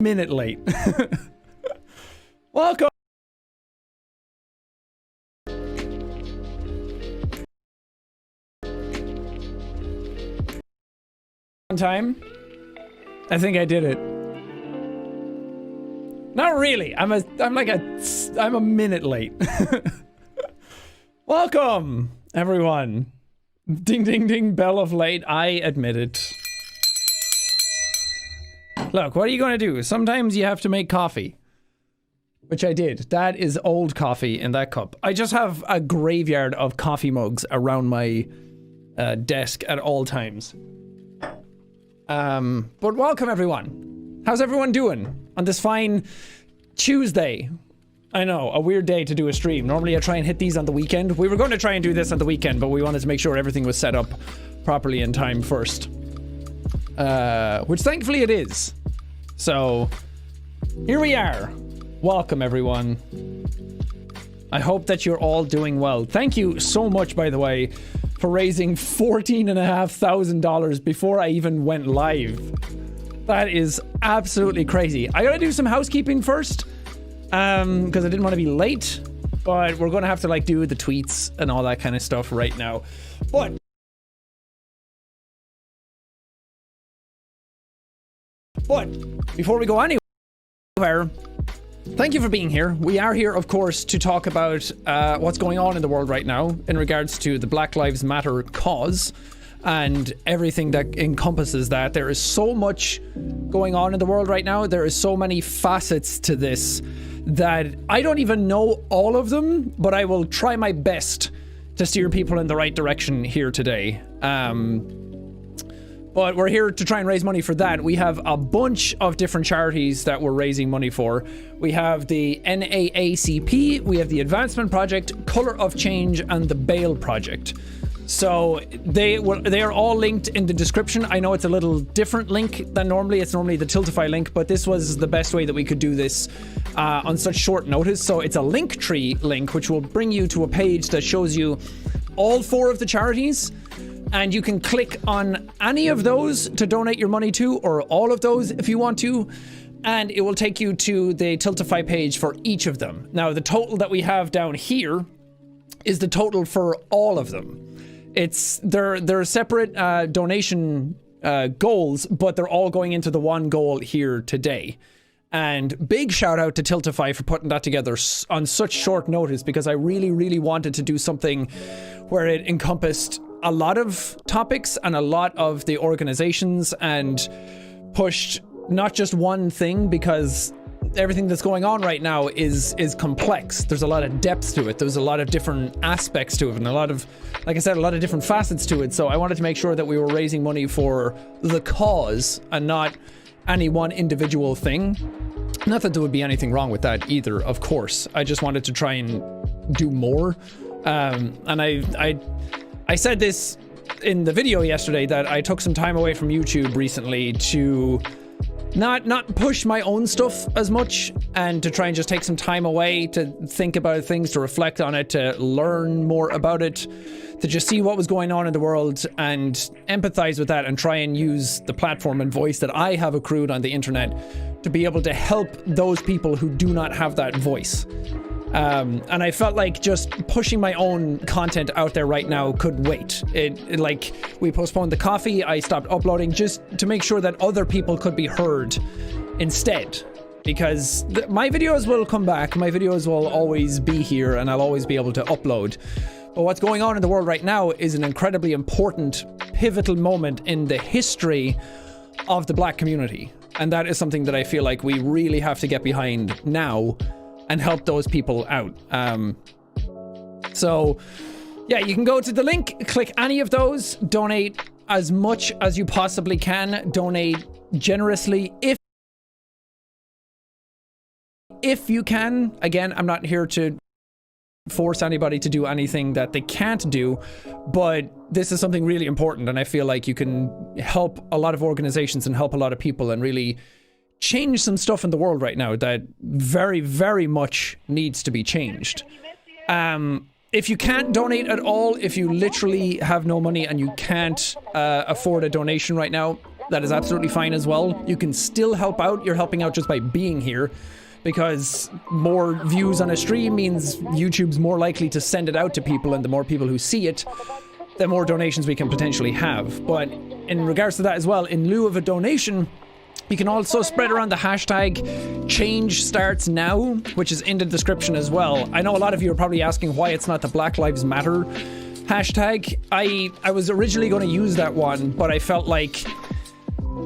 Minute late. Welcome. On time. I think I did it. Not really. I'm a minute late. Welcome, everyone. Ding ding ding, bell of late. I admit it. Look, what are you going to do? Sometimes you have to make coffee. Which I did. That is old coffee in that cup. I just have a graveyard of coffee mugs around my desk at all times. But welcome, everyone. How's everyone doing on this fine Tuesday? I know, a weird day to do a stream. Normally I try and hit these on the weekend. We were going to try and do this on the weekend, but we wanted to make sure everything was set up properly in time first. Which thankfully it is. So, here we are. Welcome, everyone. I hope that you're all doing well. Thank you so much, by the way, for raising $14,500 before I even went live. That is absolutely crazy. I gotta do some housekeeping first, because I didn't want to be late, but we're gonna have to like do the tweets and all that kind of stuff right now. But before we go anywhere, thank you for being here. We are here, of course, to talk about what's going on in the world right now in regards to the Black Lives Matter cause and everything that encompasses that. There is so much going on in the world right now. There is so many facets to this that I don't even know all of them, but I will try my best to steer people in the right direction here today. But we're here to try and raise money for that. We have a bunch of different charities that we're raising money for. We have the NAACP, we have the Advancement Project, Color of Change, and the Bail Project. So they are all linked in the description. I know it's a little different link than normally. It's normally the Tiltify link, but this was the best way that we could do this on such short notice. So it's a Linktree link, which will bring you to a page that shows you all 4 of the charities. And you can click on any of those to donate your money to, or all of those if you want to, and it will take you to the Tiltify page for each of them. Now, the total that we have down here is the total for all of them. They're separate donation goals, but they're all going into the one goal here today. And big shout out to Tiltify for putting that together on such short notice, because I really, really wanted to do something where it encompassed a lot of topics and a lot of the organizations and pushed not just one thing, because everything that's going on right now is complex. There's a lot of depth to it. There's a lot of different aspects to it, and a lot of, like I said, a lot of different facets to it. So I wanted to make sure that we were raising money for the cause and not any one individual thing. Not that there would be anything wrong with that either, of course. I just wanted to try and do more. And I said this in the video yesterday, that I took some time away from YouTube recently to not push my own stuff as much, and to try and just take some time away to think about things, to reflect on it, to learn more about it, to just see what was going on in the world and empathize with that, and try and use the platform and voice that I have accrued on the internet to be able to help those people who do not have that voice. And I felt like just pushing my own content out there right now could wait. Like, we postponed the coffee, I stopped uploading just to make sure that other people could be heard instead. Because my videos will come back, my videos will always be here, and I'll always be able to upload. But what's going on in the world right now is an incredibly important, pivotal moment in the history of the Black community. And that is something that I feel like we really have to get behind now and help those people out. So yeah, you can go to the link, click any of those, donate as much as you possibly can, donate generously if you can. Again, I'm not here to force anybody to do anything that they can't do, but this is something really important, and I feel like you can help a lot of organizations and help a lot of people and really change some stuff in the world right now that very, very much needs to be changed. If you can't donate at all, if you literally have no money and you can't afford a donation right now, that is absolutely fine as well. You can still help out. You're helping out just by being here, because more views on a stream means YouTube's more likely to send it out to people, and the more people who see it, the more donations we can potentially have. But in regards to that as well, in lieu of a donation, you can also spread around the hashtag changestartsnow, which is in the description as well. I know a lot of you are probably asking why it's not the Black Lives Matter hashtag. I was originally going to use that one, but I felt like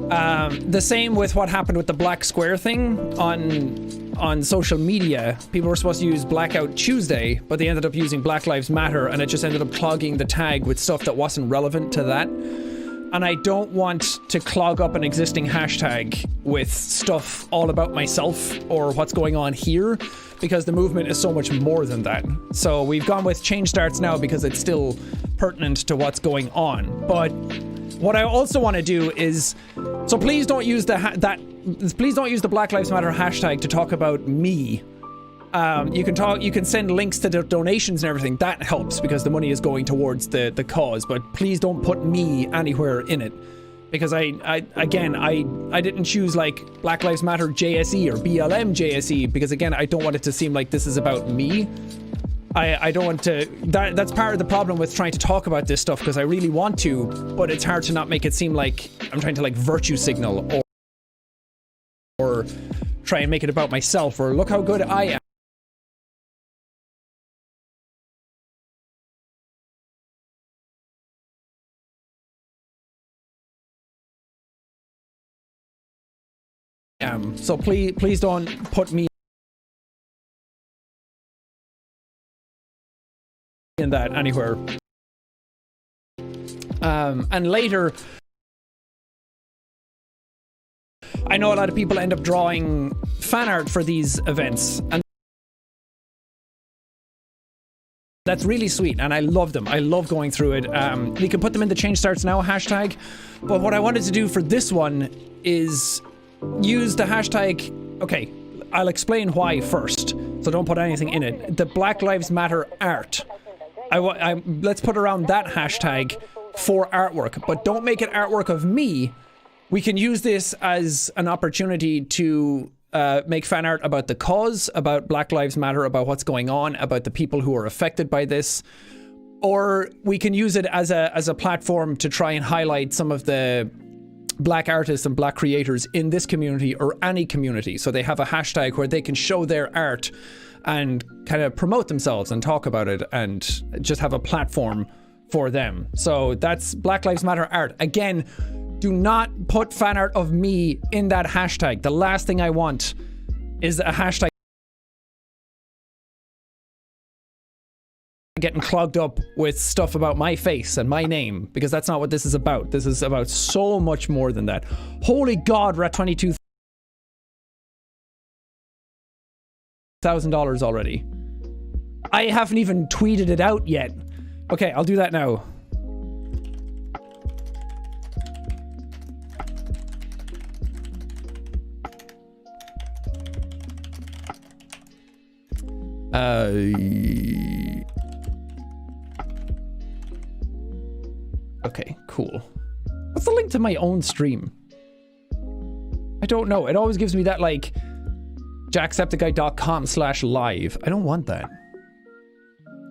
the same with what happened with the Black Square thing on social media. People were supposed to use Blackout Tuesday, but they ended up using Black Lives Matter, and it just ended up clogging the tag with stuff that wasn't relevant to that. And I don't want to clog up an existing hashtag with stuff all about myself or what's going on here, because the movement is so much more than that. So we've gone with Change Starts Now because it's still pertinent to what's going on. But what I also want to do is, so please don't use please don't use the Black Lives Matter hashtag to talk about me. You can send links to the donations and everything. That helps because the money is going towards the cause, but please don't put me anywhere in it. Because I didn't choose like Black Lives Matter JSE or BLM JSE, because again, I don't want it to seem like this is about me. I don't want to, that's part of the problem with trying to talk about this stuff, because I really want to, but it's hard to not make it seem like I'm trying to like virtue signal or try and make it about myself, or look how good I am. So please don't put me in that anywhere. And later, I know a lot of people end up drawing fan art for these events, and that's really sweet, and I love them. I love going through it. We can put them in the Change Starts Now hashtag, but what I wanted to do for this one is use the hashtag. Okay, I'll explain why first, so don't put anything in it. The Black Lives Matter art. Let's put around that hashtag for artwork, but don't make it artwork of me. We can use this as an opportunity to make fan art about the cause, about Black Lives Matter, about what's going on, about the people who are affected by this. Or we can use it as a platform to try and highlight some of the Black artists and Black creators in this community or any community. So they have a hashtag where they can show their art and kind of promote themselves and talk about it and just have a platform for them. So that's Black Lives Matter art. Again, do not put fan art of me in that hashtag. The last thing I want is a hashtag getting clogged up with stuff about my face and my name, because that's not what this is about. This is about so much more than that. Holy God, we're at $22,000 already. I haven't even tweeted it out yet. Okay, I'll do that now. Okay, cool. What's the link to my own stream? I don't know. It always gives me that, like, JACKSEPTICEYE.com/live. I don't want that.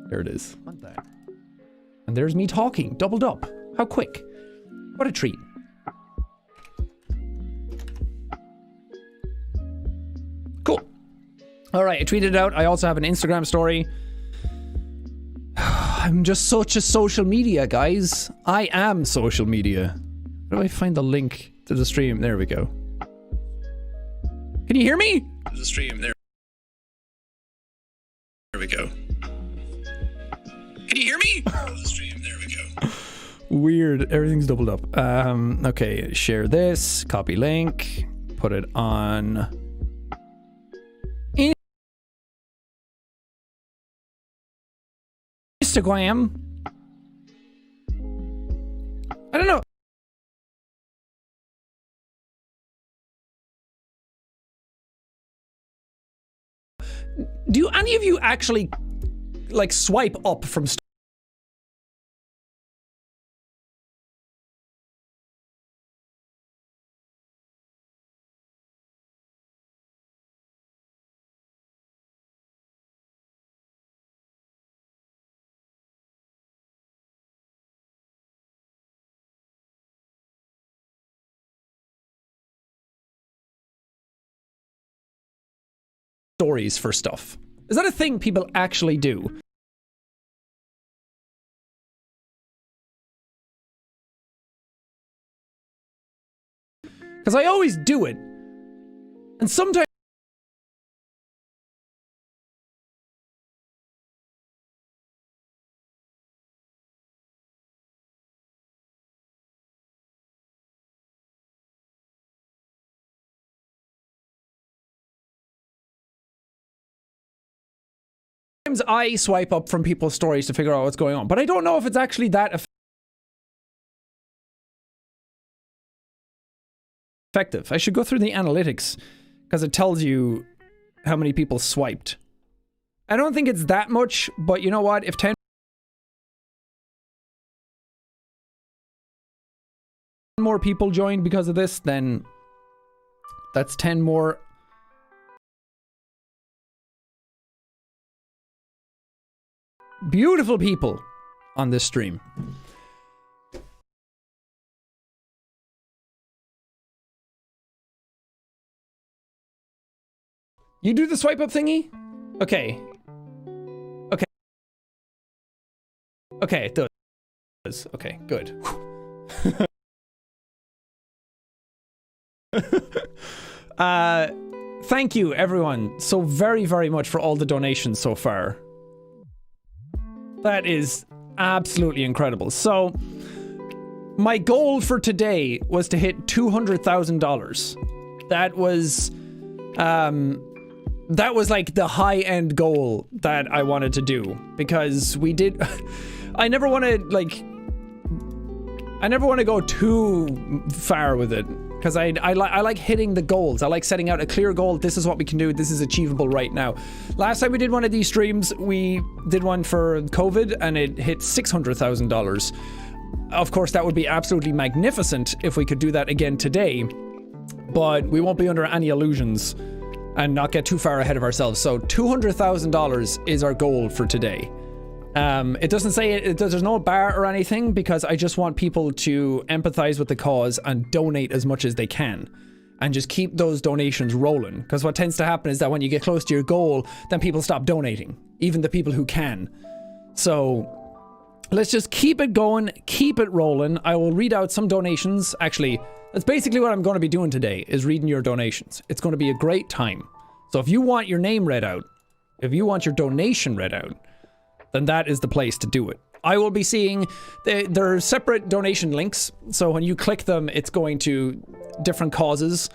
There it is. I want that. And there's me talking, doubled up. How quick. What a treat. Cool. All right, I tweeted it out. I also have an Instagram story. I'm just such a social media, guys. I am social media. Where do I find the link to the stream? There we go. Can you hear me? The stream, there we go. Can you hear me? The stream, there we go. Weird, everything's doubled up. Okay, share this, copy link, put it on Instagram. I don't know. Do any of you actually like swipe up from stories for stuff? Is that a thing people actually do? Because I always do it. And sometimes I swipe up from people's stories to figure out what's going on, but I don't know if it's actually that effective. I should go through the analytics because it tells you how many people swiped. I don't think it's that much, but you know what? If 10 more people joined because of this, then that's 10 more. Beautiful people on this stream. You do the swipe up thingy? Okay. Okay. Okay, it does. Okay, good. Thank you everyone so very, very much for all the donations so far. That is absolutely incredible. So, my goal for today was to hit $200,000. That was like the high-end goal that I wanted to do, because we did. I never want to go too far with it, because I like hitting the goals. I like setting out a clear goal. This is what we can do. This is achievable right now. Last time we did one of these streams, we did one for COVID, and it hit $600,000. Of course, that would be absolutely magnificent if we could do that again today, but we won't be under any illusions and not get too far ahead of ourselves. So $200,000 is our goal for today. It doesn't say it, there's no bar or anything, because I just want people to empathize with the cause and donate as much as they can, and just keep those donations rolling. Because what tends to happen is that when you get close to your goal, then people stop donating, even the people who can. So let's just keep it going, keep it rolling. I will read out some donations. Actually, that's basically what I'm going to be doing today, is reading your donations. It's going to be a great time. So if you want your name read out, if you want your donation read out, then that is the place to do it. I will be seeing, there are separate donation links, so when you click them, it's going to different causes,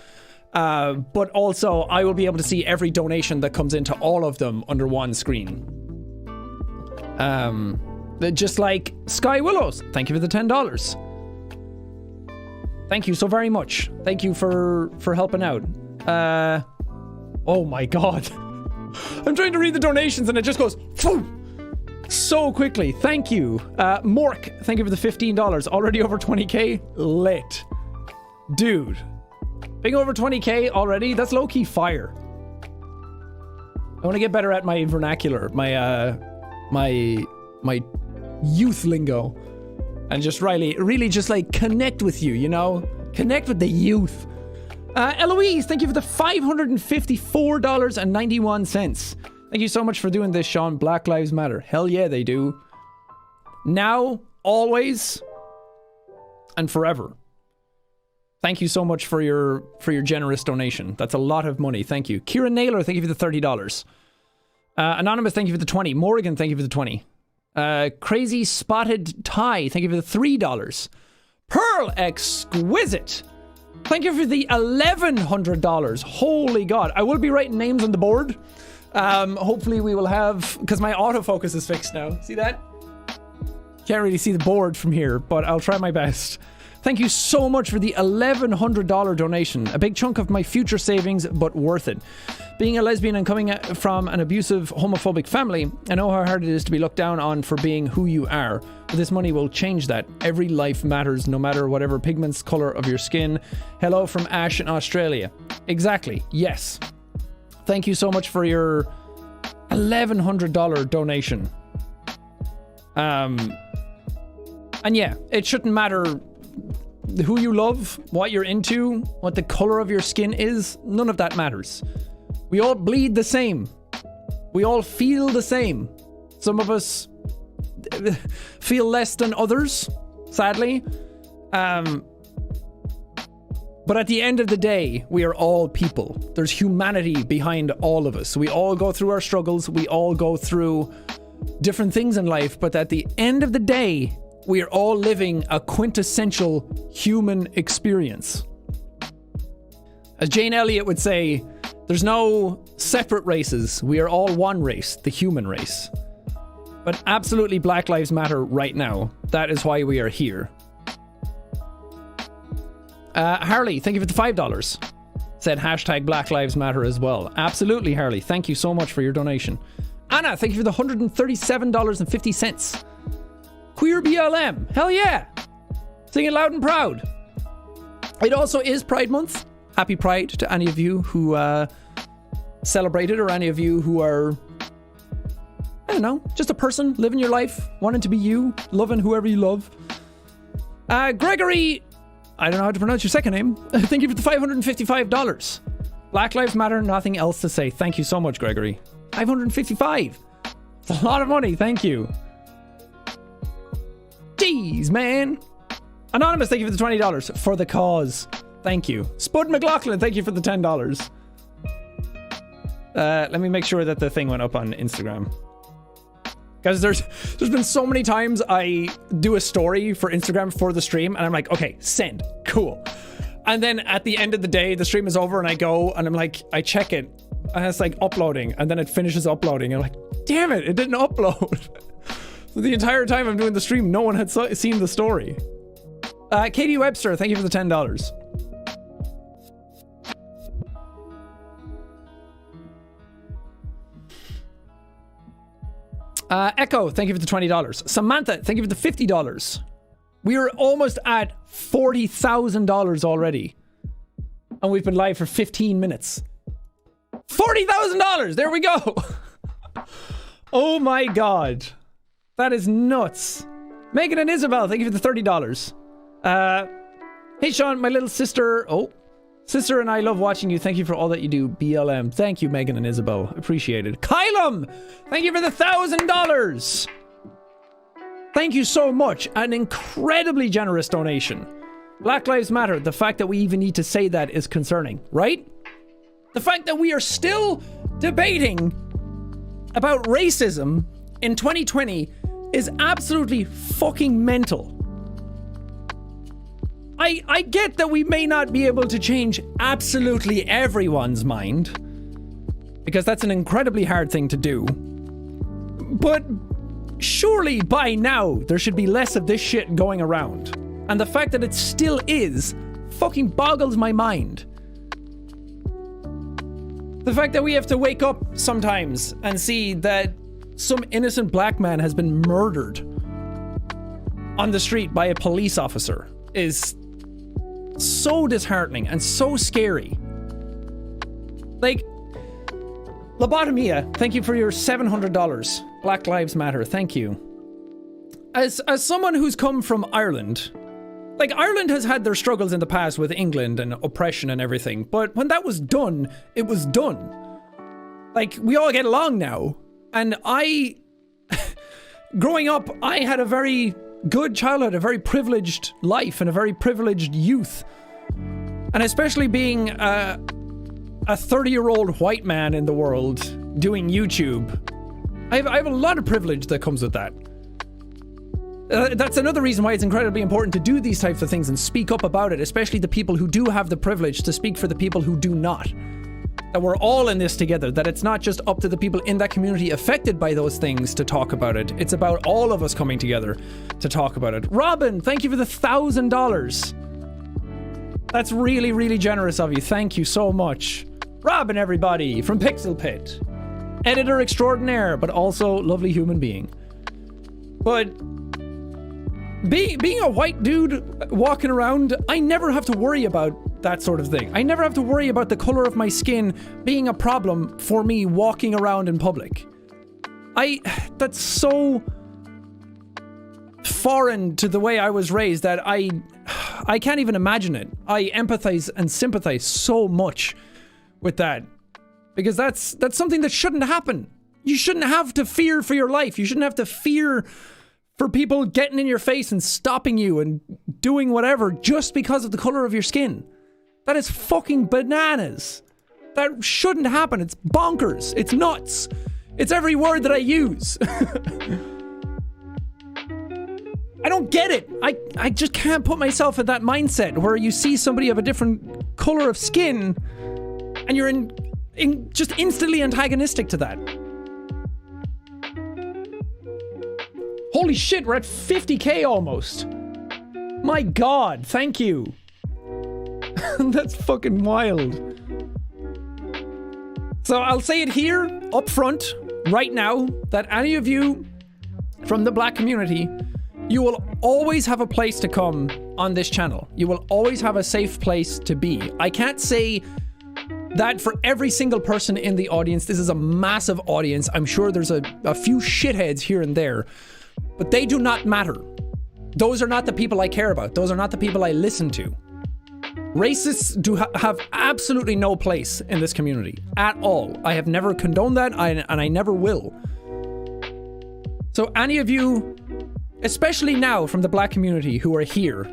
but also I will be able to see every donation that comes into all of them under one screen. Just like Sky Willows, thank you for the $10. Thank you so very much. Thank you for helping out. Oh my god. I'm trying to read the donations and it just goes phew, so quickly. Thank you. Mork, thank you for the $15. Already over 20k? Lit. Dude. Being over 20k already? That's low-key fire. I want to get better at my vernacular, my youth lingo, and just really just like connect with you, you know? Connect with the youth. Eloise, thank you for the $554.91. Thank you so much for doing this, Sean. Black Lives Matter. Hell yeah, they do. Now, always, and forever. Thank you so much for your generous donation. That's a lot of money. Thank you. Kieran Naylor, thank you for the $30. Anonymous, thank you for the 20. Morgan, thank you for the 20. Crazy Spotted Tie, thank you for the $3. Pearl Exquisite, thank you for the $1,100. Holy God. I will be writing names on the board. Hopefully we will have, because my autofocus is fixed now. See that? Can't really see the board from here, but I'll try my best. Thank you so much for the $1,100 donation. A big chunk of my future savings, but worth it. Being a lesbian and coming from an abusive, homophobic family, I know how hard it is to be looked down on for being who you are. But this money will change that. Every life matters, no matter whatever pigments, color of your skin. Hello from Ash in Australia. Exactly. Yes. Thank you so much for your $1,100 donation. And yeah, it shouldn't matter who you love, what you're into, what the color of your skin is. None of that matters. We all bleed the same. We all feel the same. Some of us feel less than others, sadly. But at the end of the day, we are all people. There's humanity behind all of us. We all go through our struggles. We all go through different things in life. But at the end of the day, we are all living a quintessential human experience. As Jane Elliott would say, there's no separate races. We are all one race, the human race. But absolutely Black Lives Matter right now. That is why we are here. Harley, thank you for the $5. Said hashtag Black Lives Matter as well. Absolutely, Harley. Thank you so much for your donation. Anna, thank you for the $137.50. Queer BLM. Hell yeah. Sing it loud and proud. It also is Pride Month. Happy Pride to any of you who celebrate it, or any of you who are, I don't know, just a person living your life, wanting to be you, loving whoever you love. Gregory, I don't know how to pronounce your second name. Thank you for the $555. Black Lives Matter, nothing else to say. Thank you so much, Gregory. $555. It's a lot of money. Thank you. Jeez, man. Anonymous, thank you for the $20 for the cause. Thank you. Spud McLaughlin, thank you for the $10. Let me make sure that the thing went up on Instagram. Guys, there's been so many times I do a story for Instagram for the stream, and I'm like, okay, send. Cool. And then at the end of the day, the stream is over, and I go, and I'm like, I check it, and it's like uploading, and then it finishes uploading, and I'm like, damn it, it didn't upload. So the entire time I'm doing the stream, no one had seen the story. Katie Webster, thank you for the $10. Echo, thank you for the $20. Samantha, thank you for the $50. We are almost at $40,000 already. And we've been live for 15 minutes. $40,000! There we go! Oh my god. That is nuts. Megan and Isabel, thank you for the $30. Hey Sean, my little sister. Oh. Sister and I love watching you. Thank you for all that you do. BLM. Thank you, Megan and Isabel. Appreciate it. Kylum! Thank you for the $1,000! Thank you so much. An incredibly generous donation. Black Lives Matter. The fact that we even need to say that is concerning, right? The fact that we are still debating about racism in 2020 is absolutely fucking mental. I get that we may not be able to change absolutely everyone's mind, because that's an incredibly hard thing to do. But surely by now there should be less of this shit going around. And the fact that it still is fucking boggles my mind. The fact that we have to wake up sometimes and see that some innocent black man has been murdered on the street by a police officer is so disheartening and so scary. Like, Lobotomia, thank you for your $700. Black Lives Matter, thank you. As someone who's come from Ireland, like, Ireland has had their struggles in the past with England and oppression and everything, but when that was done, it was done. Like, we all get along now. And growing up, I had a very good childhood, a very privileged life, and a very privileged youth. And especially being a 30-year-old white man in the world doing YouTube, I have a lot of privilege that comes with that. That's another reason why it's incredibly important to do these types of things and speak up about it, especially the people who do have the privilege to speak for the people who do not. That we're all in this together, that it's not just up to the people in that community affected by those things to talk about it. It's about all of us coming together to talk about it. Robin, thank you for the $1,000. That's really, really generous of you. Thank you so much. Robin, everybody, from Pixel Pit. Editor extraordinaire, but also lovely human being. But being a white dude walking around, I never have to worry about that sort of thing. I never have to worry about the color of my skin being a problem for me walking around in public. That's so foreign to the way I was raised that I can't even imagine it. I empathize and sympathize so much with that. Because that's something that shouldn't happen. You shouldn't have to fear for your life. You shouldn't have to fear for people getting in your face and stopping you and doing whatever just because of the color of your skin. That is fucking bananas. That shouldn't happen. It's bonkers. It's nuts. It's every word that I use. I don't get it. I just can't put myself in that mindset where you see somebody of a different color of skin and you're just instantly antagonistic to that. Holy shit, we're at 50k almost. My god, thank you. That's fucking wild. So I'll say it here, up front, right now, that any of you from the black community, you will always have a place to come on this channel. You will always have a safe place to be. I can't say that for every single person in the audience. This is a massive audience. I'm sure there's a few shitheads here and there, but they do not matter. Those are not the people I care about. Those are not the people I listen to. Racists do have absolutely no place in this community at all. I have never condoned that, and I never will. So any of you, especially now from the black community who are here,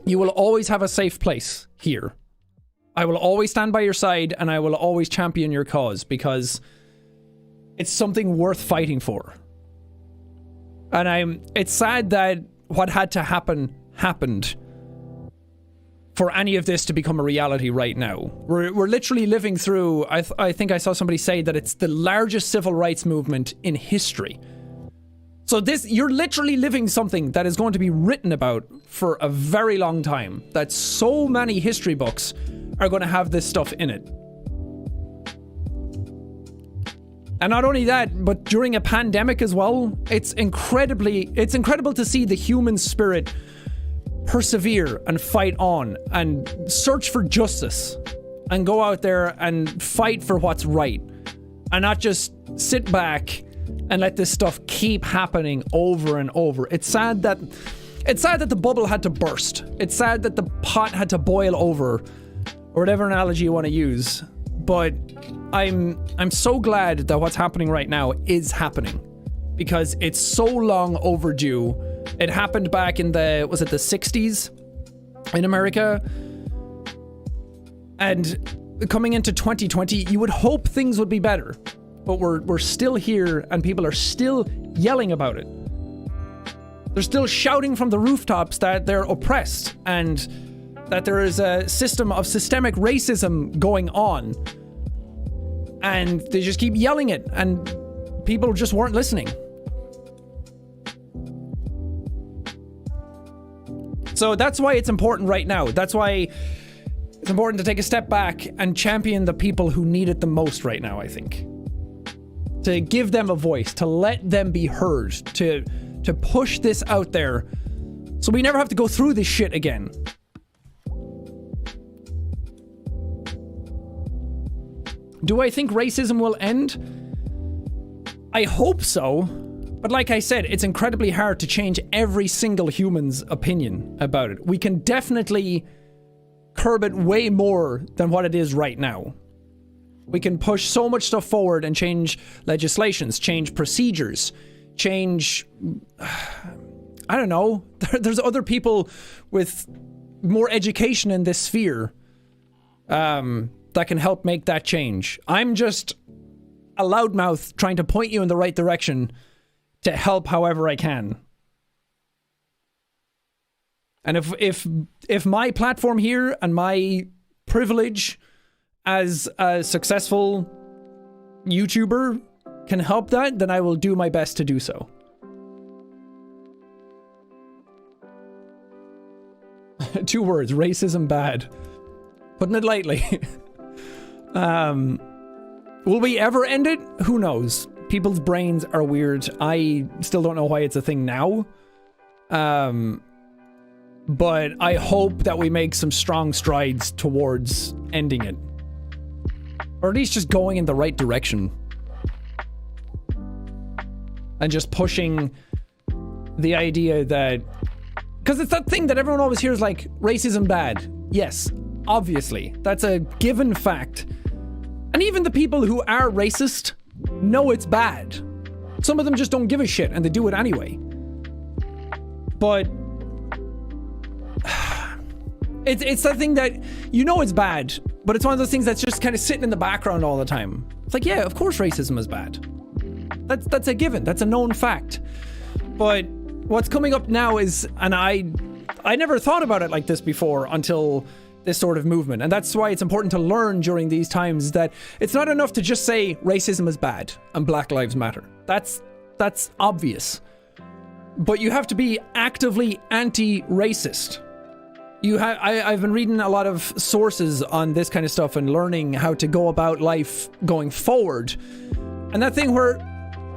you will always have a safe place here. I will always stand by your side and I will always champion your cause because it's something worth fighting for. And it's sad that what had to happen happened for any of this to become a reality right now. We're literally living through, I think I saw somebody say that it's the largest civil rights movement in history. So you're literally living something that is going to be written about for a very long time. That so many history books are going to have this stuff in it. And not only that, but during a pandemic as well, it's incredible to see the human spirit persevere and fight on and search for justice and go out there and fight for what's right and not just sit back and let this stuff keep happening over and over. It's sad that the bubble had to burst. It's sad that the pot had to boil over, or whatever analogy you want to use. But I'm so glad that what's happening right now is happening because it's so long overdue. It happened back in the 60s in America. And coming into 2020, you would hope things would be better. But we're still here and people are still yelling about it. They're still shouting from the rooftops that they're oppressed and that there is a system of systemic racism going on. And they just keep yelling it and people just weren't listening. So that's why it's important right now. That's why it's important to take a step back and champion the people who need it the most right now, I think. To give them a voice, to let them be heard, to push this out there so we never have to go through this shit again. Do I think racism will end? I hope so. But like I said, it's incredibly hard to change every single human's opinion about it. We can definitely curb it way more than what it is right now. We can push so much stuff forward and change legislations, change procedures, change... I don't know. There's other people with more education in this sphere that can help make that change. I'm just a loudmouth trying to point you in the right direction to help however I can. And if my platform here and my privilege as a successful YouTuber can help that, then I will do my best to do so. Two words, racism bad. Putting it lightly. Will we ever end it? Who knows? People's brains are weird. I still don't know why it's a thing now. But I hope that we make some strong strides towards ending it. Or at least just going in the right direction. And just pushing the idea that... Because it's that thing that everyone always hears, like, racism bad. Yes, obviously. That's a given fact. And even the people who are racist know it's bad. Some of them just don't give a shit and they do it anyway. But it's that thing that you know it's bad, but it's one of those things that's just kind of sitting in the background all the time. It's like, yeah, of course racism is bad. That's a given. That's a known fact. But what's coming up now is, and I never thought about it like this before until this sort of movement. And that's why it's important to learn during these times that it's not enough to just say racism is bad and Black Lives Matter. That's obvious. But you have to be actively anti-racist. I've been reading a lot of sources on this kind of stuff and learning how to go about life going forward. And that thing where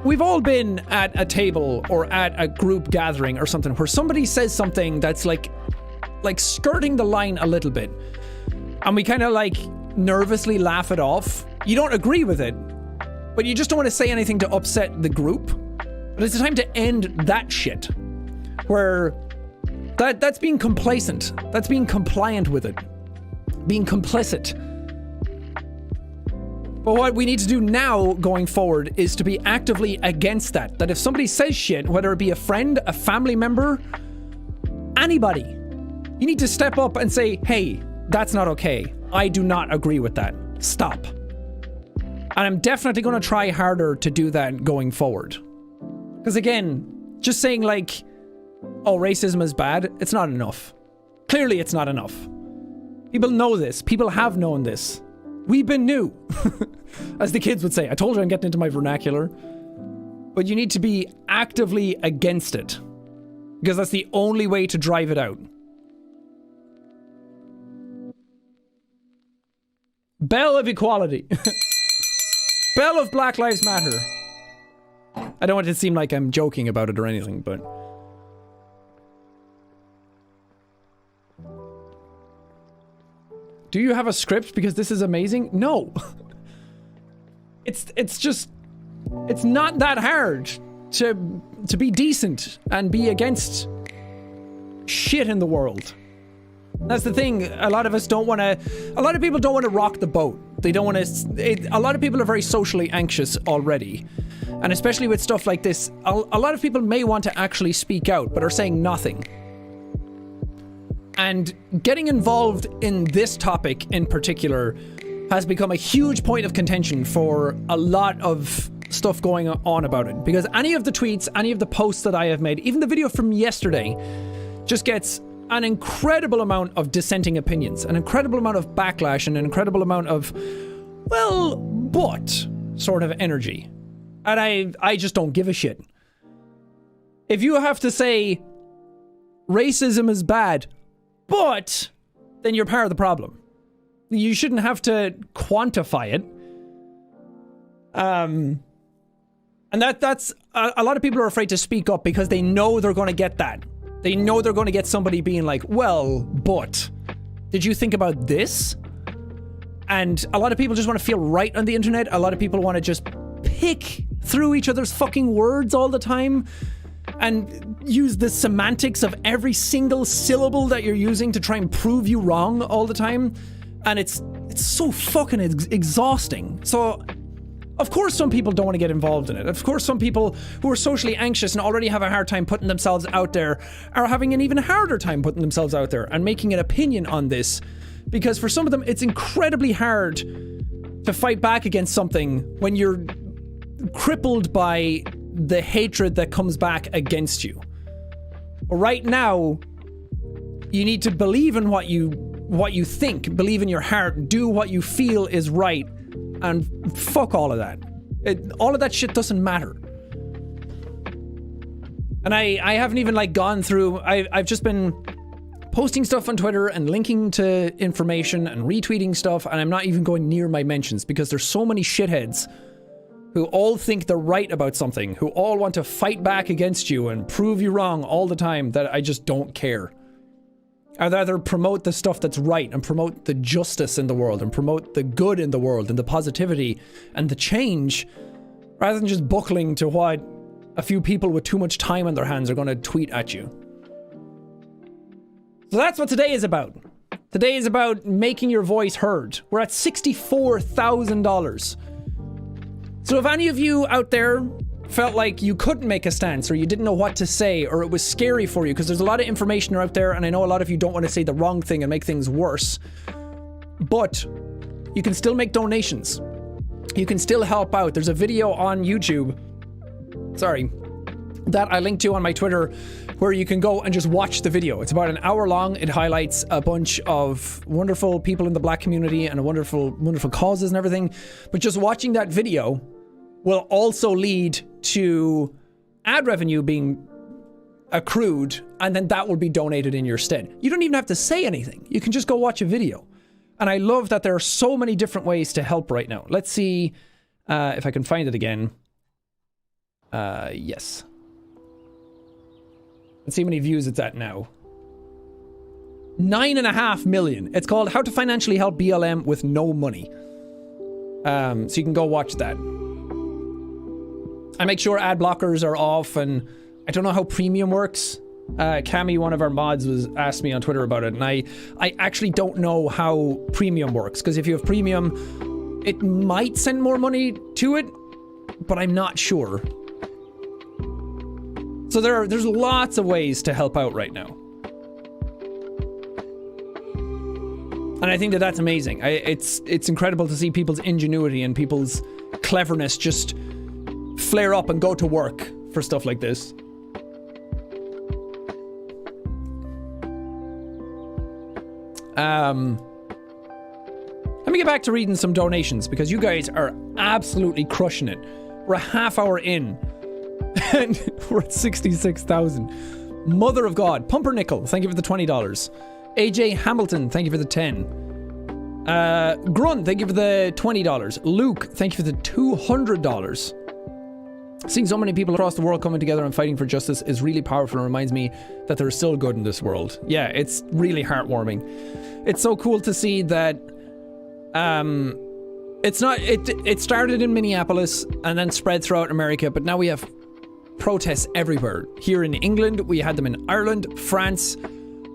we've all been at a table or at a group gathering or something where somebody says something that's like skirting the line a little bit. And we kind of like nervously laugh it off. You don't agree with it, but you just don't want to say anything to upset the group. But it's time to end that shit. Where that's being complacent. That's being compliant with it. Being complicit. But what we need to do now going forward is to be actively against that. That if somebody says shit, whether it be a friend, a family member, anybody, you need to step up and say, hey, that's not okay. I do not agree with that. Stop. And I'm definitely going to try harder to do that going forward. Because again, just saying like, oh, racism is bad, it's not enough. Clearly it's not enough. People know this. People have known this. We've been new. As the kids would say. I told you I'm getting into my vernacular. But you need to be actively against it. Because that's the only way to drive it out. Bell of equality. Bell of Black Lives Matter. I don't want it to seem like I'm joking about it or anything, but... Do you have a script because this is amazing? No. It's just... It's not that hard to be decent and be against shit in the world. That's the thing. A lot of us don't want to... A lot of people don't want to rock the boat. They don't want to... A lot of people are very socially anxious already. And especially with stuff like this, a lot of people may want to actually speak out, but are saying nothing. And getting involved in this topic in particular has become a huge point of contention for a lot of stuff going on about it. Because any of the tweets, any of the posts that I have made, even the video from yesterday, just gets an incredible amount of dissenting opinions, an incredible amount of backlash, and an incredible amount of, well, but sort of energy. And I just don't give a shit. If you have to say racism is bad, but then you're part of the problem. You shouldn't have to quantify it. And that's a lot of people are afraid to speak up because they know they're going to get that. They know they're going to get somebody being like, well, but did you think about this? And a lot of people just want to feel right on the internet. A lot of people want to just pick through each other's fucking words all the time and use the semantics of every single syllable that you're using to try and prove you wrong all the time. And it's so fucking exhausting. So, of course some people don't want to get involved in it. Of course some people who are socially anxious and already have a hard time putting themselves out there are having an even harder time putting themselves out there and making an opinion on this. Because for some of them, it's incredibly hard to fight back against something when you're crippled by the hatred that comes back against you. But right now, you need to believe in what you think, believe in your heart, do what you feel is right, and fuck all of that. All of that shit doesn't matter. And I haven't even like gone through, I've just been posting stuff on Twitter and linking to information and retweeting stuff, and I'm not even going near my mentions because there's so many shitheads who all think they're right about something, who all want to fight back against you and prove you wrong all the time, that I just don't care. I'd rather promote the stuff that's right and promote the justice in the world and promote the good in the world and the positivity and the change, rather than just buckling to what a few people with too much time on their hands are going to tweet at you. So that's what today is about. Today is about making your voice heard. We're at $64,000. So if any of you out there felt like you couldn't make a stance, or you didn't know what to say, or it was scary for you, because there's a lot of information out there, and I know a lot of you don't want to say the wrong thing and make things worse, but you can still make donations. You can still help out. There's a video on YouTube, that I linked to on my Twitter, where you can go and just watch the video. It's about an hour long. It highlights a bunch of wonderful people in the black community and wonderful causes and everything. But just watching that video will also lead to ad revenue being accrued, and then that will be donated in your stead. You don't even have to say anything. You can just go watch a video. And I love that there are so many different ways to help right now. Let's see if I can find it again. Yes. Let's see how many views it's at now. 9.5 million. It's called How to Financially Help BLM with No Money. So you can go watch that. I make sure ad blockers are off, and I don't know how premium works. Cami, one of our mods, asked me on Twitter about it, and I actually don't know how premium works, because if you have premium, it might send more money to it, but I'm not sure. So there's lots of ways to help out right now. And I think that that's amazing. It's incredible to see people's ingenuity and people's cleverness just flare up and go to work for stuff like this. Let me get back to reading some donations, because you guys are absolutely crushing it. We're a half hour in, and we're at 66,000. Mother of God. Pumpernickel, thank you for the $20. AJ Hamilton, thank you for the 10. Grunt, thank you for the $20. Luke, thank you for the $200. Seeing so many people across the world coming together and fighting for justice is really powerful and reminds me that there is still good in this world. Yeah, it's really heartwarming. It's so cool to see that it started in Minneapolis and then spread throughout America, but now we have protests everywhere. Here in England, we had them in Ireland, France,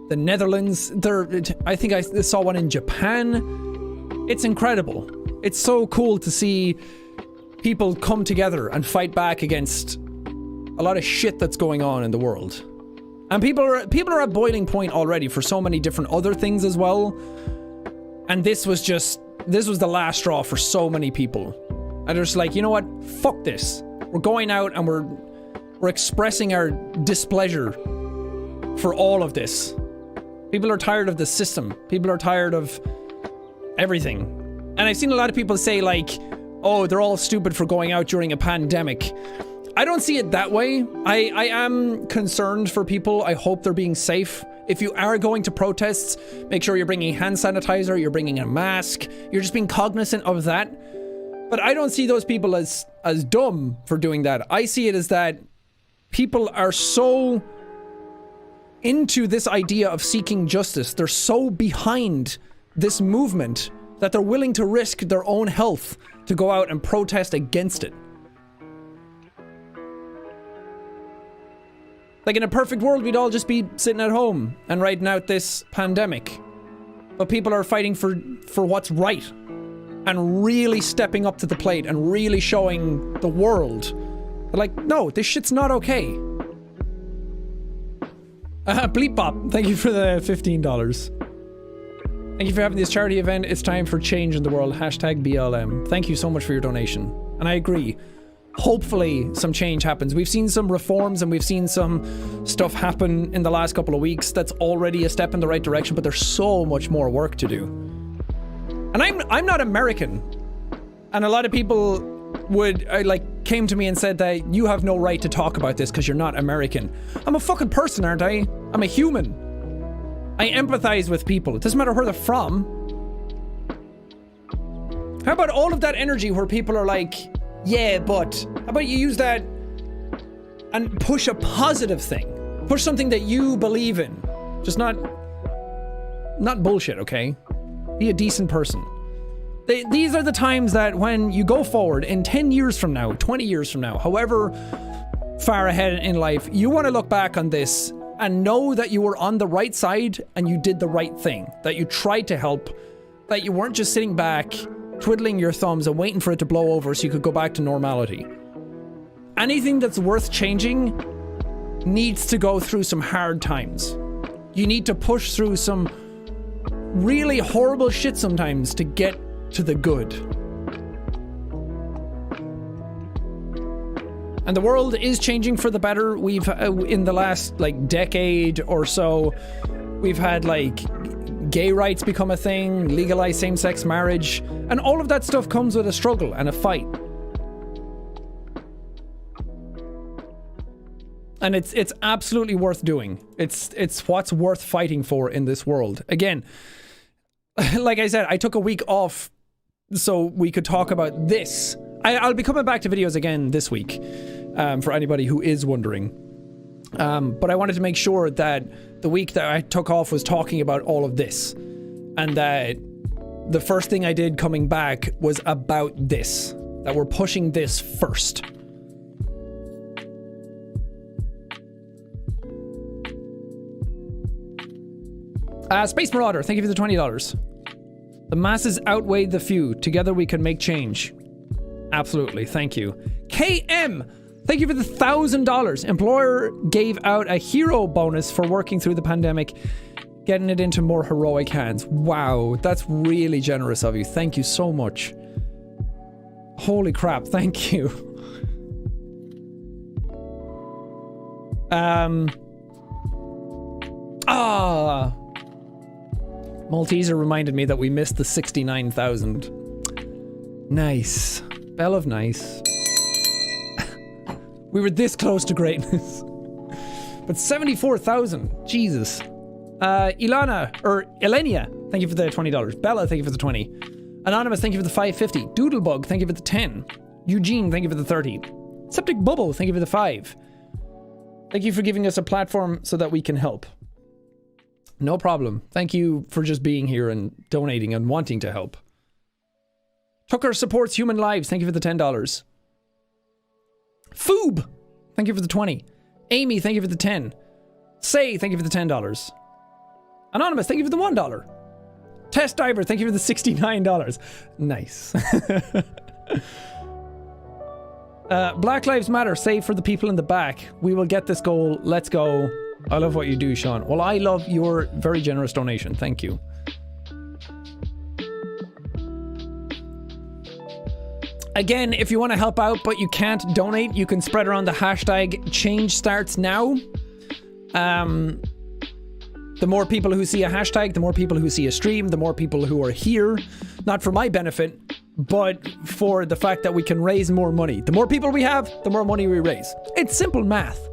the Netherlands. I think I saw one in Japan. It's incredible. It's so cool to see people come together and fight back against a lot of shit that's going on in the world. And people are at boiling point already for so many different other things as well. And this was the last straw for so many people. And they're just like, you know what? Fuck this. We're going out and we're expressing our displeasure for all of this. People are tired of the system. People are tired of everything. And I've seen a lot of people say, like, oh, they're all stupid for going out during a pandemic. I don't see it that way. I am concerned for people. I hope they're being safe. If you are going to protests, make sure you're bringing hand sanitizer, you're bringing a mask, you're just being cognizant of that. But I don't see those people as dumb for doing that. I see it as that people are so into this idea of seeking justice. They're so behind this movement that they're willing to risk their own health to go out and protest against it. Like, in a perfect world, we'd all just be sitting at home and riding out this pandemic. But people are fighting for what's right. And really stepping up to the plate and really showing the world. They're like, no, this shit's not okay. Bleep Bop, thank you for the $15. Thank you for having this charity event. It's time for change in the world. Hashtag BLM. Thank you so much for your donation. And I agree. Hopefully some change happens. We've seen some reforms and we've seen some stuff happen in the last couple of weeks that's already a step in the right direction, but there's so much more work to do. And I'm not American. And a lot of people came to me and said that you have no right to talk about this because you're not American. I'm a fucking person, aren't I? I'm a human. I empathize with people. It doesn't matter where they're from. How about all of that energy where people are like, yeah, but how about you use that and push a positive thing? Push something that you believe in. Just not bullshit, okay? Be a decent person. These are the times that when you go forward in 10 years from now, 20 years from now, however far ahead in life, you want to look back on this and know that you were on the right side and you did the right thing, that you tried to help, that you weren't just sitting back, twiddling your thumbs and waiting for it to blow over so you could go back to normality. Anything that's worth changing needs to go through some hard times. You need to push through some really horrible shit sometimes to get to the good. And the world is changing for the better. We've, in the last, like, decade or so, we've had, like, gay rights become a thing, legalized same-sex marriage, and all of that stuff comes with a struggle and a fight. And it's absolutely worth doing. It's what's worth fighting for in this world. Again, like I said, I took a week off so we could talk about this. I'll be coming back to videos again this week, for anybody who is wondering. But I wanted to make sure that the week that I took off was talking about all of this. And that the first thing I did coming back was about this. That we're pushing this first. Space Marauder, thank you for the $20. The masses outweigh the few. Together we can make change. Absolutely, thank you. KM, thank you for the $1,000. Employer gave out a hero bonus for working through the pandemic, getting it into more heroic hands. Wow, that's really generous of you. Thank you so much. Holy crap, thank you. Malteser reminded me that we missed the 69,000. Nice. Bell of nice. We were this close to greatness. But 74,000. Jesus. Elenia, thank you for the $20. Bella, thank you for the 20. Anonymous, thank you for the 550. Doodlebug, thank you for the 10. Eugene, thank you for the 30. Septic Bubble, thank you for the 5. Thank you for giving us a platform so that we can help. No problem. Thank you for just being here and donating and wanting to help. Tucker supports human lives. Thank you for the $10. Foob, thank you for the 20. Amy, thank you for the 10. Say, thank you for the $10. Anonymous, thank you for the $1. Test Diver, thank you for the $69. Nice. Black Lives Matter, save for the people in the back. We will get this goal. Let's go. I love what you do, Sean. Well, I love your very generous donation. Thank you. Again, if you want to help out but you can't donate, you can spread around the hashtag changestartsnow. The more people who see a hashtag, the more people who see a stream, the more people who are here. Not for my benefit, but for the fact that we can raise more money. The more people we have, the more money we raise. It's simple math.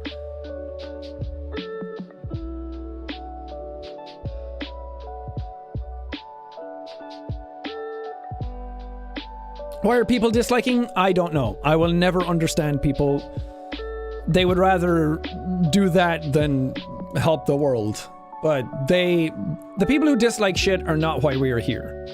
Why are people disliking? I don't know. I will never understand people. They would rather do that than help the world. But the people who dislike shit are not why we are here.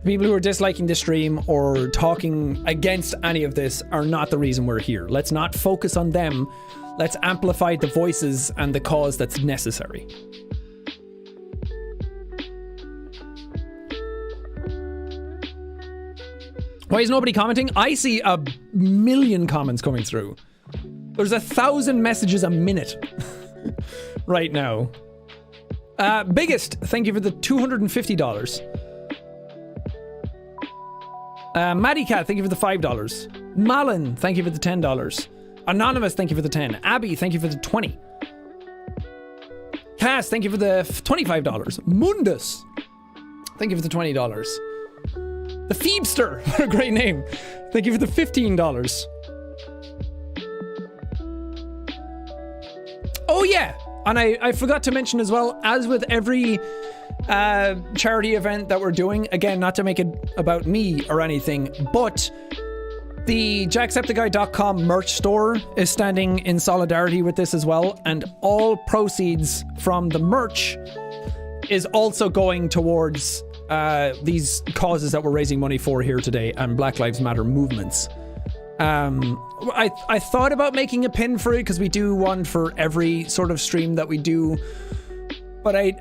The people who are disliking the stream or talking against any of this are not the reason we're here. Let's not focus on them. Let's amplify the voices and the cause that's necessary. Why is nobody commenting? I see a million comments coming through. There's 1,000 messages a minute right now. Biggest, thank you for the $250. Maddie Cat, thank you for the $5. Malin, thank you for the $10. Anonymous, thank you for the 10. Abby, thank you for the 20. Cass, thank you for the $25. Mundus, thank you for the $20. The Phoebster, what a great name. Thank you for the $15. Oh yeah, and I forgot to mention as well, as with every charity event that we're doing, again, not to make it about me or anything, but the JackSepticeye.com merch store is standing in solidarity with this as well, and all proceeds from the merch is also going towards these causes that we're raising money for here today and Black Lives Matter movements. I thought about making a pin for it because we do one for every sort of stream that we do, but I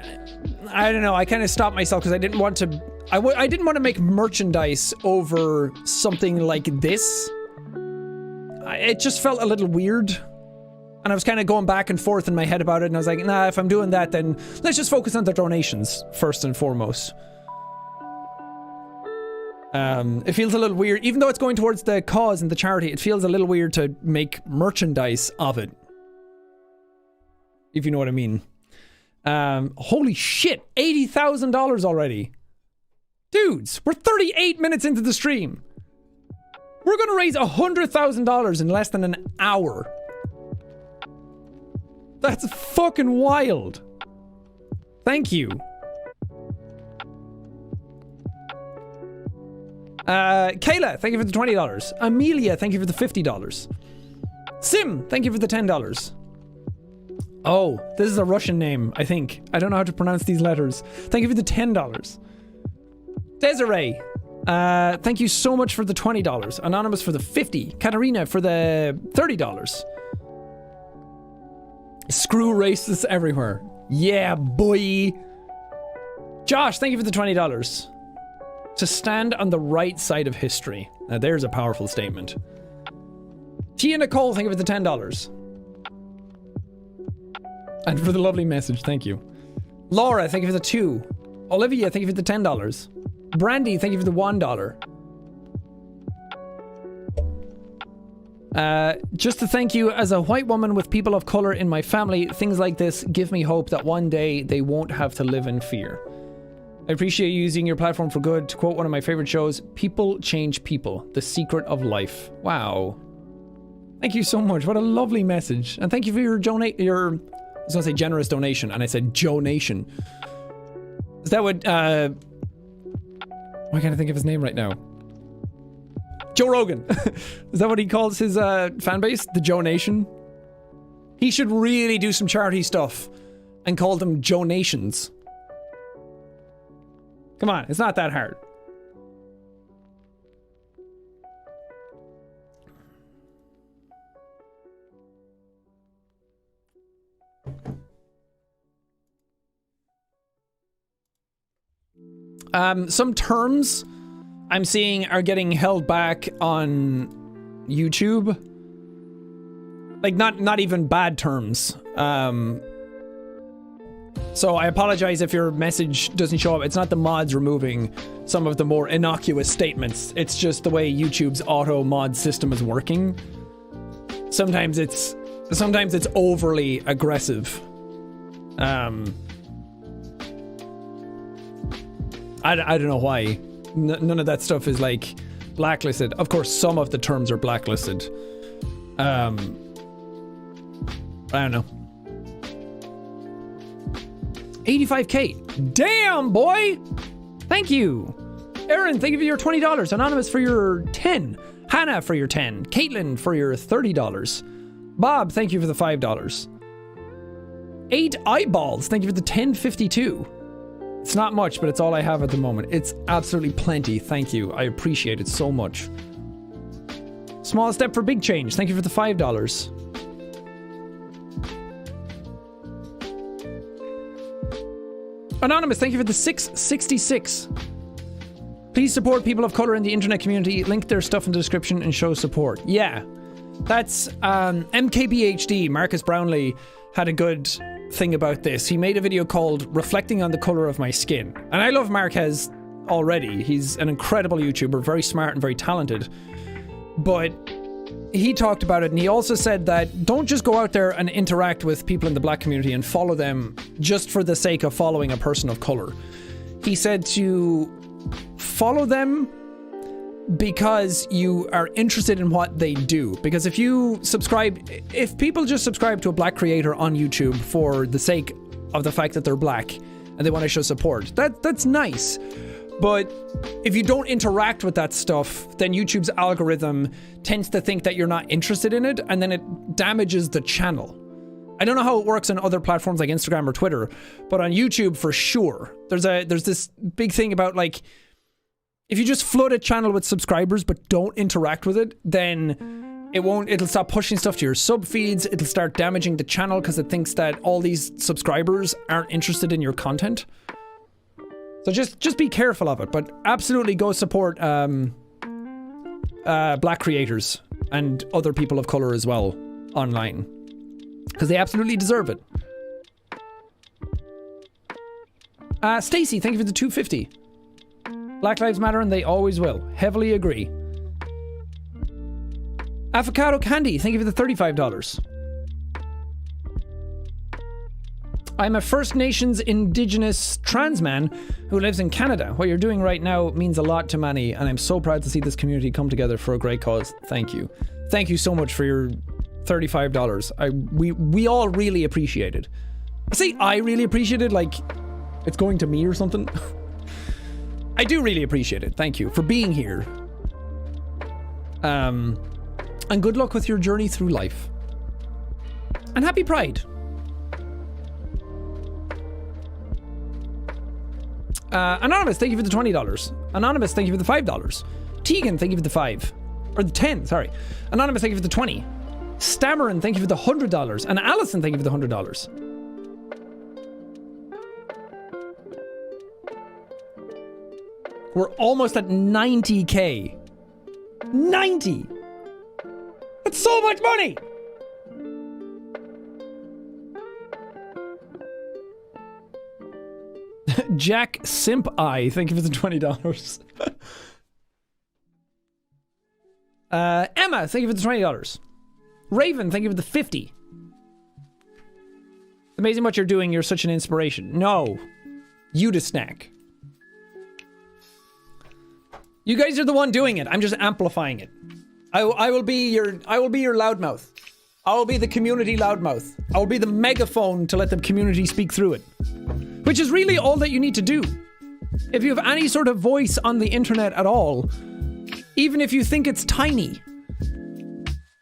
don't know. I kind of stopped myself because I didn't want to. I didn't want to make merchandise over something like this. It just felt a little weird, and I was kind of going back and forth in my head about it. And I was like, nah, if I'm doing that, then let's just focus on the donations first and foremost. It feels a little weird, even though it's going towards the cause and the charity, it feels a little weird to make merchandise of it. If you know what I mean. Holy shit, $80,000 already. Dudes, we're 38 minutes into the stream. We're gonna raise $100,000 in less than an hour. That's fucking wild. Thank you. Kayla, thank you for the $20. Amelia, thank you for the $50. Sim, thank you for the $10. Oh, this is a Russian name, I think. I don't know how to pronounce these letters. Thank you for the $10. Desiree, thank you so much for the $20. Anonymous for the $50. Katarina for the $30. Screw racists everywhere. Yeah, boy. Josh, thank you for the $20. To stand on the right side of history. Now there's a powerful statement. Tia Nicole, thank you for the $10. And for the lovely message, thank you. Laura, thank you for the $2. Olivia, thank you for the $10. Brandy, thank you for the $1. Just to thank you, as a white woman with people of color in my family, things like this give me hope that one day they won't have to live in fear. I appreciate you using your platform for good. To quote one of my favorite shows, people change people. The secret of life. Wow. Thank you so much. What a lovely message. And thank you for your I was gonna say generous donation, and I said Joe-nation. Is that what, why can't I think of his name right now? Joe Rogan. Is that what he calls his fan base? The Joe Nation? He should really do some charity stuff and call them Joe Nations. Come on, it's not that hard. Some terms I'm seeing are getting held back on YouTube. Like, not even bad terms. So I apologize if your message doesn't show up. It's not the mods removing some of the more innocuous statements. It's just the way YouTube's auto mod system is working. Sometimes it's overly aggressive. I don't know why. None of that stuff is like blacklisted. Of course, some of the terms are blacklisted. I don't know. 85K. Damn, boy! Thank you. Aaron, thank you for your $20. Anonymous for your 10. Hannah for your 10. Caitlin for your $30. Bob, thank you for the $5. 8 eyeballs. Thank you for the 1052. It's not much, but it's all I have at the moment. It's absolutely plenty. Thank you. I appreciate it so much. Small step for big change. Thank you for the $5. Anonymous, thank you for the 666. Please support people of color in the internet community. Link their stuff in the description and show support. Yeah, that's MKBHD. Marcus Brownlee had a good thing about this. He made a video called Reflecting on the Color of My Skin. And I love Marquez already. He's an incredible YouTuber, very smart and very talented. But he talked about it, and he also said that don't just go out there and interact with people in the black community and follow them just for the sake of following a person of color. He said to follow them because you are interested in what they do. Because if people just subscribe to a black creator on YouTube for the sake of the fact that they're black and they want to show support, that's nice. But if you don't interact with that stuff, then YouTube's algorithm tends to think that you're not interested in it, and then it damages the channel. I don't know how it works on other platforms like Instagram or Twitter, but on YouTube for sure. There's this big thing about, like, If you just flood a channel with subscribers but don't interact with it, then it'll stop pushing stuff to your sub feeds. It'll start damaging the channel because it thinks that all these subscribers aren't interested in your content. So just be careful of it, but absolutely go support black creators and other people of color as well online, because they absolutely deserve it. Stacy, thank you for the 250. Black Lives Matter and they always will. Heavily agree. Avocado Candy, thank you for the $35. I'm a First Nations Indigenous trans man who lives in Canada. What you're doing right now means a lot to Manny, and I'm so proud to see this community come together for a great cause. Thank you. Thank you so much for your $35. We all really appreciate it. I say I really appreciate it like it's going to me or something. I do really appreciate it. Thank you for being here. And good luck with your journey through life. And happy Pride. Anonymous, thank you for the $20. Anonymous, thank you for the $5. Tegan, thank you for the 5. Or the 10, sorry. Anonymous, thank you for the 20. Stammerin, thank you for the $100. And Allison, thank you for the $100. We're almost at 90k. 90! That's so much money! JACKSEPTICEYE, thank you for the $20. Emma, thank you for the $20. Raven, thank you for the 50. Amazing what you're doing, you're such an inspiration. No. You to snack. You guys are the one doing it. I'm just amplifying it. I will be your loudmouth. I will be the community loudmouth. I will be the megaphone to let the community speak through it. Which is really all that you need to do. If you have any sort of voice on the internet at all, even if you think it's tiny,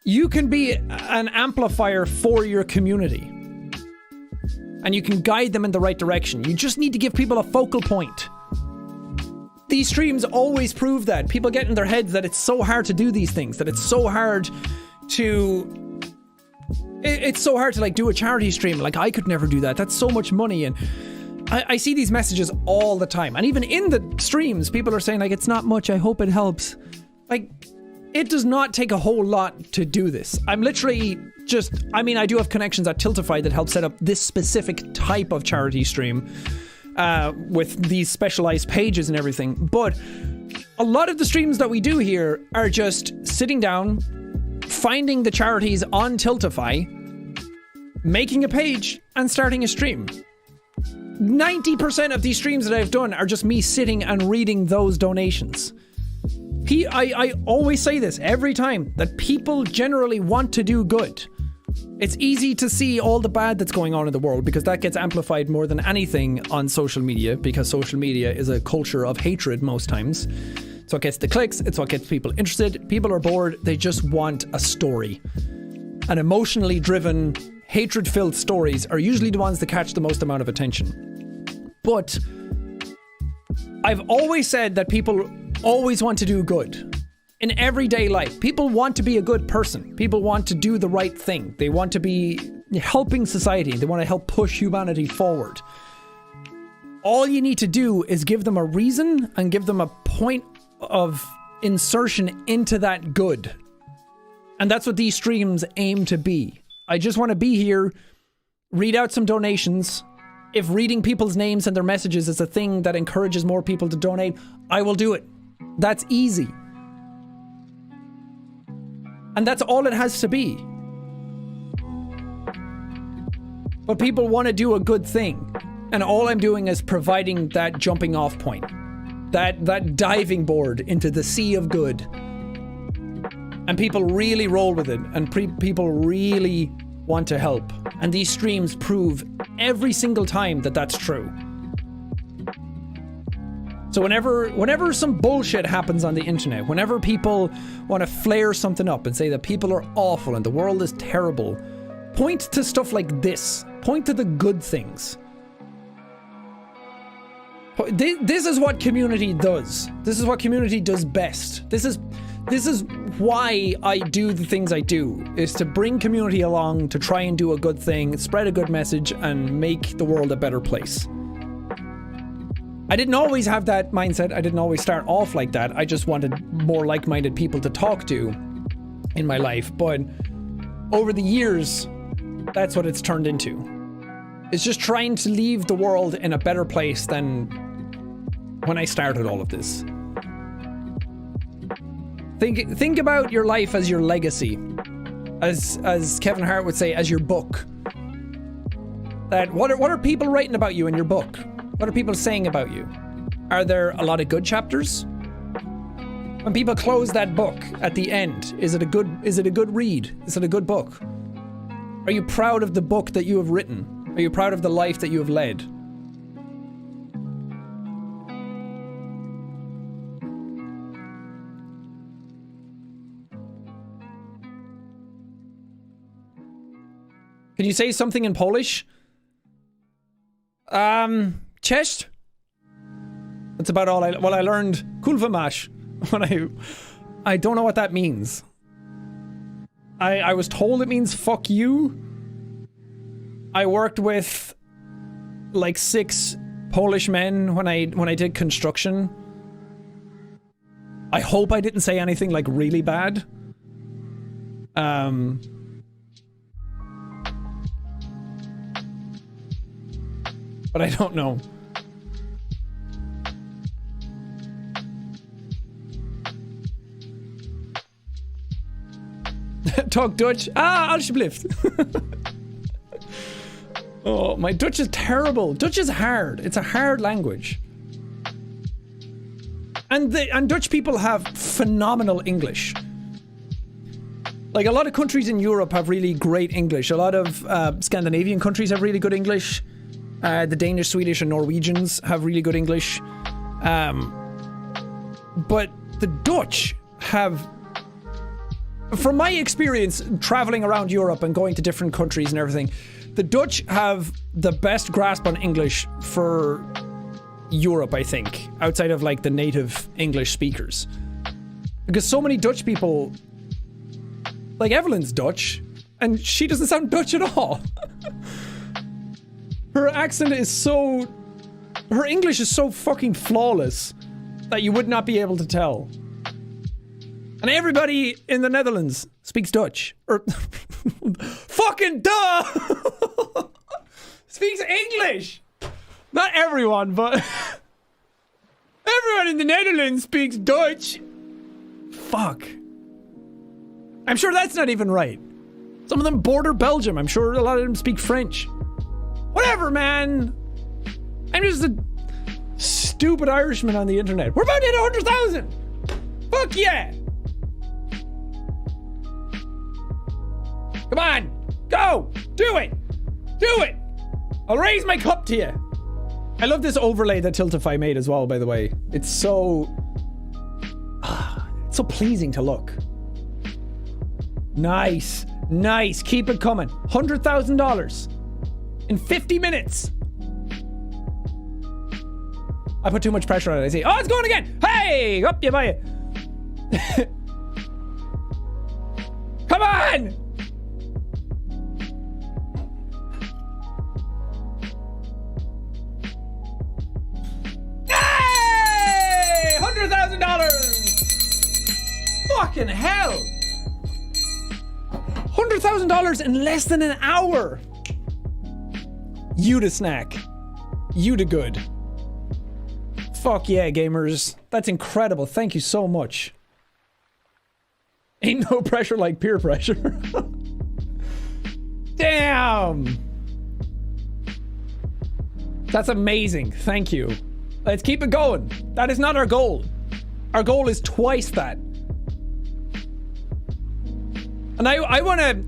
you can be an amplifier for your community. And you can guide them in the right direction. You just need to give people a focal point. These streams always prove that. People get in their heads that it's so hard to do these things, that it's so hard to... It's so hard to like do a charity stream. Like, I could never do that. That's so much money. And I see these messages all the time. And even in the streams, people are saying like, it's not much. I hope it helps. Like, it does not take a whole lot to do this. I'm literally just... I mean, I do have connections at Tiltify that help set up this specific type of charity stream. With these specialized pages and everything. But a lot of the streams that we do here are just sitting down, finding the charities on Tiltify, making a page, and starting a stream. 90% of these streams that I've done are just me sitting and reading those donations. I always say this every time, that people generally want to do good. It's easy to see all the bad that's going on in the world because that gets amplified more than anything on social media, because social media is a culture of hatred most times. It's what gets the clicks, it's what gets people interested. People are bored, they just want a story. And emotionally driven, hatred-filled stories are usually the ones that catch the most amount of attention. But I've always said that people always want to do good. In everyday life, people want to be a good person. People want to do the right thing. They want to be helping society. They want to help push humanity forward. All you need to do is give them a reason and give them a point of insertion into that good. And that's what these streams aim to be. I just want to be here, read out some donations. If reading people's names and their messages is a thing that encourages more people to donate, I will do it. That's easy. And that's all it has to be. But people want to do a good thing. And all I'm doing is providing that jumping off point. That diving board into the sea of good. And people really roll with it. And people really want to help. And these streams prove every single time that that's true. So whenever some bullshit happens on the internet, whenever people want to flare something up and say that people are awful and the world is terrible, point to stuff like this. Point to the good things. This is what community does. This is what community does best. This is why I do the things I do, is to bring community along, to try and do a good thing, spread a good message, and make the world a better place. I didn't always have that mindset. I didn't always start off like that. I just wanted more like-minded people to talk to in my life. But over the years, that's what it's turned into. It's just trying to leave the world in a better place than when I started all of this. Think about your life as your legacy. As Kevin Hart would say, as your book. That what are people writing about you in your book? What are people saying about you? Are there a lot of good chapters? When people close that book at the end, is it a good read? Is it a good book? Are you proud of the book that you have written? Are you proud of the life that you have led? Can you say something in Polish? Cześć? That's about all I learned. Kurwa masz. I don't know what that means. I was told it means fuck you. I worked with like 6 Polish men when I did construction. I hope I didn't say anything like really bad. But I don't know. Talk Dutch? Ah, alsjeblieft. Oh, my Dutch is terrible. Dutch is hard. It's a hard language. And Dutch people have phenomenal English. Like, a lot of countries in Europe have really great English. A lot of Scandinavian countries have really good English. The Danish, Swedish, and Norwegians have really good English. But the Dutch have... From my experience traveling around Europe and going to different countries and everything, the Dutch have the best grasp on English for Europe, I think, outside of like the native English speakers. Because so many Dutch people, like Evelyn's Dutch, and she doesn't sound Dutch at all. Her accent is so... Her English is so fucking flawless that you would not be able to tell. And everybody in the Netherlands speaks Dutch. Or... fucking duh! Speaks English! Not everyone, but... everyone in the Netherlands speaks Dutch! Fuck. I'm sure that's not even right. Some of them border Belgium. I'm sure a lot of them speak French. Whatever, man. I'm just a stupid Irishman on the internet. We're about to hit 100,000. Fuck yeah. Come on. Go. Do it. Do it. I'll raise my cup to you. I love this overlay that Tiltify made as well, by the way. It's so... it's so pleasing to look. Nice. Nice. Keep it coming. $100,000. In 50 minutes. I put too much pressure on it. I say, oh, it's going again. Hey, up you buy it. Come on. Hey, $100,000. Fucking hell. $100,000 in less than an hour. You to snack. You to good. Fuck yeah, gamers. That's incredible. Thank you so much. Ain't no pressure like peer pressure. Damn. That's amazing. Thank you. Let's keep it going. That is not our goal. Our goal is twice that. And I want to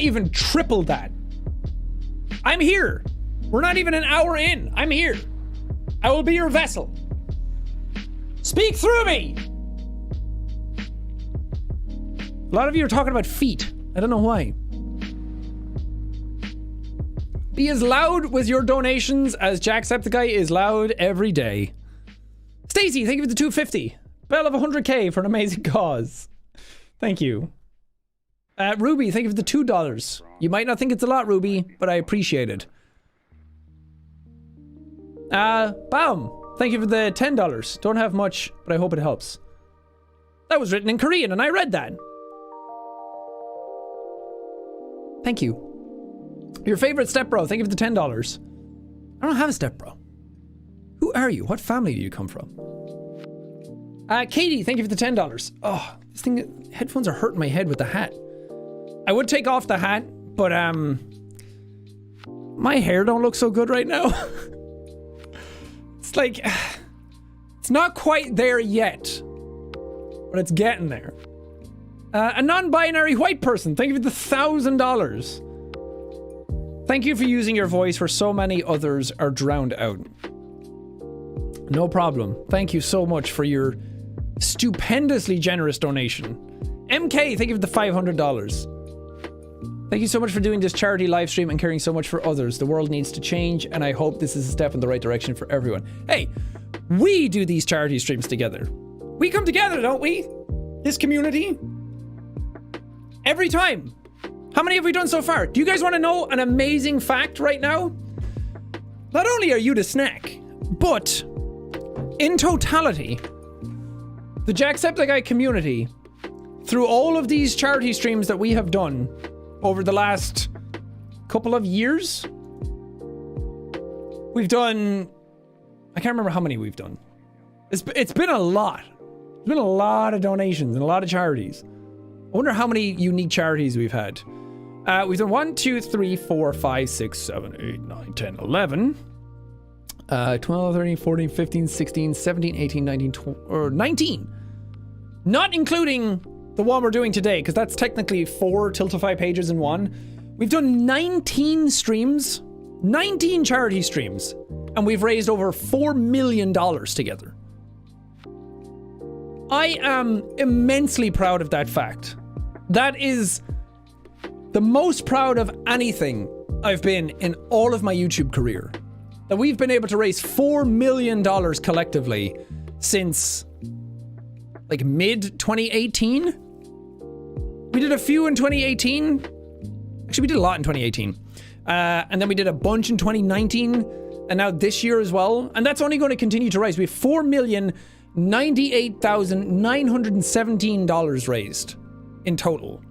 even triple that. I'm here. We're not even an hour in. I'm here. I will be your vessel. Speak through me. A lot of you are talking about feet. I don't know why. Be as loud with your donations as Jacksepticeye is loud every day. Stacy, thank you for the 250. Bell of 100k for an amazing cause. Thank you. Ruby, thank you for the $2. You might not think it's a lot, Ruby, but I appreciate it. Baum, thank you for the $10. Don't have much, but I hope it helps. That was written in Korean, and I read that. Thank you. Your favorite stepbro, thank you for the $10. I don't have a stepbro. Who are you? What family do you come from? Katie, thank you for the $10. Oh, this thing, headphones are hurting my head with the hat. I would take off the hat, but my hair don't look so good right now. It's like, it's not quite there yet, but it's getting there. A non-binary white person, thank you for the $1,000. Thank you for using your voice where so many others are drowned out. No problem. Thank you so much for your stupendously generous donation. MK, thank you for the $500. Thank you so much for doing this charity live stream and caring so much for others. The world needs to change, and I hope this is a step in the right direction for everyone. Hey, we do these charity streams together. We come together, don't we? This community. Every time. How many have we done so far? Do you guys want to know an amazing fact right now? Not only are you the snack, but in totality, the Jacksepticeye community, through all of these charity streams that we have done over the last couple of years, we've done, I can't remember how many we've done. It's been a lot. It's been a lot of donations and a lot of charities. I wonder how many unique charities we've had. We've done 1, 2, 3, 4, 5, 6, 7, 8, 9, 10, 11, 12, 13, 14, 15, 16, 17, 18, 19, 20, or 19. Not including the one we're doing today, because that's technically 4 Tiltify pages in one. We've done 19 streams, 19 charity streams, and we've raised over $4 million together. I am immensely proud of that fact. That is the most proud of anything I've been in all of my YouTube career. That we've been able to raise $4 million collectively since like mid 2018. We did a few in 2018. Actually, we did a lot in 2018. And then we did a bunch in 2019 and now this year as well. And that's only going to continue to rise. We have $4,098,917 raised in total.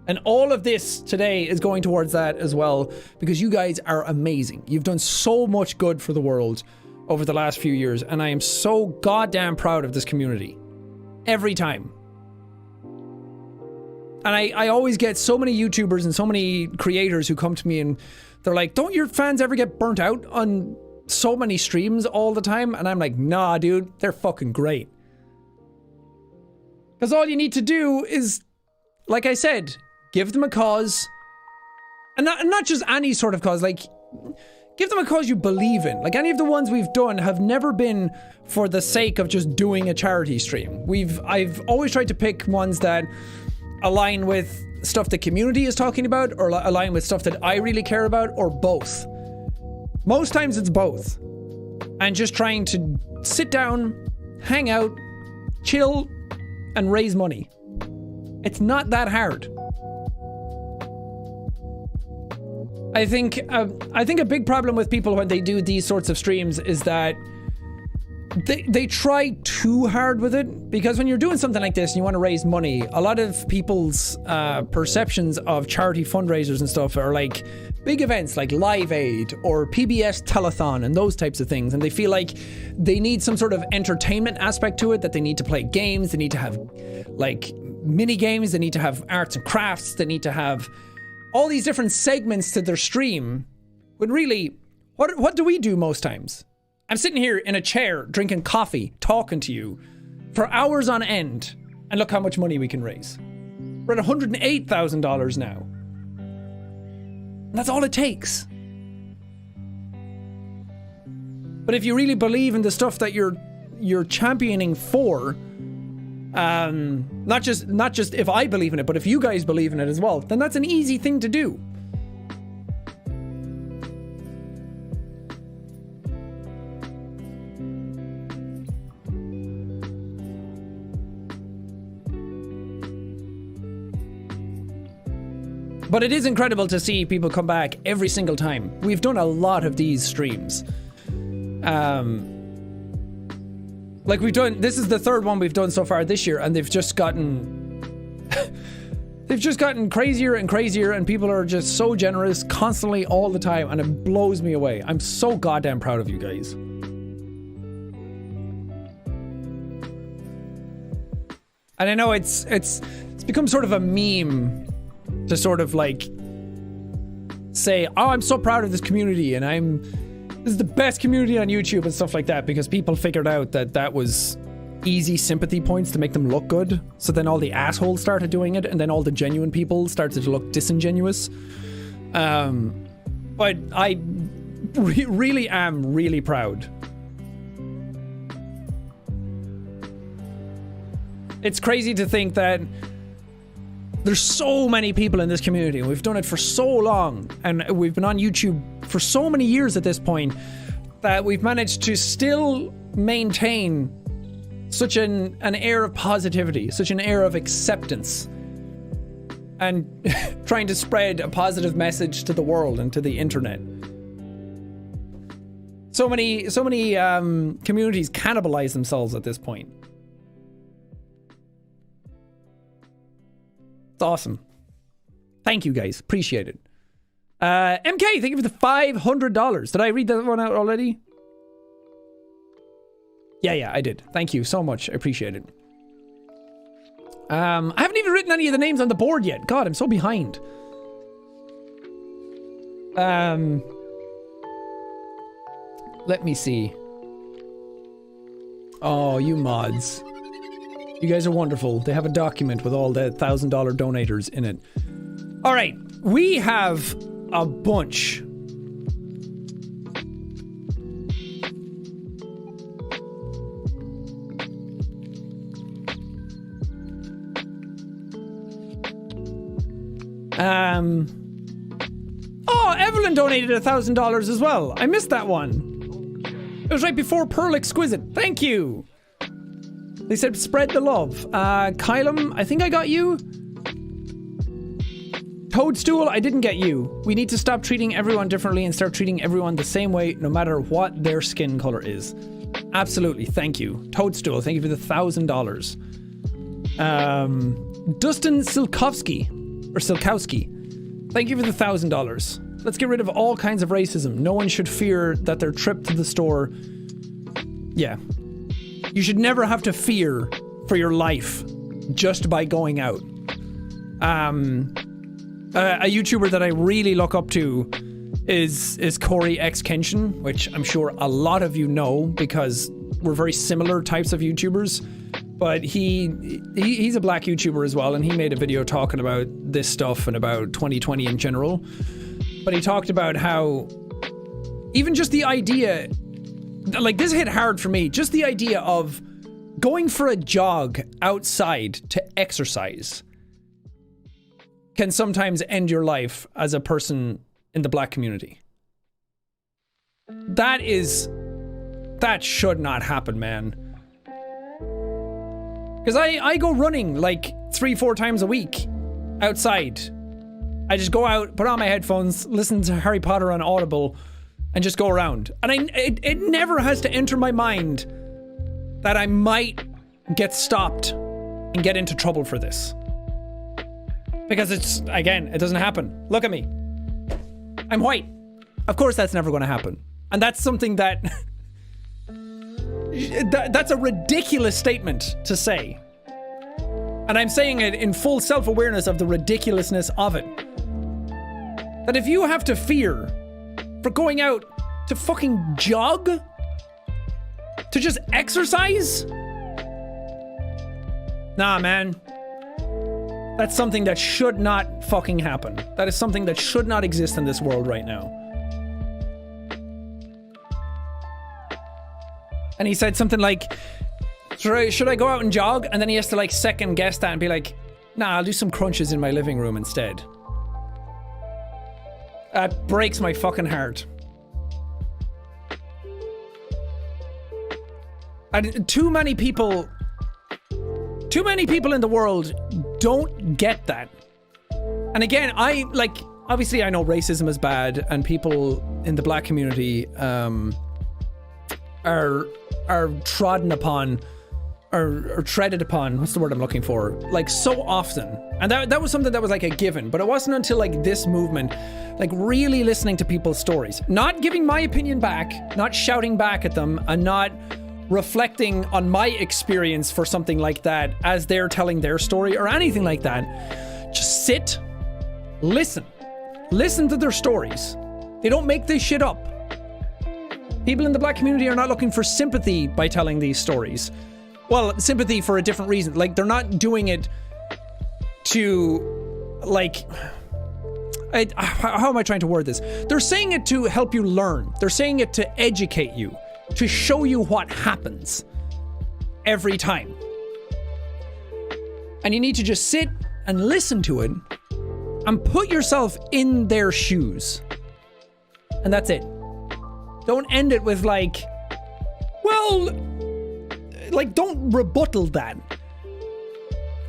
And all of this today is going towards that as well, because you guys are amazing. You've done so much good for the world over the last few years, and I am so goddamn proud of this community. Every time. And I always get so many YouTubers and so many creators who come to me and they're like, don't your fans ever get burnt out on so many streams all the time? And I'm like, nah, dude, they're fucking great. Because all you need to do is, like I said, give them a cause, and not just any sort of cause, like, give them a cause you believe in. Like, any of the ones we've done have never been for the sake of just doing a charity stream. I've always tried to pick ones that align with stuff the community is talking about, or align with stuff that I really care about, or both. Most times it's both. And just trying to sit down, hang out, chill, and raise money. It's not that hard. I think a big problem with people when they do these sorts of streams is that they try too hard with it, because when you're doing something like this and you want to raise money, a lot of people's perceptions of charity fundraisers and stuff are like big events like Live Aid or PBS Telethon and those types of things, and they feel like they need some sort of entertainment aspect to it, that they need to play games, they need to have like mini games, they need to have arts and crafts, they need to have all these different segments to their stream, when really, what do we do most times? I'm sitting here in a chair, drinking coffee, talking to you for hours on end, and look how much money we can raise. We're at $108,000 now. And that's all it takes. But if you really believe in the stuff that you're championing for, not just if I believe in it, but if you guys believe in it as well, then that's an easy thing to do. But it is incredible to see people come back every single time. We've done a lot of these streams. Like we've done, this is the third one we've done so far this year, and they've just gotten, they've just gotten crazier and crazier, and people are just so generous constantly all the time, and it blows me away. I'm so goddamn proud of you guys. And I know it's become sort of a meme to sort of like say, oh, I'm so proud of this community, and this is the best community on YouTube and stuff like that, because people figured out that that was easy sympathy points to make them look good. So then all the assholes started doing it, and then all the genuine people started to look disingenuous. But I really am really proud. It's crazy to think that there's so many people in this community, and we've done it for so long, and we've been on YouTube for so many years at this point, that we've managed to still maintain such an air of positivity, such an air of acceptance, and trying to spread a positive message to the world and to the internet. So many communities cannibalize themselves at this point. It's awesome. Thank you guys. Appreciate it. MK, thank you for the $500. Did I read that one out already? Yeah, I did. Thank you so much. I appreciate it. I haven't even written any of the names on the board yet. God, I'm so behind. Let me see. Oh, you mods. You guys are wonderful. They have a document with all the $1,000 donators in it. All right, we have a bunch. Oh, Evelyn donated $1,000 as well. I missed that one. It was right before Pearl Exquisite. Thank you. They said spread the love. Kylum, I think I got you. Toadstool, I didn't get you. We need to stop treating everyone differently and start treating everyone the same way, no matter what their skin color is. Absolutely, thank you. Toadstool, thank you for the $1,000. Dustin Silkowski, or Silkowski, thank you for the $1,000. Let's get rid of all kinds of racism. No one should fear that their trip to the store... Yeah. You should never have to fear for your life just by going out. A YouTuber that I really look up to is Corey X Kenshin, which I'm sure a lot of you know because we're very similar types of YouTubers. But he's a black YouTuber as well, and he made a video talking about this stuff and about 2020 in general. But he talked about how even just the idea, like this hit hard for me, just the idea of going for a jog outside to exercise can sometimes end your life as a person in the black community. That should not happen, man. Because I go running like 3-4 times a week outside. I just go out, put on my headphones, listen to Harry Potter on Audible, and just go around. And it never has to enter my mind that I might get stopped and get into trouble for this. Because it's, again, it doesn't happen. Look at me. I'm white. Of course that's never going to happen. And that's something that... that's a ridiculous statement to say. And I'm saying it in full self-awareness of the ridiculousness of it. That if you have to fear for going out to fucking jog, to just exercise, nah, man. That's something that should not fucking happen. That is something that should not exist in this world right now. And he said something like, should I go out and jog? And then he has to like second guess that and be like, nah, I'll do some crunches in my living room instead. That breaks my fucking heart. And too many people in the world don't get that. And again, obviously I know racism is bad and people in the black community are trodden upon or treaded upon. What's the word I'm looking for? Like so often. And that was something that was like a given, but it wasn't until like this movement, like really listening to people's stories, not giving my opinion back, not shouting back at them, and not reflecting on my experience for something like that as they're telling their story or anything like that. Just sit, listen to their stories. They don't make this shit up. People in the black community are not looking for sympathy by telling these stories. Well, sympathy for a different reason. Like, they're not doing it to, like... how am I trying to word this? They're saying it to help you learn. They're saying it to educate you, to show you what happens every time. And you need to just sit and listen to it and put yourself in their shoes. And that's it. Don't end it with like, well, like, don't rebuttal that.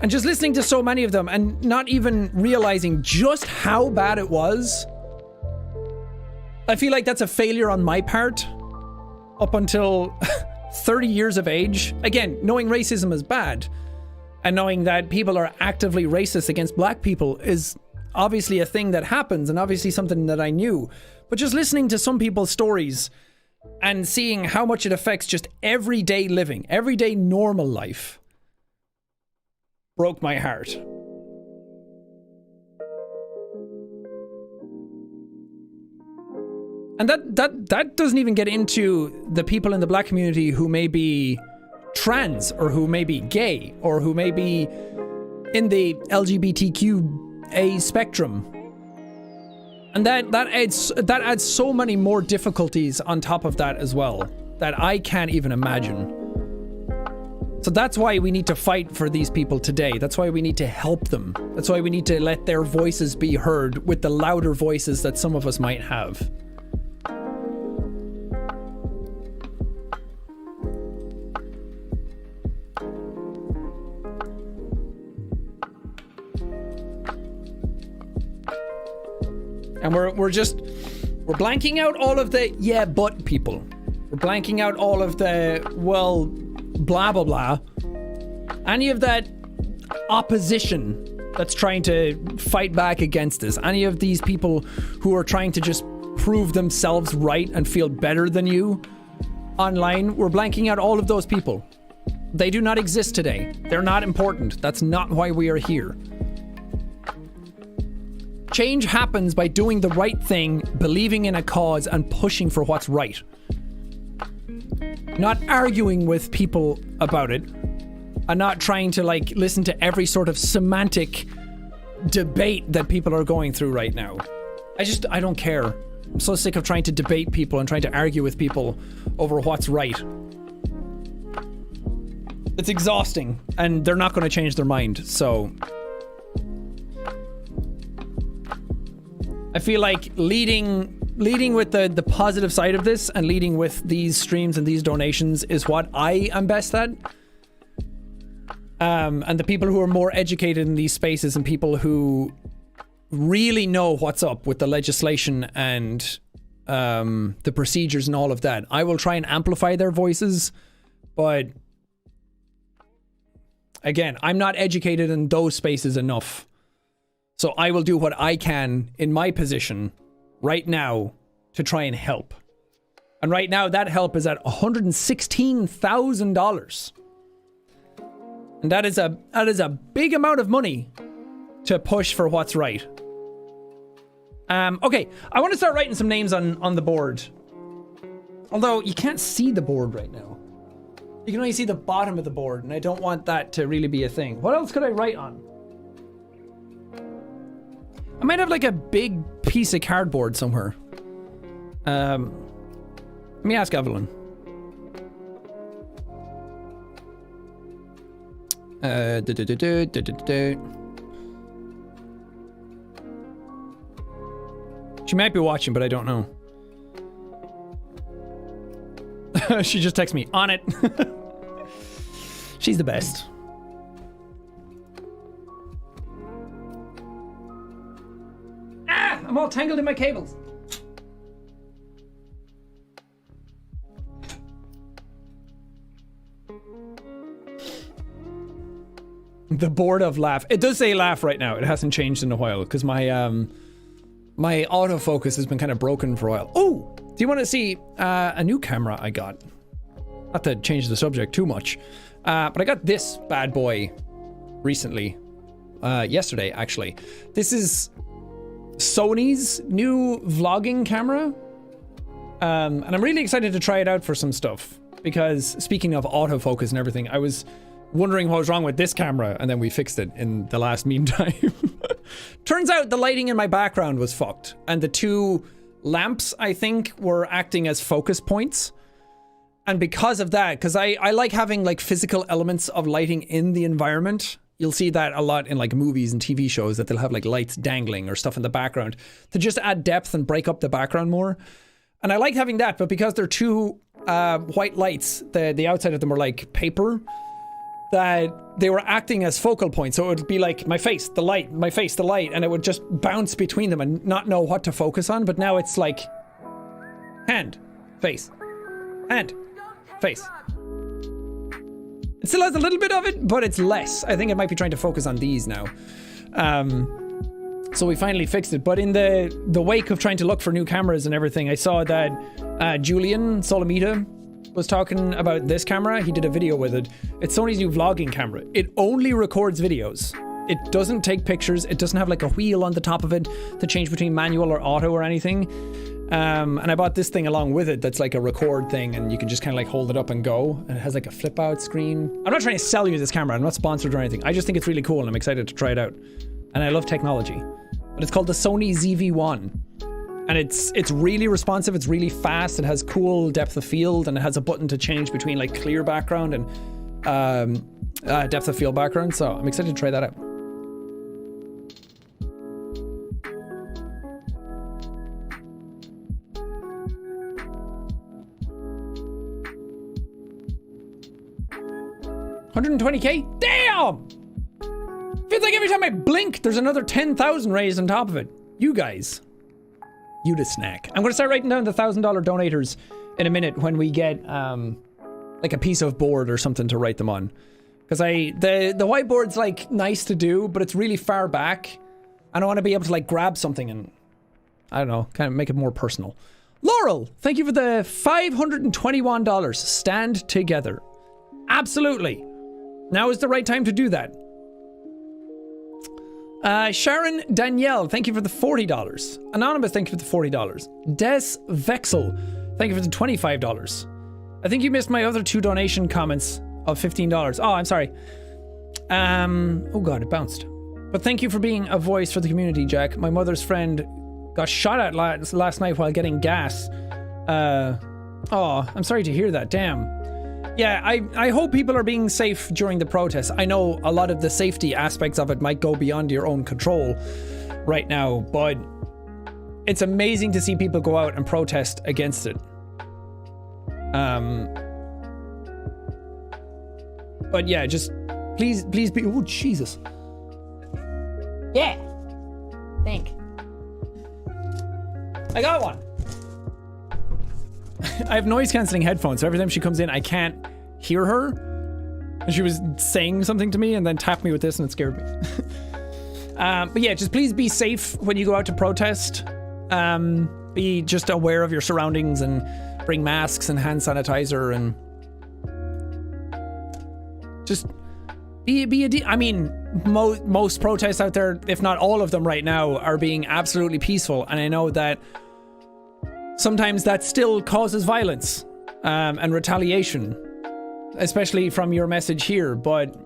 And just listening to so many of them and not even realizing just how bad it was. I feel like that's a failure on my part up until 30 years of age. Again, knowing racism is bad and knowing that people are actively racist against black people is obviously a thing that happens and obviously something that I knew. But just listening to some people's stories and seeing how much it affects just everyday living, everyday normal life, broke my heart. And that doesn't even get into the people in the black community who may be trans or who may be gay or who may be in the LGBTQA spectrum. And that adds so many more difficulties on top of that as well that I can't even imagine. So that's why we need to fight for these people today. That's why we need to help them. That's why we need to let their voices be heard with the louder voices that some of us might have. And we're blanking out all of the yeah but people. We're blanking out all of the well blah blah blah. Any of that opposition that's trying to fight back against this. Any of these people who are trying to just prove themselves right and feel better than you online. We're blanking out all of those people. They do not exist today. They're not important. That's not why we are here. Change happens by doing the right thing, believing in a cause, and pushing for what's right. Not arguing with people about it, and not trying to, like, listen to every sort of semantic debate that people are going through right now. I don't care. I'm so sick of trying to debate people and trying to argue with people over what's right. It's exhausting, and they're not going to change their mind, so... I feel like leading with the positive side of this and leading with these streams and these donations is what I am best at. And the people who are more educated in these spaces and people who really know what's up with the legislation and the procedures and all of that, I will try and amplify their voices. But again, I'm not educated in those spaces enough. So I will do what I can in my position right now to try and help. And right now that help is at $116,000. And that is a big amount of money to push for what's right. Okay, I want to start writing some names on the board. Although you can't see the board right now. You can only see the bottom of the board, and I don't want that to really be a thing. What else could I write on? I might have like a big piece of cardboard somewhere. Let me ask Evelyn. She might be watching, but I don't know. She just texted me, on it. She's the best. I'm all tangled in my cables. The board of laugh. It does say laugh right now. It hasn't changed in a while because my my autofocus has been kind of broken for a while. Oh, do you want to see a new camera I got? Not to change the subject too much, but I got this bad boy recently. Yesterday, actually. This is Sony's new vlogging camera. And I'm really excited to try it out for some stuff. Because speaking of autofocus and everything, I was wondering what was wrong with this camera, and then we fixed it in the last meantime. Turns out the lighting in my background was fucked, and the two lamps, I think, were acting as focus points. And because of that, because I like having like physical elements of lighting in the environment. You'll see that a lot in like movies and TV shows, that they'll have like lights dangling or stuff in the background to just add depth and break up the background more. And I like having that, but because they're two white lights, the outside of them are like paper, that they were acting as focal points. So it would be like my face, the light, my face, the light, and it would just bounce between them and not know what to focus on. But now it's like hand, face, hand, face. It still has a little bit of it, but it's less. I think it might be trying to focus on these now. So we finally fixed it. But in the wake of trying to look for new cameras and everything, I saw that Julian Solomita was talking about this camera. He did a video with it. It's Sony's new vlogging camera. It only records videos. It doesn't take pictures. It doesn't have like a wheel on the top of it to change between manual or auto or anything. And I bought this thing along with it that's like a record thing, and you can just kind of like hold it up and go, and it has like a flip out screen. I'm not trying to sell you this camera. I'm not sponsored or anything. I just think it's really cool and I'm excited to try it out. And I love technology. But it's called the Sony ZV-1. And it's really responsive, it's really fast, it has cool depth of field, and it has a button to change between like clear background and depth of field background, so I'm excited to try that out. $120K? Damn! Feels like every time I blink, there's another 10,000 raised on top of it. You guys. You to snack. I'm gonna start writing down the $1,000 donators in a minute when we get like a piece of board or something to write them on. Because the whiteboard's like nice to do, but it's really far back. I don't want to be able to like grab something and I don't know, kind of make it more personal. Laurel, thank you for the $521. Stand together. Absolutely. Now is the right time to do that. Sharon Danielle, thank you for the $40. Anonymous, thank you for the $40. Des Vexel, thank you for the $25. I think you missed my other two donation comments of $15. Oh, I'm sorry. Oh god, it bounced. But thank you for being a voice for the community, Jack. My mother's friend got shot at last night while getting gas. Oh, I'm sorry to hear that, damn. Yeah, I hope people are being safe during the protests. I know a lot of the safety aspects of it might go beyond your own control right now, but it's amazing to see people go out and protest against it. But yeah, just please be, oh Jesus. Yeah, think. I got one. I have noise cancelling headphones, so every time she comes in, I can't hear her. And she was saying something to me and then tapped me with this and it scared me. But yeah, just please be safe when you go out to protest. Be just aware of your surroundings and bring masks and hand sanitizer and just I mean, most protests out there, if not all of them right now, are being absolutely peaceful. And I know that sometimes that still causes violence and retaliation, especially from your message here, but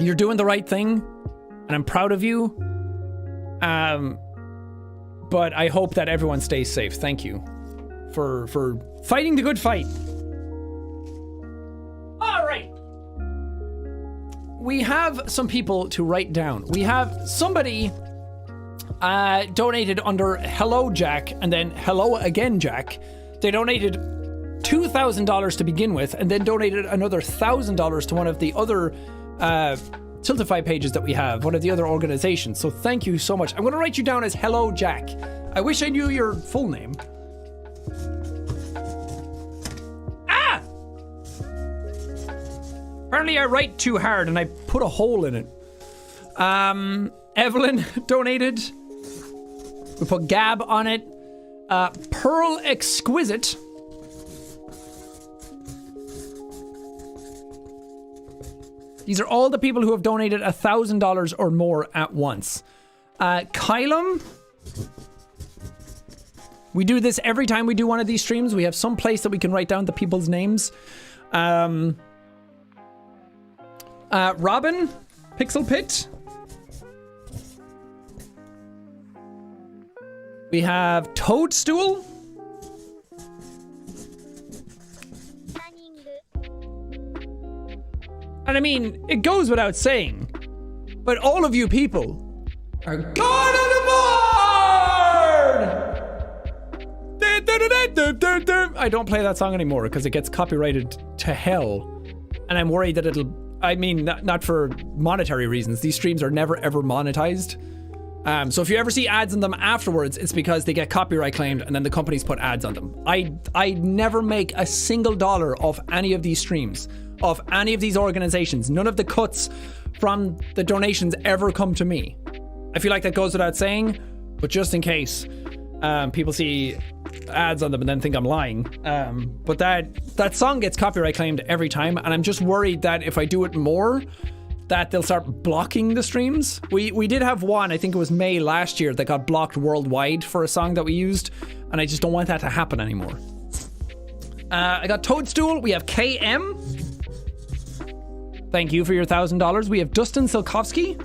you're doing the right thing and I'm proud of you. But I hope that everyone stays safe. Thank you for fighting the good fight. All right. We have some people to write down. We have somebody donated under Hello Jack and then Hello Again Jack. They donated $2,000 to begin with and then donated another $1,000 to one of the other Tiltify pages that we have, one of the other organizations. So thank you so much. I'm going to write you down as Hello Jack. I wish I knew your full name. Ah! Apparently I write too hard and I put a hole in it. Evelyn donated. We put Gab on it. Pearl Exquisite. These are all the people who have donated $1,000 or more at once. Kylum. We do this every time we do one of these streams. We have some place that we can write down the people's names. Robin. Pixel Pit. We have Toadstool. And I mean, it goes without saying, but all of you people are going on the board! I don't play that song anymore because it gets copyrighted to hell. And I'm worried that it'll, I mean, not for monetary reasons. These streams are never ever monetized. So if you ever see ads on them afterwards, it's because they get copyright claimed and then the companies put ads on them. I never make a single dollar off any of these streams, of any of these organizations. None of the cuts from the donations ever come to me. I feel like that goes without saying, but just in case people see ads on them and then think I'm lying. But that song gets copyright claimed every time, and I'm just worried that if I do it more, that they'll start blocking the streams. We did have one, I think it was May last year, that got blocked worldwide for a song that we used, and I just don't want that to happen anymore. I got Toadstool. We have KM. Thank you for your $1,000. We have Dustin Silkovsky.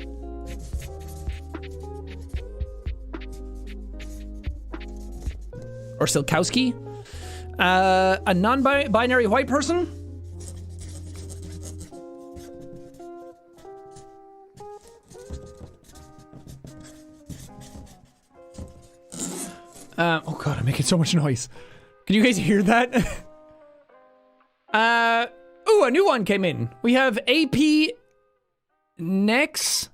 Or Silkowski. A non-binary white person. Oh god, I'm making so much noise. Can you guys hear that? Ooh, a new one came in. We have AP Nex.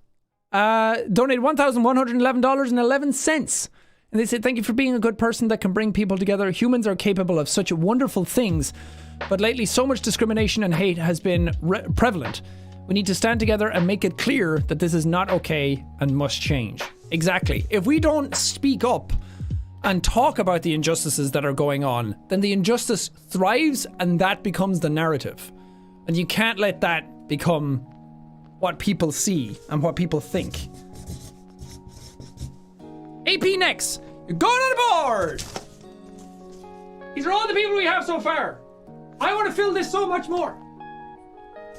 Donated $1,111.11. And they said, thank you for being a good person that can bring people together. Humans are capable of such wonderful things. But lately, so much discrimination and hate has been prevalent. We need to stand together and make it clear that this is not okay and must change. Exactly. If we don't speak up and talk about the injustices that are going on, then the injustice thrives and that becomes the narrative. And you can't let that become what people see and what people think. AP Next, you're going on the board! These are all the people we have so far. I want to fill this so much more.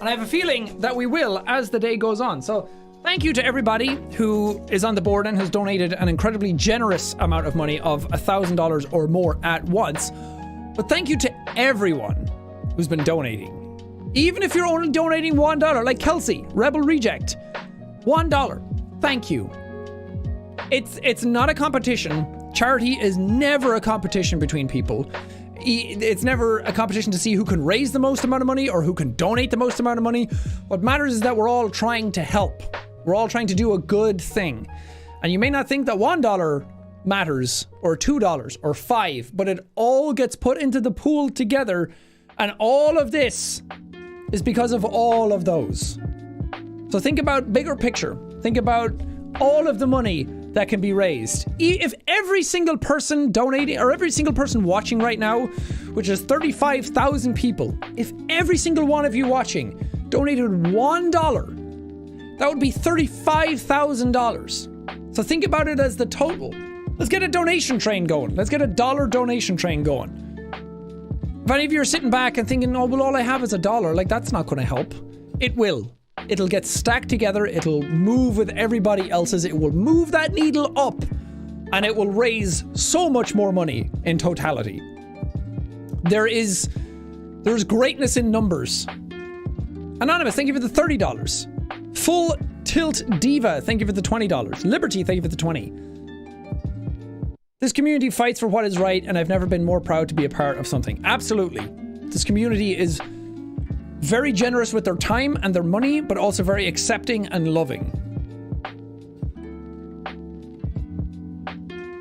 And I have a feeling that we will as the day goes on. So thank you to everybody who is on the board and has donated an incredibly generous amount of money of $1,000 or more at once. But thank you to everyone who's been donating. Even if you're only donating $1, like Kelsey, Rebel Reject, $1. Thank you. It's not a competition. Charity is never a competition between people. It's never a competition to see who can raise the most amount of money or who can donate the most amount of money. What matters is that we're all trying to help. We're all trying to do a good thing. And you may not think that $1 matters, or $2, or $5, but it all gets put into the pool together, and all of this is because of all of those. So think about bigger picture. Think about all of the money that can be raised. If every single person donating, or every single person watching right now, which is 35,000 people, if every single one of you watching donated $1, that would be $35,000. So think about it as the total. Let's get a donation train going. Let's get a dollar donation train going. If any of you are sitting back and thinking, oh, well, all I have is $1, like, that's not going to help. It will. It'll get stacked together. It'll move with everybody else's. It will move that needle up, and it will raise so much more money in totality. There's greatness in numbers. Anonymous, thank you for the $30. Full Tilt Diva, thank you for the $20. Liberty, thank you for the 20. This community fights for what is right, and I've never been more proud to be a part of something. Absolutely. This community is Very generous with their time and their money, but also very accepting and loving.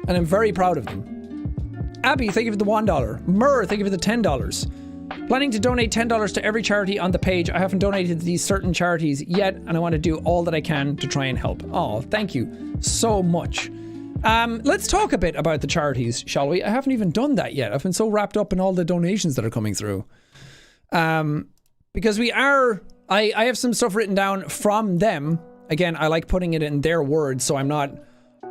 And I'm very proud of them. Abby, thank you for the $1. Murr, thank you for the $10. Planning to donate $10 to every charity on the page. I haven't donated to these certain charities yet, and I want to do all that I can to try and help. Oh, thank you so much. Let's talk a bit about the charities, shall we? I haven't even done that yet. I've been so wrapped up in all the donations that are coming through. Because I have some stuff written down from them. Again, I like putting it in their words, so I'm not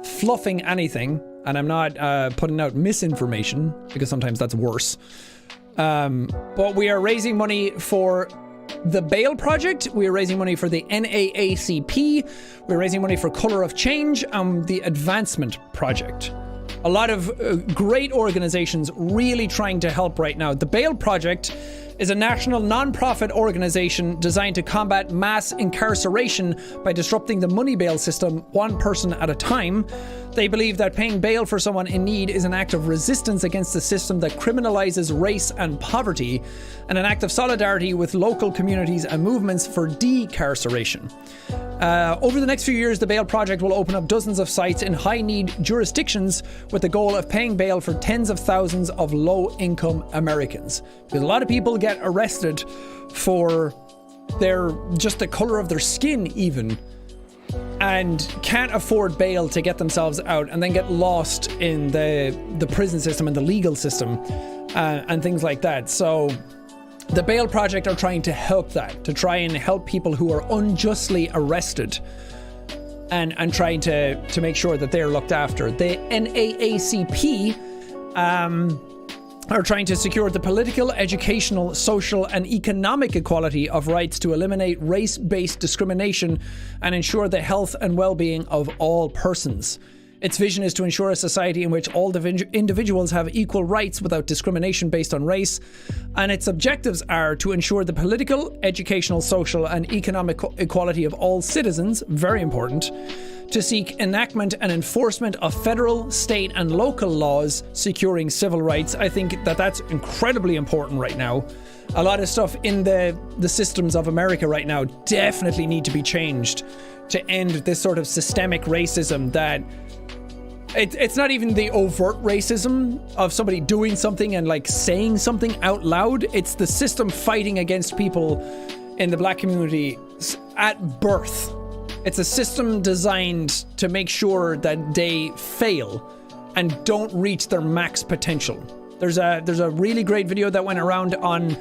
fluffing anything, and I'm not putting out misinformation, because sometimes that's worse. But we are raising money for the Bail Project. We are raising money for the NAACP. We're raising money for Color of Change and the Advancement Project. A lot of great organizations really trying to help right now. The Bail Project is a national non-profit organization designed to combat mass incarceration by disrupting the money bail system one person at a time. They believe that paying bail for someone in need is an act of resistance against the system that criminalizes race and poverty, and an act of solidarity with local communities and movements for decarceration. Over the next few years, the Bail Project will open up dozens of sites in high-need jurisdictions with the goal of paying bail for tens of thousands of low-income Americans. Because a lot of people get arrested for just the color of their skin even, and can't afford bail to get themselves out, and then get lost in the prison system and the legal system and things like that. So the Bail Project are trying to help that, to try and help people who are unjustly arrested and trying to make sure that they're looked after. The NAACP are trying to secure the political, educational, social, and economic equality of rights to eliminate race-based discrimination and ensure the health and well-being of all persons. Its vision is to ensure a society in which all individuals have equal rights without discrimination based on race, and its objectives are to ensure the political, educational, social, and economic equality of all citizens, very important, to seek enactment and enforcement of federal, state, and local laws securing civil rights. I think that that's incredibly important right now. A lot of stuff in the systems of America right now definitely need to be changed to end this sort of systemic racism that it's not even the overt racism of somebody doing something and like saying something out loud. It's the system fighting against people in the black community at birth. It's a system designed to make sure that they fail and don't reach their max potential. There's a really great video that went around on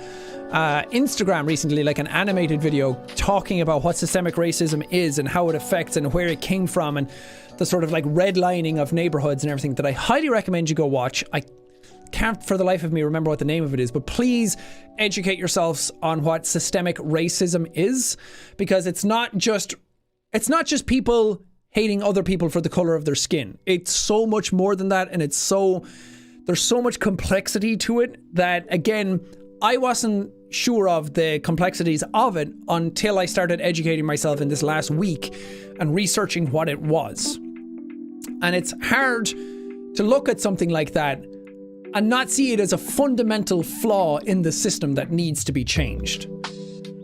Instagram recently, like an animated video talking about what systemic racism is and how it affects and where it came from and the sort of like redlining of neighborhoods and everything that I highly recommend you go watch. I can't for the life of me remember what the name of it is, but please educate yourselves on what systemic racism is, because it's not just people hating other people for the color of their skin. It's so much more than that, and there's so much complexity to it that, again, I wasn't sure of the complexities of it until I started educating myself in this last week and researching what it was. And it's hard to look at something like that and not see it as a fundamental flaw in the system that needs to be changed.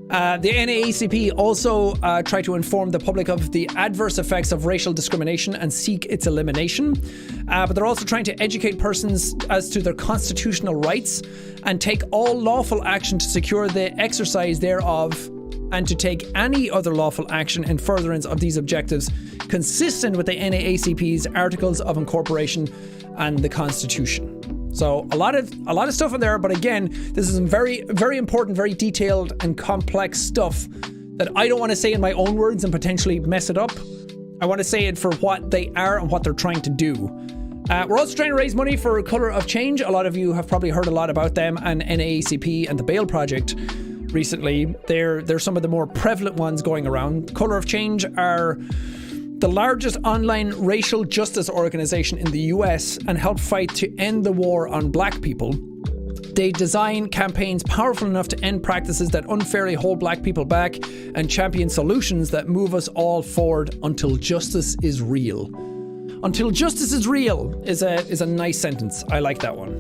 The NAACP also try to inform the public of the adverse effects of racial discrimination and seek its elimination. But they're also trying to educate persons as to their constitutional rights and take all lawful action to secure the exercise thereof, and to take any other lawful action in furtherance of these objectives consistent with the NAACP's Articles of Incorporation and the Constitution. So a lot of stuff in there, but again, this is some very, very important, very detailed and complex stuff that I don't want to say in my own words and potentially mess it up. I want to say it for what they are and what they're trying to do. We're also trying to raise money for Color of Change. A lot of you have probably heard a lot about them and NAACP and the Bail Project recently. They're some of the more prevalent ones going around. Color of Change are the largest online racial justice organization in the US and help fight to end the war on black people. They design campaigns powerful enough to end practices that unfairly hold black people back and champion solutions that move us all forward until justice is real. Until justice is real is a nice sentence. I like that one.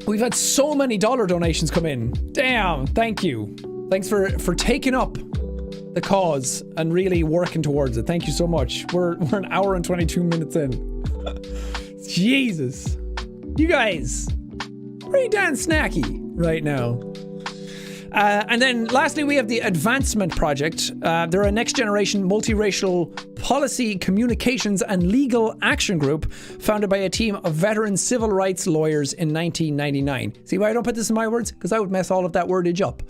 We've had so many dollar donations come in. Damn, thank you. Thanks for taking up the cause and really working towards it. Thank you so much. We're an hour and 22 minutes in. Jesus. You guys, pretty damn snacky right now. And then lastly, we have the Advancement Project. They're a next generation multiracial policy, communications and legal action group founded by a team of veteran civil rights lawyers in 1999. See why I don't put this in my words? Because I would mess all of that wordage up.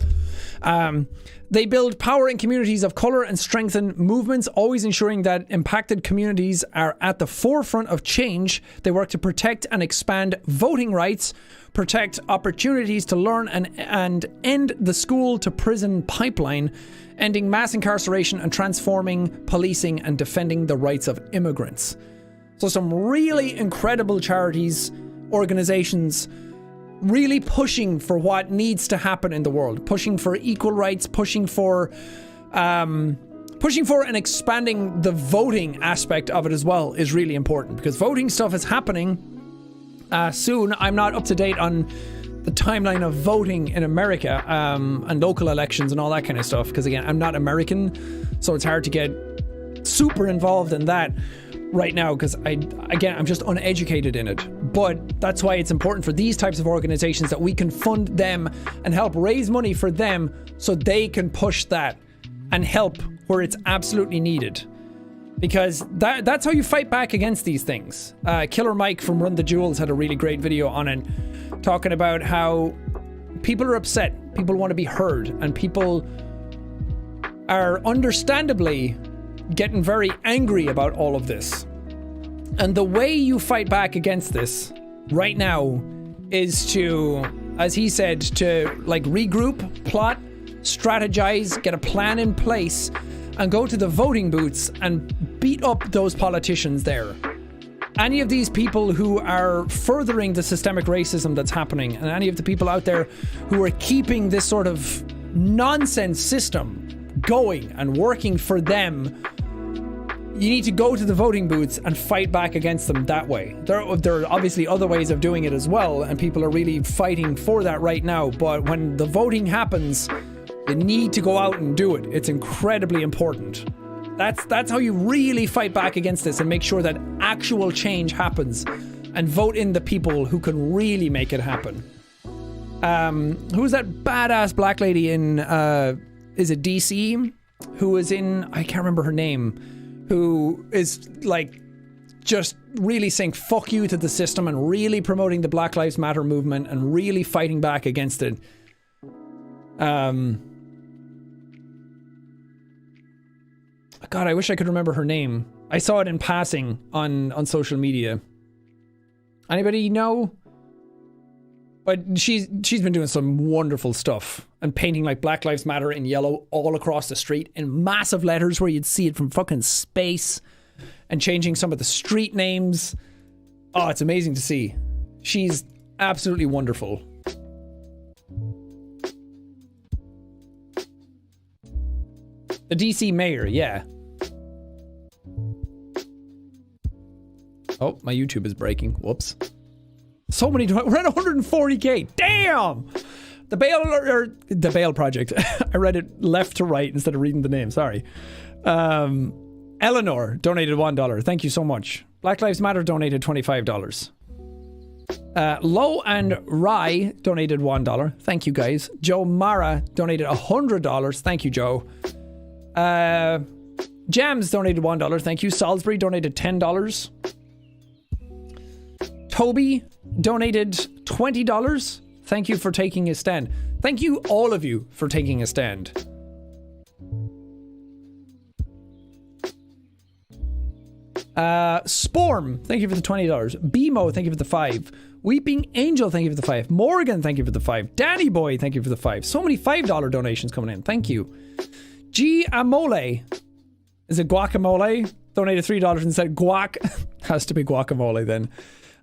They build power in communities of color and strengthen movements, always ensuring that impacted communities are at the forefront of change. They work to protect and expand voting rights, protect opportunities to learn and end the school to prison pipeline, ending mass incarceration and transforming policing and defending the rights of immigrants. So some really incredible charities, organizations, really pushing for what needs to happen in the world, pushing for equal rights, pushing for and expanding the voting aspect of it as well is really important, because voting stuff is happening soon. I'm not up to date on the timeline of voting in America and local elections and all that kind of stuff, because again, I'm not American, so it's hard to get super involved in that right now, because I'm just uneducated in it. But that's why it's important for these types of organizations that we can fund them and help raise money for them so they can push that and help where it's absolutely needed. Because that's how you fight back against these things. Killer Mike from Run the Jewels had a really great video on it, talking about how people are upset, people want to be heard, and people are understandably getting very angry about all of this. And the way you fight back against this right now is to, as he said, to like regroup, plot, strategize, get a plan in place, and go to the voting booths and beat up those politicians there. Any of these people who are furthering the systemic racism that's happening, and any of the people out there who are keeping this sort of nonsense system going and working for them, you need to go to the voting booths and fight back against them that way. There are obviously other ways of doing it as well, and people are really fighting for that right now, but when the voting happens, you need to go out and do it. It's incredibly important. That's how you really fight back against this and make sure that actual change happens, and vote in the people who can really make it happen. Who's that badass black lady in, is it DC? Who was in, I can't remember her name, who is like just really saying fuck you to the system and really promoting the Black Lives Matter movement and really fighting back against it. God, I wish I could remember her name. I saw it in passing on social media. Anybody know? But she's been doing some wonderful stuff and painting like Black Lives Matter in yellow all across the street in massive letters where you'd see it from fucking space, and changing some of the street names. Oh, it's amazing to see. She's absolutely wonderful. The DC mayor, yeah. Oh, my YouTube is breaking. Whoops. So many, we're at 140k. Damn! The Bail Project. I read it left to right instead of reading the name. Sorry. Eleanor donated $1. Thank you so much. Black Lives Matter donated $25. Low and Rye donated $1. Thank you guys. Joe Mara donated $100. Thank you, Joe. Jams donated $1. Thank you. Salisbury donated $10. Toby donated $20. Thank you for taking a stand. Thank you, all of you, for taking a stand. Sporm, thank you for the $20. BMO, thank you for the 5. Weeping Angel, thank you for the 5. Morgan, thank you for the 5. Danny Boy, thank you for the 5. So many $5 donations coming in. Thank you. G Amole, is it guacamole? Donated $3 and said guac. Has to be guacamole then.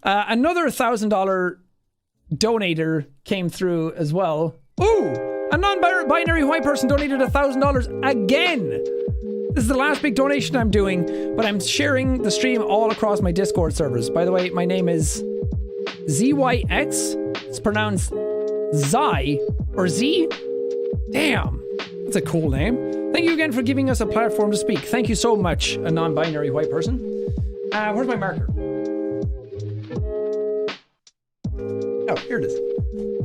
Another $1,000 donator came through as well. Ooh, a non-binary white person donated $1,000 again. This is the last big donation I'm doing, but I'm sharing the stream all across my Discord servers. By the way, my name is ZYX. It's pronounced Zai or Z. Damn, that's a cool name. Thank you again for giving us a platform to speak. Thank you so much, a non-binary white person. Where's my marker? Oh, here it is.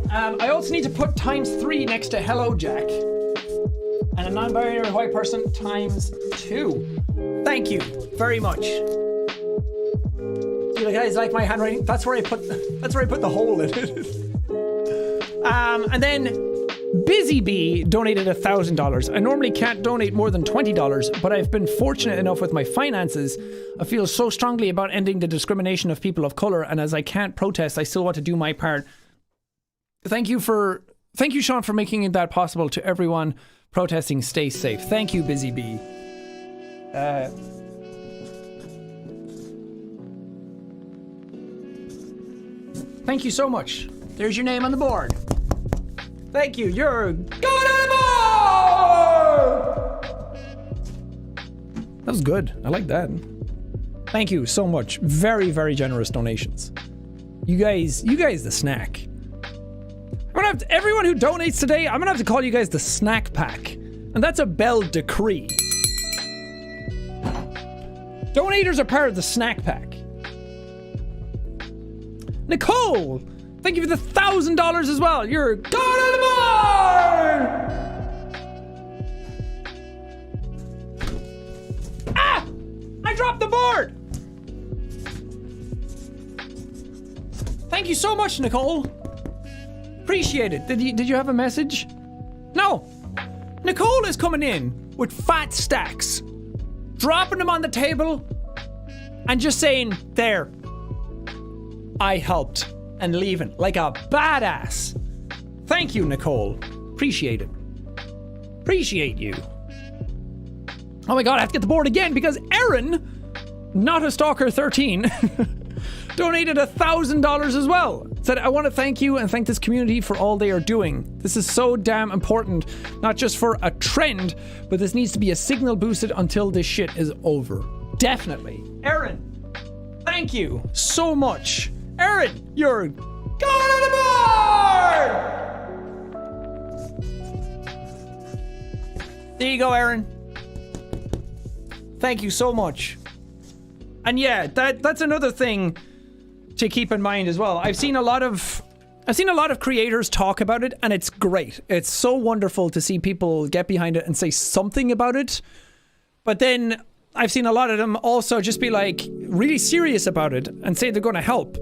I also need to put ×3 next to hello, Jack. And a non-binary white person ×2. Thank you very much. You guys like my handwriting? That's where I put the hole in it. And then Busy Bee donated $1,000. I normally can't donate more than $20, but I've been fortunate enough with my finances. I feel so strongly about ending the discrimination of people of color, and as I can't protest, I still want to do my part. Thank you, Sean, for making that possible. To everyone protesting, stay safe. Thank you, Busy Bee. Thank you so much. There's your name on the board. Thank you. You're going on the board! That was good. I like that. Thank you so much. Very, very generous donations. You guys the snack. I'm gonna have to, everyone who donates today, I'm gonna have to call you guys the snack pack. And that's a Bell decree. Donators are part of the snack pack. Nicole! Thank you for the $1,000 as well. You're going on the board! Ah! I dropped the board! Thank you so much, Nicole. Appreciate it. Did you have a message? No. Nicole is coming in with fat stacks, dropping them on the table, and just saying, there, I helped. And leaving like a badass. Thank you, Nicole. Appreciate it. Appreciate you. Oh my god, I have to get the board again because Erin, not a stalker 13, donated $1,000 as well. Said, I want to thank you and thank this community for all they are doing. This is so damn important, not just for a trend, but this needs to be a signal boosted until this shit is over. Definitely. Erin, thank you so much. Erin, you're going on the board! There you go, Erin. Thank you so much. And yeah, that's another thing to keep in mind as well. I've seen a lot of creators talk about it, and it's great. It's so wonderful to see people get behind it and say something about it. But then I've seen a lot of them also just be like really serious about it and say they're going to help.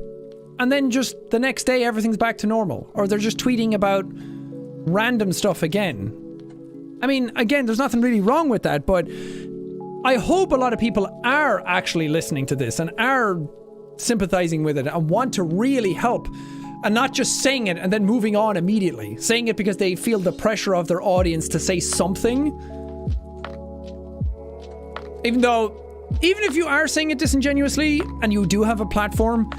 And then just the next day, everything's back to normal. Or they're just tweeting about random stuff again. I mean, again, there's nothing really wrong with that, but I hope a lot of people are actually listening to this and are sympathizing with it and want to really help. And not just saying it and then moving on immediately. Saying it because they feel the pressure of their audience to say something. Even if you are saying it disingenuously and you do have a platform,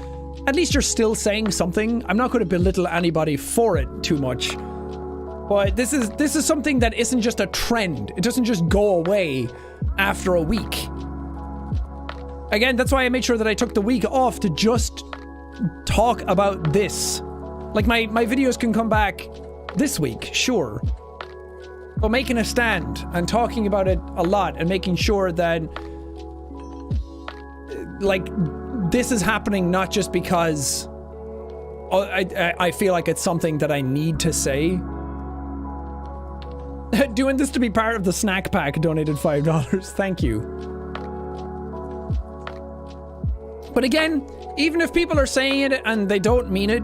at least you're still saying something. I'm not going to belittle anybody for it too much. But this is something that isn't just a trend. It doesn't just go away after a week. Again, that's why I made sure that I took the week off to just talk about this. Like my videos can come back this week, sure. But making a stand and talking about it a lot and making sure that like this is happening not just because I feel like it's something that I need to say. Doing this to be part of the snack pack donated $5. Thank you. But again, even if people are saying it and they don't mean it,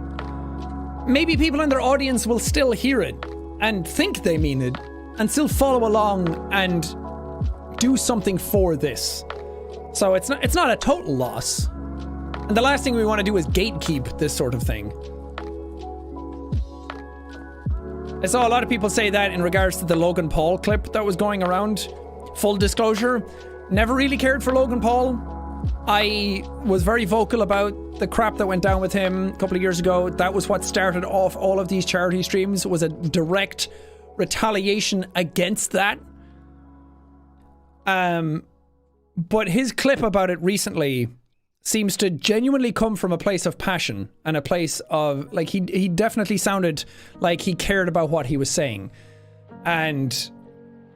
maybe people in their audience will still hear it and think they mean it and still follow along and do something for this. So it's not a total loss. And the last thing we want to do is gatekeep this sort of thing. I saw a lot of people say that in regards to the Logan Paul clip that was going around. Full disclosure, never really cared for Logan Paul. I was very vocal about the crap that went down with him a couple of years ago. That was what started off all of these charity streams, was a direct retaliation against that. But his clip about it recently seems to genuinely come from a place of passion and a place of, like, he definitely sounded like he cared about what he was saying. And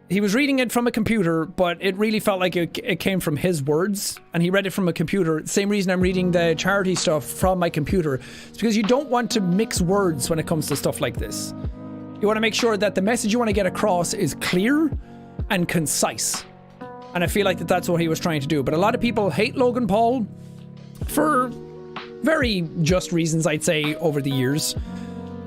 he was reading it from a computer, but it really felt like it came from his words, and he read it from a computer. Same reason I'm reading the charity stuff from my computer. It's because you don't want to mix words when it comes to stuff like this. You want to make sure that the message you want to get across is clear and concise. And I feel like that's what he was trying to do. But a lot of people hate Logan Paul for very just reasons, I'd say, over the years.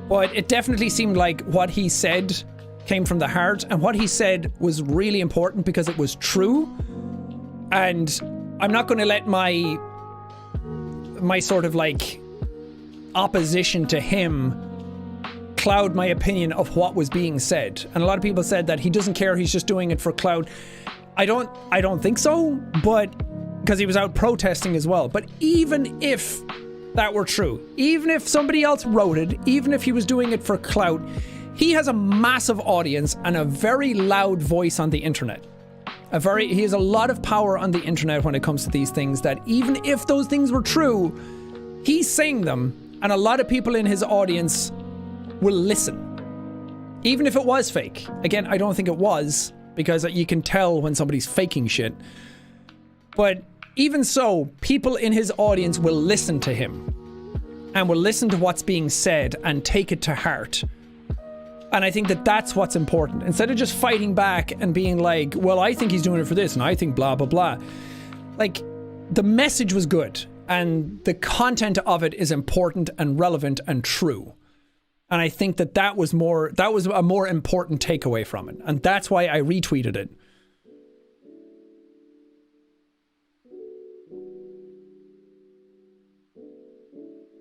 But it definitely seemed like what he said came from the heart, and what he said was really important because it was true. And I'm not going to let my sort of like opposition to him cloud my opinion of what was being said. And a lot of people said that he doesn't care, he's just doing it for clout. I don't think so, but because he was out protesting as well. But even if that were true, even if somebody else wrote it, even if he was doing it for clout, he has a massive audience and a very loud voice on the internet. He has a lot of power on the internet when it comes to these things, that even if those things were true, he's saying them, and a lot of people in his audience will listen. Even if it was fake. Again, I don't think it was, because you can tell when somebody's faking shit. But even so, people in his audience will listen to him and will listen to what's being said and take it to heart. And I think that that's what's important. Instead of just fighting back and being like, well, I think he's doing it for this and I think blah, blah, blah. Like, the message was good and the content of it is important and relevant and true. And I think that was a more important takeaway from it. And that's why I retweeted it.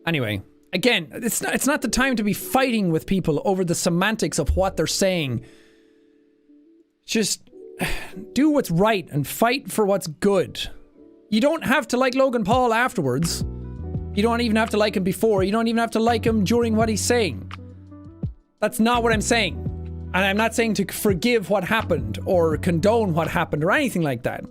Anyway, again, it's not the time to be fighting with people over the semantics of what they're saying. Just do what's right and fight for what's good. You don't have to like Logan Paul afterwards. You don't even have to like him before. You don't even have to like him during what he's saying. That's not what I'm saying. And I'm not saying to forgive what happened or condone what happened or anything like that.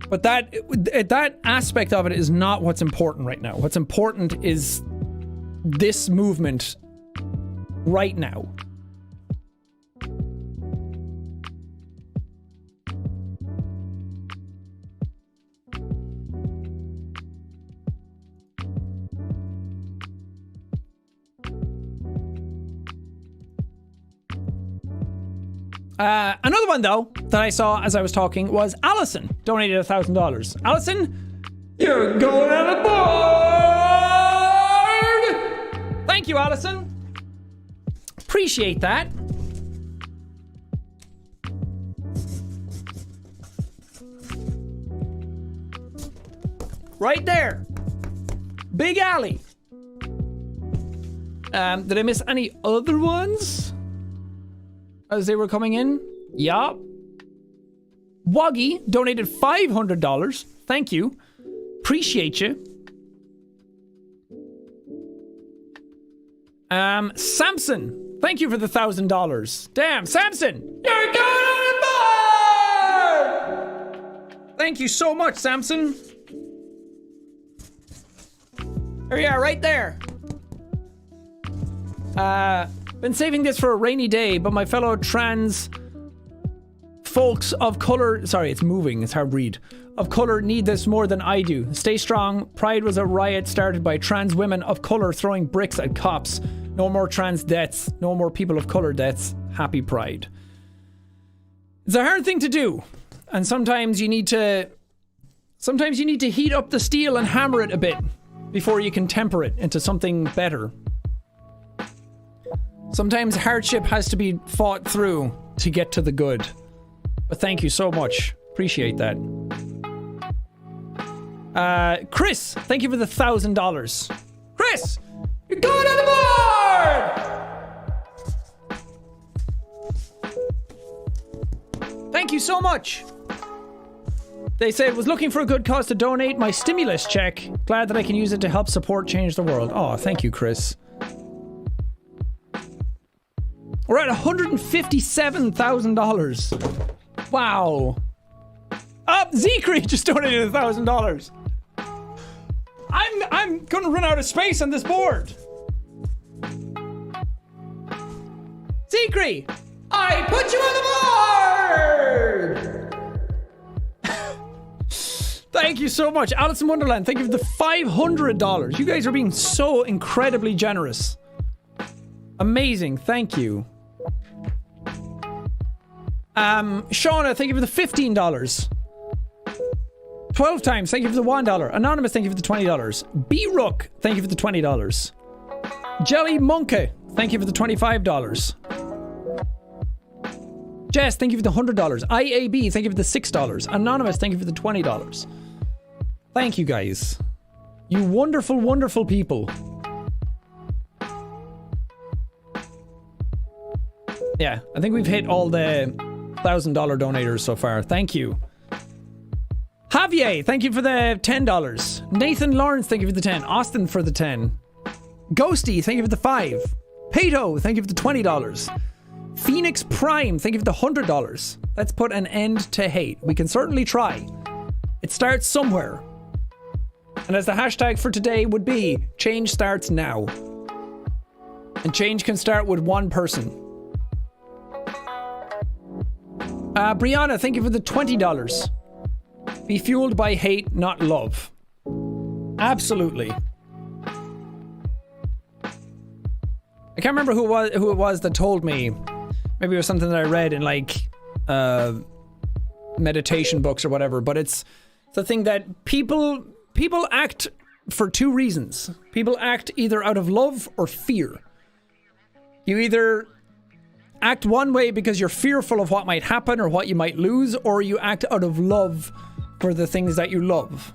But that aspect of it is not what's important right now. What's important is this movement right now. Another one, though, that I saw as I was talking was Allison donated $1,000. Allison, you're going on a board! Thank you, Allison. Appreciate that. Right there. Big Alley. Did I miss any other ones as they were coming in? Yeah. Woggy donated $500. Thank you. Appreciate you. Samson, thank you for the $1,000. Damn, Samson, you're going on board! Thank you so much, Samson. There you are, right there. Been saving this for a rainy day, but my fellow trans folks of color, sorry, it's moving, it's hard to read, of color need this more than I do. Stay strong. Pride was a riot started by trans women of color throwing bricks at cops. No more trans deaths. No more people of color deaths. Happy Pride. It's a hard thing to do. And sometimes you need to heat up the steel and hammer it a bit before you can temper it into something better. Sometimes hardship has to be fought through to get to the good. But thank you so much. Appreciate that. Chris, thank you for the $1,000. Chris, you're going on the board! Thank you so much. They said, was looking for a good cause to donate my stimulus check. Glad that I can use it to help support change the world. Oh, thank you, Chris. We're at $157,000. Wow. Zekri just donated $1,000. I'm gonna run out of space on this board. Secret, I put you on the board. Thank you so much, Alice in Wonderland. Thank you for the $500. You guys are being so incredibly generous. Amazing. Thank you. Shauna, thank you for the $15. 12 times, thank you for the $1. Anonymous, thank you for the $20. B-Rook, thank you for the $20. Jelly Monkey, thank you for the $25. Jess, thank you for the $100. IAB, thank you for the $6. Anonymous, thank you for the $20. Thank you guys. You wonderful, wonderful people. Yeah, I think we've hit all the $1,000 donators so far. Thank you. Javier, thank you for the $10. Nathan Lawrence, thank you for the 10. Austin for the 10. Ghosty, thank you for the 5. Pato, thank you for the $20. Phoenix Prime, thank you for the $100. Let's put an end to hate. We can certainly try. It starts somewhere. And as the hashtag for today would be, change starts now. And change can start with one person. Brianna, thank you for the $20. Be fueled by hate, not love. Absolutely. I can't remember who it was that told me. Maybe it was something that I read in like meditation books or whatever. But it's the thing that people act for two reasons. People act either out of love or fear. You either act one way because you're fearful of what might happen or what you might lose, or you act out of love for the things that you love.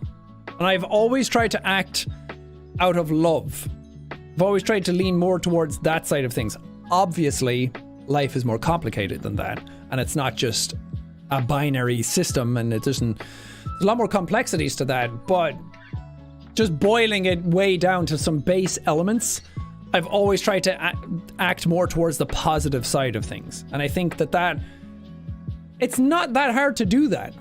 And I've always tried to act out of love. I've always tried to lean more towards that side of things. Obviously, life is more complicated than that, and it's not just a binary system, and there's a lot more complexities to that, but just boiling it way down to some base elements, I've always tried to act more towards the positive side of things. And I think that it's not that hard to do that.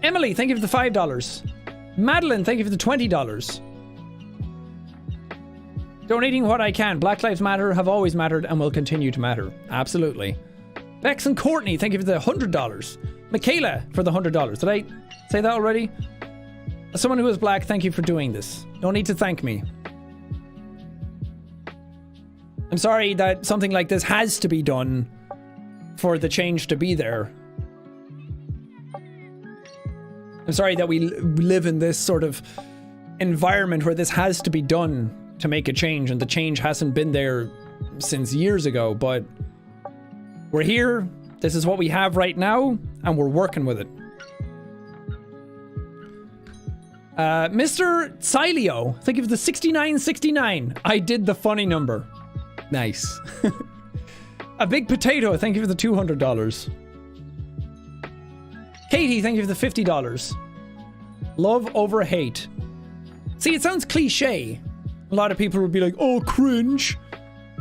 Emily, thank you for the $5. Madeline, thank you for the $20. Donating what I can. Black Lives Matter have always mattered and will continue to matter. Absolutely. Bex and Courtney, thank you for the $100. Michaela for the $100. Did I say that already? As someone who is black, thank you for doing this. No need to thank me. I'm sorry that something like this has to be done for the change to be there. I'm sorry that we live in this sort of environment where this has to be done to make a change, and the change hasn't been there since years ago, but we're here. This is what we have right now, and we're working with it. Mr. Silio, thank you for the 6969. I did the funny number. Nice. A Big Potato, thank you for the $200. Katie, thank you for the $50. Love over hate. See, it sounds cliche. A lot of people would be like, oh, cringe.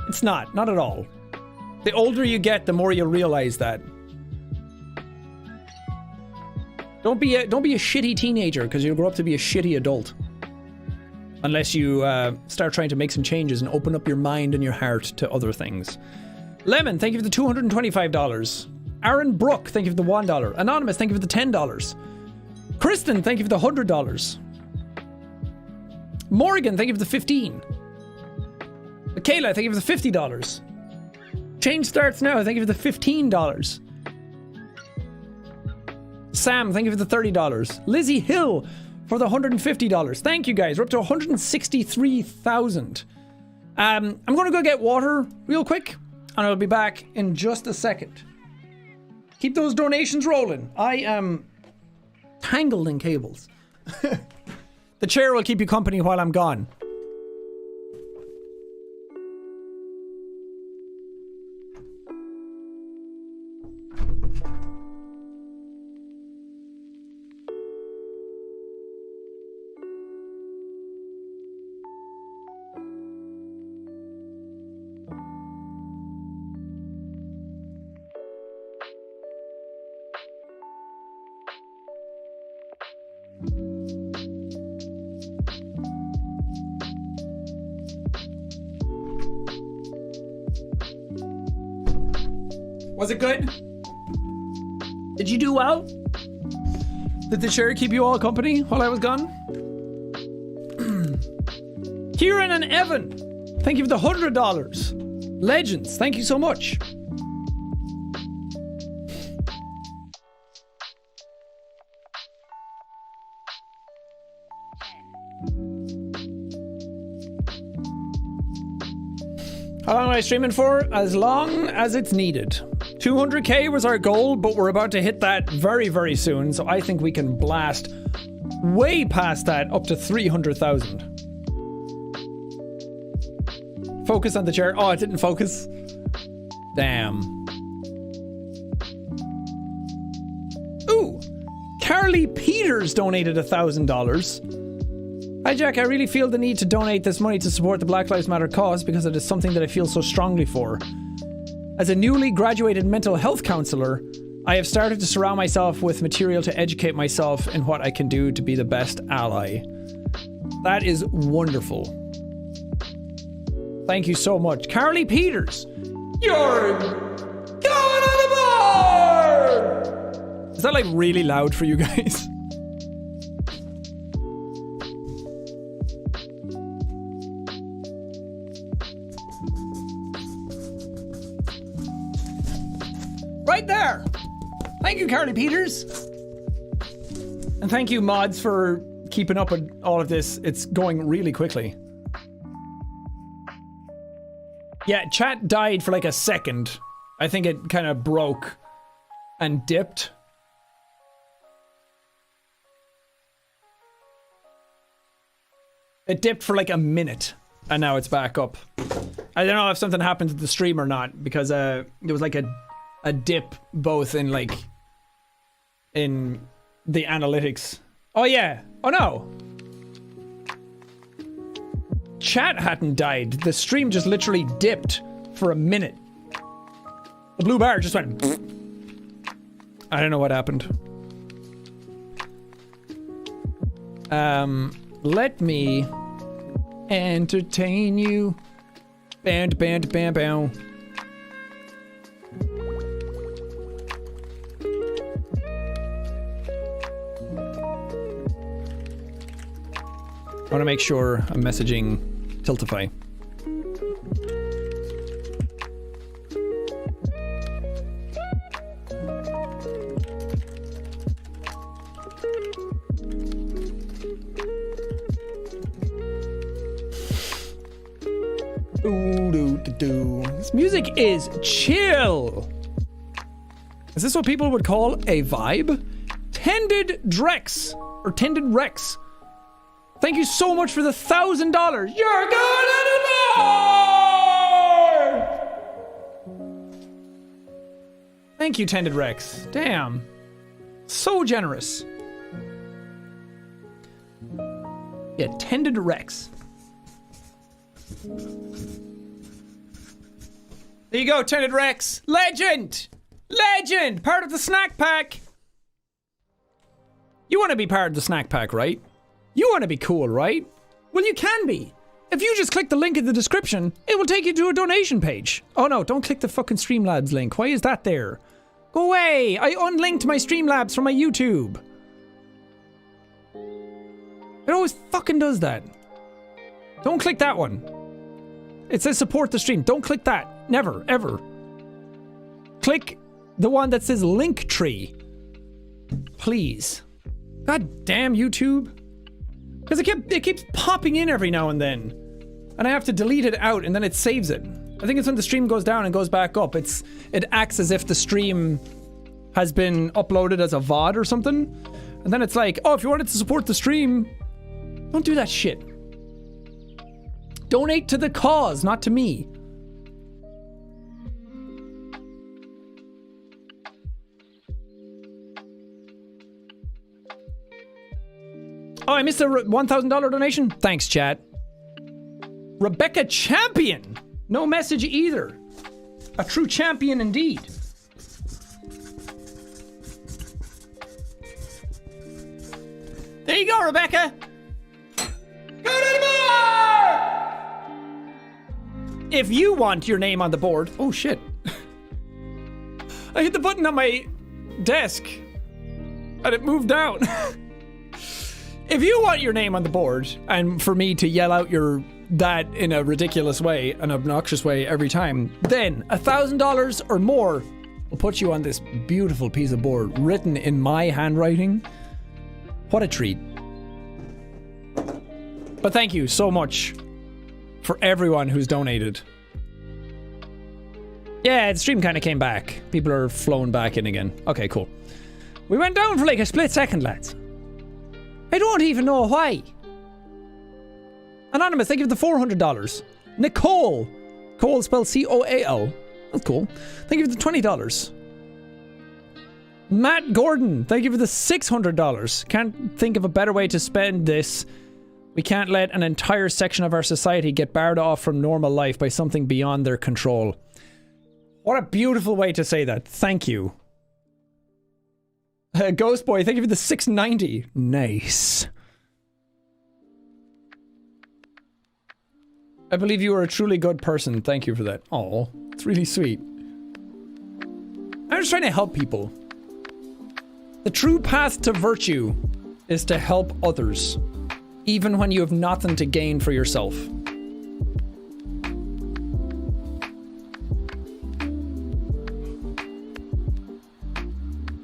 It's not at all. The older you get, the more you realize that. Don't be a shitty teenager, because you'll grow up to be a shitty adult. Unless you start trying to make some changes and open up your mind and your heart to other things. Lemon, thank you for the $225. Aaron Brook, thank you for the $1. Anonymous, thank you for the $10. Kristen, thank you for the $100. Morgan, thank you for the $15. Michaela, thank you for the $50. Change starts now, thank you for the $15. Sam, thank you for the $30. Lizzie Hill for the $150. Thank you guys. We're up to 163,000. I'm going to go get water real quick, and I'll be back in just a second. Keep those donations rolling. I am tangled in cables. The chair will keep you company while I'm gone. Was it good? Did you do well? Did the chair keep you all company while I was gone? Kieran and Evan, thank you for the $100. Legends, thank you so much. How long am I streaming for? As long as it's needed. 200k was our goal, but we're about to hit that very, very soon, so I think we can blast way past that up to 300,000. Focus on the chair. Oh, it didn't focus. Damn. Ooh. Carly Peters donated $1,000. Hi Jack, I really feel the need to donate this money to support the Black Lives Matter cause because it is something that I feel so strongly for. As a newly graduated mental health counselor, I have started to surround myself with material to educate myself in what I can do to be the best ally. That is wonderful. Thank you so much. Carly Peters, you're going on the board! Is that like really loud for you guys? Right there! Thank you, Carly Peters! And thank you, mods, for keeping up with all of this. It's going really quickly. Yeah, chat died for like a second. I think it kind of broke and dipped. It dipped for like a minute, and now it's back up. I don't know if something happened to the stream or not, because there was like a dip both in like in the analytics. Oh yeah. Oh no. Chat hadn't died. The stream just literally dipped for a minute. The blue bar just went. I don't know what happened. Let me entertain you. Band, band, bam, bam. I want to make sure I'm messaging Tiltify. This music is chill. Is this what people would call a vibe? Tended Drex, or Tended Rex. Thank you so much for the $1,000. You're going on the board! Thank you, Tended Rex. Damn. So generous. Yeah, Tended Rex. There you go, Tended Rex. Legend! Legend! Part of the snack pack. You want to be part of the snack pack, right? You want to be cool, right? Well, you can be. If you just click the link in the description, it will take you to a donation page. Oh no, don't click the fucking Streamlabs link. Why is that there? Go away! I unlinked my Streamlabs from my YouTube. It always fucking does that. Don't click that one. It says support the stream. Don't click that. Never, ever. Click the one that says Linktree. Please. God damn YouTube. Because it keeps popping in every now and then. And I have to delete it out and then it saves it. I think it's when the stream goes down and goes back up. It acts as if the stream has been uploaded as a VOD or something. And then it's like, oh, if you wanted to support the stream, don't do that shit. Donate to the cause, not to me. Oh, I missed a $1,000 donation? Thanks, chat. Rebecca Champion. No message either. A true champion indeed. There you go, Rebecca. Go to the board! If you want your name on the board... Oh, shit. I hit the button on my desk and it moved down. If you want your name on the board and for me to yell out that in a ridiculous way, an obnoxious way every time, then $1,000 or more will put you on this beautiful piece of board written in my handwriting. What a treat. But thank you so much for everyone who's donated. Yeah, the stream kind of came back. People are flowing back in again. Okay, cool. We went down for like a split second, lads. I don't even know why. Anonymous, thank you for the $400. Nicole. Cole spelled C-O-A-L. That's cool. Thank you for the $20. Matt Gordon, thank you for the $600. Can't think of a better way to spend this. We can't let an entire section of our society get barred off from normal life by something beyond their control. What a beautiful way to say that. Thank you. Ghost Boy, thank you for the $690. Nice. I believe you are a truly good person. Thank you for that. Oh, it's really sweet. I'm just trying to help people. The true path to virtue is to help others, even when you have nothing to gain for yourself.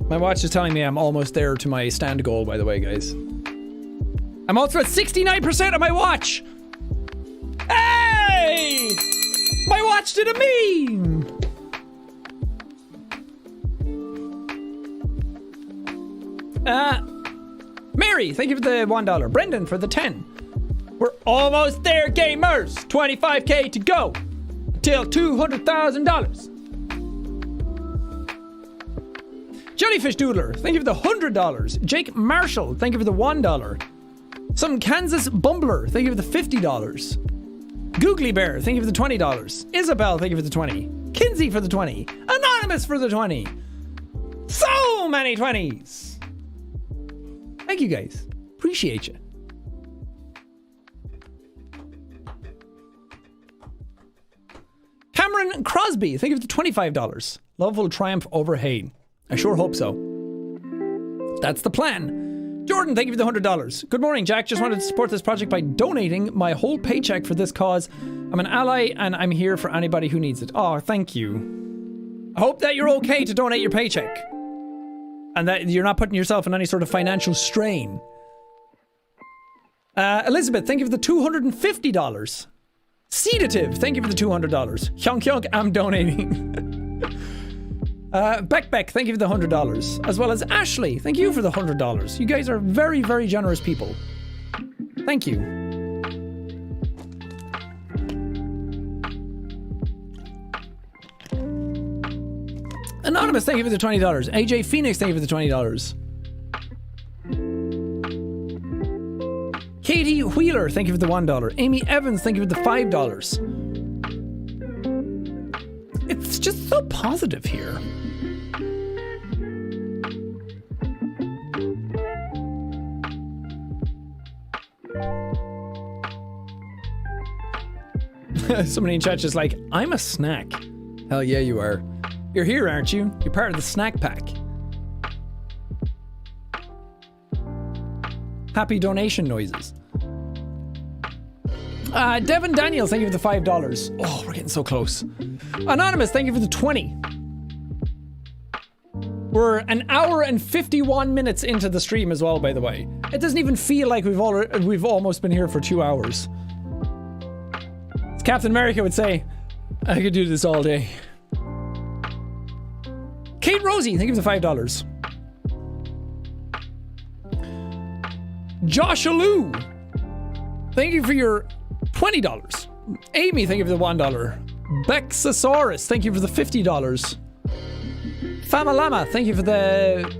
My watch is telling me I'm almost there to my stand goal, by the way, guys. I'm also at 69% of my watch! Hey! My watch did a meme! Mary, thank you for the $1. Brendan for the 10. We're almost there, gamers! 25k to go! Till $200,000. Jellyfish Doodler, thank you for the $100. Jake Marshall, thank you for the $1. Some Kansas Bumbler, thank you for the $50. Googly Bear, thank you for the $20. Isabel, thank you for the 20. Kinsey for the 20. Anonymous for the 20. So many 20s. Thank you guys. Appreciate you. Cameron Crosby, thank you for the $25. Love will triumph over hate. I sure hope so. That's the plan. Jordan, thank you for the $100. Good morning, Jack. Just wanted to support this project by donating my whole paycheck for this cause. I'm an ally and I'm here for anybody who needs it. Oh, thank you. I hope that you're okay to donate your paycheck. And that you're not putting yourself in any sort of financial strain. Elizabeth, thank you for the $250. Sedative, thank you for the $200. Hyonk Hyonk, I'm donating. Beck, thank you for the $100. As well as Ashley, thank you for the $100. You guys are very, very generous people. Thank you. Anonymous, thank you for the $20. AJ Phoenix, thank you for the $20. Katie Wheeler, thank you for the $1. Amy Evans, thank you for the $5. It's just so positive here. Somebody in chat just like, I'm a snack. Hell yeah, you are. You're here, aren't you? You're part of the snack pack. Happy donation noises. Devin Daniels, thank you for the $5. Oh, we're getting so close. Anonymous, thank you for the 20. We're an hour and 51 minutes into the stream as well, by the way. It doesn't even feel like we've almost been here for 2 hours. As Captain America would say, I could do this all day. Kate Rosie, thank you for the $5. Josh Alou, thank you for your $20. Amy, thank you for the $1. Bexasaurus, thank you for the $50. Famalama, thank you for the...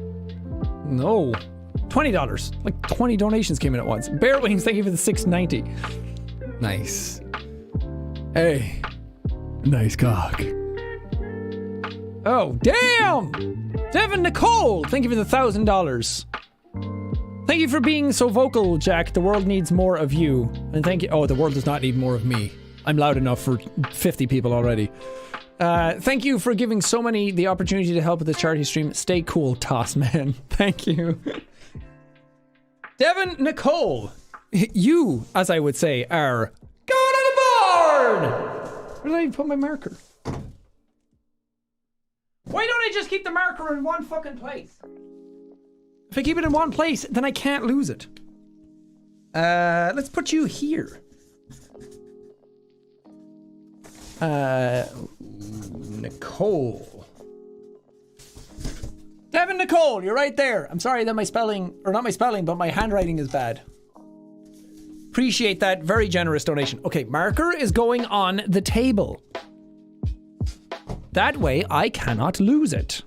No. $20. Like 20 donations came in at once. Bear Wings, thank you for the $6.90. Nice. Hey. Nice cock. Oh, damn! Devin Nicole, thank you for the $1,000. Thank you for being so vocal, Jack. The world needs more of you. And thank you. Oh, the world does not need more of me. I'm loud enough for 50 people already. Thank you for giving so many the opportunity to help with the charity stream. Stay cool, Toss Man. Thank you. Devin Nicole. You, as I would say, are going on the board! Where did I put my marker? Why don't I just keep the marker in one fucking place? If I keep it in one place, then I can't lose it. Let's put you here. Nicole. Devin Nicole, you're right there. I'm sorry that my spelling, or not my spelling, but my handwriting is bad. Appreciate that very generous donation. Okay, marker is going on the table. That way I cannot lose it.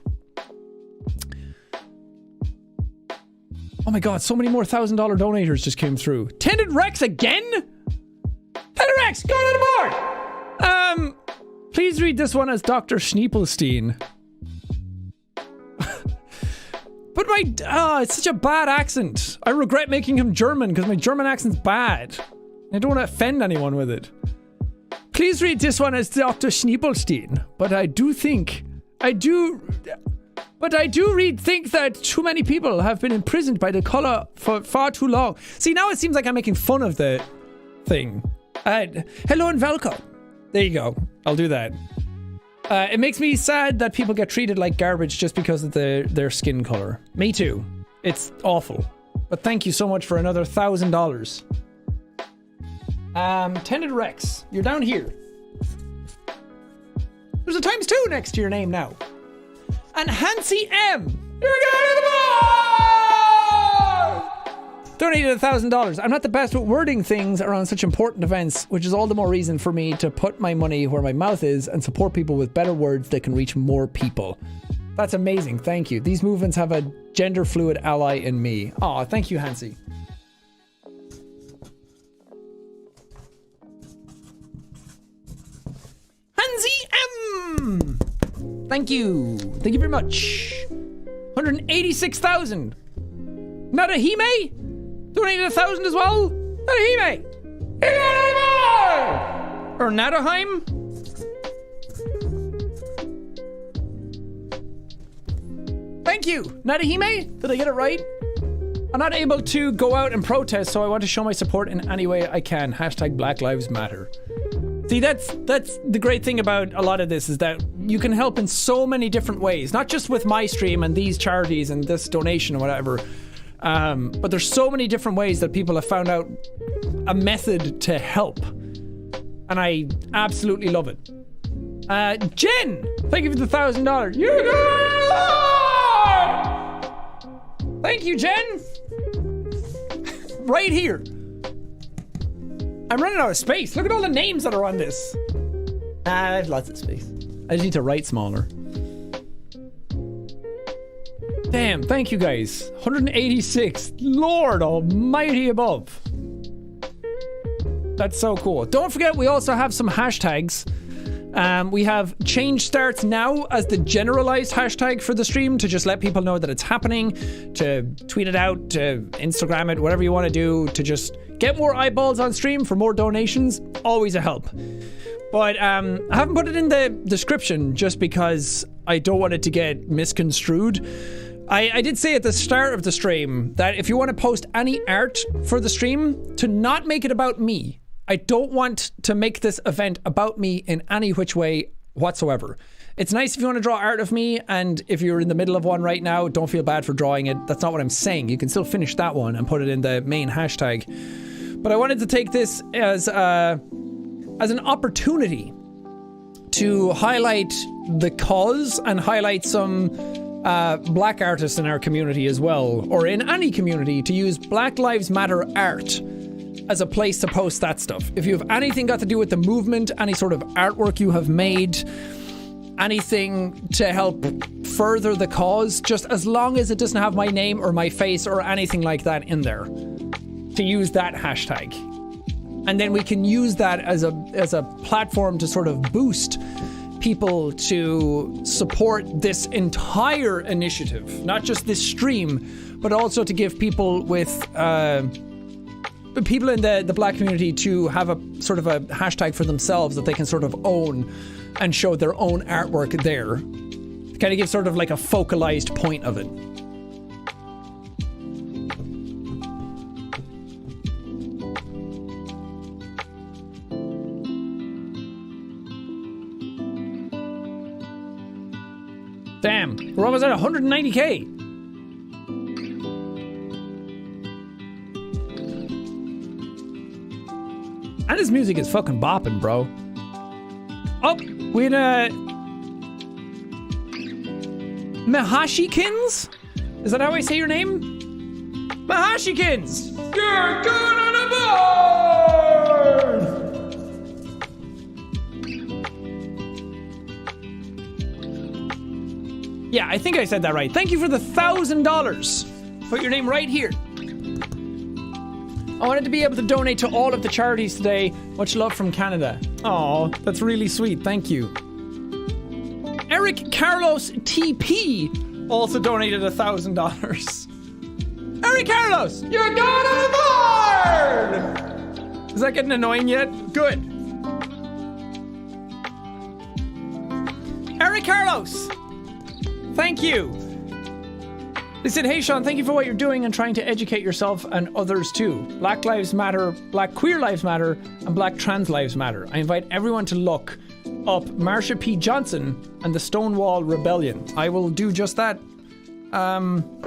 Oh my god, so many more $1,000 donators just came through. Tended Rex again? Tended Rex, go to the board! Please read this one as Dr. Schniepelstein. But my, it's such a bad accent. I regret making him German because my German accent's bad. I don't want to offend anyone with it. Please read this one as Dr. Schniepelstein. But I do think that too many people have been imprisoned by the color for far too long. See, now it seems like I'm making fun of the thing. Hello and welcome. There you go. I'll do that. It makes me sad that people get treated like garbage just because of their skin color. Me too. It's awful. But thank you so much for another $1,000. Tended Rex, you're down here. There's a ×2 next to your name now. And Hansi M, you're going to the board! Donated $1,000. I'm not the best with wording things around such important events, which is all the more reason for me to put my money where my mouth is and support people with better words that can reach more people. That's amazing, thank you. These movements have a gender fluid ally in me. Aw, thank you, Hansi. Hansi M! Thank you. Thank you very much. 186,000. Nadahime? Donated 1,000 as well? Nadahime! Or Nadaheim? Thank you. Nadahime? Did I get it right? I'm not able to go out and protest, so I want to show my support in any way I can. Hashtag Black Lives Matter. See, that's the great thing about a lot of this, is that you can help in so many different ways. Not just with my stream and these charities and this donation or whatever. But there's so many different ways that people have found out a method to help. And I absolutely love it. Jen! Thank you for the $1,000. You go! Thank you, Jen! Right here. I'm running out of space. Look at all the names that are on this. I have lots of space. I just need to write smaller. Damn, thank you guys. 186. Lord almighty above. That's so cool. Don't forget, we also have some hashtags. We have changestartsnow as the generalized hashtag for the stream to just let people know that it's happening, to tweet it out, to Instagram it, whatever you want to do, to just get more eyeballs on stream for more donations. Always a help. But I haven't put it in the description just because I don't want it to get misconstrued. I did say at the start of the stream that if you want to post any art for the stream, to not make it about me. I don't want to make this event about me in any which way whatsoever. It's nice if you want to draw art of me, and if you're in the middle of one right now, don't feel bad for drawing it. That's not what I'm saying. You can still finish that one and put it in the main hashtag. But I wanted to take this as an opportunity to highlight the cause and highlight some black artists in our community as well, or in any community, to use Black Lives Matter art as a place to post that stuff. If you have anything got to do with the movement, any sort of artwork you have made, anything to help further the cause, just as long as it doesn't have my name or my face or anything like that in there, to use that hashtag. And then we can use that as a platform to sort of boost people to support this entire initiative, not just this stream, but also to give people with people in the black community to have a sort of a hashtag for themselves that they can sort of own and show their own artwork there. Kind of give sort of like a focalized point of it. Damn, we're almost at 190k. And his music is fucking bopping, bro. Oh, we had a Mahashikins? Is that how I say your name? Mahashikins! You're good on a board! Yeah, I think I said that right. Thank you for the $1,000. Put your name right here. I wanted to be able to donate to all of the charities today. Much love from Canada. Aw, that's really sweet. Thank you. Eric Carlos TP also donated $1,000. Eric Carlos, you're going on the board! Is that getting annoying yet? Good. Eric Carlos, thank you. They said, hey Sean, thank you for what you're doing and trying to educate yourself and others too. Black Lives Matter, Black Queer Lives Matter, and Black Trans Lives Matter. I invite everyone to look up Marsha P. Johnson and the Stonewall Rebellion. I will do just that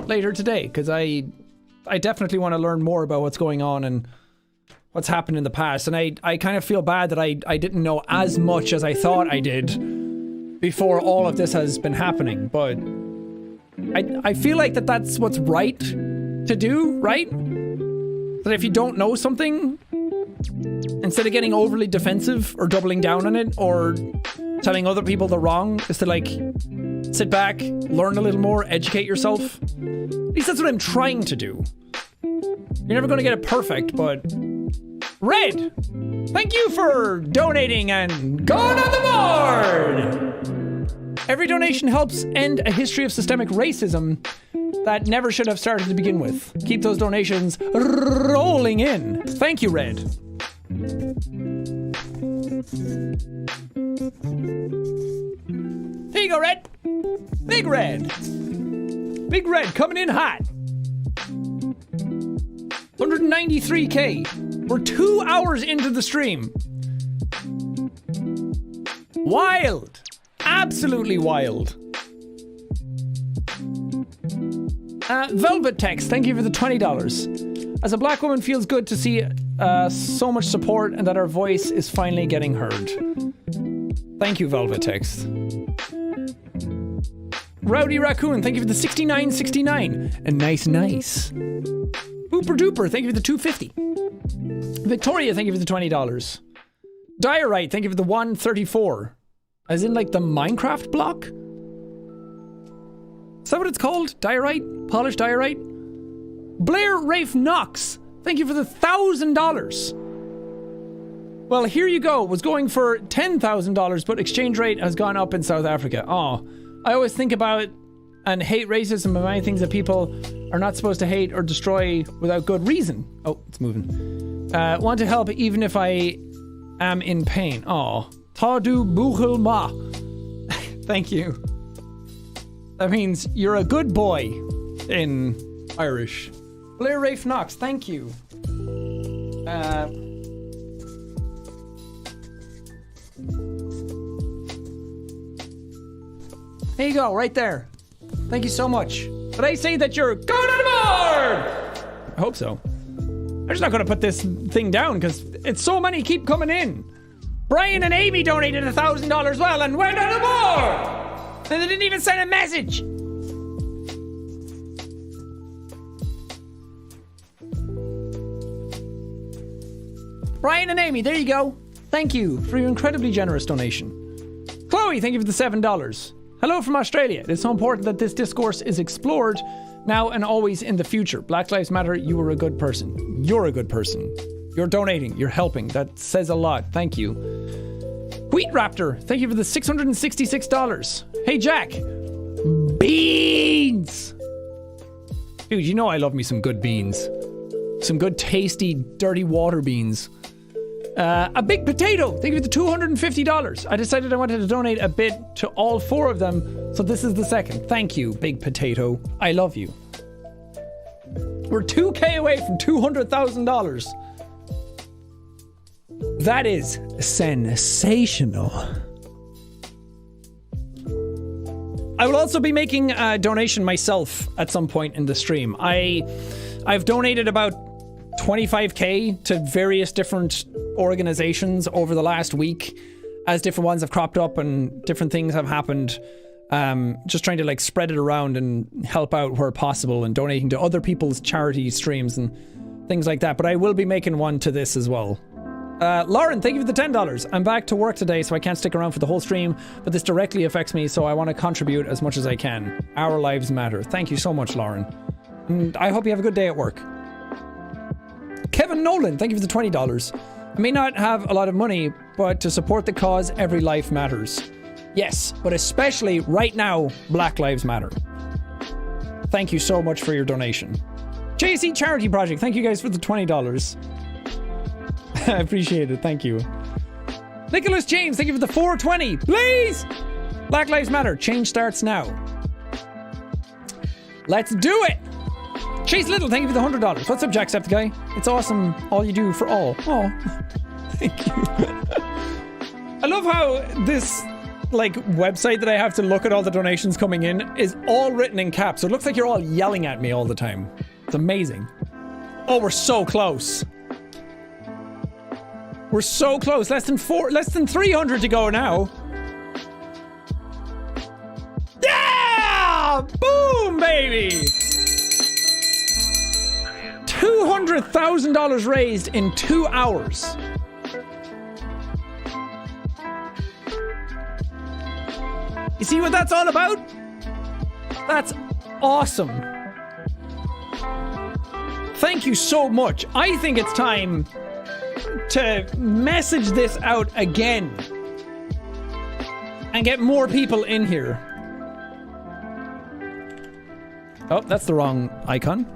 later today, because I definitely want to learn more about what's going on and what's happened in the past. And I kind of feel bad that I didn't know as much as I thought I did before all of this has been happening, but I feel like that's what's right to do, right? That if you don't know something, instead of getting overly defensive or doubling down on it or telling other people they're wrong, is to like sit back, learn a little more, educate yourself. At least that's what I'm trying to do. You're never going to get it perfect, but Red, thank you for donating and going on the board! Every donation helps end a history of systemic racism that never should have started to begin with. Keep those donations rolling in. Thank you, Red. Here you go, Red. Big Red. Big Red coming in hot. 193k. We're 2 hours into the stream. Wild. Absolutely wild. Velvet Text, thank you for the $20. As a black woman, feels good to see so much support and that our voice is finally getting heard. Thank you, Velvet Text. Rowdy Raccoon, thank you for the $69.69. And nice. Booper Duper, thank you for the $2.50. Victoria, thank you for the $20. Diorite, thank you for the $1.34. As in, like, the Minecraft block? Is that what it's called? Diorite? Polished diorite? Blair Rafe Knox, thank you for the $1,000. Well, here you go. Was going for $10,000, but exchange rate has gone up in South Africa. Oh, I always think about and hate racism and many things that people are not supposed to hate or destroy without good reason. Oh, it's moving. Want to help even if I am in pain. Oh. Tadu Buchel Ma. Thank you. That means you're a good boy in Irish. Blair Rafe Knox, thank you. There you go, right there. Thank you so much. Did I say that you're going on board? I hope so. I'm just not going to put this thing down because it's so many keep coming in. Brian and Amy donated $1,000 well and went on the board! And they didn't even send a message! Brian and Amy, there you go. Thank you for your incredibly generous donation. Chloe, thank you for the $7. Hello from Australia. It is so important that this discourse is explored now and always in the future. Black Lives Matter, you are a good person. You're a good person. You're donating, you're helping. That says a lot. Thank you. Wheat Raptor, thank you for the $666. Hey Jack. Beans! Dude, you know I love me some good beans. Some good, tasty, dirty water beans. A big potato. Thank you for the $250. I decided I wanted to donate a bit to all 4 of them, so this is the second. Thank you, big potato. I love you. We're 2K away from $200,000. That is sensational. I will also be making a donation myself at some point in the stream. I've donated about 25K to various different organizations over the last week as different ones have cropped up and different things have happened. Just trying to like spread it around and help out where possible and donating to other people's charity streams and things like that. But I will be making one to this as well. Lauren, thank you for the $10. I'm back to work today, so I can't stick around for the whole stream, but this directly affects me, so I want to contribute as much as I can. Our lives matter. Thank you so much, Lauren. And I hope you have a good day at work. Kevin Nolan, thank you for the $20. I may not have a lot of money, but to support the cause, every life matters. Yes, but especially right now, Black Lives Matter. Thank you so much for your donation. JACKSEPTICEYE Charity Project, thank you guys for the $20. I appreciate it, thank you. Nicholas James, thank you for the $420. Please! Black Lives Matter, change starts now. Let's do it! Chase Little, thank you for the $100. What's up, Jacksepticeye? It's awesome, all you do for all. Oh, thank you. I love how this, like, website that I have to look at all the donations coming in is all written in caps. So it looks like you're all yelling at me all the time. It's amazing. Oh, we're so close. We're so close. Less than 300 to go now. Yeah! Boom, baby! $200,000 raised in 2 hours. You see what that's all about? That's awesome. Thank you so much. I think it's time to message this out again and get more people in here. Oh, that's the wrong icon.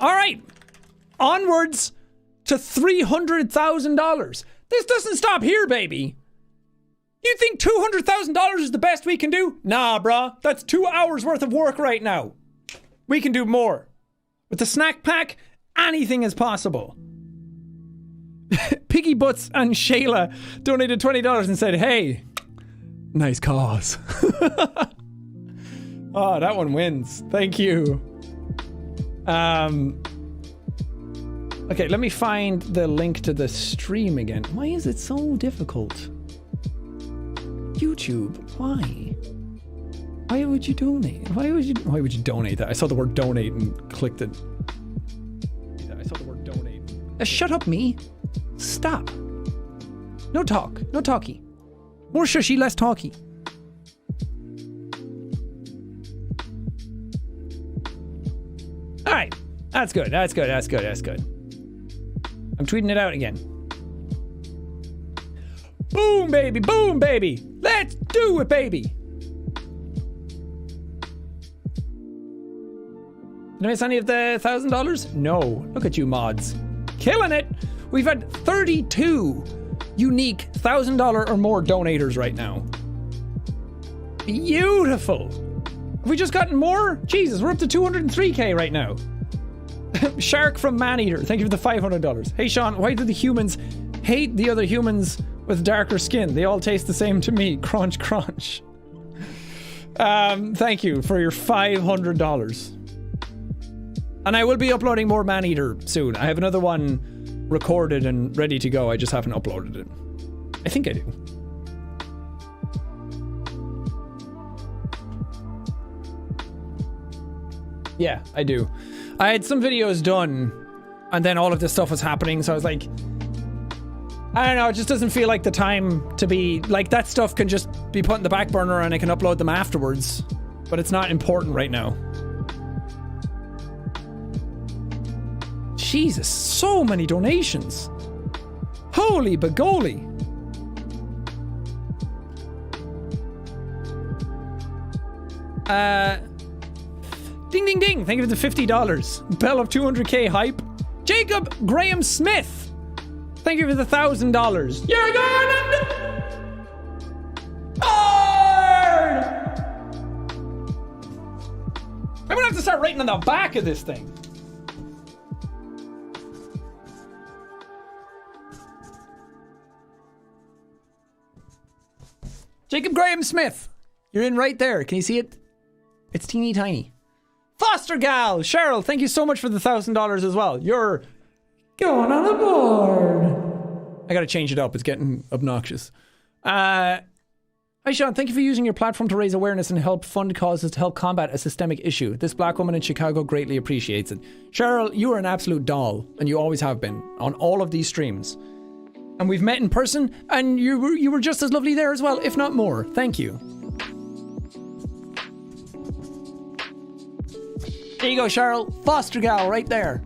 All right. Onwards to $300,000. This doesn't stop here, baby. You think $200,000 is the best we can do? Nah, bruh. That's 2 hours worth of work right now. We can do more. With the snack pack, anything is possible. Piggy Butts and Shayla donated $20 and said, hey, nice cause. Oh, that one wins. Thank you. Okay, let me find the link to the stream again. Why is it so difficult? YouTube, why? Why would you donate? Why would you donate that? I saw the word donate and clicked it. I saw the word donate. Shut up, me. Stop. No talk. No talky. More shushy, less talky. Alright. That's good. That's good. That's good. That's good. I'm tweeting it out again. Boom, baby. Boom, baby. Let's do it, baby. Did I miss any of the $1,000? No. Look at you, mods. Killing it. We've had 32 unique $1,000 or more donators right now. Beautiful. Have we just gotten more? Jesus, we're up to 203K right now. Shark from Maneater, thank you for the $500. Hey Sean, why do the humans hate the other humans with darker skin? They all taste the same to me. Crunch, crunch. Thank you for your $500. And I will be uploading more Maneater soon. I have another one recorded and ready to go. I just haven't uploaded it. I think I do. Yeah, I do. I had some videos done, and then all of this stuff was happening, so I was like, I don't know, it just doesn't feel like the time to be, like, that stuff can just be put in the back burner and I can upload them afterwards, but it's not important right now. Jesus, so many donations. Holy bagoli. Ding ding ding. Thank you for the $50. Bell of 200k hype. Jacob Graham Smith. Thank you for the $1,000. You're going I'm gonna have to start writing on the back of this thing. Jacob Graham Smith. You're in right there. Can you see it? It's teeny tiny. Foster Gal. Cheryl, thank you so much for the $1,000 as well. You're going on a board. I gotta change it up. It's getting obnoxious. Hi Sean, thank you for using your platform to raise awareness and help fund causes to help combat a systemic issue. This black woman in Chicago greatly appreciates it. Cheryl, you are an absolute doll, and you always have been on all of these streams. And we've met in person, and you were just as lovely there as well, if not more. Thank you. There you go, Cheryl. Foster gal right there.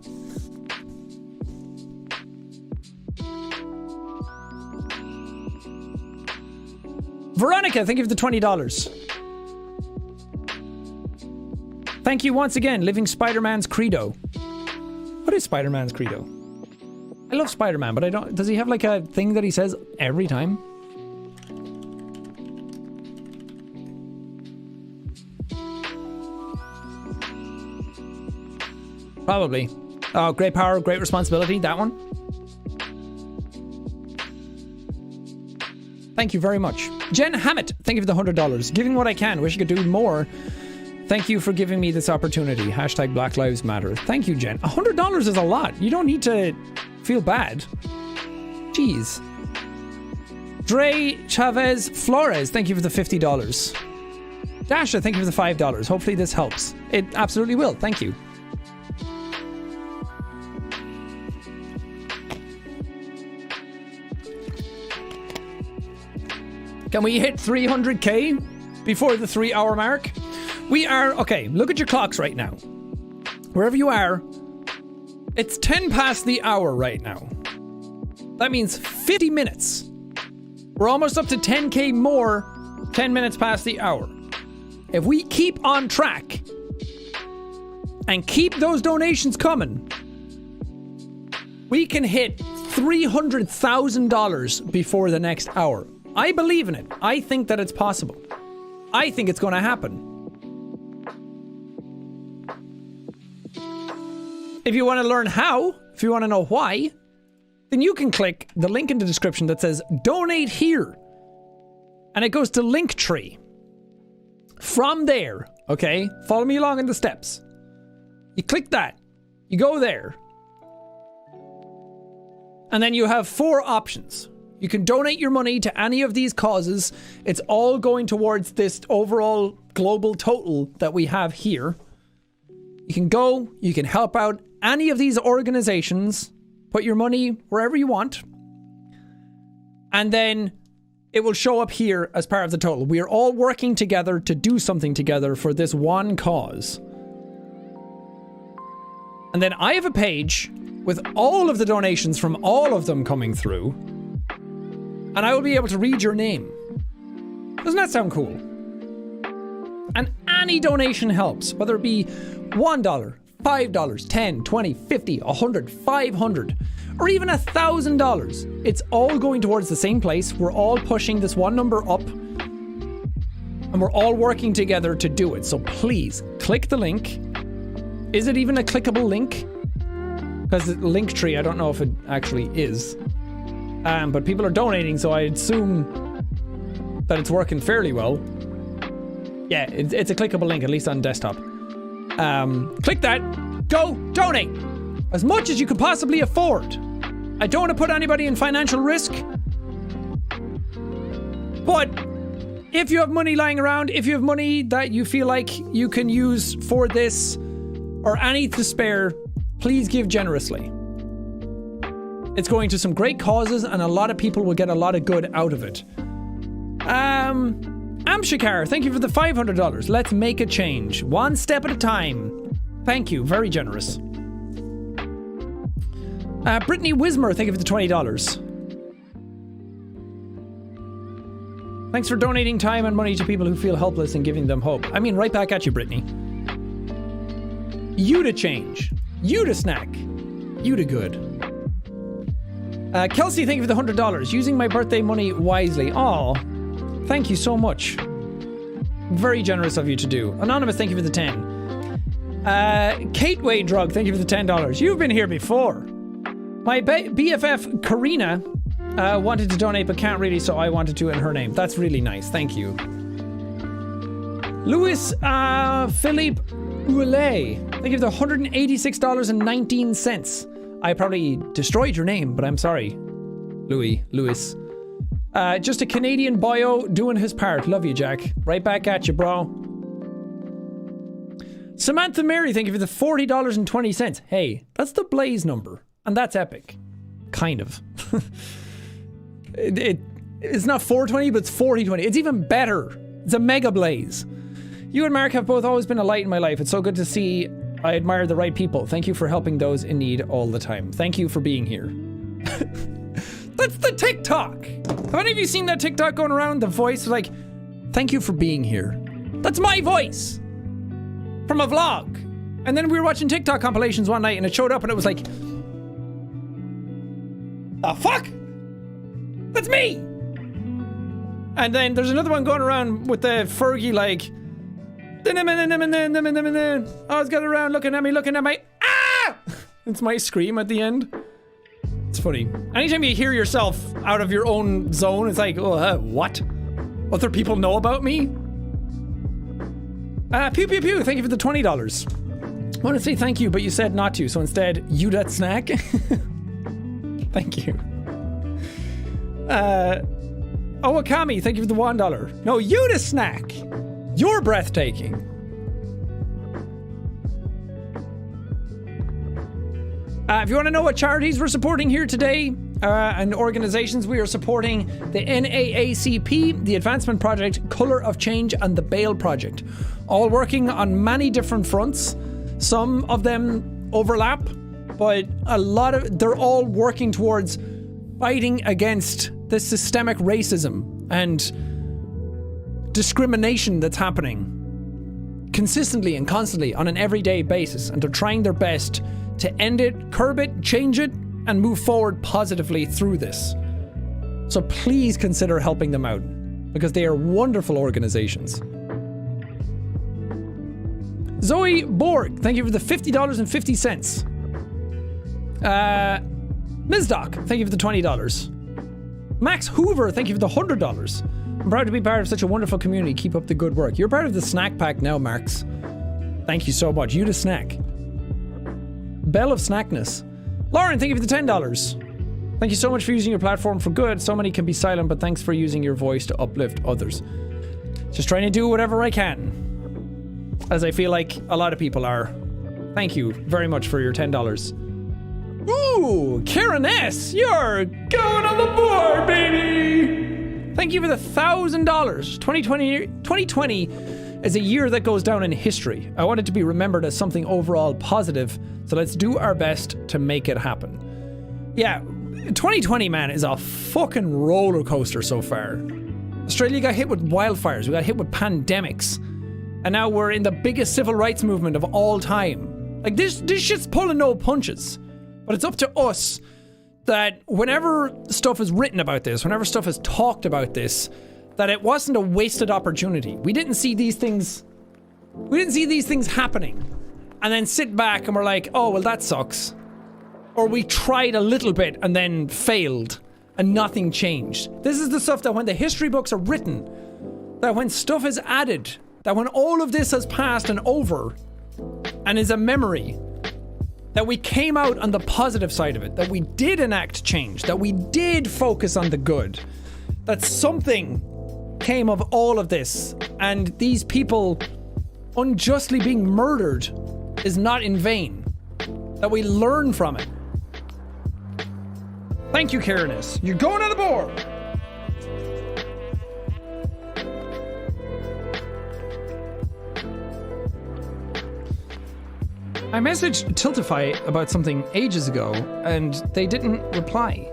Veronica, thank you for the $20. Thank you once again, living Spider-Man's credo. What is Spider-Man's credo? I love Spider-Man, but I don't... Does he have like a thing that he says every time? Probably. Oh, great power, great responsibility. That one. Thank you very much. Jen Hammett, thank you for the $100. Giving what I can. Wish I could do more. Thank you for giving me this opportunity. Hashtag Black Lives Matter. Thank you, Jen. $100 is a lot. You don't need to feel bad. Jeez. Dre Chavez Flores, thank you for the $50. Dasha, thank you for the $5. Hopefully this helps. It absolutely will. Thank you. Can we hit 300k before the 3-hour mark? We are... Okay, look at your clocks right now. Wherever you are, it's 10 past the hour right now. That means 50 minutes. We're almost up to 10k more 10 minutes past the hour. If we keep on track and keep those donations coming, we can hit $300,000 before the next hour. I believe in it. I think that it's possible. I think it's going to happen. If you want to learn how, if you want to know why, then you can click the link in the description that says donate here. And it goes to Linktree. From there, okay, follow me along in the steps. You click that. You go there. And then you have 4 options. You can donate your money to any of these causes. It's all going towards this overall global total that we have here. You can go, you can help out any of these organizations, put your money wherever you want, and then it will show up here as part of the total. We are all working together to do something together for this one cause. And then I have a page with all of the donations from all of them coming through. And I will be able to read your name. Doesn't that sound cool? And any donation helps, whether it be $1, $5, 10, 20, 50, 100, 500, or even $1,000. It's all going towards the same place. We're all pushing this one number up, and we're all working together to do it. So please click the link. Is it even a clickable link? Because Linktree, I don't know if it actually is. But people are donating, so I assume that it's working fairly well. Yeah, it's a clickable link, at least on desktop. Click that. Go donate as much as you could possibly afford. I don't want to put anybody in financial risk. But if you have money lying around, if you have money that you feel like you can use for this or any to spare, please give generously. It's going to some great causes, and a lot of people will get a lot of good out of it. Amshikar, thank you for the $500. Let's make a change. One step at a time. Thank you. Very generous. Brittany Wismer, thank you for the $20. Thanks for donating time and money to people who feel helpless and giving them hope. I mean, right back at you, Brittany. You to change. You to snack. You to good. Kelsey, thank you for the $100. Using my birthday money wisely. Aw, thank you so much. Very generous of you to do. Anonymous, thank you for the 10. Kate Way Drug, thank you for the $10. You've been here before. My BFF, Karina, wanted to donate but can't really, so I wanted to in her name. That's really nice. Thank you. Louis Philippe Oulet, thank you for the $186.19. I probably destroyed your name, but I'm sorry. Louis. Just a Canadian bio doing his part. Love you, Jack. Right back at you, bro. Samantha Mary, thank you for the $40.20. Hey, that's the Blaze number. And that's epic. Kind of. It's not 420, but it's 4020. It's even better. It's a mega Blaze. You and Mark have both always been a light in my life. It's so good to see I admire the right people. Thank you for helping those in need all the time. Thank you for being here. That's the TikTok. Have any of you seen that TikTok going around? The voice like, thank you for being here. That's my voice. From a vlog. And then we were watching TikTok compilations one night and it showed up and it was like, the fuck? That's me! And then there's another one going around with the Fergie like, I was got around looking at my, ah! It's my scream at the end. It's funny. Anytime you hear yourself out of your own zone, it's like, oh, what? Other people know about me? Pew pew pew, thank you for the $20. I want to say thank you, but you said not to, so instead, you that snack. Thank you. Akami, thank you for the $1. No, you to snack. You're breathtaking. If you want to know what charities we're supporting here today, and organizations we are supporting, the NAACP, the Advancement Project, Color of Change, and the Bail Project. All working on many different fronts. Some of them overlap, but they're all working towards fighting against the systemic racism and discrimination that's happening consistently and constantly on an everyday basis, and they're trying their best to end it, curb it, change it, and move forward positively through this. So please consider helping them out, because they are wonderful organizations. Zoe Borg, thank you for the $50.50. Ms. Doc, thank you for the $20. Max Hoover, thank you for the $100. I'm proud to be part of such a wonderful community. Keep up the good work. You're part of the snack pack now, Max. Thank you so much. You to snack. Bell of Snackness. Lauren, thank you for the $10. Thank you so much for using your platform for good. So many can be silent, but thanks for using your voice to uplift others. Just trying to do whatever I can, as I feel like a lot of people are. Thank you very much for your $10. Ooh, Karen S., you're going on the board, baby! Thank you for the $1,000. 2020 is a year that goes down in history. I want it to be remembered as something overall positive, so let's do our best to make it happen. Yeah, 2020, man, is a fucking roller coaster so far. Australia got hit with wildfires, we got hit with pandemics, and now we're in the biggest civil rights movement of all time. Like, this shit's pulling no punches. But it's up to us that whenever stuff is written about this, whenever stuff is talked about this, that it wasn't a wasted opportunity. We didn't see these things happening and then sit back and we're like, oh, well, that sucks. Or we tried a little bit and then failed and nothing changed. This is the stuff that when the history books are written, that when stuff is added, that when all of this has passed and over and is a memory, that we came out on the positive side of it, that we did enact change, that we did focus on the good, that something came of all of this, and these people unjustly being murdered is not in vain, that we learn from it. Thank you, Karenis. You're going on the board! I messaged Tiltify about something ages ago, and they didn't reply.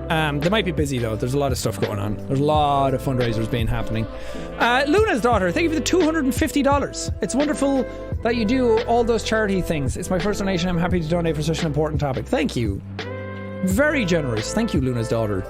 They might be busy though. There's a lot of stuff going on. There's a lot of fundraisers being happening. Luna's daughter, thank you for the $250. It's wonderful that you do all those charity things. It's my first donation. I'm happy to donate for such an important topic. Thank you. Very generous. Thank you, Luna's daughter.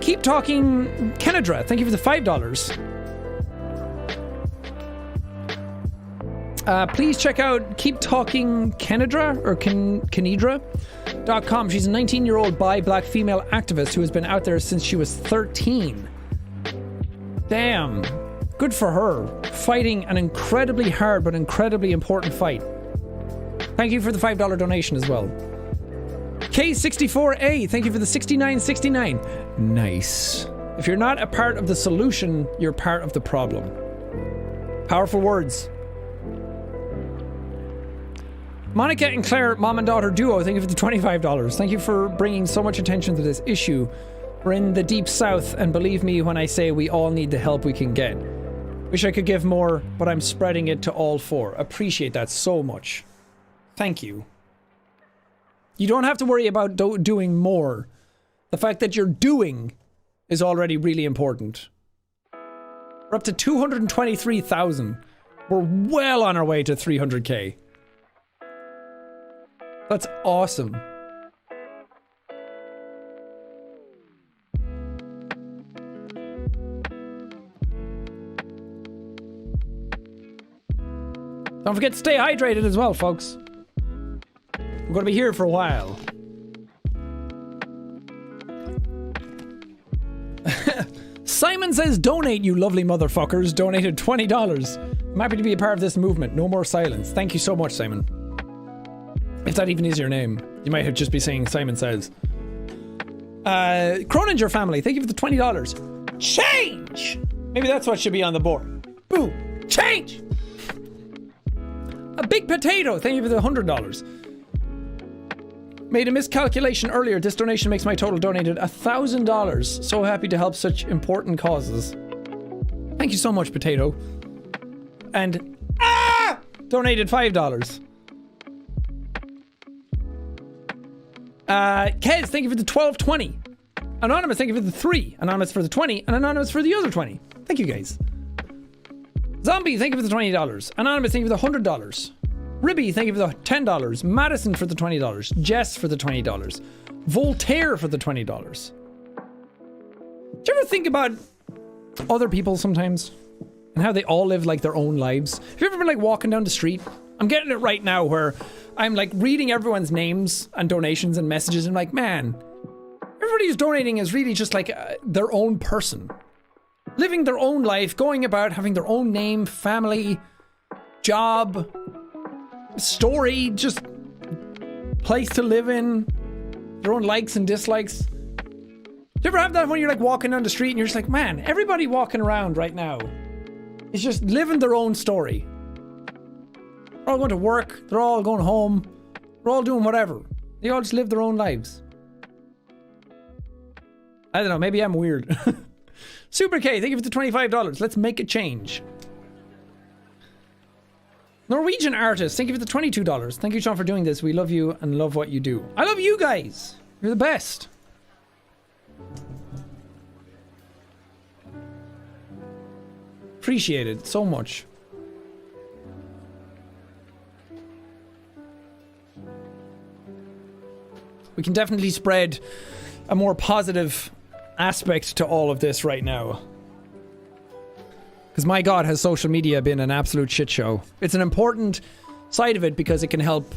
Keep talking Kenedra. Thank you for the $5. Please check out Keep Talking Kenedra or Kenedra.com. She's a 19-year-old bi black female activist who has been out there since she was 13. Damn. Good for her. Fighting an incredibly hard but incredibly important fight. Thank you for the $5 donation as well. K64A, thank you for the $69.69. Nice. If you're not a part of the solution, you're part of the problem. Powerful words. Monica and Claire, mom and daughter duo, thank you for the $25. Thank you for bringing so much attention to this issue. We're in the deep south, and believe me when I say we all need the help we can get. Wish I could give more, but I'm spreading it to all four. Appreciate that so much. Thank you. You don't have to worry about doing more. The fact that you're doing is already really important. We're up to 223,000. We're well on our way to 300k. That's awesome. Don't forget to stay hydrated as well, folks. We're going to be here for a while. Simon says, donate, you lovely motherfuckers. Donated $20. I'm happy to be a part of this movement. No more silence. Thank you so much, Simon. If that even is your name. You might have just be saying Simon Says. Croninger family, thank you for the $20. Change! Maybe that's what should be on the board. Boom! Change! A big potato, thank you for the $100. Made a miscalculation earlier. This donation makes my total donated $1,000. So happy to help such important causes. Thank you so much, potato. And donated $5. Kez, thank you for the 12.20. Anonymous, thank you for the 3. Anonymous for the 20. And Anonymous for the other 20. Thank you, guys. Zombie, thank you for the $20. Anonymous, thank you for the $100. Ribby, thank you for the $10. Madison for the $20. Jess for the $20. Voltaire for the $20. Do you ever think about other people sometimes? And how they all live like their own lives? Have you ever been like walking down the street? I'm getting it right now where I'm like reading everyone's names and donations and messages and I'm like, man, everybody who's donating is really just like their own person. Living their own life, going about, having their own name, family, job, story, just place to live in, their own likes and dislikes. Do you ever have that when you're like walking down the street and you're just like, man, everybody walking around right now is just living their own story. They're all going to work, they're all going home, they're all doing whatever. They all just live their own lives. I don't know, maybe I'm weird. Super K, thank you for the $25. Let's make a change. Norwegian artist, thank you for the $22. Thank you, Sean, for doing this. We love you and love what you do. I love you guys. You're the best. Appreciate it so much. We can definitely spread a more positive aspect to all of this right now. Because my god, has social media been an absolute shit show. It's an important side of it because it can help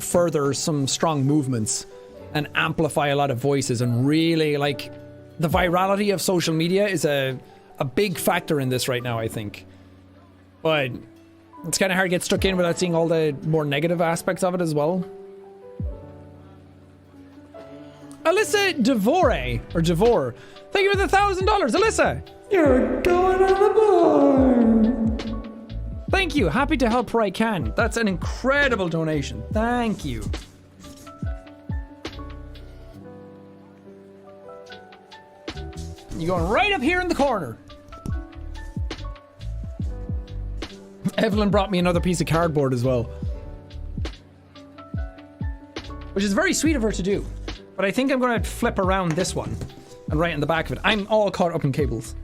further some strong movements and amplify a lot of voices, and really, like, the virality of social media is a big factor in this right now, I think. But it's kind of hard to get stuck in without seeing all the more negative aspects of it as well. Alyssa Devore, or Devore, thank you for the $1,000. Alyssa, you're going on the board. Thank you. Happy to help where I can. That's an incredible donation. Thank you. You're going right up here in the corner. Evelyn brought me another piece of cardboard as well. Which is very sweet of her to do. But I think I'm going to flip around this one and write in the back of it. I'm all caught up in cables.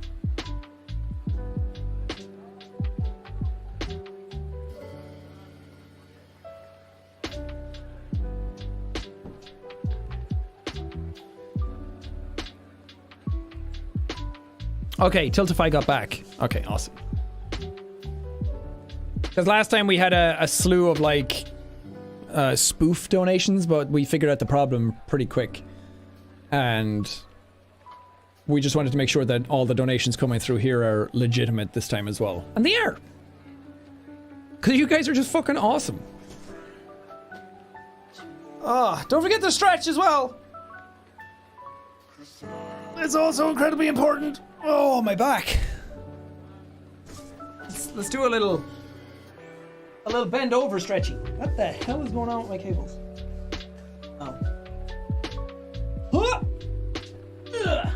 Okay, Tiltify got back. Okay, awesome. Because last time we had a slew of like spoof donations, but we figured out the problem pretty quick. And we just wanted to make sure that all the donations coming through here are legitimate this time as well. And they are! Because you guys are just fucking awesome. Ah, don't forget the stretch as well! It's also incredibly important. Oh, my back. Let's do a little bend over stretchy. What the hell is going on with my cables? Oh. Huh! Ugh.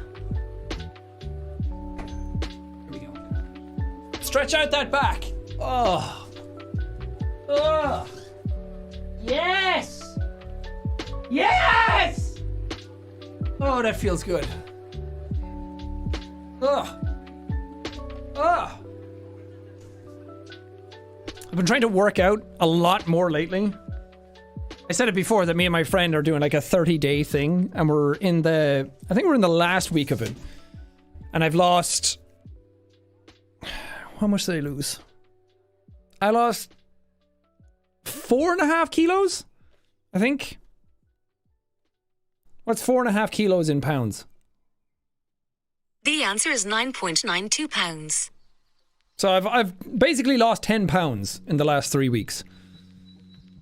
Here we go. Stretch out that back. Oh. Ugh. Yes! Yes! Oh, that feels good. Ugh. Ugh. I've been trying to work out a lot more lately. I said it before that me and my friend are doing like a 30-day thing, and we're in the... I think we're in the last week of it. And I've lost... How much did I lose? I lost 4.5 kilos, I think. What's 4.5 kilos in pounds? The answer is 9.92 pounds. So I've basically lost 10 pounds in the last 3 weeks.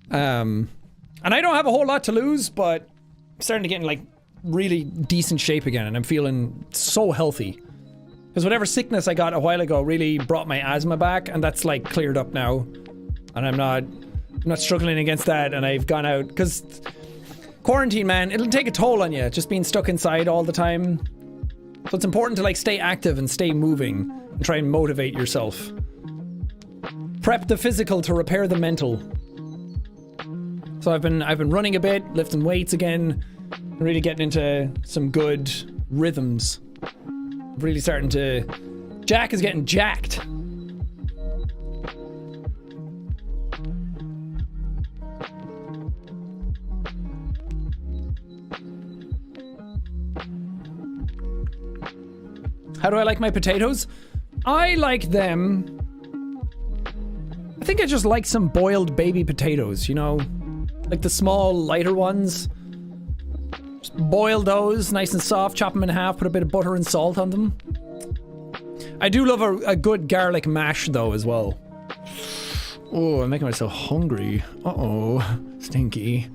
And I don't have a whole lot to lose, but I'm starting to get in like really decent shape again, and I'm feeling so healthy. Because whatever sickness I got a while ago really brought my asthma back, and that's like cleared up now. And I'm not struggling against that, and I've gone out, because quarantine, man, it'll take a toll on you, just being stuck inside all the time. So it's important to like stay active and stay moving and try and motivate yourself. Prep the physical to repair the mental. So I've been running a bit, lifting weights again, and really getting into some good rhythms. Really starting to... Jack is getting jacked. How do I like my potatoes? I like them... I think I just like some boiled baby potatoes, you know? Like the small, lighter ones. Just boil those, nice and soft, chop them in half, put a bit of butter and salt on them. I do love a good garlic mash, though, as well. Oh, I'm making myself hungry. Uh-oh. Stinky.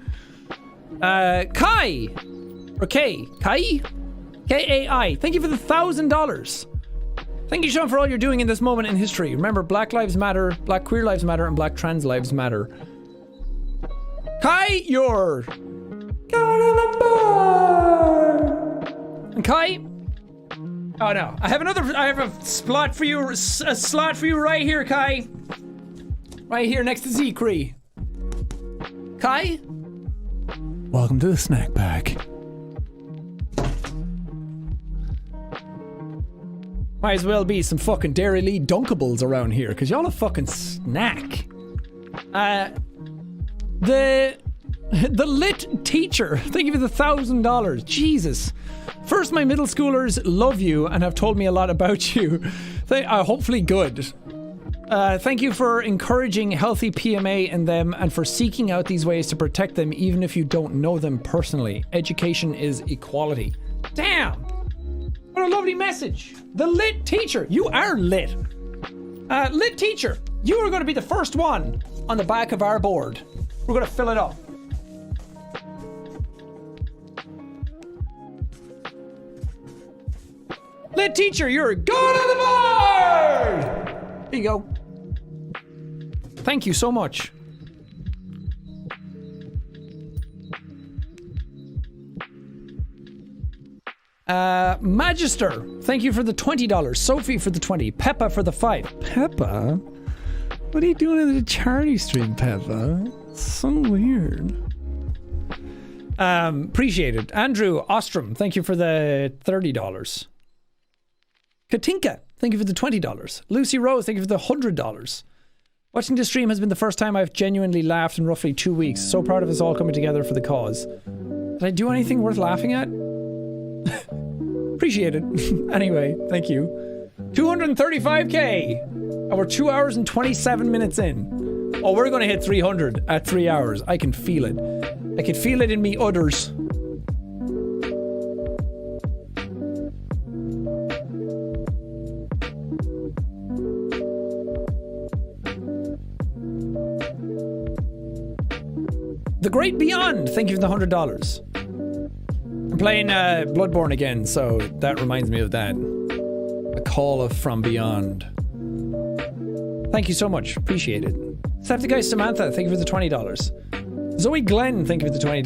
Kai! Or K. Kai? K-A-I. Thank you for the $1,000. Thank you, Sean, for all you're doing in this moment in history. Remember, Black Lives Matter, Black Queer Lives Matter, and Black Trans Lives Matter. Kai, you're... God of the bar! And Kai... Oh no, I have a slot for you right here, Kai. Right here next to Zekri. Kai? Welcome to the snack pack. Might as well be some fucking Dairy Lee Dunkables around here, because y'all a fucking snack. The lit teacher, thank you for the $1,000. Jesus. First, my middle schoolers love you and have told me a lot about you. Hopefully good. Thank you for encouraging healthy PMA in them and for seeking out these ways to protect them even if you don't know them personally. Education is equality. Damn! What a lovely message. The lit teacher. You are lit. Lit teacher, you are going to be the first one on the back of our board. We're going to fill it up. Lit teacher, you're going on the board! There you go. Thank you so much. Magister, thank you for the $20. Sophie for the 20. Peppa for the 5. Peppa? What are you doing in the charity stream, Peppa? It's so weird. Appreciate it. Andrew Ostrom, thank you for the $30. Katinka, thank you for the $20. Lucy Rose, thank you for the $100. Watching this stream has been the first time I've genuinely laughed in roughly 2 weeks. So proud of us all coming together for the cause. Did I do anything worth laughing at? Appreciate it. Anyway, thank you. 235k! And we're 2 hours and 27 minutes in. Oh, we're gonna hit 300 at 3 hours. I can feel it. I can feel it in me udders. The Great Beyond, thank you for the $100. I'm playing Bloodborne again, so that reminds me of that. A call from beyond. Thank you so much, appreciate it. Septiceye Samantha, thank you for the $20. Zoe Glenn, thank you for the $20.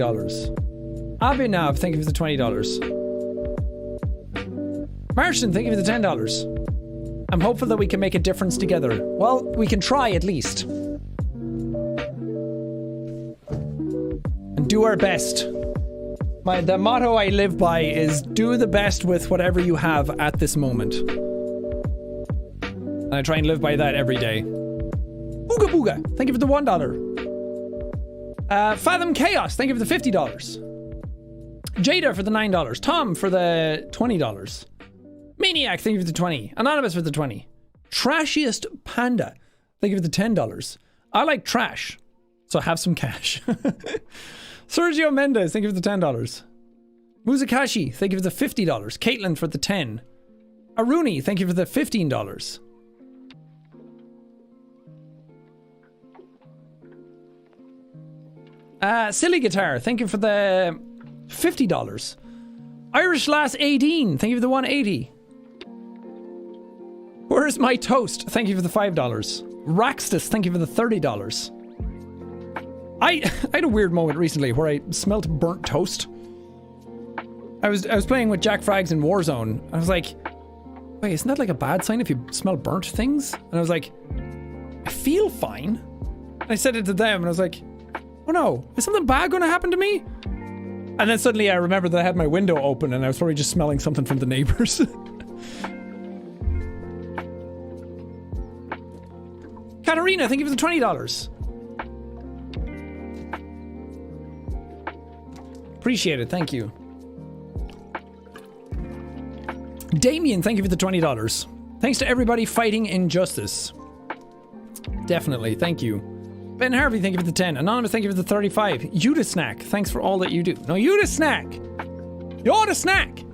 Abhinav, thank you for the $20. Martian, thank you for the $10. I'm hopeful that we can make a difference together. Well, we can try at least. And do our best. The motto I live by is do the best with whatever you have at this moment. And I try and live by that every day. Booga Booga, thank you for the $1. Fathom Chaos, thank you for the $50. Jada for the $9. Tom for the $20. Maniac, thank you for the 20. Anonymous for the 20. Trashiest Panda, thank you for the $10. I like trash, so have some cash. Sergio Mendez, thank you for the $10. Muzakashi, thank you for the $50. Caitlin for the 10. Aruni, thank you for the $15. Silly Guitar, thank you for the $50. Irish Lass 18, thank you for the 180. Where's my toast? Thank you for the $5. Raxtus, thank you for the $30. I had a weird moment recently where I smelt burnt toast. I was playing with Jack Frags in Warzone. I was like, wait, isn't that like a bad sign if you smell burnt things? And I was like, I feel fine. And I said it to them and I was like, oh no, is something bad going to happen to me? And then suddenly I remembered that I had my window open and I was probably just smelling something from the neighbors. Katarina, thank you for the $20. Appreciate it, thank you. Damien, thank you for the $20. Thanks to everybody fighting injustice. Definitely, thank you. Ben Harvey, thank you for the 10. Anonymous, thank you for the 35. Yuda Snack, thanks for all that you do. No, Yuda Snack! You're the snack!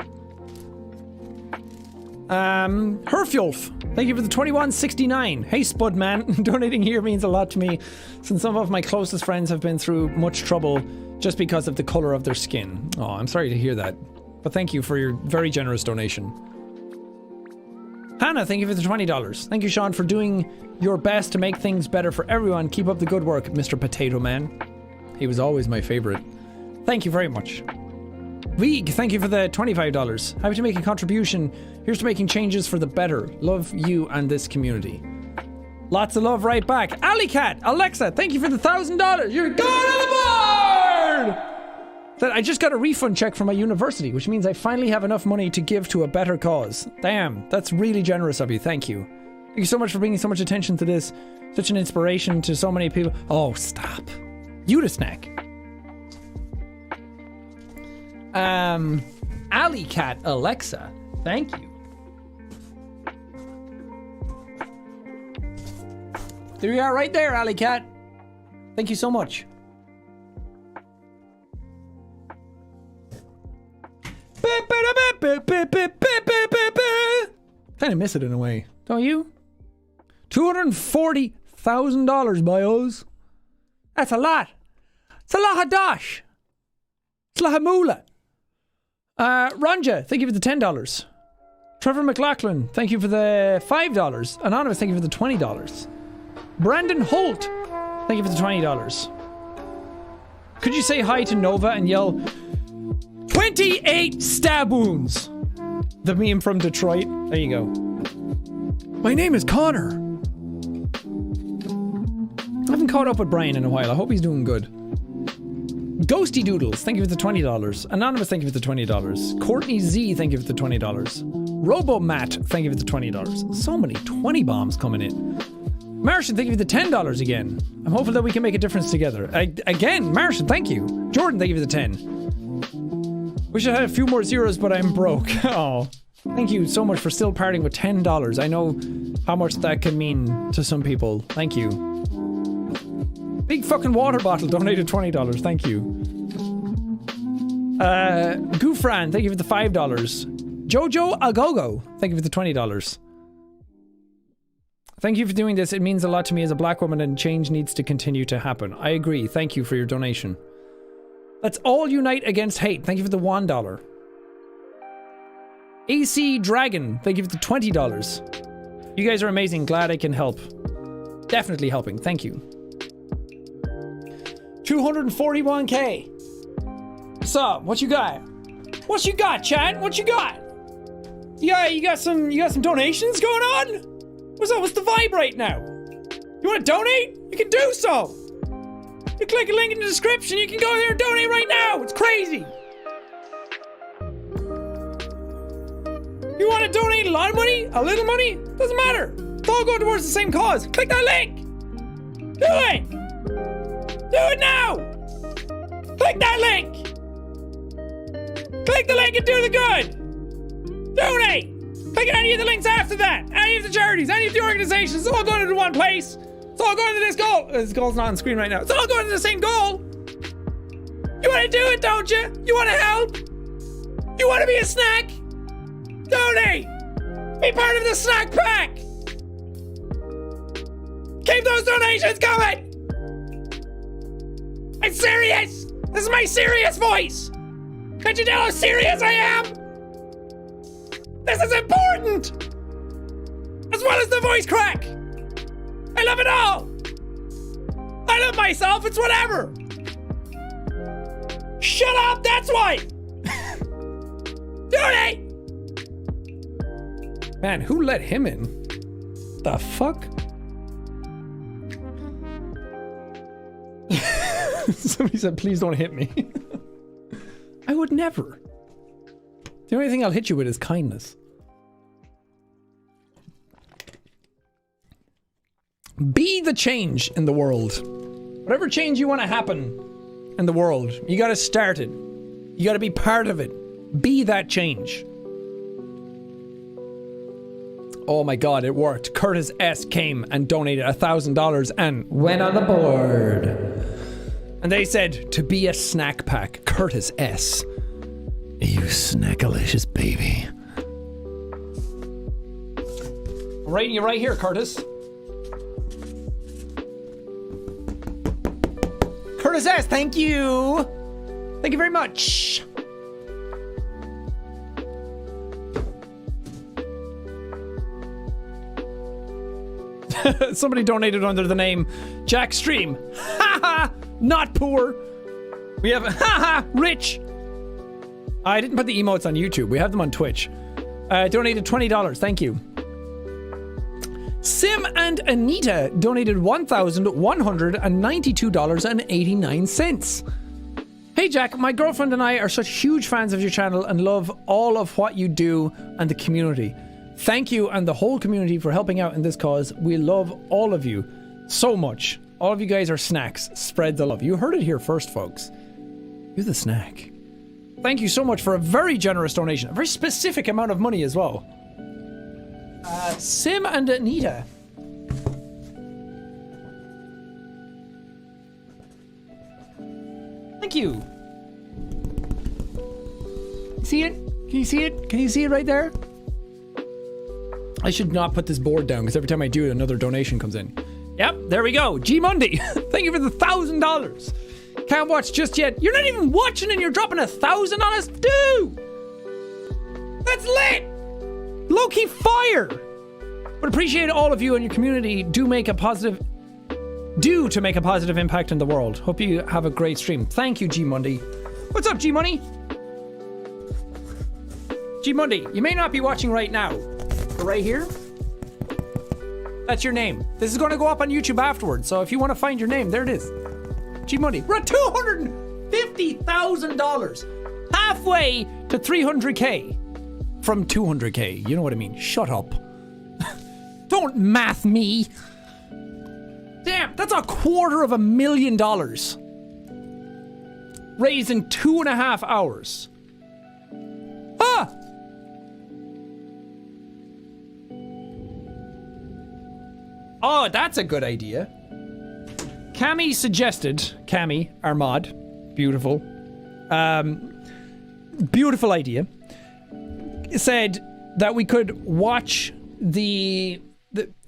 Herfjolf, thank you for the 2169. Hey Spud man, donating here means a lot to me since some of my closest friends have been through much trouble just because of the color of their skin. Oh, I'm sorry to hear that. But thank you for your very generous donation. Hannah, thank you for the $20. Thank you, Sean, for doing your best to make things better for everyone. Keep up the good work, Mr. Potato Man. He was always my favorite. Thank you very much. Veeg, thank you for the $25. Happy to make a contribution. Here's to making changes for the better. Love you and this community. Lots of love right back. Alleycat, Alexa, thank you for the $1,000. You're going on the board! That I just got a refund check from my university, which means I finally have enough money to give to a better cause. Damn, that's really generous of you. Thank you. Thank you so much for bringing so much attention to this. Such an inspiration to so many people. Oh, stop. Yuda Snack. Alleycat Alexa. Thank you. There you are right there, Alleycat. Thank you so much. Kind of miss it in a way, don't you? $240,000, boys. That's a lot. It's a lot of dosh. It's a lot of moolah. Ronja, thank you for the $10. Trevor McLaughlin, thank you for the $5. Anonymous, thank you for the $20. Brandon Holt, thank you for the $20. Could you say hi to Nova and yell 28 stab wounds? The meme from Detroit. There you go. My name is Connor. caught up with Brian in a while. I hope he's doing good. Ghosty Doodles, thank you for the $20. Anonymous, thank you for the $20. Courtney Z, thank you for the $20. Robo Matt, thank you for the $20. So many 20 bombs coming in. Martian, thank you for the $10 again. I'm hopeful that we can make a difference together. Again, Martian, thank you. Jordan, thank you for the 10. Wish I had a few more zeros, but I'm broke. Oh, thank you so much for still parting with $10. I know how much that can mean to some people. Thank you. Big fucking water bottle donated $20. Thank you. Goofran, thank you for the $5. Jojo Agogo, thank you for the $20. Thank you for doing this. It means a lot to me as a black woman, and change needs to continue to happen. I agree. Thank you for your donation. Let's all unite against hate. Thank you for the $1. AC Dragon, thank you for the $20. You guys are amazing. Glad I can help. Definitely helping. Thank you. 241k. What's up? What you got? What you got, chat? What you got? You got some donations going on? What's up? What's the vibe right now? You want to donate? You can do so. You click a link in the description. You can go there and donate right now. It's crazy. You want to donate a lot of money? A little money? Doesn't matter. It's all going towards the same cause. Click that link. Do it. Do it now. Click that link. Click the link and do the good. Donate. Click any of the links after that. Any of the charities, any of the organizations. It's all going to one place. It's all going to this goal. This goal's not on screen right now. It's all going to the same goal. You want to do it, don't you? You want to help? You want to be a snack? Donate. Be part of the snack pack. Keep those donations coming. I'm serious. This is my serious voice. Can't you tell how serious I am? This is important! As well as the voice crack! I love it all! I love myself, it's whatever! Shut up, that's why! Donate! Man, who let him in? The fuck? Somebody said, please don't hit me. I would never. The only thing I'll hit you with is kindness. Be the change in the world. Whatever change you want to happen in the world, you gotta start it. You gotta be part of it. Be that change. Oh my god, it worked. Curtis S. came and donated $1,000 and went on the board. And they said, to be a snack pack, Curtis S. You snackalicious baby. I'm writing you right here, Curtis. Curtis S, thank you. Thank you very much. Somebody donated under the name JACKStream. Haha, not poor. We have haha, rich. I didn't put the emotes on YouTube. We have them on Twitch. Donated $20. Thank you. Sim and Anita donated $1,192.89. Hey Jack, my girlfriend and I are such huge fans of your channel and love all of what you do and the community. Thank you and the whole community for helping out in this cause. We love all of you so much. All of you guys are snacks. Spread the love. You heard it here first, folks. You're the snack. Thank you so much for a very generous donation. A very specific amount of money as well. Sim and Anita. Thank you. See it? Can you see it? Can you see it right there? I should not put this board down because every time I do it, another donation comes in. Yep, there we go. G Monday. Thank you for the $1,000. Can't watch just yet. You're not even watching and you're dropping $1,000 on us? Dude! That's lit! Low-key fire! But appreciate all of you and your community to make a positive impact in the world. Hope you have a great stream. Thank you, G Monday. What's up, G Money? G Monday, you may not be watching right now, but right here, That's your name. This is going to go up on YouTube afterwards, so if you want to find your name, there it is. G Money. We're at $250,000. Halfway to 300K. From 200K. You know what I mean. Shut up. Don't math me. Damn, that's $250,000. Raised in 2.5 hours. Ah! Oh, that's a good idea. Cammy suggested, Cammy, our mod, beautiful, beautiful idea, said that we could watch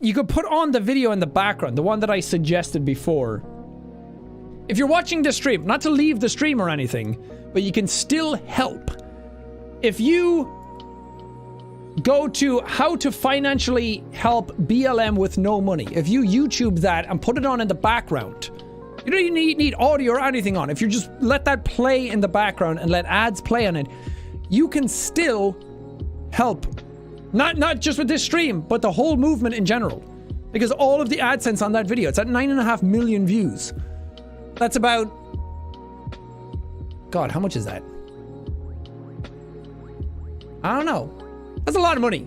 you could put on the video in the background, the one that I suggested before. If you're watching the stream, not to leave the stream or anything, but you can still help. If you go to how to financially help BLM with no money, if you YouTube that and put it on in the background, you don't even need audio or anything on. If you just let that play in the background and let ads play on it, you can still help. Not just with this stream, but the whole movement in general. Because all of the AdSense on that video, it's at 9.5 million views. That's about... God, how much is that? I don't know. That's a lot of money.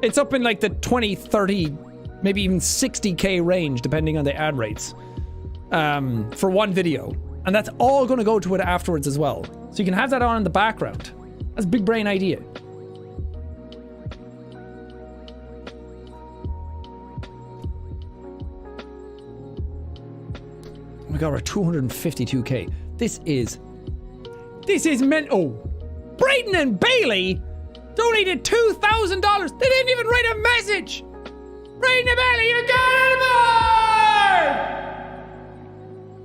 It's up in like the 20, 30, maybe even 60K range, depending on the ad rates. For one video. And that's all going to go to it afterwards as well. So you can have that on in the background. That's a big brain idea. Oh my god, we're at 252K. This is mental. Brayden and Bailey donated $2,000. They didn't even write a message. Brayden and Bailey, you got it,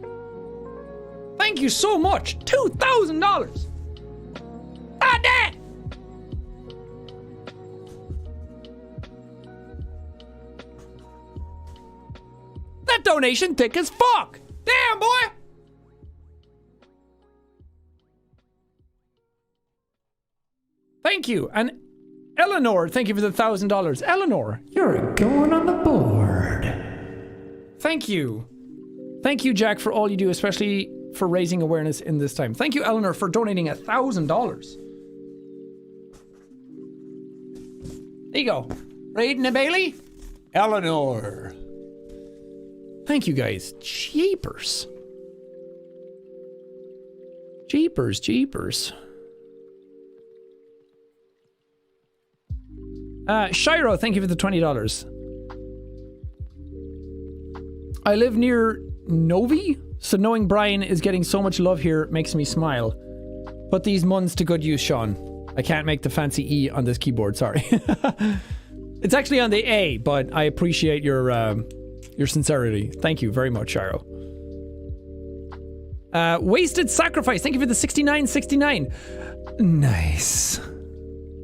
boy! Thank you so much. $2,000. Ah, damn! That donation thick as fuck. Damn, boy! Thank you. And Eleanor, thank you for the $1,000. Eleanor, you're going on the board. Thank you. Thank you, Jack, for all you do, especially for raising awareness in this time. Thank you, Eleanor, for donating $1,000. There you go. Brayden and Bailey. Eleanor. Thank you, guys. Jeepers. Jeepers, jeepers. Shiro, thank you for the $20. I live near Novi, so knowing Brian is getting so much love here makes me smile. Put these muns to good use, Sean. I can't make the fancy E on this keyboard, sorry. It's actually on the A, but I appreciate your sincerity. Thank you very much, Shiro. Wasted Sacrifice, thank you for the 69.69. Nice.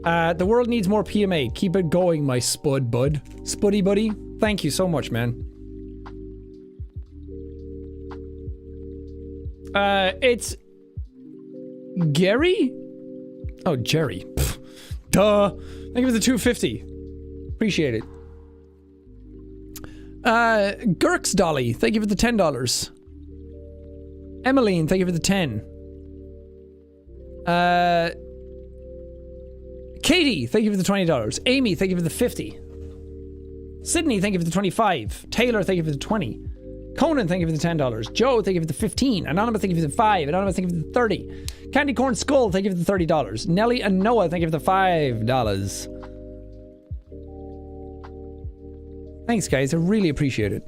The world needs more PMA. Keep it going, my spud bud. Spuddy buddy. Thank you so much, man. It's Gary? Oh, Jerry. Pfft. Duh. Thank you for the 250. Appreciate it. Gurks Dolly, thank you for the $10. Emmeline, thank you for the 10. Katie, thank you for the $20. Amy, thank you for the 50. Sydney, thank you for the 25. Taylor, thank you for the 20. Conan, thank you for the $10. Joe, thank you for the 15. Anonymous, thank you for the 5. Anonymous, thank you for the 30. Candy Corn Skull, thank you for the $30. Nelly and Noah, thank you for the $5. Thanks, guys. I really appreciate it.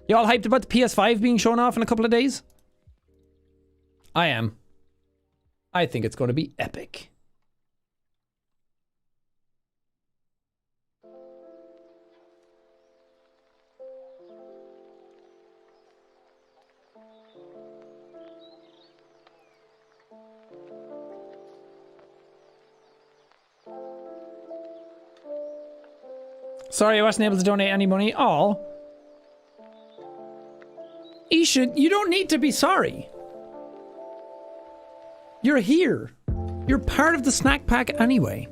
You all hyped about the PS5 being shown off in a couple of days? I am. I think it's going to be epic. Sorry, I wasn't able to donate any money. Oh. Isha, you don't need to be sorry. You're here. You're part of the snack pack anyway.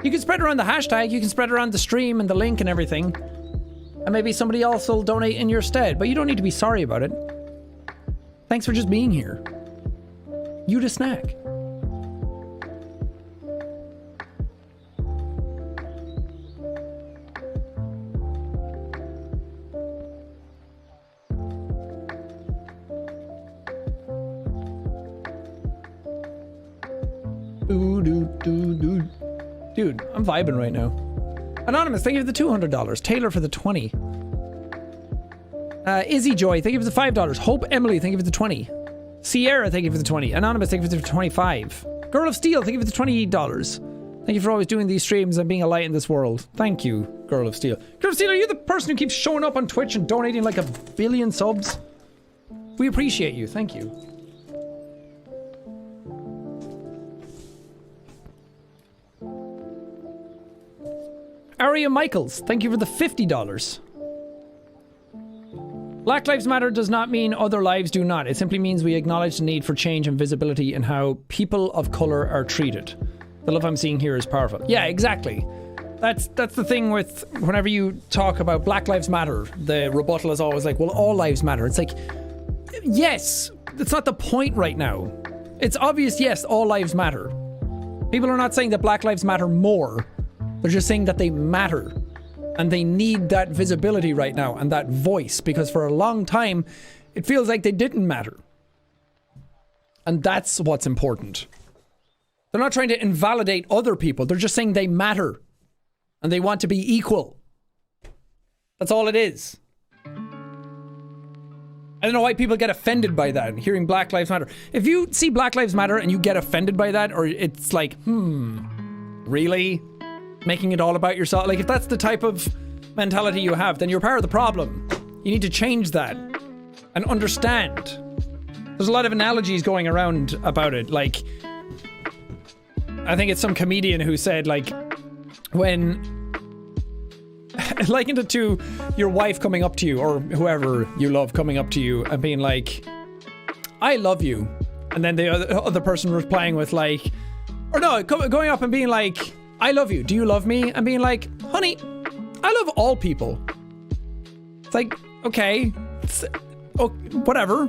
You can spread around the hashtag, you can spread around the stream and the link and everything. And maybe somebody else will donate in your stead, but you don't need to be sorry about it. Thanks for just being here. You to snack. Dude, I'm vibing right now. Anonymous, thank you for the $200. Taylor for the 20. Izzy Joy, thank you for the $5. Hope Emily, thank you for the 20. Sierra, thank you for the 20. Anonymous, thank you for the 25. Girl of Steel, thank you for the $28. Thank you for always doing these streams and being a light in this world. Thank you, Girl of Steel. Girl of Steel, are you the person who keeps showing up on Twitch and donating like 1 billion subs? We appreciate you. Thank you. Aria Michaels, thank you for the $50. Black Lives Matter does not mean other lives do not. It simply means we acknowledge the need for change and visibility in how people of color are treated. The love I'm seeing here is powerful. Yeah, exactly. That's the thing with whenever you talk about Black Lives Matter, the rebuttal is always like, well, all lives matter. It's like, yes, that's not the point right now. It's obvious, yes, all lives matter. People are not saying that Black Lives Matter more. They're just saying that they matter. And they need that visibility right now and that voice, because for a long time, it feels like they didn't matter. And that's what's important. They're not trying to invalidate other people. They're just saying they matter. And they want to be equal. That's all it is. I don't know why people get offended by that, hearing Black Lives Matter. If you see Black Lives Matter and you get offended by that, or it's like, really? Making it all about yourself? Like, if that's the type of mentality you have, then you're part of the problem. You need to change that and understand. There's a lot of analogies going around about it. Like, I think it's some comedian who said, like, when likened it to your wife coming up to you, or whoever you love coming up to you and being like, I love you. And then the other person replying with like, or no, going up and being like, I love you. Do you love me? And being like, honey, I love all people. It's like, okay, whatever.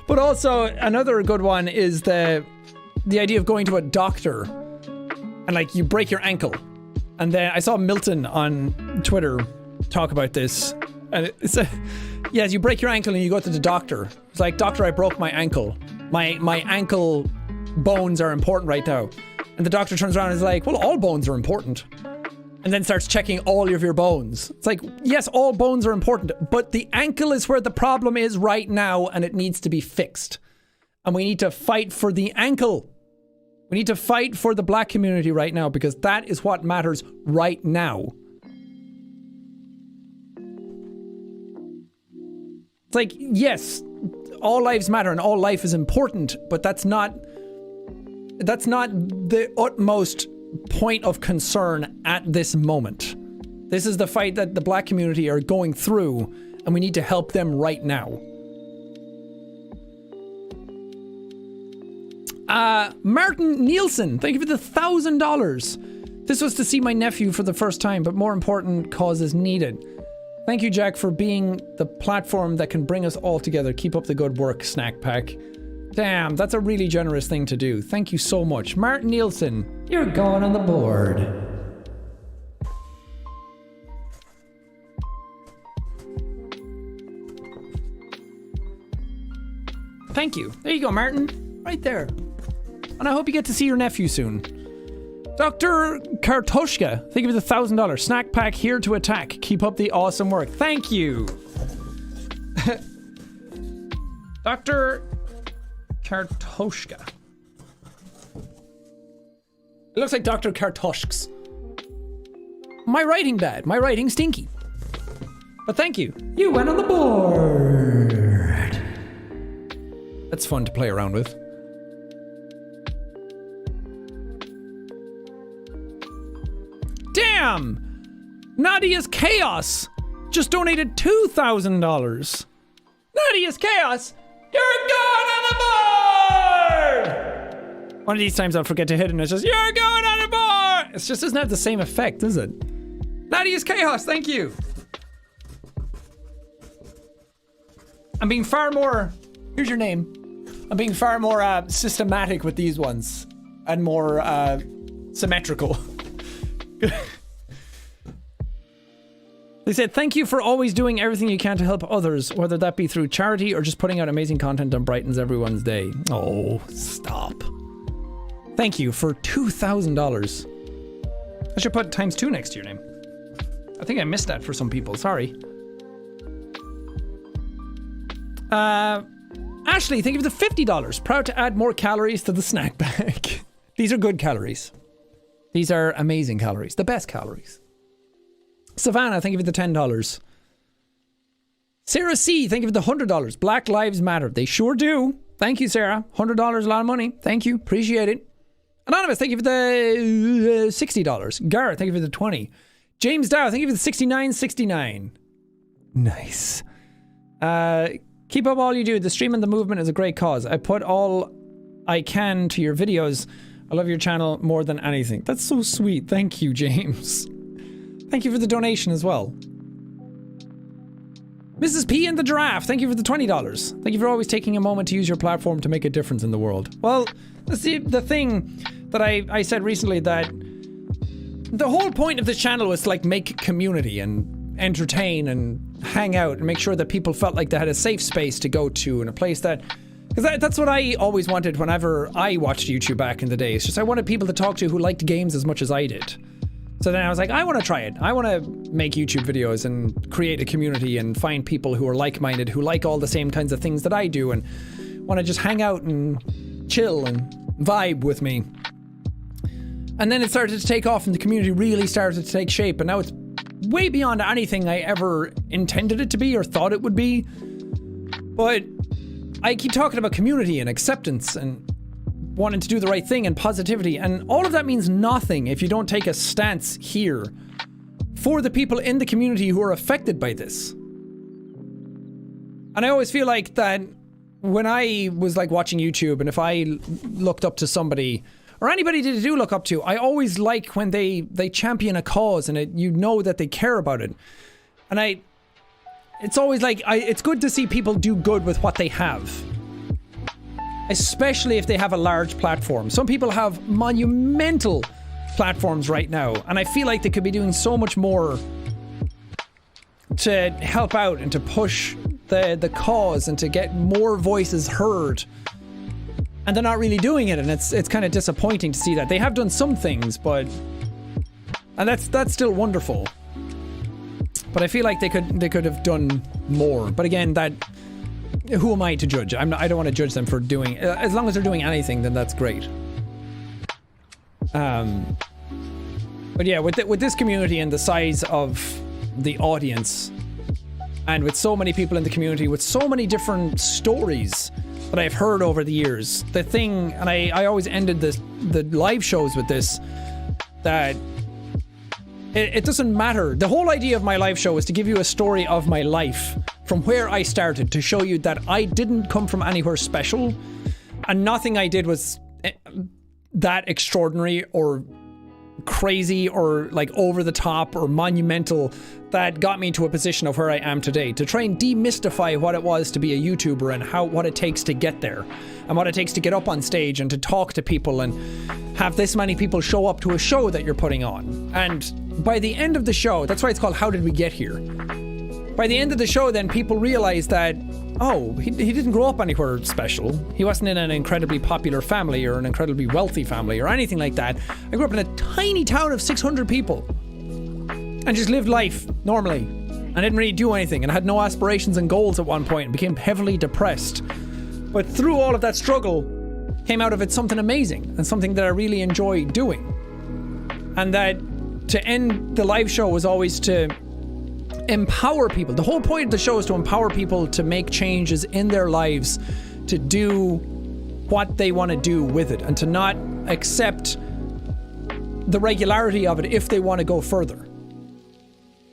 But also another good one is the idea of going to a doctor and like you break your ankle. And then I saw Milton on Twitter talk about this. And it's yes, you break your ankle and you go to the doctor. It's like, doctor, I broke my ankle. My ankle bones are important right now. And the doctor turns around and is like, well, all bones are important. And then starts checking all of your bones. It's like, yes, all bones are important, but the ankle is where the problem is right now and it needs to be fixed. And we need to fight for the ankle. We need to fight for the black community right now because that is what matters right now. It's like, yes, all lives matter and all life is important, but that's not the utmost point of concern at this moment. This is the fight that the black community are going through, and we need to help them right now. Martin Nielsen, thank you for the $1,000. This was to see my nephew for the first time, but more important causes needed. Thank you, Jack, for being the platform that can bring us all together. Keep up the good work, Snack Pack. Damn, that's a really generous thing to do. Thank you so much. Martin Nielsen, you're going on the board. Thank you. There you go, Martin. Right there. And I hope you get to see your nephew soon. Dr. Kartoshka, thank you for the $1,000. Snack Pack here to attack. Keep up the awesome work. Thank you. Dr. Kartoshka. It looks like Dr. Kartoshks. My writing bad. My writing stinky. But thank you. You went on the board. That's fun to play around with. Damn! Nadia's Chaos just donated $2,000. Nadia's Chaos, you're gone on the One of these times I'll forget to hit it and it's just, you're going on a bar! It just doesn't have the same effect, does it? Ladius Chaos, thank you! I'm being far more... Here's your name. I'm being far more systematic with these ones. And more symmetrical. They said, thank you for always doing everything you can to help others, whether that be through charity or just putting out amazing content that brightens everyone's day. Oh, stop. Thank you for $2,000. I should put ×2 next to your name. I think I missed that for some people, sorry. Ashley, thank you for the $50. Proud to add more calories to the snack bag. These are good calories. These are amazing calories. The best calories. Savannah, thank you for the $10. Sarah C, thank you for the $100. Black Lives Matter. They sure do. Thank you, Sarah. $100, a lot of money. Thank you. Appreciate it. Anonymous, thank you for the $60. Garrett, thank you for the 20. James Dow, thank you for the $69.69. Nice. Keep up all you do. The stream and the movement is a great cause. I put all I can to your videos. I love your channel more than anything. That's so sweet. Thank you, James. Thank you for the donation as well. Mrs. P and the Giraffe, thank you for the $20. Thank you for always taking a moment to use your platform to make a difference in the world. Well, that's the thing that I said recently, that the whole point of this channel was to like make community and entertain and hang out and make sure that people felt like they had a safe space to go to and a place that... Because that's what I always wanted whenever I watched YouTube back in the day. It's just I wanted people to talk to who liked games as much as I did. So then I was like, I want to try it. I want to make YouTube videos and create a community and find people who are like-minded, who like all the same kinds of things that I do and want to just hang out and chill and vibe with me. And then it started to take off and the community really started to take shape, and now it's way beyond anything I ever intended it to be or thought it would be. But I keep talking about community and acceptance and wanting to do the right thing and positivity, and all of that means nothing if you don't take a stance here for the people in the community who are affected by this. And I always feel like that when I was like watching YouTube, and if I looked up to somebody or anybody that I do look up to, I always like when they champion a cause and you know that they care about it. And it's always like, it's good to see people do good with what they have. Especially if they have a large platform. Some people have monumental platforms right now, and I feel like they could be doing so much more to help out and to push the cause and to get more voices heard. And they're not really doing it, and it's kind of disappointing to see that. They have done some things, but... And that's still wonderful. But I feel like they could have done more. But again, who am I to judge? I don't want to judge them for doing... As long as they're doing anything, then that's great. But yeah, with this community and the size of the audience, and with so many people in the community, with so many different stories that I've heard over the years, the thing, and I always ended the live shows with this, that it doesn't matter. The whole idea of my live show is to give you a story of my life from where I started, to show you that I didn't come from anywhere special, and nothing I did was that extraordinary or crazy or like over the top or monumental that got me to a position of where I am today, to try and demystify what it was to be a YouTuber and what it takes to get there and what it takes to get up on stage and to talk to people and have this many people show up to a show that you're putting on. And by the end of the show, that's why it's called How Did We Get Here? By the end of the show, then people realize that, oh, he didn't grow up anywhere special. He wasn't in an incredibly popular family or an incredibly wealthy family or anything like that. I grew up in a tiny town of 600 people and just lived life normally. I didn't really do anything and had no aspirations and goals at one point and became heavily depressed. But through all of that struggle, came out of it something amazing and something that I really enjoy doing. And that to end the live show was always to empower people. The whole point of the show is to empower people to make changes in their lives, to do what they want to do with it, and to not accept the regularity of it if they want to go further.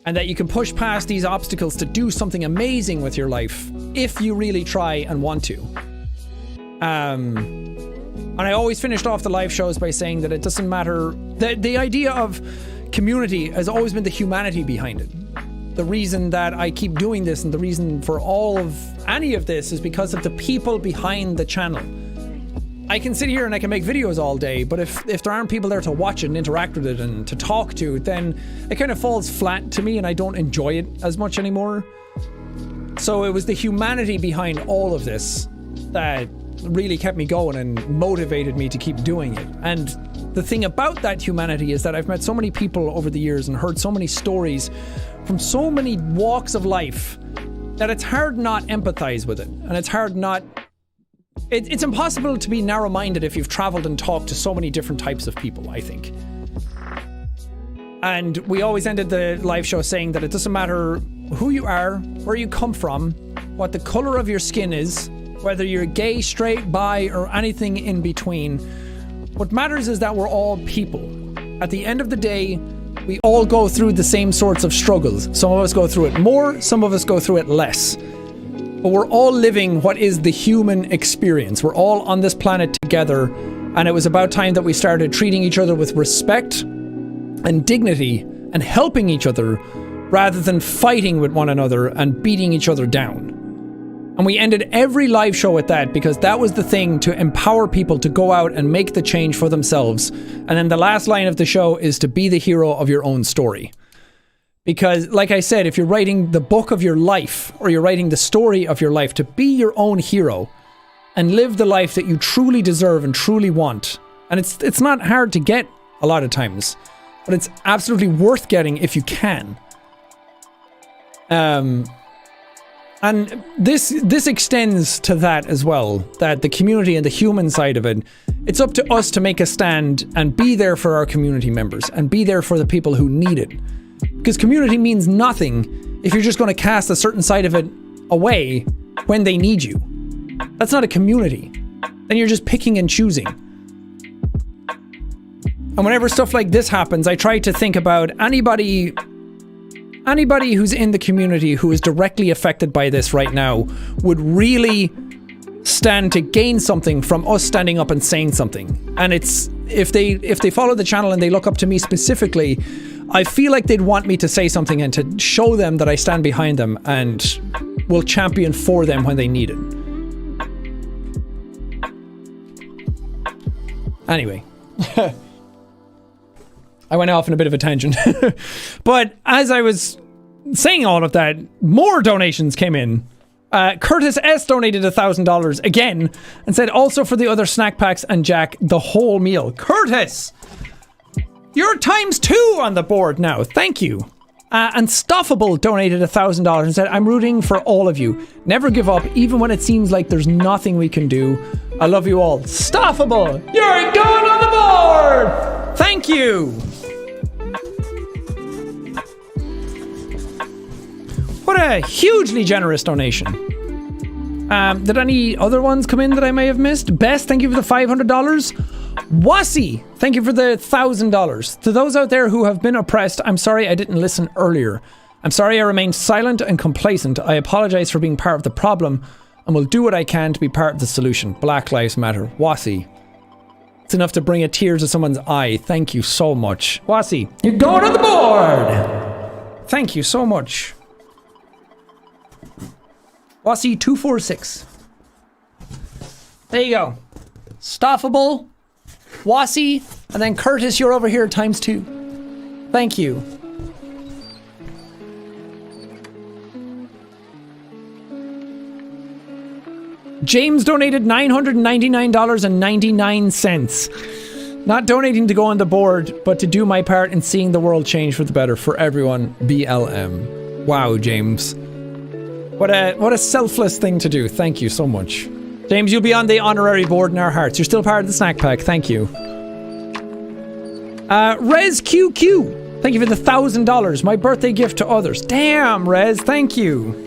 And that you can push past these obstacles to do something amazing with your life if you really try and want to. And I always finished off the live shows by saying that it doesn't matter. The idea of community has always been the humanity behind it. The reason that I keep doing this and the reason for all of any of this is because of the people behind the channel. I can sit here and I can make videos all day, but if there aren't people there to watch it and interact with it and to talk to, then it kind of falls flat to me and I don't enjoy it as much anymore. So it was the humanity behind all of this that really kept me going and motivated me to keep doing it. And the thing about that humanity is that I've met so many people over the years and heard so many stories from so many walks of life that it's hard not empathize with it. And it's hard not... It's impossible to be narrow-minded if you've traveled and talked to so many different types of people, I think. And we always ended the live show saying that it doesn't matter who you are, where you come from, what the color of your skin is, whether you're gay, straight, bi, or anything in between. What matters is that we're all people. At the end of the day, we all go through the same sorts of struggles. Some of us go through it more, some of us go through it less. But we're all living what is the human experience. We're all on this planet together, and it was about time that we started treating each other with respect and dignity and helping each other rather than fighting with one another and beating each other down. And we ended every live show with that because that was the thing to empower people to go out and make the change for themselves. And then the last line of the show is to be the hero of your own story. Because, like I said, if you're writing the book of your life or you're writing the story of your life, to be your own hero and live the life that you truly deserve and truly want. And it's not hard to get a lot of times, but it's absolutely worth getting if you can. And this extends to that as well, that the community and the human side of it, it's up to us to make a stand and be there for our community members and be there for the people who need it. Because community means nothing if you're just going to cast a certain side of it away when they need you. That's not a community. Then you're just picking and choosing. And whenever stuff like this happens, I try to think about anybody who's in the community who is directly affected by this right now would really stand to gain something from us standing up and saying something. And it's if they follow the channel and they look up to me specifically, I feel like they'd want me to say something and to show them that I stand behind them and will champion for them when they need it. Anyway. I went off in a bit of a tangent. But as I was saying all of that, more donations came in. Curtis S. donated $1,000 again and said also for the other snack packs and Jack the whole meal. Curtis! You're ×2 on the board now. Thank you. And Stuffable donated $1,000 and said, I'm rooting for all of you. Never give up, even when it seems like there's nothing we can do. I love you all. Stuffable! You're going on the board! Thank you! What a hugely generous donation. Did any other ones come in that I may have missed? Best, thank you for the $500. Wasi, thank you for the $1,000. To those out there who have been oppressed, I'm sorry I didn't listen earlier. I'm sorry I remained silent and complacent. I apologize for being part of the problem and will do what I can to be part of the solution. Black Lives Matter. Wasi. It's enough to bring a tear to someone's eye. Thank you so much. Wasi, you're going on the board! Thank you so much. Wasi 246. There you go. Stuffable, Wasi, and then Curtis, you're over here ×2. Thank you. James donated $999.99. Not donating to go on the board, but to do my part in seeing the world change for the better for everyone. BLM. Wow, James. What a selfless thing to do. Thank you so much. James, you'll be on the honorary board in our hearts. You're still part of the snack pack. Thank you. Rez QQ. Thank you for the $1,000. My birthday gift to others. Damn, Rez. Thank you.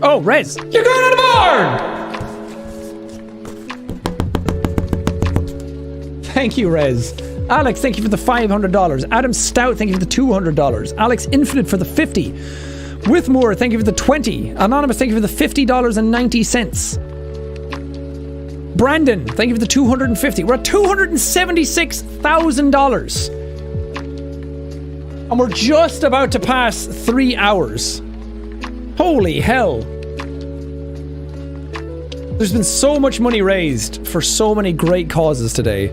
Oh, Rez. You're going on the board! Thank you, Rez. Alex, thank you for the $500. Adam Stout, thank you for the $200. Alex Infinite for the 50. Withmore, thank you for the 20. Anonymous, thank you for the $50.90. Brandon, thank you for the 250. We're at $276,000. And we're just about to pass 3 hours. Holy hell. There's been so much money raised for so many great causes today.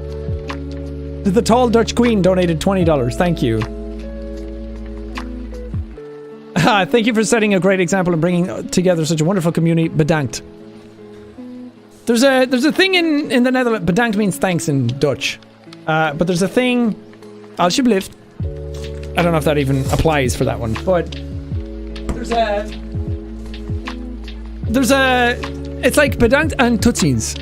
The Tall Dutch Queen donated $20. Thank you. Thank you for setting a great example and bringing together such a wonderful community. Bedankt. There's a thing in the Netherlands. Bedankt means thanks in Dutch. But there's a thing. Alsjeblieft. I don't know if that even applies for that one. But there's a it's like bedankt and tootsies.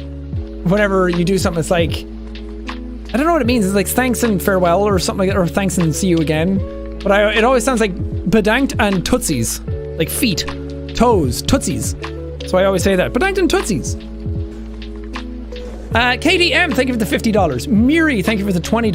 Whenever you do something, it's like, I don't know what it means. It's like thanks and farewell or something like that, or thanks and see you again. But it always sounds like bedankt and tootsies. Like feet, toes, tootsies. So I always say that. Bedankt and tootsies. KDM, thank you for the $50. Miri, thank you for the $20.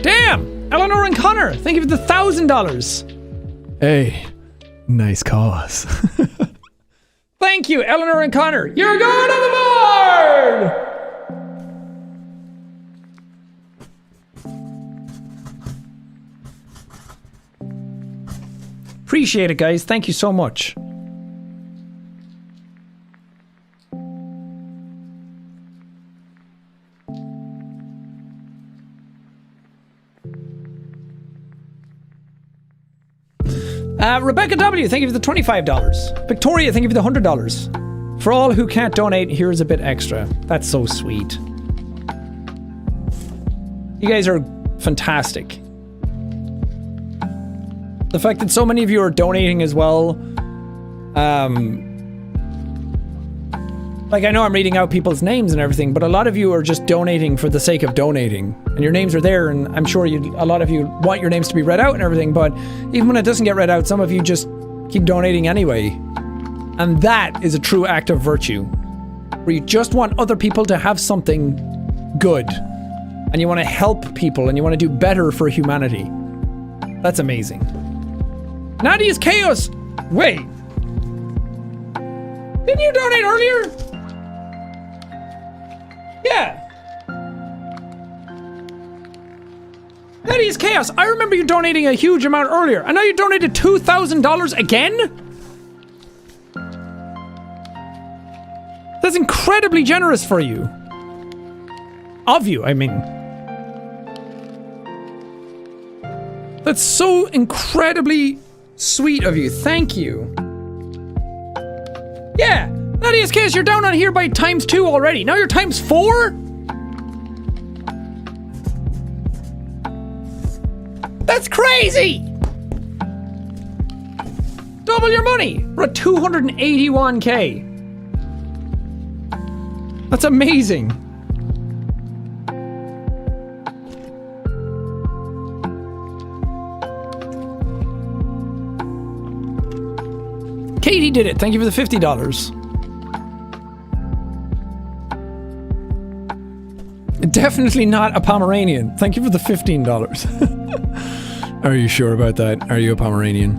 Damn! Eleanor and Connor, thank you for the $1,000. Hey, nice cause. Thank you, Eleanor and Connor. You're going on the board! Appreciate it, guys. Thank you so much. Rebecca W, thank you for the $25. Victoria, thank you for the $100. For all who can't donate, here's a bit extra. That's so sweet. You guys are fantastic. The fact that so many of you are donating as well. Like, I know I'm reading out people's names and everything, but a lot of you are just donating for the sake of donating. And your names are there, and I'm sure a lot of you want your names to be read out and everything, but even when it doesn't get read out, some of you just keep donating anyway. And that is a true act of virtue. Where you just want other people to have something good. And you want to help people, and you want to do better for humanity. That's amazing. Nadia's Chaos! Wait. Didn't you donate earlier? Yeah. Nadia's Chaos. I remember you donating a huge amount earlier. And now you donated $2,000 again? That's incredibly generous for you. Of you, I mean. That's so incredibly sweet of you. Thank you. Yeah. Nadia's Chaos, you're down on here by ×2 already. Now you're ×4? That's crazy! Double your money! We're at 281k. That's amazing. Katie did it. Thank you for the $50. Definitely not a Pomeranian. Thank you for the $15. Are you sure about that? Are you a Pomeranian?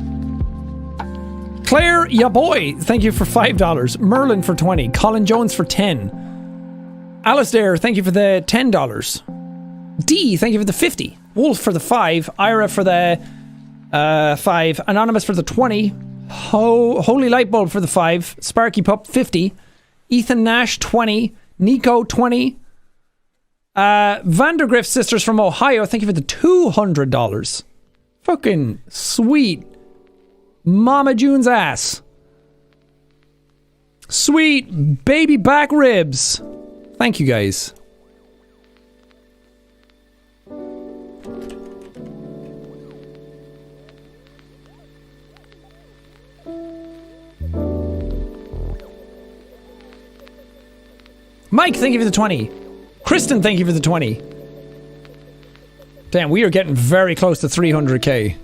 Claire, ya boy, thank you for $5. Merlin for 20. Colin Jones for 10. Alistair, thank you for the $10. D, thank you for the 50. Wolf for the 5. Ira for the 5. Anonymous for the 20. Holy Lightbulb for the 5. Sparky Pup 50. Ethan Nash 20. Nico 20. Vandergrift Sisters from Ohio, thank you for the $200. Fucking sweet. Mama June's ass. Sweet baby back ribs. Thank you guys. Mike, thank you for the 20. Kristen, thank you for the 20. Damn, we are getting very close to 300k.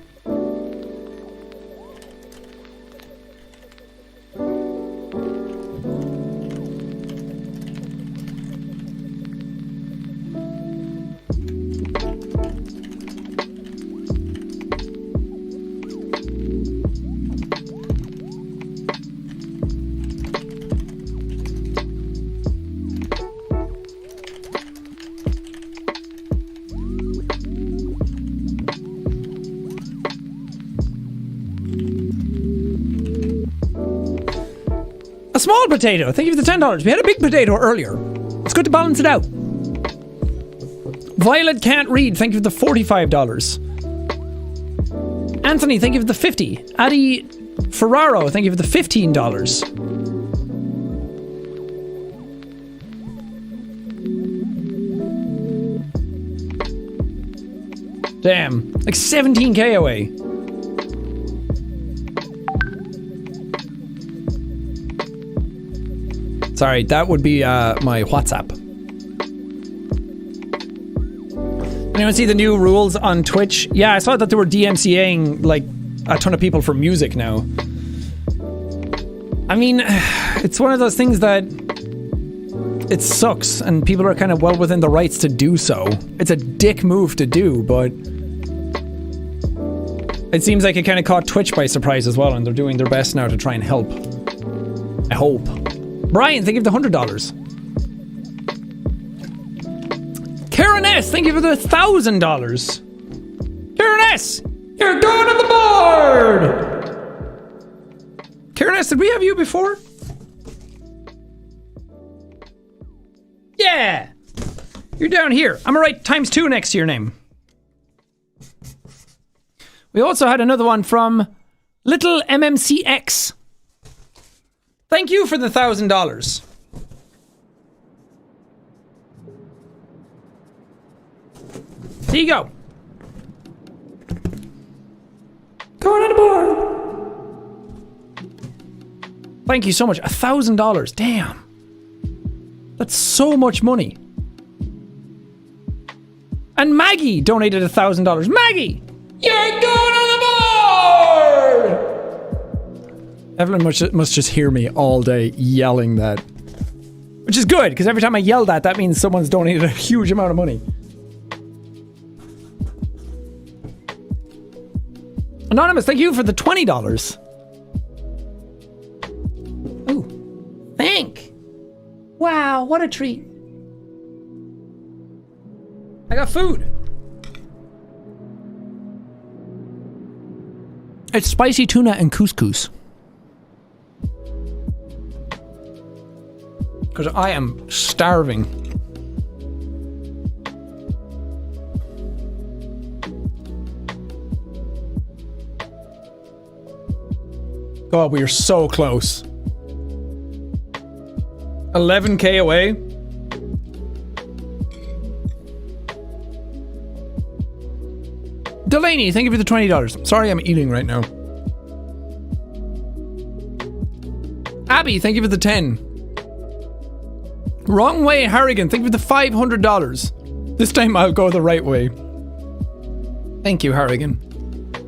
A small potato, thank you for the $10. We had a big potato earlier. It's good to balance it out. Violet Can't Read, thank you for the $45. Anthony, thank you for the 50. Addy Ferraro, thank you for the $15. Damn, like 17k away. Sorry, that would be my WhatsApp. Anyone see the new rules on Twitch? Yeah, I saw that they were DMCAing like a ton of people for music now. I mean, it's one of those things that it sucks and people are kind of well within the rights to do so. It's a dick move to do, but it seems like it kind of caught Twitch by surprise as well, and they're doing their best now to try and help. I hope. Brian, thank you for the $100. Karen S, thank you for the $1,000. Karen S, you're going on the board! Karen S, did we have you before? Yeah! You're down here. I'm gonna write ×2 next to your name. We also had another one from Little MMCX. Thank you for the $1,000. There you go. Going on the board. Thank you so much. $1,000. Damn. That's so much money. And Maggie donated $1,000. Maggie! You're going on the board! Evelyn must just hear me all day yelling that. Which is good, because every time I yell that means someone's donated a huge amount of money. Anonymous, thank you for the $20. Ooh. Thank. Wow, what a treat. I got food. It's spicy tuna and couscous. Because I am starving. God, we are so close. 11k away. Delaney, thank you for the $20. Sorry, I'm eating right now. Abby, thank you for the 10. Wrong way, Harrigan, thank you for the $500. This time I'll go the right way. Thank you, Harrigan.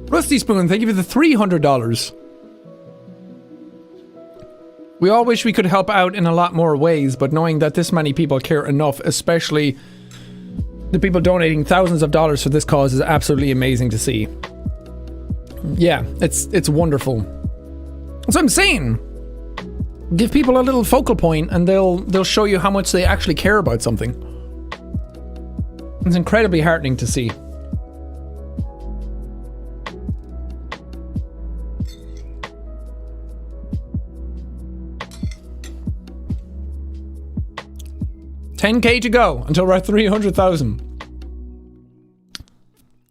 Rusty Spoon, thank you for the $300. We all wish we could help out in a lot more ways, but knowing that this many people care enough, especially the people donating thousands of dollars for this cause, is absolutely amazing to see. Yeah, it's wonderful. That's what I'm saying. Give people a little focal point and they'll show you how much they actually care about something. It's incredibly heartening to see. $10k to go until we're at 300,000.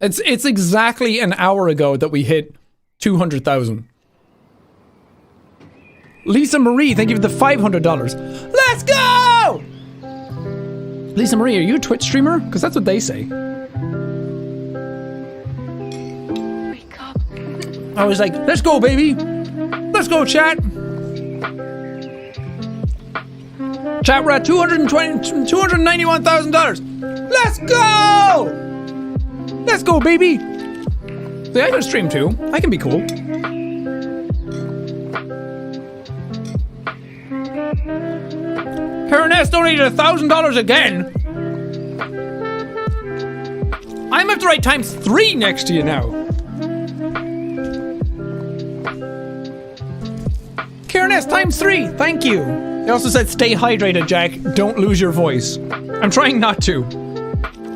It's exactly an hour ago that we hit 200,000. Lisa Marie, thank you for the $500. Let's go! Lisa Marie, are you a Twitch streamer? Because that's what they say. Wake up. I was like, let's go, baby. Let's go, chat. Chat, we're at $291,000. Let's go! Let's go, baby! See, I can stream too. I can be cool. Karen S donated $1,000 again. I'm at the right times 3 next to you now. Karen S times 3. Thank you. They also said stay hydrated, Jack. Don't lose your voice. I'm trying not to.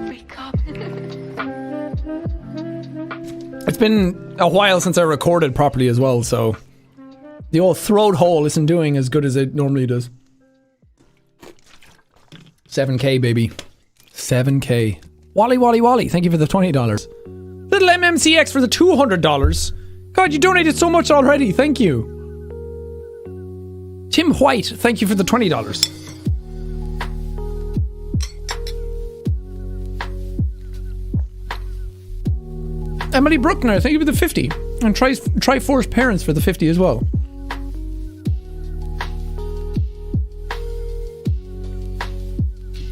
Wake up. It's been a while since I recorded properly as well, so the old throat hole isn't doing as good as it normally does. 7K, baby. 7K. Wally, thank you for the $20. Little MMCX for the $200. God, you donated so much already. Thank you. Tim White, thank you for the $20. Emily Bruckner, thank you for the 50. And Triforce Parents for the 50 as well.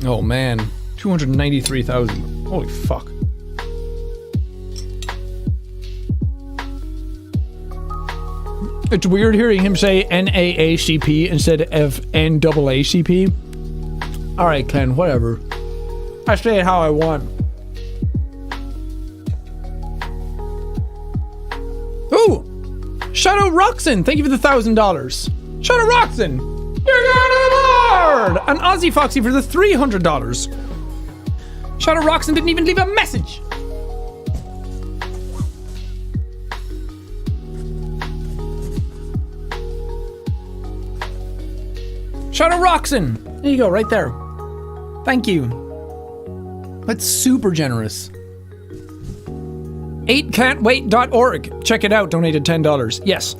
Oh man, 293,000. Holy fuck. It's weird hearing him say NAACP instead of NAACP. Alright, Ken, whatever. I say it how I want. Ooh! Shadow Roxon, thank you for the $1,000. Shadow Roxon! You're going to the board! And Ozzy Foxy for the $300. Shadow Roxon didn't even leave a message! Shadow Roxon! There you go, right there. Thank you. That's super generous. 8can'twait.org. Check it out, donated $10. Yes.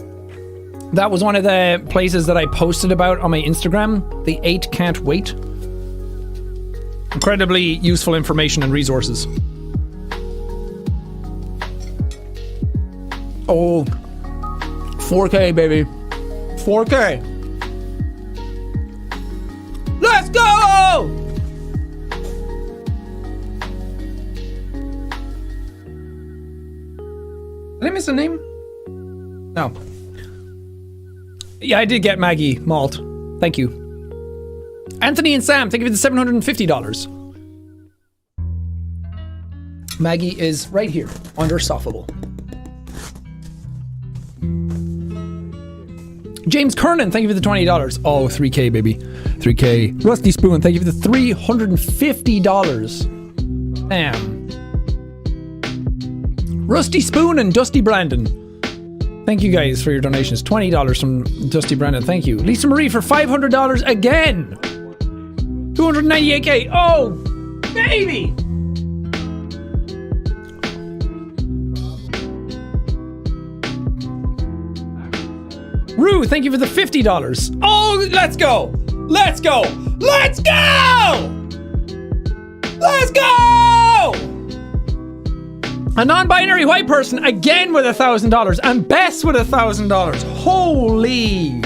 That was one of the places that I posted about on my Instagram. The 8 Can't Wait. Incredibly useful information and resources. Oh. 4K, baby. 4K. Let's go! Did I miss a name? No. Yeah, I did get Maggie Malt. Thank you. Anthony and Sam, thank you for the $750. Maggie is right here, under Soffable. James Kernan, thank you for the $20. Oh, 3K, baby. 3K. Rusty Spoon, thank you for the $350. Damn. Rusty Spoon and Dusty Brandon. Thank you guys for your donations. $20 from Dusty Brandon. Thank you. Lisa Marie for $500 again. 298K. Oh, baby. Rue, thank you for the $50. Oh, let's go. Let's go. Let's go. Let's go. A non-binary white person again with $1,000 and Bess with $1,000. Holy.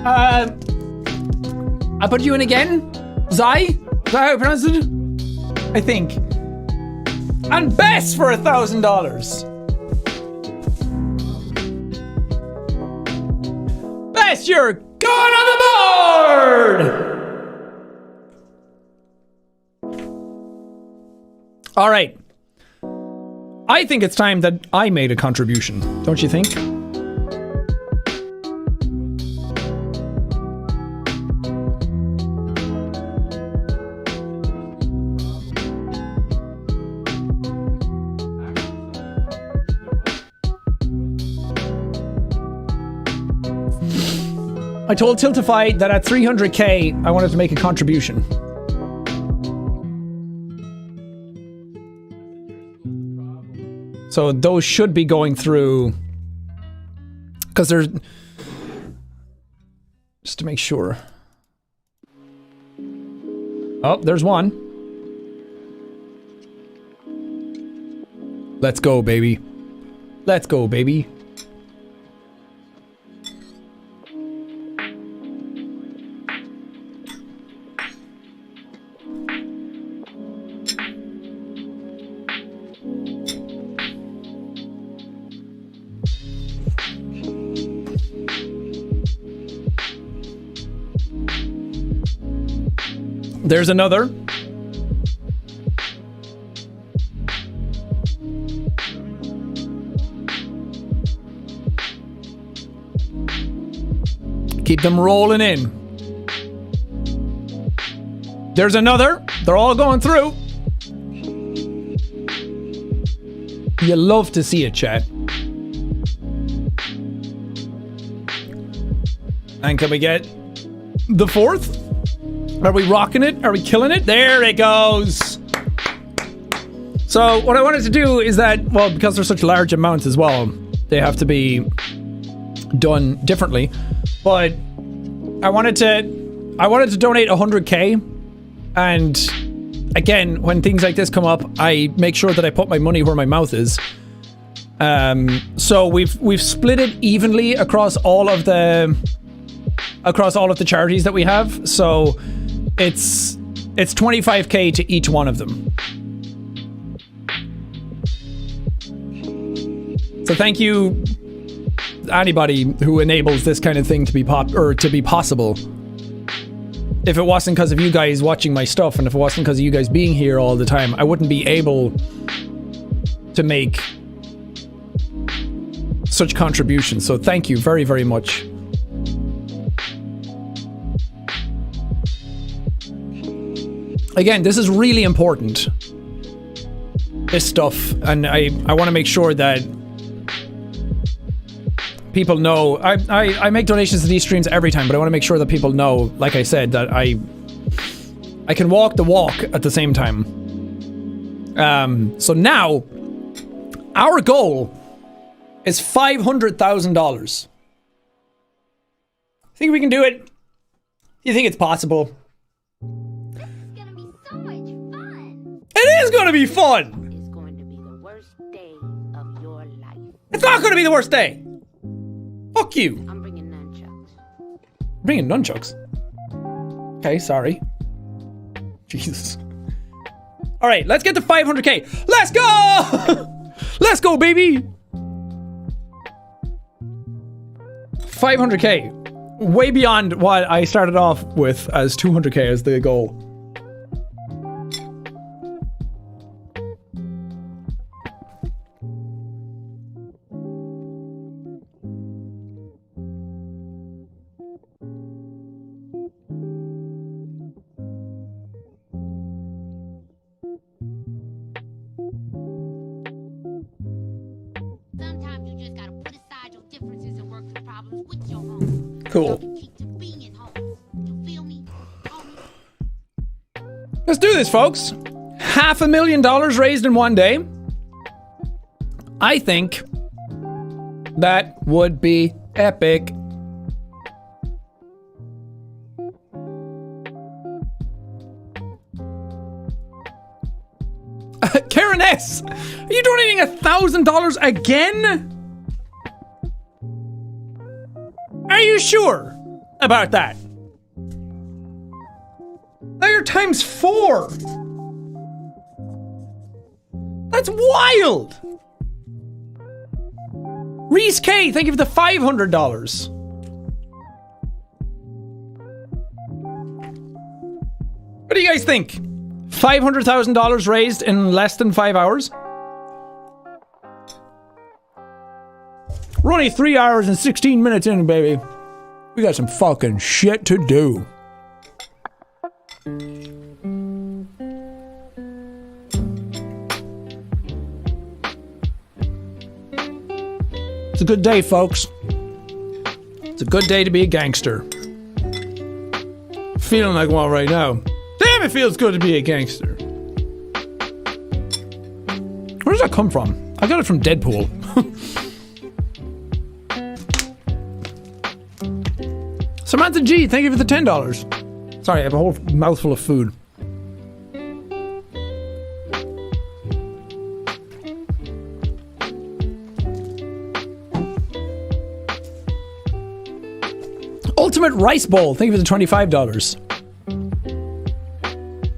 I put you in again? Zai? Is that how I pronounce it? I think. And Bess for $1,000. Bess, you're going on the board! All right. I think it's time that I made a contribution, don't you think? I told Tiltify that at 300K, I wanted to make a contribution. So those should be going through, because there's, just to make sure. Oh, there's one. Let's go, baby. Let's go, baby. There's another. Keep them rolling in. There's another. They're all going through. You love to see it, chat. And can we get the fourth? Are we rocking it? Are we killing it? There it goes. So what I wanted to do is that, well, because they're such large amounts as well, they have to be done differently. But I wanted to donate 100k, and again, when things like this come up, I make sure that I put my money where my mouth is. So we've split it evenly across all of the charities that we have. So it's 25k to each one of them. So thank you, anybody who enables this kind of thing to be possible. If it wasn't because of you guys watching my stuff, and if it wasn't because of you guys being here all the time, I wouldn't be able to make such contributions. So thank you very, very much. Again, this is really important, this stuff, and I want to make sure that people know. I make donations to these streams every time, but I want to make sure that people know, like I said, that I can walk the walk at the same time. So now, our goal is $500,000. Think we can do it? You think it's possible? It is gonna be fun! It's going to be the worst day of your life. It's not gonna be the worst day! Fuck you! I'm bringing nunchucks. Bringing nunchucks? Okay, sorry. Jesus. Alright, let's get to 500k! Let's go! Let's go, baby! 500k. Way beyond what I started off with as 200k as the goal. Cool. Let's do this, folks. $500,000 raised in one day. I think that would be epic. Karen S, are you donating $1,000 again? Are you sure about that? Now you're times 4. That's wild. Reese K, thank you for the $500. What do you guys think? $500,000 raised in less than 5 hours? We're only 3 hours and 16 minutes in, baby. We got some fucking shit to do. It's a good day, folks. It's a good day to be a gangster. Feeling like one right now. Damn, it feels good to be a gangster. Where does that come from? I got it from Deadpool. Samantha G, thank you for the $10. Sorry, I have a whole mouthful of food. Ultimate Rice Bowl, thank you for the $25.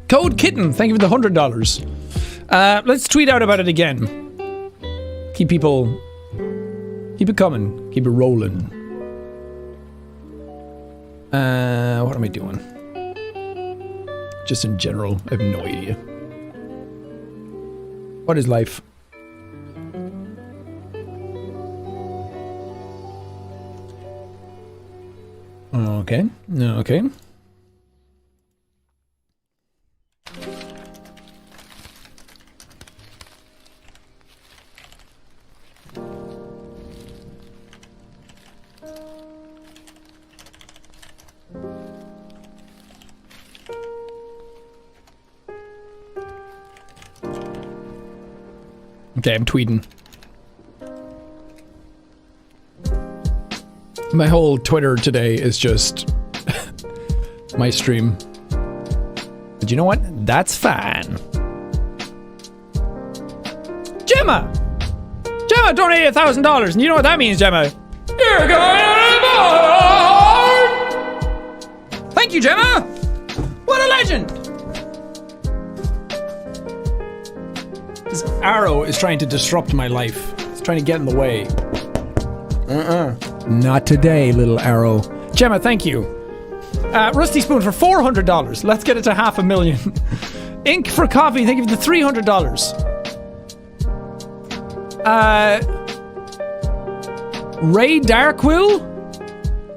Code Kitten, thank you for the $100. Let's tweet out about it again. Keep it coming. Keep it rolling. What am I doing? Just in general, I have no idea. What is life? Okay. Okay. Okay, I'm tweeting. My whole Twitter today is just my stream. But you know what? That's fine. Gemma! Gemma donated $1,000, and you know what that means, Gemma? You're going aboard! Thank you, Gemma! What a legend! This arrow is trying to disrupt my life. It's trying to get in the way. Not today, little arrow. Gemma, thank you. Rusty Spoon for $400. Let's get it to $500,000. Ink for coffee, thank you for the $300. Ray Darkwill,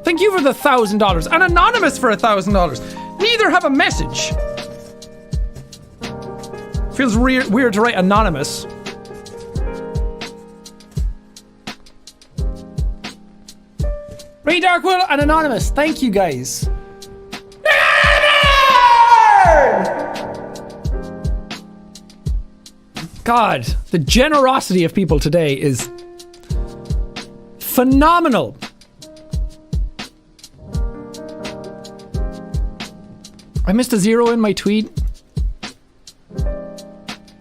thank you for the $1,000. And Anonymous for $1,000. Neither have a message. Feels weird to write Anonymous. Ray Darkwill and Anonymous, thank you guys. God, the generosity of people today is phenomenal. I missed a zero in my tweet.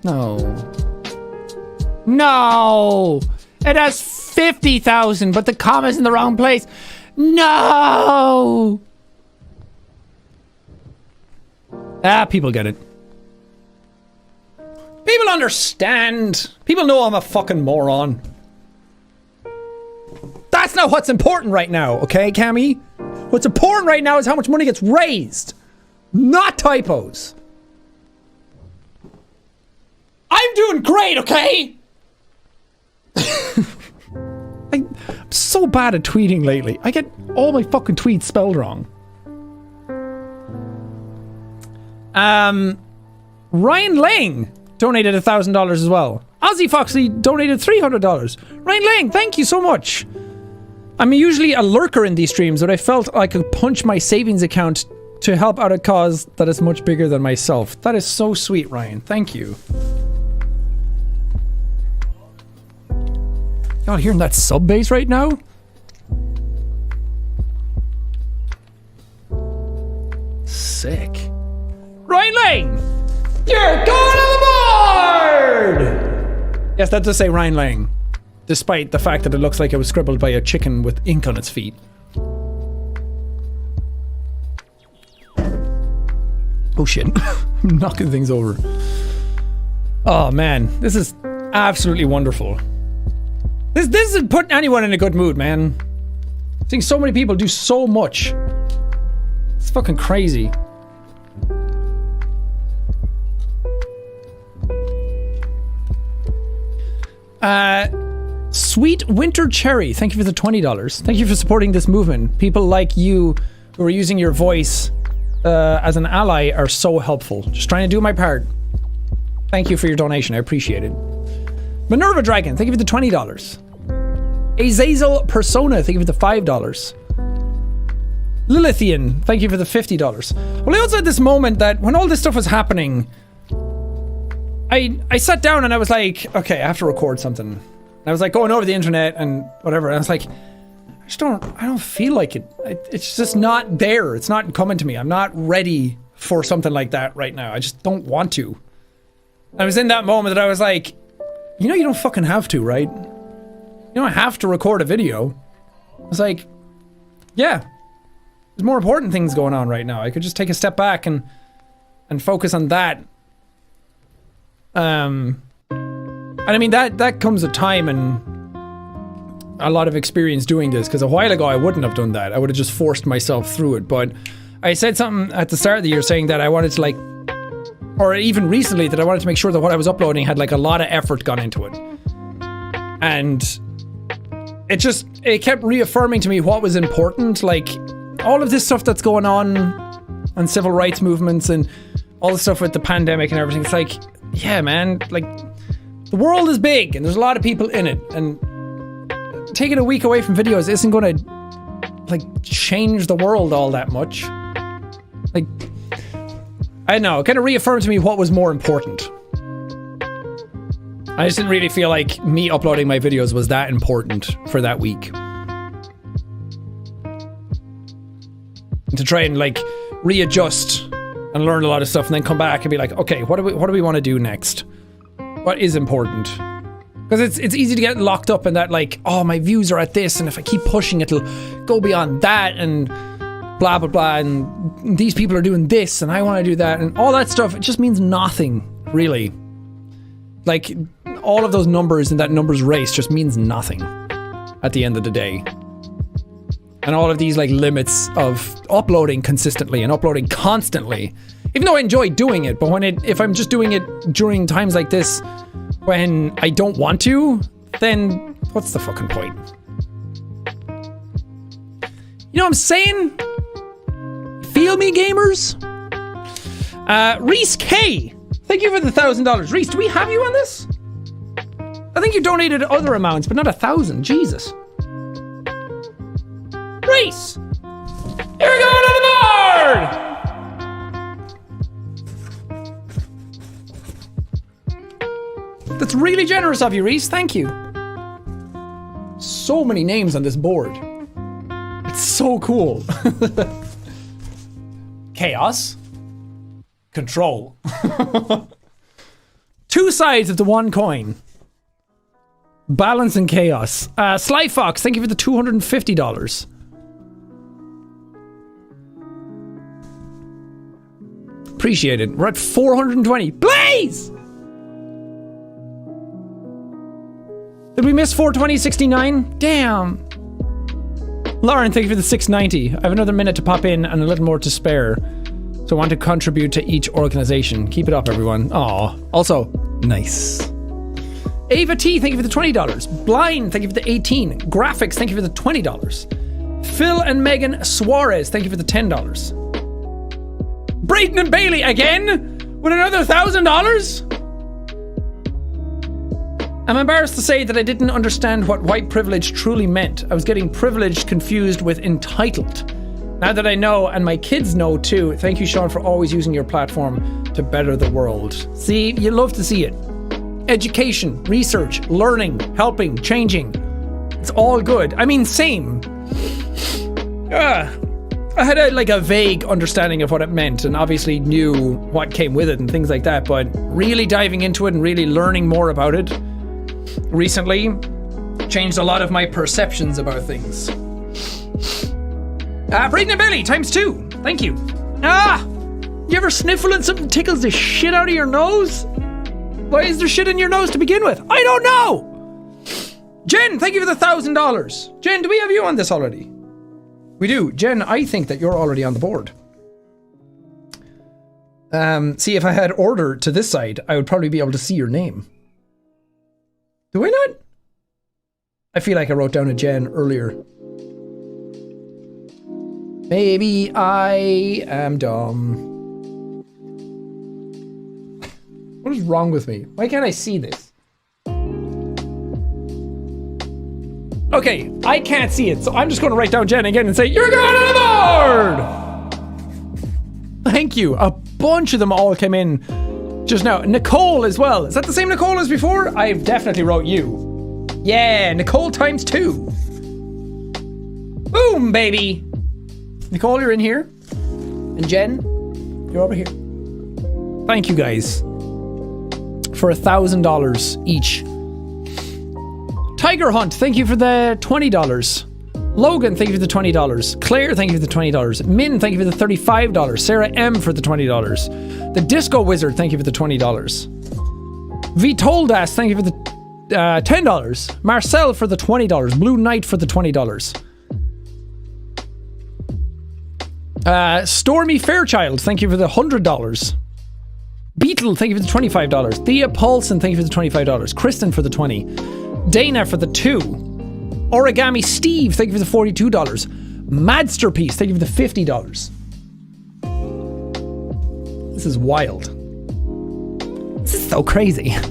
No. No! It has 50,000, but the comma's in the wrong place. No! Ah, people get it. People understand. People know I'm a fucking moron. That's not what's important right now, okay, Cammy? What's important right now is how much money gets raised, not typos. I'm doing great, okay? I'm so bad at tweeting lately. I get all my fucking tweets spelled wrong. Ryan Lang donated $1,000 as well. Ozzy Foxley donated $300. Ryan Lang, thank you so much. I'm usually a lurker in these streams, but I felt I could punch my savings account to help out a cause that is much bigger than myself. That is so sweet, Ryan. Thank you. Y'all hearing that sub bass right now? Sick. Ryan Lang! You're going on the board! Yes, that does say Ryan Lang. Despite the fact that it looks like it was scribbled by a chicken with ink on its feet. Oh shit. I'm knocking things over. Oh man, this is absolutely wonderful. This is putting anyone in a good mood, man. Seeing so many people do so much. It's fucking crazy. Sweet Winter Cherry, thank you for the $20. Thank you for supporting this movement. People like you who are using your voice as an ally are so helpful. Just trying to do my part. Thank you for your donation, I appreciate it. Minerva Dragon, thank you for the $20. Azazel Persona, thank you for the $5. Lilithian, thank you for the $50. Well, I also had this moment that when all this stuff was happening, I sat down and I was like, okay, I have to record something. And I was like going over the internet and whatever, and I was like, I don't feel like it. It's just not there. It's not coming to me. I'm not ready for something like that right now. I just don't want to. I was in that moment that I was like, you know, you don't fucking have to, right? You don't have to record a video. I was like, yeah, there's more important things going on right now. I could just take a step back and focus on that. And I mean, that comes with time and a lot of experience doing this, because a while ago I wouldn't have done that. I would have just forced myself through it. But I said something at the start of the year saying that I wanted to like or even recently, that I wanted to make sure that what I was uploading had like a lot of effort gone into it. And it kept reaffirming to me what was important, like all of this stuff that's going on and civil rights movements and all the stuff with the pandemic and everything. It's like, yeah, man, like the world is big and there's a lot of people in it, and taking a week away from videos isn't going to like change the world all that much. Like, I don't know, it kind of reaffirmed to me what was more important. I just didn't really feel like me uploading my videos was that important for that week. And to try and like readjust and learn a lot of stuff and then come back and be like, okay, what do we want to do next? What is important? Because it's easy to get locked up in that, like, oh, my views are at this, and if I keep pushing it'll go beyond that, and blah blah blah, and these people are doing this and I want to do that, and all that stuff. It just means nothing, really. Like, all of those numbers in that numbers race just means nothing at the end of the day. And all of these like limits of uploading consistently and uploading constantly, even though I enjoy doing it, but if I'm just doing it during times like this when I don't want to, then what's the fucking point? You know what I'm saying? Feel me, gamers? Reese K, thank you for the $1,000. Reese, do we have you on this? I think you donated other amounts, but not 1,000. Jesus. Reese! You're going on the board! That's really generous of you, Reese. Thank you. So many names on this board. It's so cool. Chaos. Control. Two sides of the one coin. Balance and chaos. Sly Fox, thank you for the $250. Appreciate it. We're at 420. Blaze! Did we miss 420.69? Damn. Lauren, thank you for the $690. I have another minute to pop in and a little more to spare. So I want to contribute to each organization. Keep it up, everyone. Aw. Also, nice. Ava T, thank you for the $20. Blind, thank you for the 18. Graphics, thank you for the $20. Phil and Megan Suarez, thank you for the $10. Brayden and Bailey again with another $1,000. I'm embarrassed to say that I didn't understand what white privilege truly meant. I was getting privileged confused with entitled. Now that I know, and my kids know too, thank you, Sean, for always using your platform to better the world. See, you love to see it. Education, research, learning, helping, changing. It's all good. I mean, same. I had a vague understanding of what it meant and obviously knew what came with it and things like that, but really diving into it and really learning more about it recently changed a lot of my perceptions about things. Brayden and Bailey, ×2. Thank you. You ever sniffle and something tickles the shit out of your nose? Why is there shit in your nose to begin with? I don't know! Jen, thank you for the $1,000. Jen, do we have you on this already? We do. Jen, I think that you're already on the board. See, if I had order to this side, I would probably be able to see your name. Do I not? I feel like I wrote down a Jen earlier. Maybe I am dumb. What is wrong with me? Why can't I see this? Okay, I can't see it, so I'm just going to write down Jen again and say, you're going on the board! Thank you. A bunch of them all came in just now. Nicole as well. Is that the same Nicole as before? I definitely wrote you. Yeah, Nicole ×2. Boom, baby. Nicole, you're in here. And Jen, you're over here. Thank you guys for $1,000 each. Tiger Hunt, thank you for the $20. Logan, thank you for the $20. Claire, thank you for the $20. Min, thank you for the $35. Sarah M for the $20. The Disco Wizard, thank you for the $20. Vitoldas, thank you for the $10. Marcel for the $20. Blue Knight for the $20. Stormy Fairchild, thank you for the $100. Beetle, thank you for the $25. Thea Paulson, thank you for the $25. Kristen for the 20. Dana for the 2. Origami Steve, thank you for the $42. Madsterpiece, thank you for the $50. This is wild. This is so crazy. I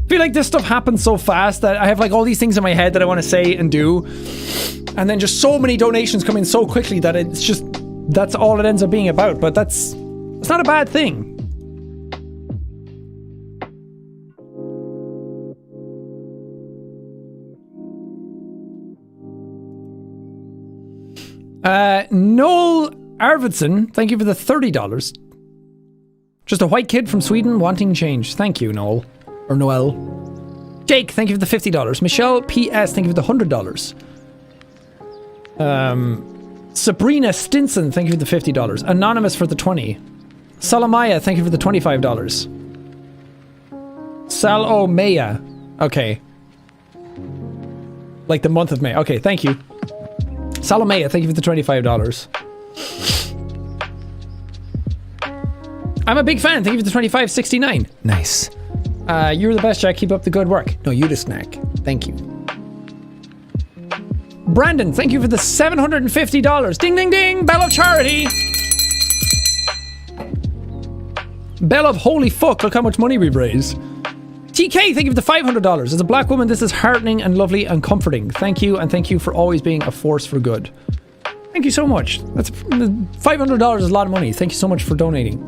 feel like this stuff happens so fast that I have like all these things in my head that I want to say and do, and then just so many donations come in so quickly that it's just, that's all it ends up being about. But it's not a bad thing. Noel Arvidsson, thank you for the $30. Just a white kid from Sweden wanting change. Thank you, Noel. Or Noel. Jake, thank you for the $50. Michelle P.S., thank you for the $100. Sabrina Stinson, thank you for the $50. Anonymous for the 20. Salamaya, thank you for the $25. Salomaya. Okay. Like the month of May. Okay, thank you. Salomaya, thank you for the $25. I'm a big fan. Thank you for the $25.69. Nice. You're the best, Jack. Keep up the good work. No, you the snack. Thank you. Brandon, thank you for the $750. Ding, ding, ding. Bell of charity. Bell of holy fuck. Look how much money we've raised. TK, thank you for the $500. As a black woman, this is heartening and lovely and comforting. Thank you, and thank you for always being a force for good. Thank you so much. That's $500 is a lot of money. Thank you so much for donating.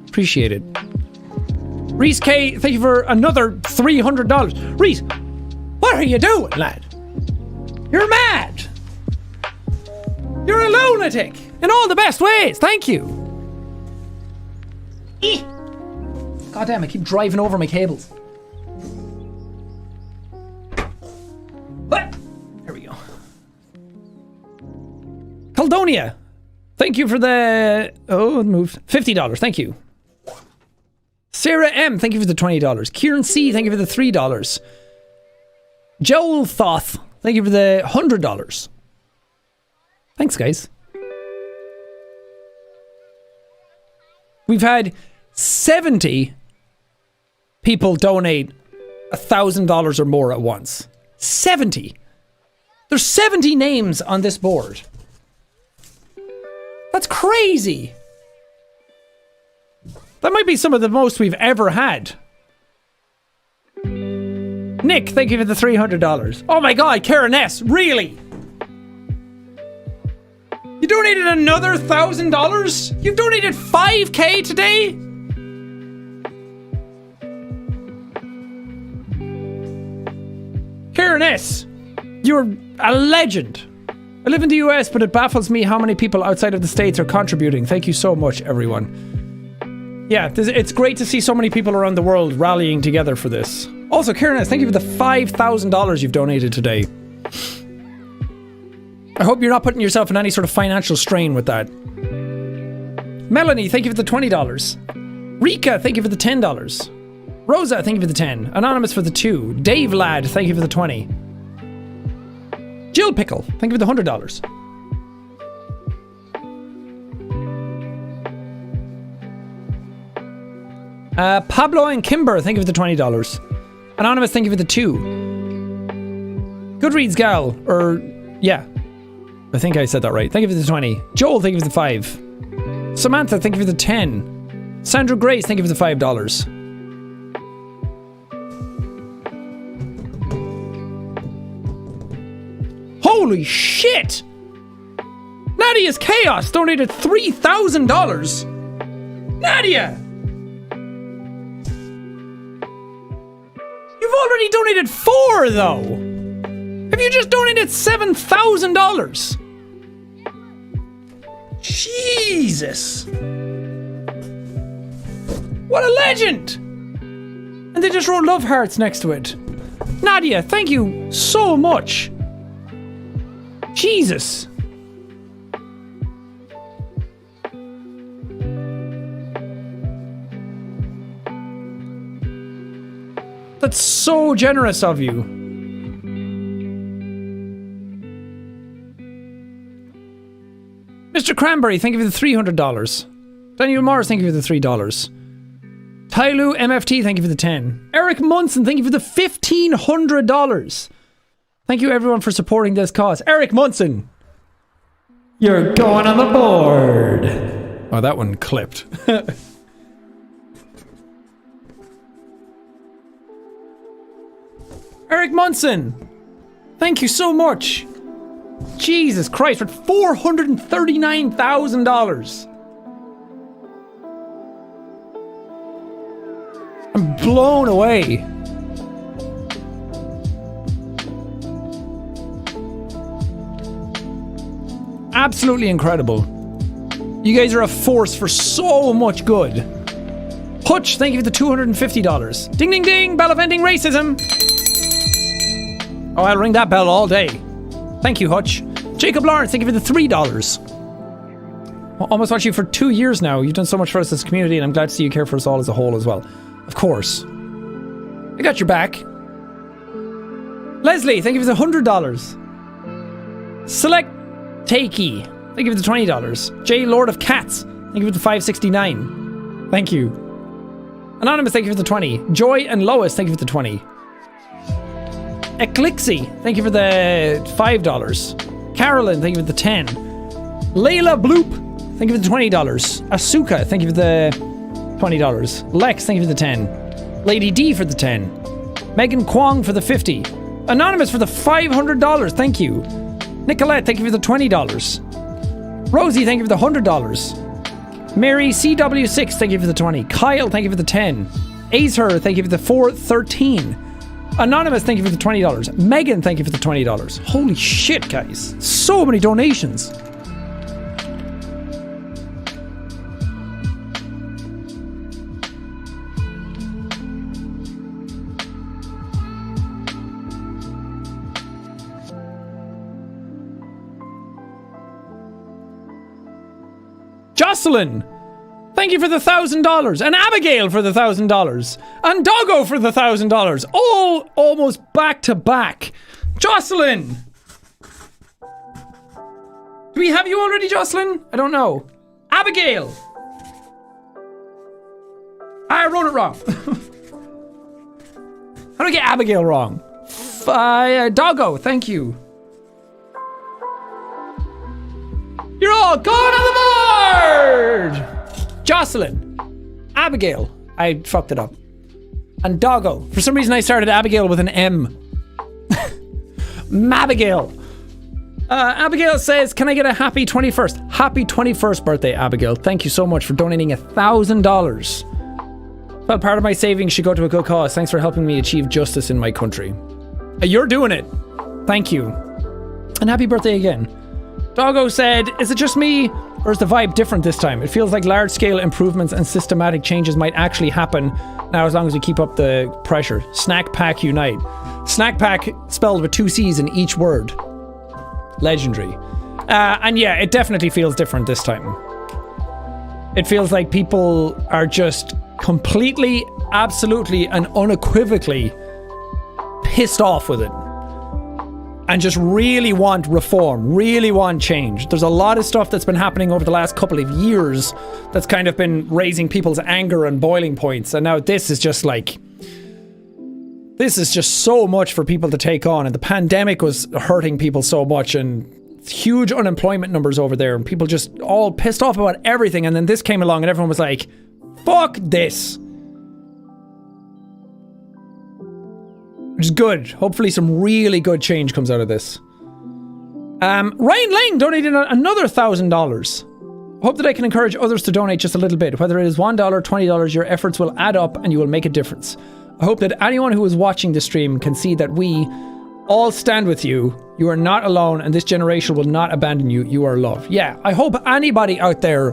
Appreciate it. Reese K, thank you for another $300. Reese, what are you doing, lad? You're mad. You're a lunatic in all the best ways. Thank you. God damn, I keep driving over my cables. What? There we go. Caldonia, thank you for the... Oh, it moved. $50, thank you. Sarah M, thank you for the $20. Kieran C, thank you for the $3. Joel Thoth, thank you for the $100. Thanks, guys. We've had 70 people donate $1,000 or more at once. 70. There's 70 names on this board. That's crazy. That might be some of the most we've ever had. Nick, thank you for the $300. Oh my god, Karen S, really? You donated another $1,000? You've donated $5K today? Karen S, you're a legend. I live in the US, but it baffles me how many people outside of the States are contributing. Thank you so much, everyone. Yeah, it's great to see so many people around the world rallying together for this. Also, Karen S, thank you for the $5,000 you've donated today. I hope you're not putting yourself in any sort of financial strain with that. Melanie, thank you for the $20. Rika, thank you for the $10. Rosa, thank you for the 10. Anonymous for the 2. Dave Ladd, thank you for the 20. Jill Pickle, thank you for the $100. Pablo and Kimber, thank you for the $20. Anonymous, thank you for the 2. Goodreads Gal, or yeah, I think I said that right. Thank you for the 20. Joel, thank you for the 5. Samantha, thank you for the 10. Sandra Grace, thank you for the $5. Holy shit! Nadia's Chaos donated $3,000! Nadia! You've already donated 4 though! Have you just donated $7,000? Jesus! What a legend! And they just wrote love hearts next to it. Nadia, thank you so much. Jesus. That's so generous of you. Mr. Cranberry, thank you for the $300. Daniel Morris, thank you for the $3. Tyloo MFT, thank you for the 10. Eric Munson, thank you for the $1,500. Thank you everyone for supporting this cause. Eric Munson, you're going on the board. Oh, that one clipped. Eric Munson, thank you so much. Jesus Christ, for $439,000. I'm blown away. Absolutely incredible. You guys are a force for so much good. Hutch, thank you for the $250. Ding ding ding, bell of ending racism. Oh, I'll ring that bell all day. Thank you, Hutch. Jacob Lawrence, thank you for the $3. Almost watched you for 2 years now. You've done so much for us as a community, and I'm glad to see you care for us all as a whole as well. Of course. I got your back. Leslie, thank you for the $100. Select Takey, thank you for the $20. J Lord of Cats, thank you for the $5.69. Thank you. Anonymous, thank you for the 20. Joy and Lois, thank you for the 20. Eclixie, thank you for the $5. Carolyn, thank you for the 10. Layla Bloop, thank you for the $20. Asuka, thank you for the $20. Lex, thank you for the 10. Lady D for the 10. Megan Kwong for the 50. Anonymous for the $500, thank you. Nicolette, thank you for the $20. Rosie, thank you for the $100. Mary CW6, thank you for the 20. Kyle, thank you for the 10. Azer, thank you for the 413. Anonymous, thank you for the $20. Megan, thank you for the $20. Holy shit, guys. So many donations. Jocelyn, thank you for the $1,000. And Abigail for the $1,000. And Doggo for the $1,000. All almost back to back. Jocelyn! Do we have you already, Jocelyn? I don't know. Abigail! I wrote it wrong. How do I get Abigail wrong? Doggo, thank you. You're all going on the board! Jocelyn, Abigail, I fucked it up. And Doggo. For some reason I started Abigail with an M. Mabigail. Abigail says, can I get a happy 21st? Happy 21st birthday, Abigail. Thank you so much for donating $1,000. Felt part of my savings should go to a good cause. Thanks for helping me achieve justice in my country. You're doing it. Thank you. And happy birthday again. Doggo said, is it just me, or is the vibe different this time? It feels like large-scale improvements and systematic changes might actually happen now as long as we keep up the pressure. Snack Pack Unite. Snack Pack spelled with 2 C's in each word. Legendary. And yeah, it definitely feels different this time. It feels like people are just completely, absolutely, and unequivocally pissed off with it. And just really want reform, really want change. There's a lot of stuff that's been happening over the last couple of years that's kind of been raising people's anger and boiling points. And now this is just like... This is just so much for people to take on. And the pandemic was hurting people so much. And huge unemployment numbers over there. And people just all pissed off about everything. And then this came along and everyone was like, fuck this. Which is good. Hopefully some really good change comes out of this. Ryan Lang donated another $1,000. Hope that I can encourage others to donate just a little bit. Whether it is $1, $20, your efforts will add up and you will make a difference. I hope that anyone who is watching the stream can see that we all stand with you. You are not alone and this generation will not abandon you. You are loved. Yeah, I hope anybody out there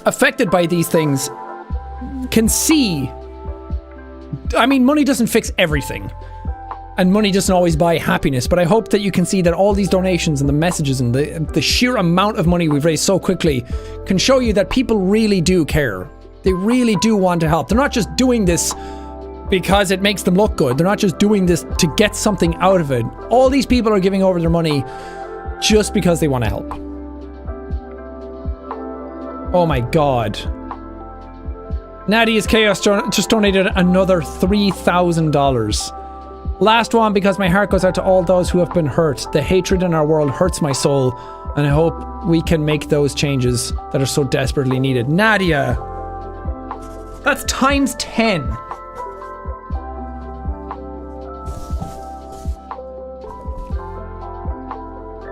affected by these things can see... I mean, money doesn't fix everything. And money doesn't always buy happiness. But I hope that you can see that all these donations and the messages and the sheer amount of money we've raised so quickly can show you that people really do care. They really do want to help. They're not just doing this because it makes them look good. They're not just doing this to get something out of it. All these people are giving over their money just because they want to help. Oh my god. Nadia's Chaos just donated another $3,000. Last one, because my heart goes out to all those who have been hurt. The hatred in our world hurts my soul, and I hope we can make those changes that are so desperately needed. Nadia! That's times 10.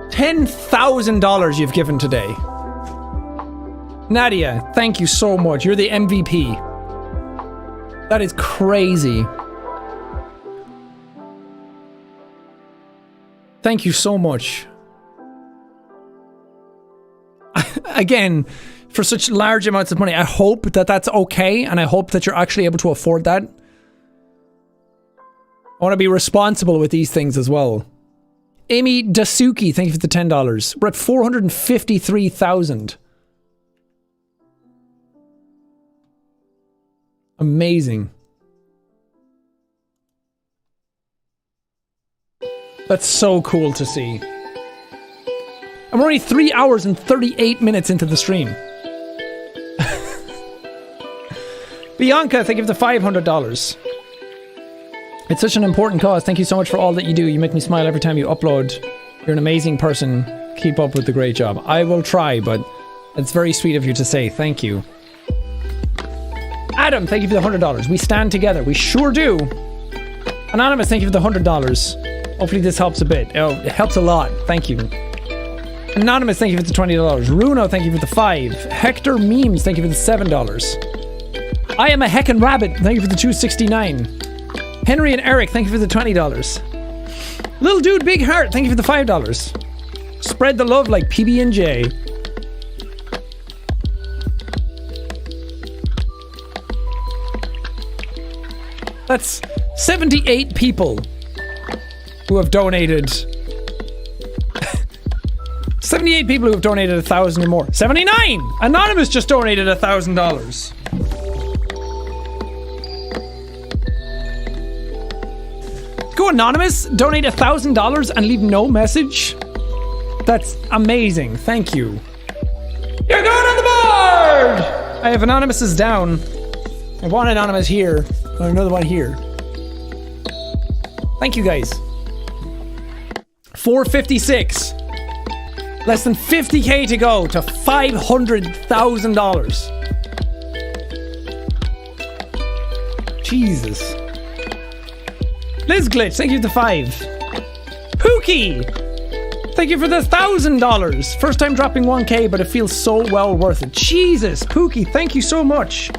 $10,000 you've given today. Nadia, thank you so much. You're the MVP. That is crazy. Thank you so much. Again, for such large amounts of money, I hope that that's okay, and I hope that you're actually able to afford that. I want to be responsible with these things as well. Amy Dasuki, thank you for the $10. We're at 453,000. Amazing. That's so cool to see. And we're only 3 hours and 38 minutes into the stream. Bianca, thank you for the $500. It's such an important cause. Thank you so much for all that you do. You make me smile every time you upload. You're an amazing person. Keep up with the great job. I will try, but it's very sweet of you to say. Thank you. Adam, thank you for the $100. We stand together. We sure do. Anonymous, thank you for the $100. Hopefully this helps a bit. Oh, it helps a lot. Thank you. Anonymous, thank you for the $20. Runo, thank you for the $5. Hector Memes, thank you for the $7. I am a heckin' rabbit. Thank you for the $2.69. Henry and Eric, thank you for the $20. Little Dude Big Heart, thank you for the $5. Spread the love like PB&J. That's 78 people who have donated. 78 people who have donated 1,000 or more. 79! Anonymous just donated $1,000. Go Anonymous, donate $1,000 and leave no message. That's amazing. Thank you. You're going on the board! I have Anonymous down. I want Anonymous here. Or another one here. Thank you guys. 456. Less than 50k to go to $500,000. Jesus. Liz Glitch, thank you for the 5. Pookie! Thank you for the $1,000. First time dropping 1k, but it feels so well worth it. Jesus, Pookie, thank you so much.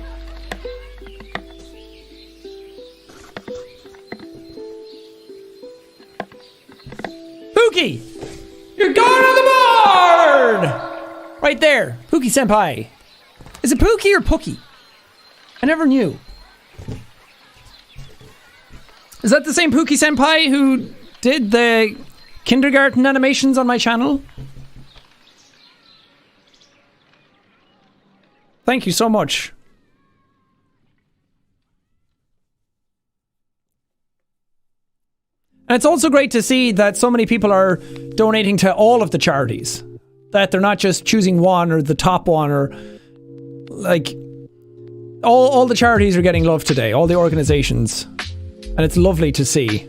Pookie! You're going on the board! Right there. Pookie Senpai. Is it Pookie or Pookie? I never knew. Is that the same Pookie Senpai who did the kindergarten animations on my channel? Thank you so much. And it's also great to see that so many people are donating to all of the charities. That they're not just choosing one or the top one or like all the charities are getting love today, all the organizations. And it's lovely to see.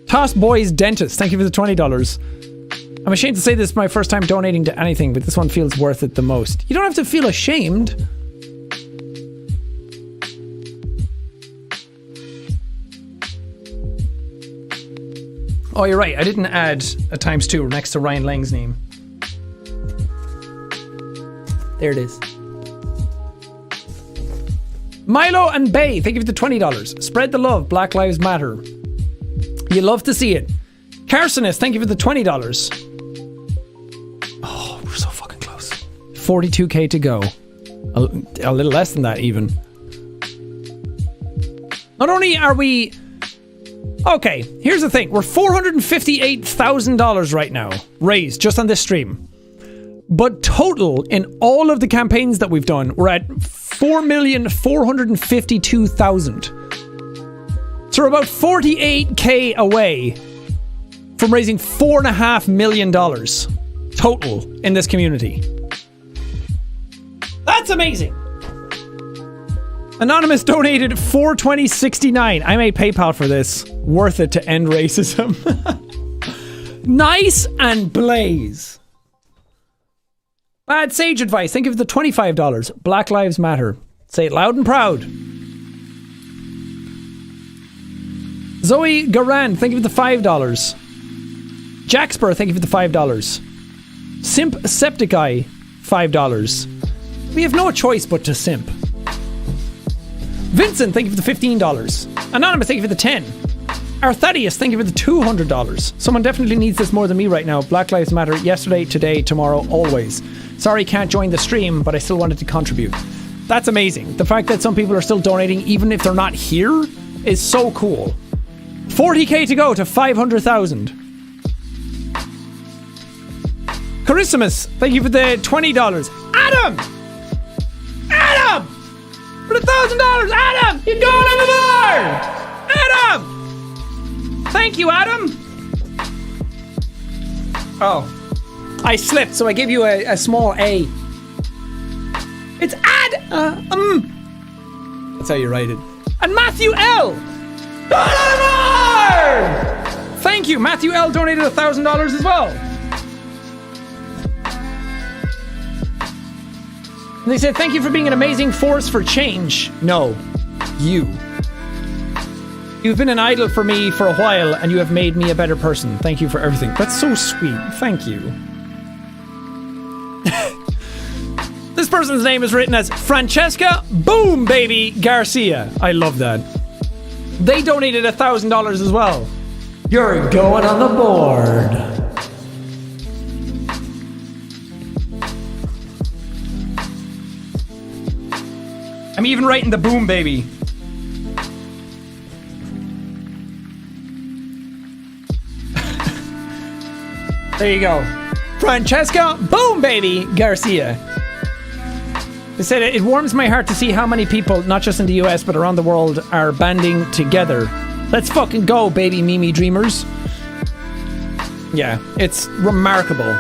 Toss Boys Dentist, thank you for the $20. I'm ashamed to say this is my first time donating to anything, but this one feels worth it the most. You don't have to feel ashamed. Oh, you're right. I didn't add a ×2 next to Ryan Lang's name. There it is. Milo and Bay, thank you for the $20. Spread the love. Black Lives Matter. You love to see it. Carsonist, thank you for the $20. Oh, we're so fucking close. 42k to go. A little less than that, even. Not only are we... Okay, here's the thing. We're $458,000 right now, raised just on this stream. But total, in all of the campaigns that we've done, we're at 4,452,000. So we're about 48k away from raising $4.5 million total in this community. That's amazing. Anonymous donated $420.69. I made PayPal for this. Worth it to end racism. Nice and blaze. Bad sage advice. Thank you for the $25. Black Lives Matter. Say it loud and proud. Zoe Garand, thank you for the $5. Jackspur, thank you for the $5. Simpsepticeye, $5. We have no choice but to simp. Vincent, thank you for the $15. Anonymous, thank you for the 10. Arthadius, thank you for the $200. Someone definitely needs this more than me right now. Black Lives Matter, yesterday, today, tomorrow, always. Sorry can't join the stream, but I still wanted to contribute. That's amazing. The fact that some people are still donating, even if they're not here, is so cool. 40k to go to 500,000. Charissimus, thank you for the $20. Adam! Adam! For the $1,000! Adam! You're going on the board! Adam! Thank you, Adam! Oh. I slipped, so I gave you a small A. It's That's how you write it. And Matthew L! Thank you, Matthew L donated $1,000 as well. And they said, thank you for being an amazing force for change. No, you. You've been an idol for me for a while, and you have made me a better person. Thank you for everything. That's so sweet. Thank you. This person's name is written as Francesca Boom Baby Garcia. I love that. They donated $1,000 as well. You're going on the board. I'm even writing the Boom Baby. There you go. Francesca Boom Baby Garcia. They said it warms my heart to see how many people, not just in the US, but around the world, are banding together. Let's fucking go, baby Mimi dreamers. Yeah, it's remarkable.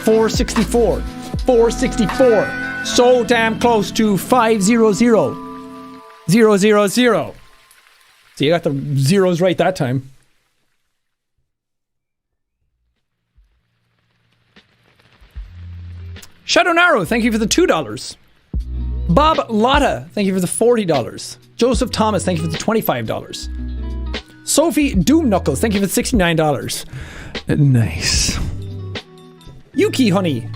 464. 464. So damn close to 500. 000. So you got the zeros right that time. Shadow Narrow, thank you for the $2. Bob Lotta, thank you for the $40. Joseph Thomas, thank you for the $25. Sophie Doom Knuckles, thank you for the $69. Nice. Yuki Honey,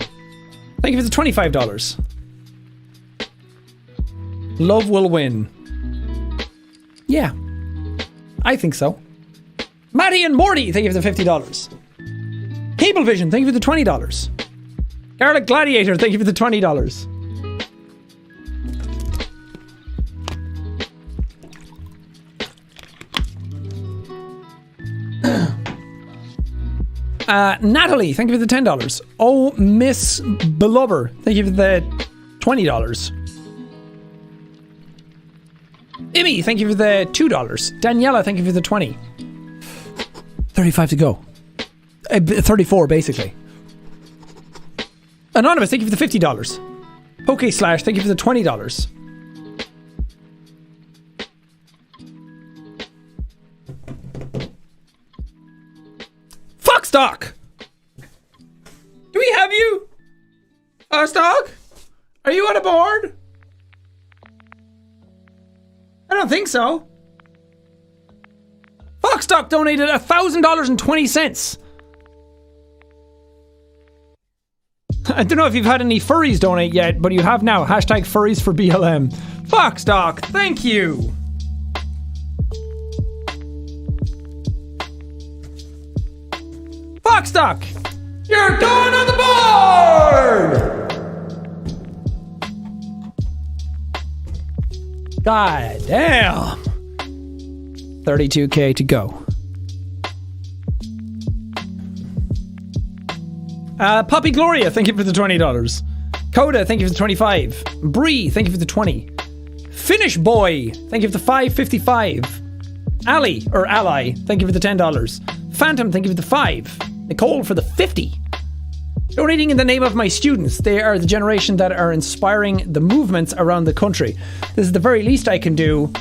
thank you for the $25. Love will win. Yeah, I think so. Matty and Morty, thank you for the $50. Cablevision, thank you for the $20. Garlic Gladiator, thank you for the $20. Natalie, thank you for the $10. Oh, Miss Belubber, thank you for the $20. Immy, thank you for the $2. Daniela, thank you for the 20. 35 to go. 34, basically. Anonymous, thank you for the $50. Poke Slash, thank you for the $20. Foxstock! Do we have you? Foxstock? Are you on a board? I don't think so. Foxstock donated $1,000.20. I don't know if you've had any furries donate yet, but you have now. Hashtag furries for BLM. Foxstock, thank you. Foxstock, you're going on the board! God damn. 32k to go. Puppy Gloria, thank you for the $20. Coda, thank you for the 25. Bree, thank you for the 20. Finish Boy, thank you for the $5.55. Ali, or Ally, thank you for the $10. Phantom, thank you for the 5. Nicole for the 50. Donating in the name of my students. They are the generation that are inspiring the movements around the country. This is the very least I can do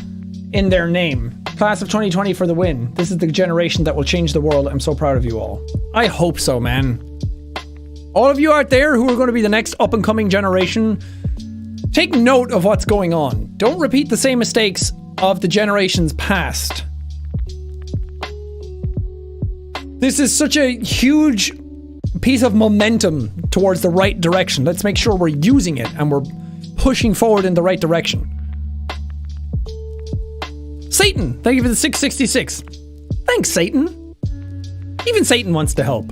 in their name. Class of 2020 for the win. This is the generation that will change the world. I'm so proud of you all. I hope so, man. All of you out there who are going to be the next up-and-coming generation, take note of what's going on. Don't repeat the same mistakes of the generations past. This is such a huge piece of momentum towards the right direction. Let's make sure we're using it and we're pushing forward in the right direction. Satan, thank you for the 666. Thanks, Satan. Even Satan wants to help.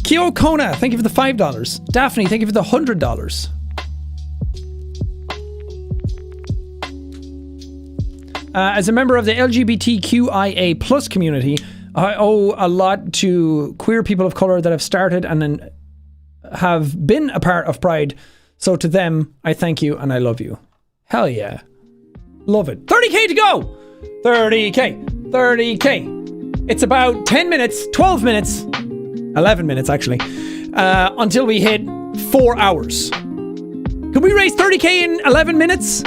Kyo Kona, thank you for the $5. Daphne, thank you for the $100. As a member of the LGBTQIA plus community, I owe a lot to queer people of color that have started and then have been a part of Pride. So to them, I thank you and I love you. Hell yeah. Love it. 30k to go! 30k. 30k. It's about 10 minutes, 12 minutes, 11 minutes actually, until we hit 4 hours. Can we raise 30k in 11 minutes?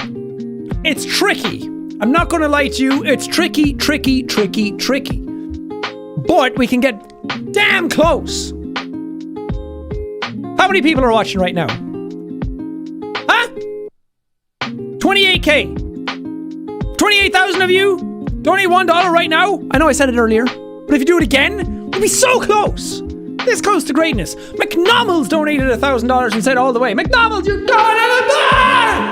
It's tricky. I'm not gonna lie to you. It's tricky, tricky, tricky, tricky. But we can get damn close. How many people are watching right now? Huh? 28k. 28,000 of you? Donate $1 right now? I know I said it earlier, but if you do it again, we'll be so close. This close to greatness. McNommel's donated $1,000 and said all the way, McNommel's, you're going to the bar!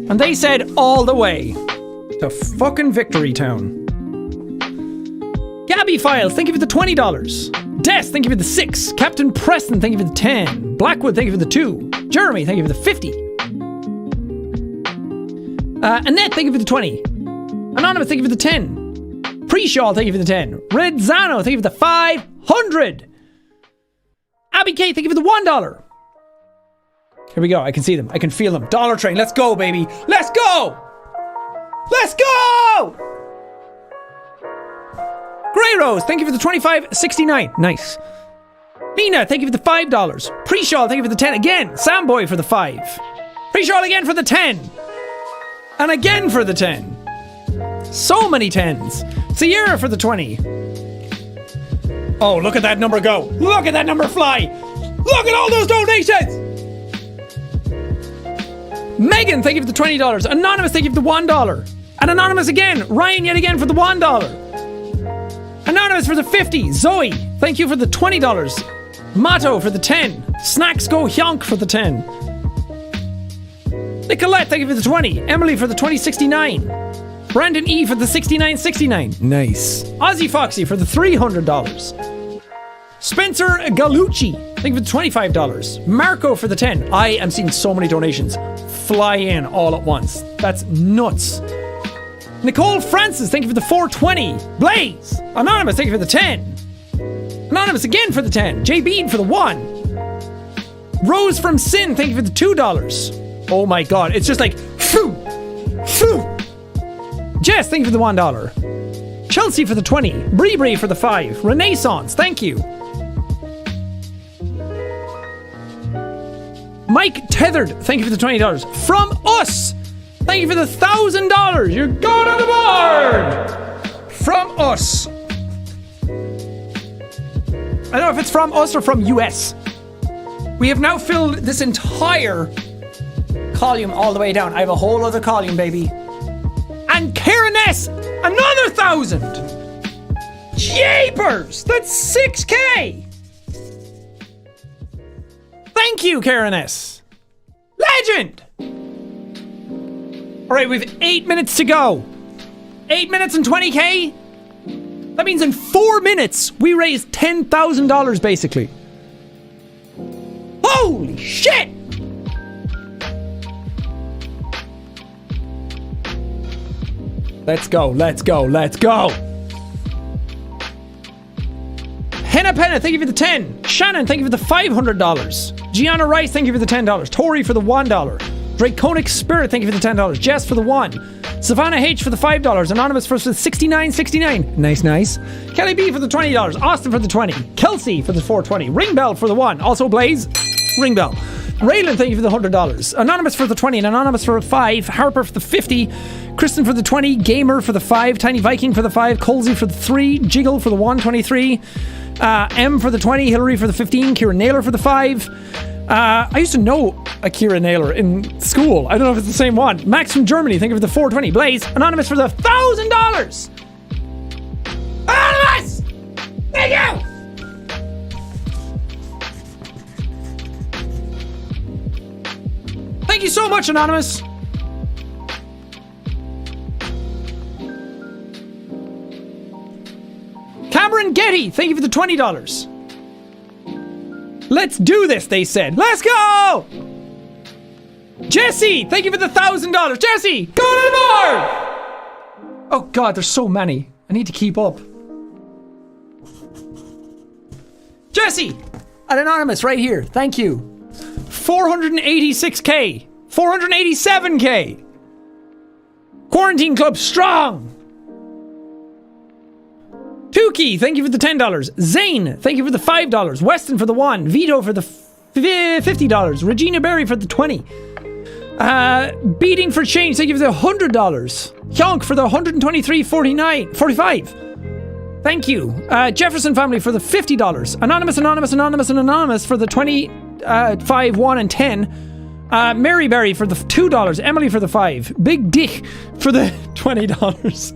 And they said all the way to fucking Victory Town. Gabby Files, thank you for the $20. Des, thank you for the 6. Captain Preston, thank you for the 10. Blackwood, thank you for the 2. Jeremy, thank you for the 50. Annette, thank you for the 20. Anonymous, thank you for the 10. Pre-Shaw, thank you for the 10. Redzano, thank you for the 500. Abby K, thank you for the $1. Here we go. I can see them. I can feel them. Dollar Train. Let's go, baby. Let's go! Let's go! Grey Rose, thank you for the $25.69. Nice. Nina, thank you for the $5. Pre-Shaw, thank you for the 10 again. Samboy for the 5. Pre-Shaw again for the 10. And again for the 10. So many 10s. Sierra for the 20. Oh, look at that number go. Look at that number fly. Look at all those donations. Megan, thank you for the $20. Anonymous, thank you for the $1. And Anonymous again. Ryan yet again for the $1. Anonymous for the 50. Zoe, thank you for the $20. Mato for the 10. Snacks Go Hyonk for the 10. Nicolette, thank you for the 20. Emily for the 2069. Brandon E for the 6969. Nice. Ozzy Foxy for the $300. Spencer Galucci, thank you for the $25. Marco for the 10. I am seeing so many donations fly in all at once. That's nuts. Nicole Francis, thank you for the 420. Blaze. Anonymous, thank you for the 10. Anonymous again for the 10. J Bean for the 1. Rose from Sin, thank you for the $2. Oh my god, it's just like phew, phew. Jess, thank you for the $1. Chelsea for the 20. Bree for the 5. Renaissance, thank you. Mike Tethered, thank you for the $20. From us, thank you for the $1,000. You're going on the board. From us. I don't know if it's from us or from US. We have now filled this entire column all the way down. I have a whole other column, baby. And Karen S, another 1,000. Jeepers, that's 6k. Thank you, Karen S. Legend. All right, we have 8 minutes to go. 8 minutes and 20k. That means in 4 minutes we raised $10,000 basically. Holy shit! Let's go, let's go, let's go! Henna Penna, thank you for the 10. Shannon, thank you for the $500. Gianna Rice, thank you for the $10. Tori for the $1. Draconic Spirit, thank you for the $10. Jess for the 1. Savannah H for the $5. Anonymous for the 69.69. Nice, nice. Kelly B for the $20. Austin for the 20. Kelsey for the 420. Ring Bell for the 1. Also Blaze. Ring Bell. Raylan, thank you for the $100. Anonymous for the 20 and Anonymous for 5. Harper for the 50. Kristen for the 20. Gamer for the 5. Tiny Viking for the 5. Colsey for the 3. Jiggle for the 123. M for the 20. Hillary for the 15. Kira Naylor for the 5. I used to know a Kira Naylor in school. I don't know if it's the same one. Max from Germany, thank you for the 420. Blaze. Anonymous for the $1,000. Anonymous! Thank you! Thank you so much, Anonymous. Cameron Getty, thank you for the $20. Let's do this, they said. Let's go! Jesse, thank you for the $1,000. Jesse, go to the board! Oh God, there's so many. I need to keep up. Jesse, an Anonymous right here. Thank you. 486k. 487k. Quarantine Club strong. Tukey, thank you for the $10. Zane, thank you for the $5. Weston for the 1. Vito for the $50. Regina Berry for the 20. Beating for Change, thank you for the $100. Hyonk for the 123.45. Thank you. Jefferson Family for the $50. Anonymous for the 25, 1 and 10. Mary Berry for the $2. Emily for the 5. Big Dick for the $20.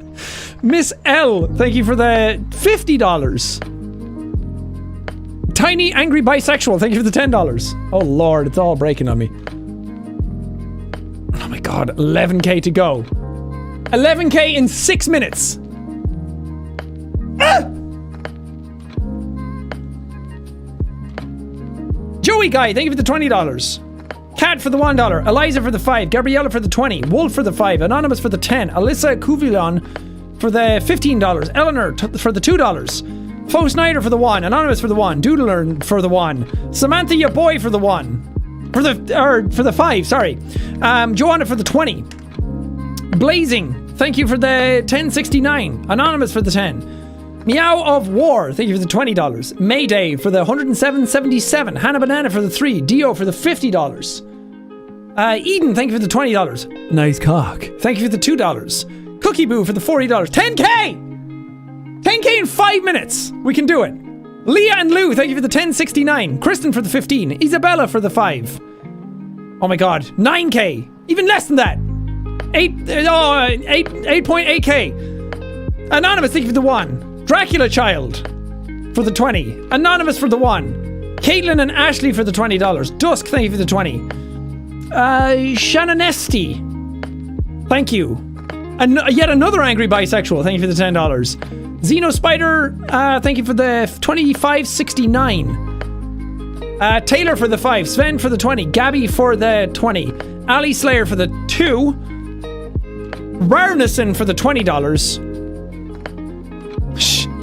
Miss L, thank you for the $50. Tiny Angry Bisexual, thank you for the $10. Oh Lord, it's all breaking on me. Oh my God, 11k to go. 11k in 6 minutes. Ah! Joey Guy, thank you for the $20. Kat for the $1. Eliza for the 5. Gabriella for the 20. Wolf for the 5. Anonymous for the 10. Alyssa Kuvillon for the $15. Eleanor for the $2. Fo Snyder for the 1. Anonymous for the 1. Doodler for the 1. Samantha ya boy for the 1. For the 5, sorry. Joanna for the 20. Blazing, thank you for the 1069. Anonymous for the 10. Meow of War, thank you for the $20. Mayday for the 107.77. Hannah Banana for the 3. Dio for the $50. Eden, thank you for the $20. Nice cock. Thank you for the $2. Cookie Boo for the $40. 10k! 10k in 5 minutes. We can do it. Leah and Lou, thank you for the 1069. Kristen for the 15. Isabella for the 5. Oh my God, 9k. Even less than that. 8.8k. Anonymous, thank you for the 1. Dracula Child for the 20. Anonymous for the 1. Caitlin and Ashley for the $20. Dusk, thank you for the 20. Shannonesti, thank you. Yet another Angry Bisexual, thank you for the $10. Xeno Spider, thank you for the 25.69. Taylor for the 5. Sven for the 20. Gabby for the 20. Ali Slayer for the 2. Rarnison for the $20.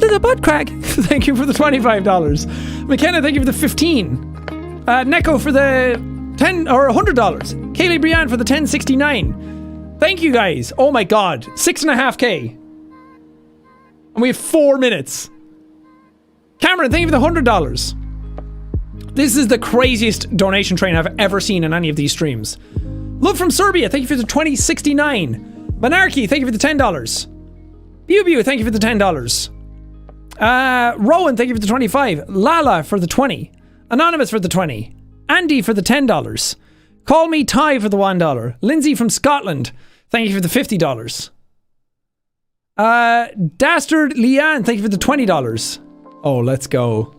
Little butt crack, thank you for the $25. McKenna, thank you for the 15. Neko for the $10 or $100. Kaylee Brian for the 1069. Thank you guys. Oh my God, 6.5k. And we have 4 minutes. Cameron, thank you for the $100. This is the craziest donation train I've ever seen in any of these streams. Love from Serbia, thank you for the 2069. Monarchy, thank you for the $10. Bew, thank you for the $10. Rowan, thank you for the 25. Lala for the 20. Anonymous for the 20. Andy for the $10. Call Me Ty for the $1. Lindsay from Scotland, thank you for the $50. Dastard Leanne, thank you for the $20. Oh, let's go.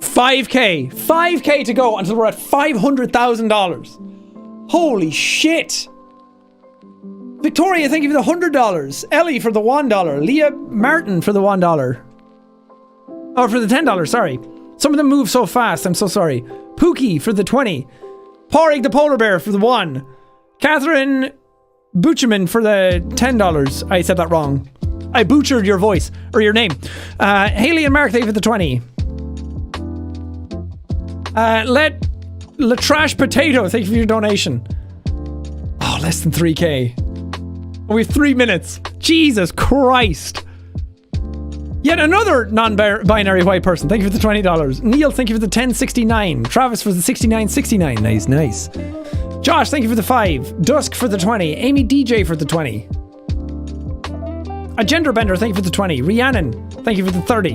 5k. 5k to go until we're at $500,000. Holy shit. Victoria, thank you for the $100. Ellie for the $1. Leah Martin for the $1. Oh, for the $10, sorry. Some of them move so fast, I'm so sorry. Pookie for the 20. Porig the Polar Bear for the 1. Catherine Buchman for the $10. I said that wrong. I butchered your voice, or your name. Haley and Mark, thank you for the 20. Latrash Potato, thank you for your donation. Oh, less than 3k. Oh, we have 3 minutes. Jesus Christ. Yet another non-binary white person. Thank you for the $20. Neil, thank you for the 1069. Travis for the 6969. Nice, nice. Josh, thank you for the 5. Dusk for the 20. Amy DJ for the 20. A Genderbender, thank you for the 20. Rhiannon, thank you for the 30.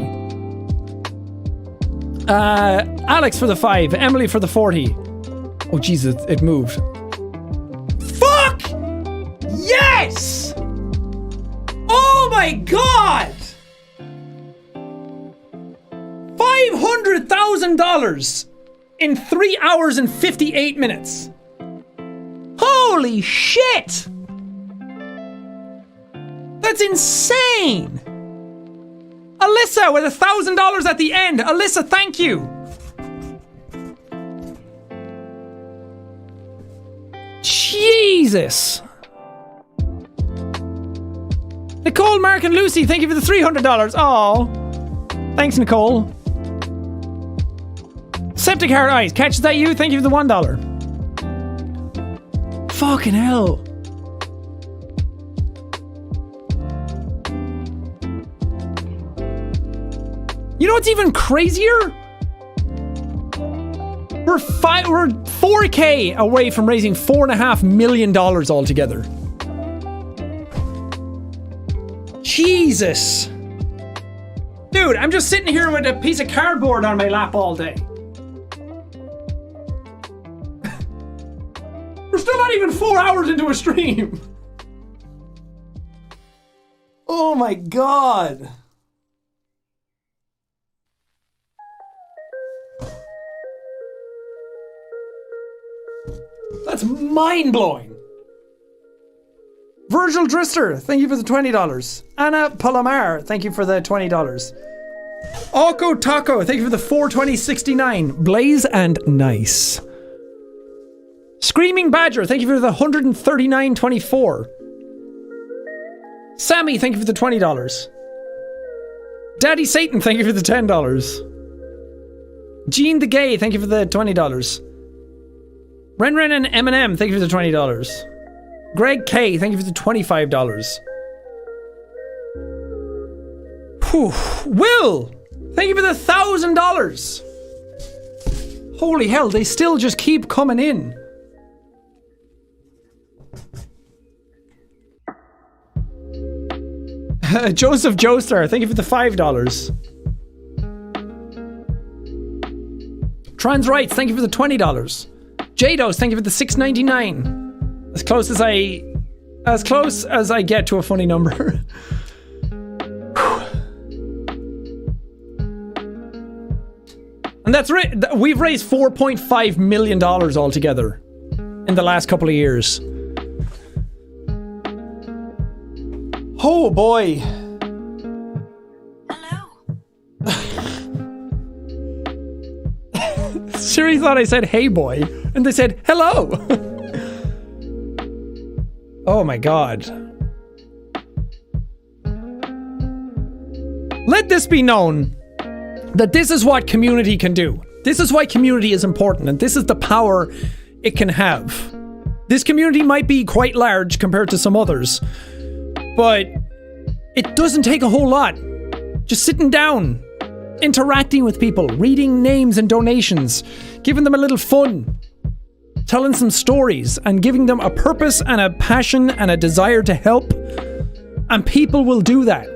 Alex for the 5. Emily for the 40. Oh, Jesus, it moved. Fuck! Yes! Oh my God! $500,000 in 3 hours and 58 minutes. Holy shit! That's insane! Alyssa with $1,000 at the end. Alyssa, thank you. Jesus. Nicole, Mark, and Lucy, thank you for the $300. Oh, thanks, Nicole. Septic Heart Eyes, Catch, is that you? Thank you for the $1. Fucking hell. You know what's even crazier? We're 4k away from raising $4.5 million altogether. Jesus. Dude, I'm just sitting here with a piece of cardboard on my lap all day. We're still not even 4 hours into a stream. Oh my God. That's mind-blowing. Virgil Drister, thank you for the $20. Anna Palomar, thank you for the $20. Oko Taco, thank you for the $420.69. Blaze and Nice. Screaming Badger, thank you for the $139.24. Sammy, thank you for the $20. Daddy Satan, thank you for the $10. Gene the Gay, thank you for the $20. Ren and Eminem, thank you for the $20. Greg K, thank you for the $25. Whew. Will, thank you for the $1,000. Holy hell, they still just keep coming in. Joseph Joestar, thank you for the $5. Trans Rights, thank you for the $20. Jados, thank you for the $6.99. As close as I get to a funny number. And that's right. We've raised $4.5 million altogether in the last couple of years. Oh boy. Hello. Siri thought I said hey boy, and they said hello. Oh my God. Let this be known that this is what community can do. This is why community is important, and this is the power it can have. This community might be quite large compared to some others, but it doesn't take a whole lot. Just sitting down, interacting with people, reading names and donations, giving them a little fun, telling some stories, and giving them a purpose and a passion and a desire to help. And people will do that.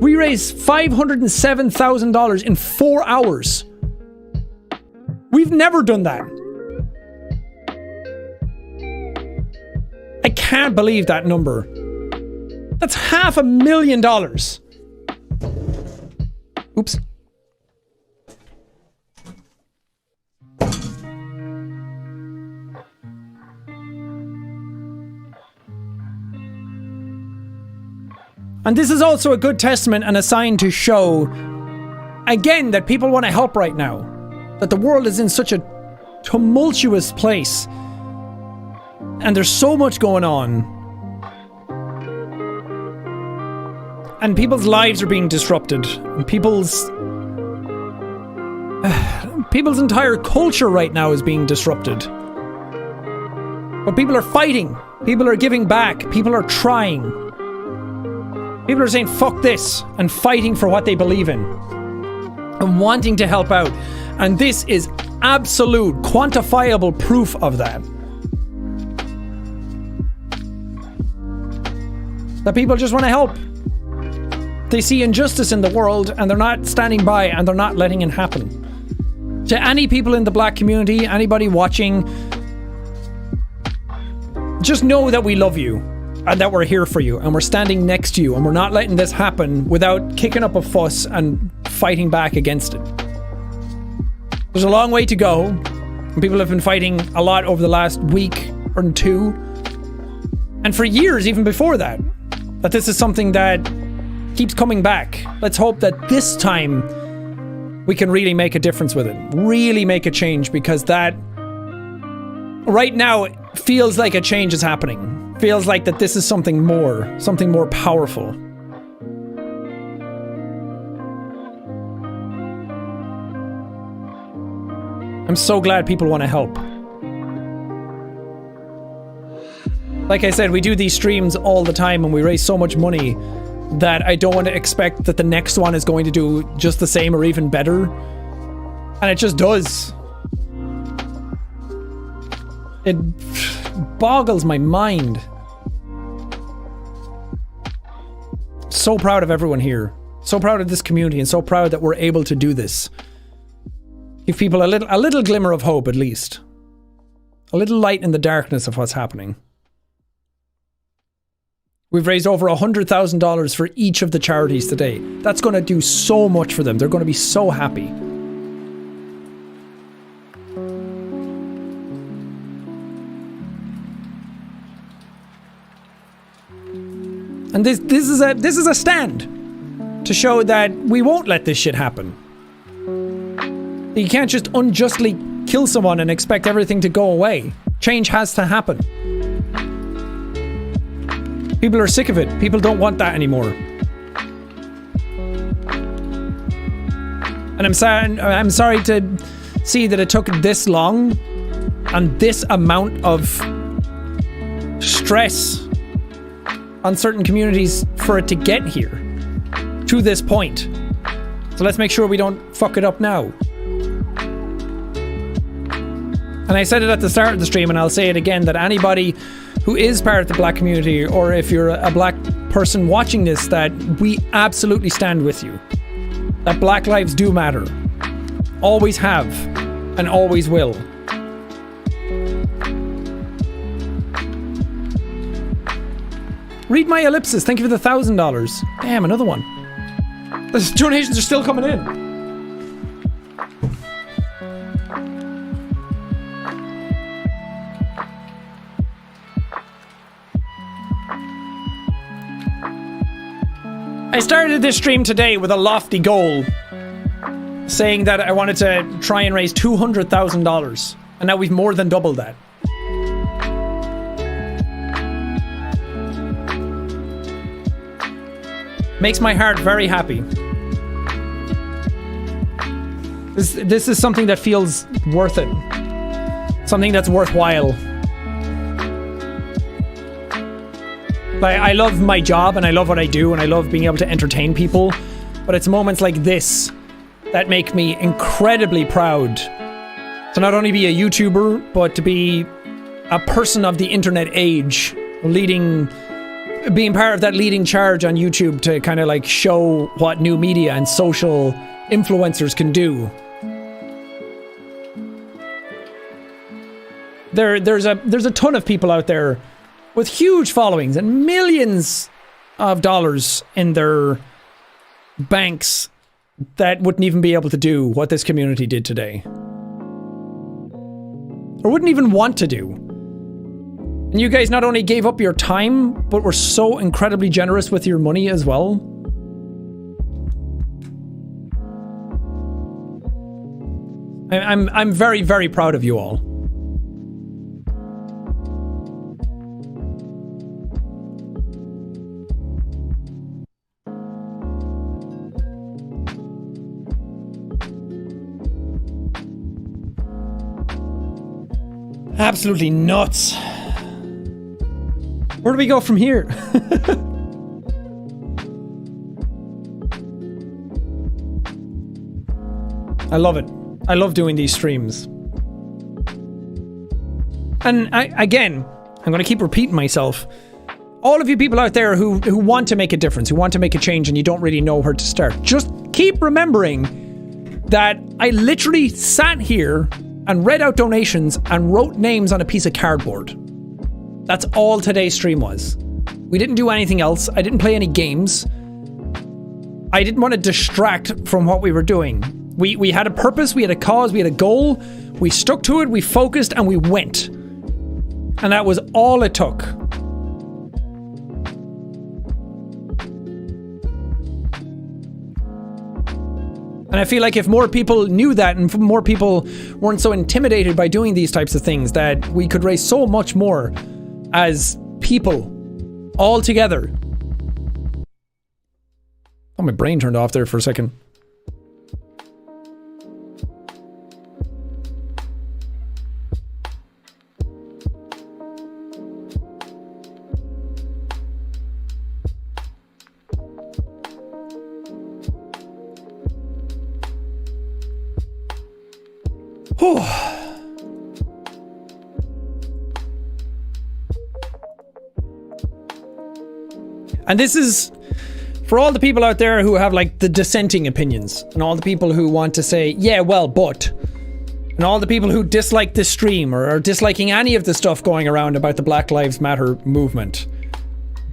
We raised $507,000 in 4 hours. We've never done that. I can't believe that number. That's $500,000. Oops. And this is also a good testament and a sign to show, again, that people want to help right now. That the world is in such a tumultuous place. And there's so much going on. And people's lives are being disrupted. And people's People's entire culture right now is being disrupted. But people are fighting. People are giving back. People are trying. People are saying, fuck this, and fighting for what they believe in. And wanting to help out. And this is absolute, quantifiable proof of that. That people just want to help. They see injustice in the world, and they're not standing by, and they're not letting it happen. To any people in the black community, anybody watching, just know that we love you, and that we're here for you, and we're standing next to you, and we're not letting this happen without kicking up a fuss and fighting back against it. There's a long way to go, and people have been fighting a lot over the last week or two, and for years even before that, that this is something that keeps coming back. Let's hope that this time we can really make a difference with it. Really make a change, because that right now it feels like a change is happening. Feels like that this is something more powerful. I'm so glad people want to help. Like I said, we do these streams all the time and we raise so much money that I don't want to expect that the next one is going to do just the same or even better. And it just does. It boggles my mind. So proud of everyone here. So proud of this community, and so proud that we're able to do this. Give people a little glimmer of hope, at least. A little light in the darkness of what's happening. We've raised over $100,000 for each of the charities today. That's going to do so much for them. They're going to be so happy. And this is a stand to show that we won't let this shit happen. You can't just unjustly kill someone and expect everything to go away. Change has to happen. People are sick of it. People don't want that anymore. And I'm sorry to see that it took this long and this amount of stress on certain communities for it to get here to this point. So let's make sure we don't fuck it up now. And I said it at the start of the stream, and I'll say it again, that anybody who is part of the black community, or if you're a black person watching this, that we absolutely stand with you. That black lives do matter. Always have, and always will. Read my ellipsis, thank you for the $1,000. Damn, another one. The donations are still coming in. I started this stream today with a lofty goal, saying that I wanted to try and raise $200,000, and now we've more than doubled that. Makes my heart very happy. This is something that feels worth it. Something that's worthwhile. Like, I love my job and I love what I do and I love being able to entertain people, but it's moments like this that make me incredibly proud to not only be a YouTuber, but to be a person of the internet age, being part of that leading charge on YouTube to kind of like show what new media and social influencers can do. There's a ton of people out there with huge followings and millions of dollars in their banks that wouldn't even be able to do what this community did today. Or wouldn't even want to do. And you guys not only gave up your time, but were so incredibly generous with your money as well. I'm very, very proud of you all. Absolutely nuts. Where do we go from here? I love it. I love doing these streams. And again, I'm going to keep repeating myself. All of you people out there who want to make a difference, who want to make a change, and you don't really know where to start, just keep remembering that I literally sat here and read out donations and wrote names on a piece of cardboard. That's all today's stream was. We didn't do anything else. I didn't play any games. I didn't want to distract from what we were doing. We had a purpose, we had a cause, we had a goal. We stuck to it, we focused, and we went. And that was all it took. And I feel like if more people knew that and if more people weren't so intimidated by doing these types of things, that we could raise so much more as people all together. Oh, my brain turned off there for a second. Whew. And this is for all the people out there who have like the dissenting opinions, and all the people who want to say, yeah, well, but, and all the people who dislike this stream or are disliking any of the stuff going around about the Black Lives Matter movement.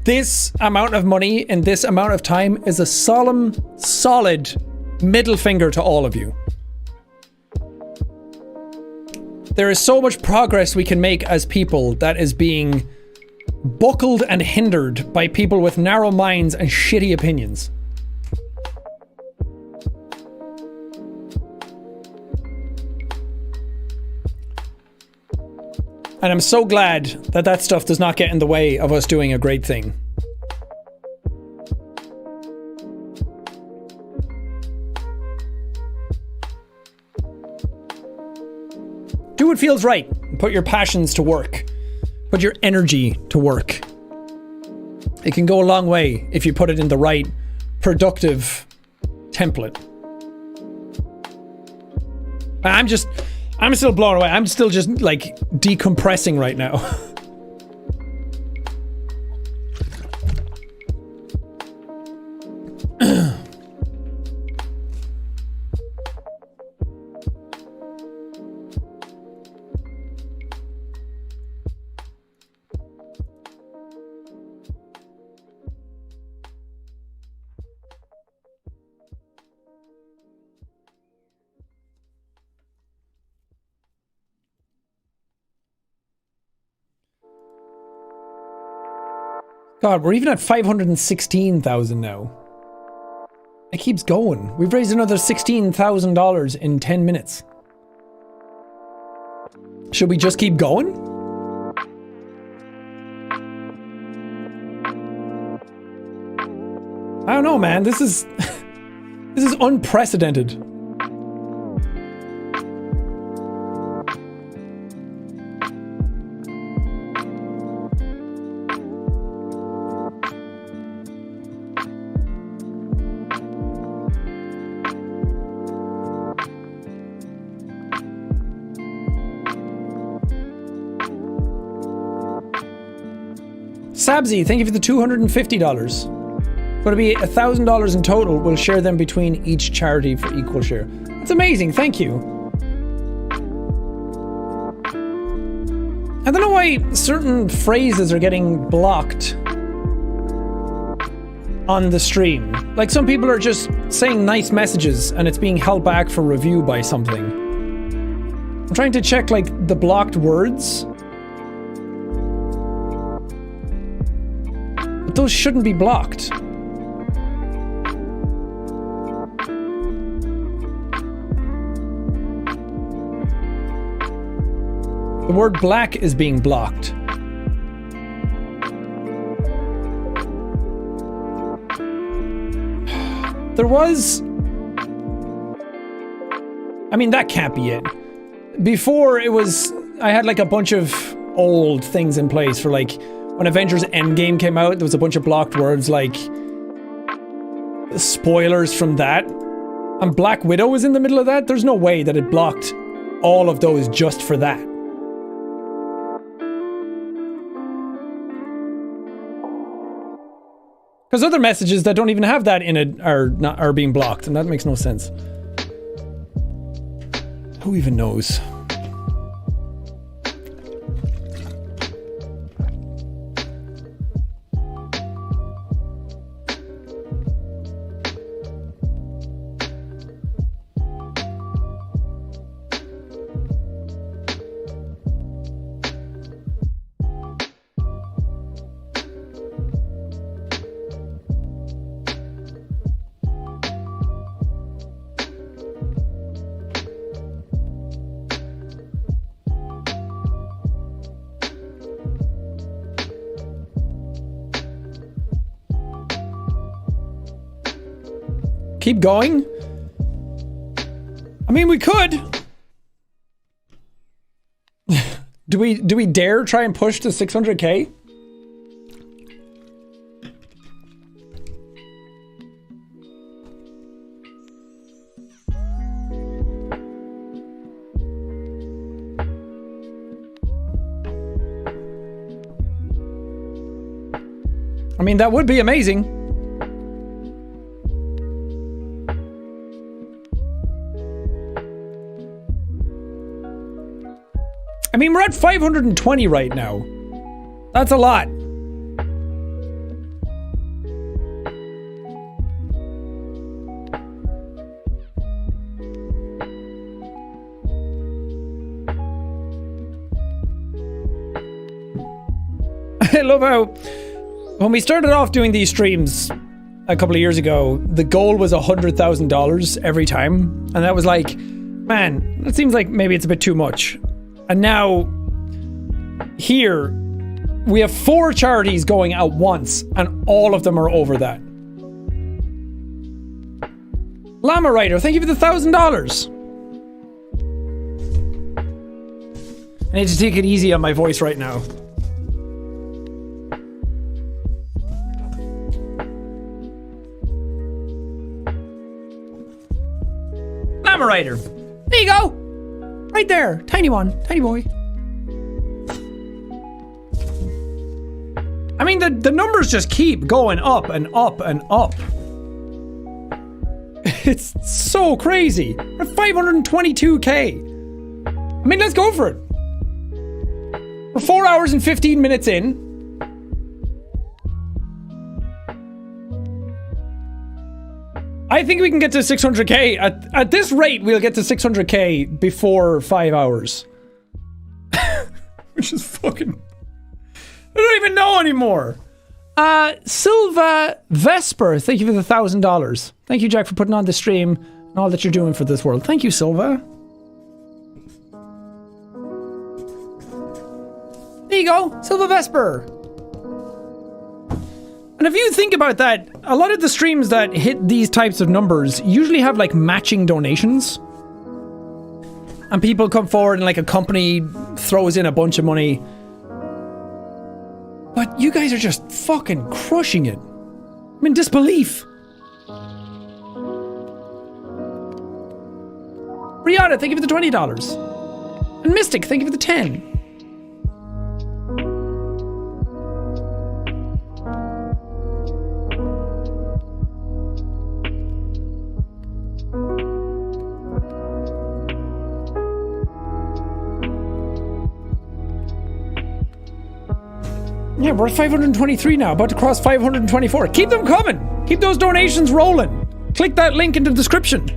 This amount of money in this amount of time is a solemn, solid middle finger to all of you. There is so much progress we can make as people that is being buckled and hindered by people with narrow minds and shitty opinions. And I'm so glad that that stuff does not get in the way of us doing a great thing. Do what feels right. Put your passions to work. Put your energy to work. It can go a long way if you put it in the right, productive template. I'm still blown away. I'm still just like decompressing right now. God, we're even at 516,000 now. It keeps going. We've raised another $16,000 in 10 minutes. Should we just keep going? I don't know, man. This is unprecedented. Sabzi, thank you for the $250. Going to be $1,000 in total. We'll share them between each charity for equal share. That's amazing. Thank you. I don't know why certain phrases are getting blocked on the stream. Like some people are just saying nice messages and it's being held back for review by something. I'm trying to check like the blocked words. But those shouldn't be blocked. The word black is being blocked. There was... I mean, that can't be it. Before, it was I had like a bunch of old things in place for like when Avengers Endgame came out, there was a bunch of blocked words like spoilers from that. And Black Widow was in the middle of that. There's no way that it blocked all of those just for that. Because other messages that don't even have that in it are being blocked, and that makes no sense. Who even knows? Keep going? I mean, we could. Do we dare try and push to 600k? I mean, that would be amazing. I mean, we're at 520 right now. That's a lot. I love how when we started off doing these streams a couple of years ago, the goal was $100,000 every time. And that was like, man, it seems like maybe it's a bit too much. And now, here, we have 4 charities going at once, and all of them are over that. Llama Rider, thank you for the $1,000. I need to take it easy on my voice right now. Llama Rider, there you go. Right there, tiny one, tiny boy. I mean, the numbers just keep going up and up and up. It's so crazy. We're at 522k. I mean, let's go for it. We're 4 hours and 15 minutes in. I think we can get to 600k. At this rate, we'll get to 600k before 5 hours. Which is fucking... I don't even know anymore. Silva Vesper, thank you for the $1,000. Thank you, Jack, for putting on the stream and all that you're doing for this world. Thank you, Silva. There you go, Silva Vesper. And if you think about that, a lot of the streams that hit these types of numbers usually have like matching donations. And people come forward and like a company throws in a bunch of money. But you guys are just fucking crushing it. I'm in disbelief. Rihanna, thank you for the $20. And Mystic, thank you for the 10. Yeah, we're at 523 now, about to cross 524. Keep them coming! Keep those donations rolling! Click that link in the description.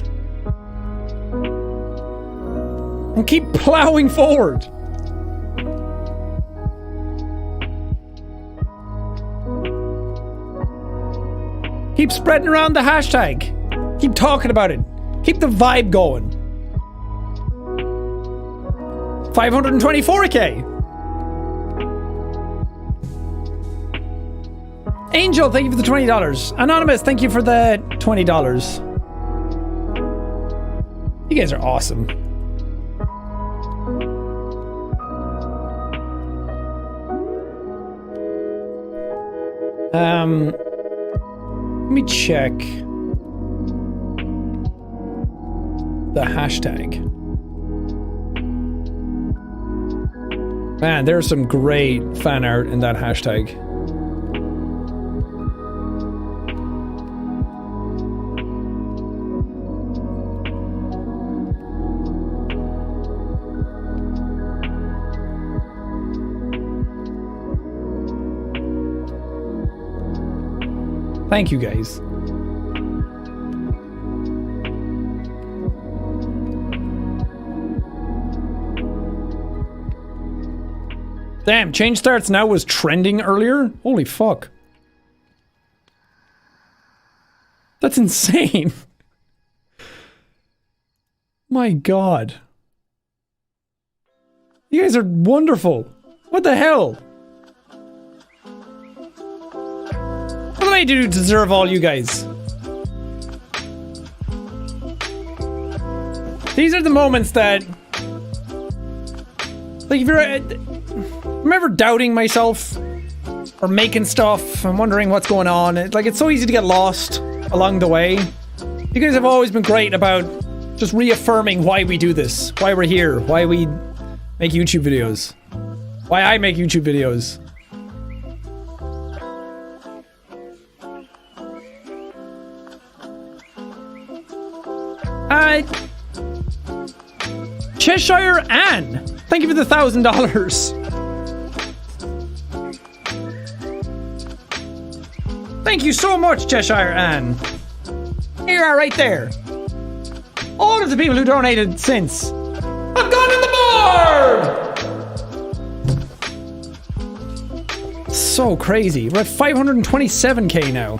And keep plowing forward. Keep spreading around the hashtag. Keep talking about it. Keep the vibe going. 524k. Angel, thank you for the $20. Anonymous, thank you for the $20. You guys are awesome. Let me check the hashtag. Man, there's some great fan art in that hashtag. Thank you, guys. Damn, Change Starts Now was trending earlier? Holy fuck. That's insane. My god. You guys are wonderful. What the hell? What do I do to deserve all you guys? These are the moments that... Like, if you're... I'm ever doubting myself, or making stuff, and wondering what's going on. It's so easy to get lost along the way. You guys have always been great about just reaffirming why we do this, why we're here, why we make YouTube videos, why I make YouTube videos. Cheshire Ann, thank you for the $1,000. Thank you so much, Cheshire Ann. Here you are, right there. All of the people who donated since have gone on the board! So crazy. We're at 527k now.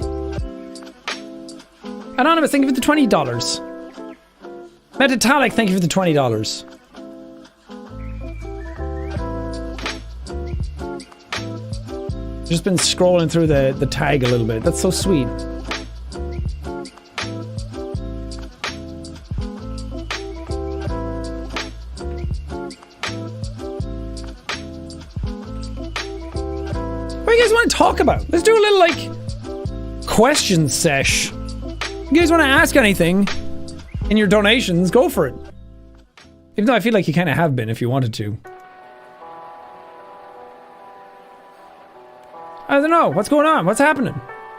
Anonymous, thank you for the $20. Metatalic, thank you for the $20. Just been scrolling through the tag a little bit. That's so sweet. What do you guys want to talk about? Let's do a little, like, question sesh. You guys want to ask anything in your donations, go for it. Even though I feel like you kind of have been if you wanted to. I don't know. What's going on? What's happening?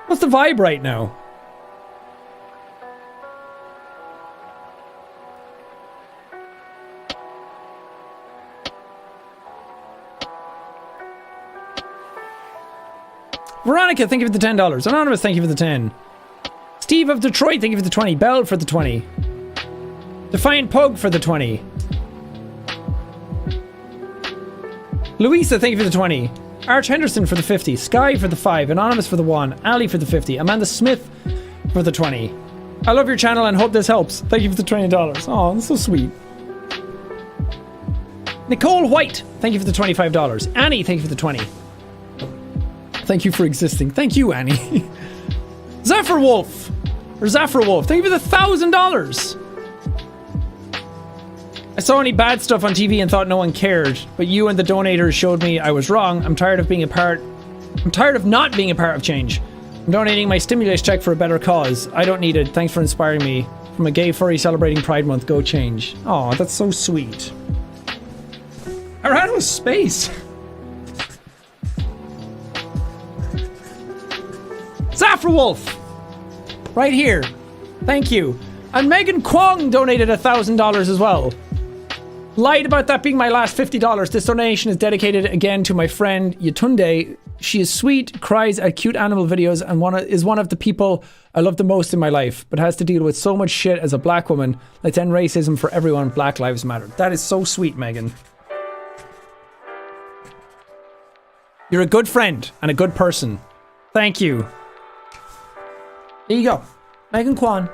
What's the vibe right now? Veronica, thank you for the $10. Anonymous, thank you for the 10. Steve of Detroit, thank you for the 20. Bell for the 20. Defiant Pug for the 20. Louisa, thank you for the 20. Arch Henderson for the 50. Sky for the 5. Anonymous for the 1. Ali for the 50. Amanda Smith for the 20. I love your channel and hope this helps. Thank you for the $20. Oh, that's so sweet. Nicole White, thank you for the $25. Annie, thank you for the 20. Thank you for existing. Thank you, Annie. Zephyr Wolf, or Zephyr Wolf, thank you for the $1,000. I saw any bad stuff on TV and thought no one cared, but you and the donators showed me I was wrong. I'm tired of not being a part of change. I'm donating my stimulus check for a better cause. I don't need it. Thanks for inspiring me. From a gay furry celebrating Pride Month, go change. Oh, that's so sweet. I ran out of space. Zafra Wolf! Right here. Thank you. And Megan Kwong donated $1,000 as well. Lied about that being my last $50. This donation is dedicated again to my friend Yatunde. She is sweet, cries at cute animal videos, and is one of the people I love the most in my life, but has to deal with so much shit as a black woman. Let's end racism for everyone. Black Lives Matter. That is so sweet, Megan. You're a good friend and a good person. Thank you. There you go. Megan Kwan.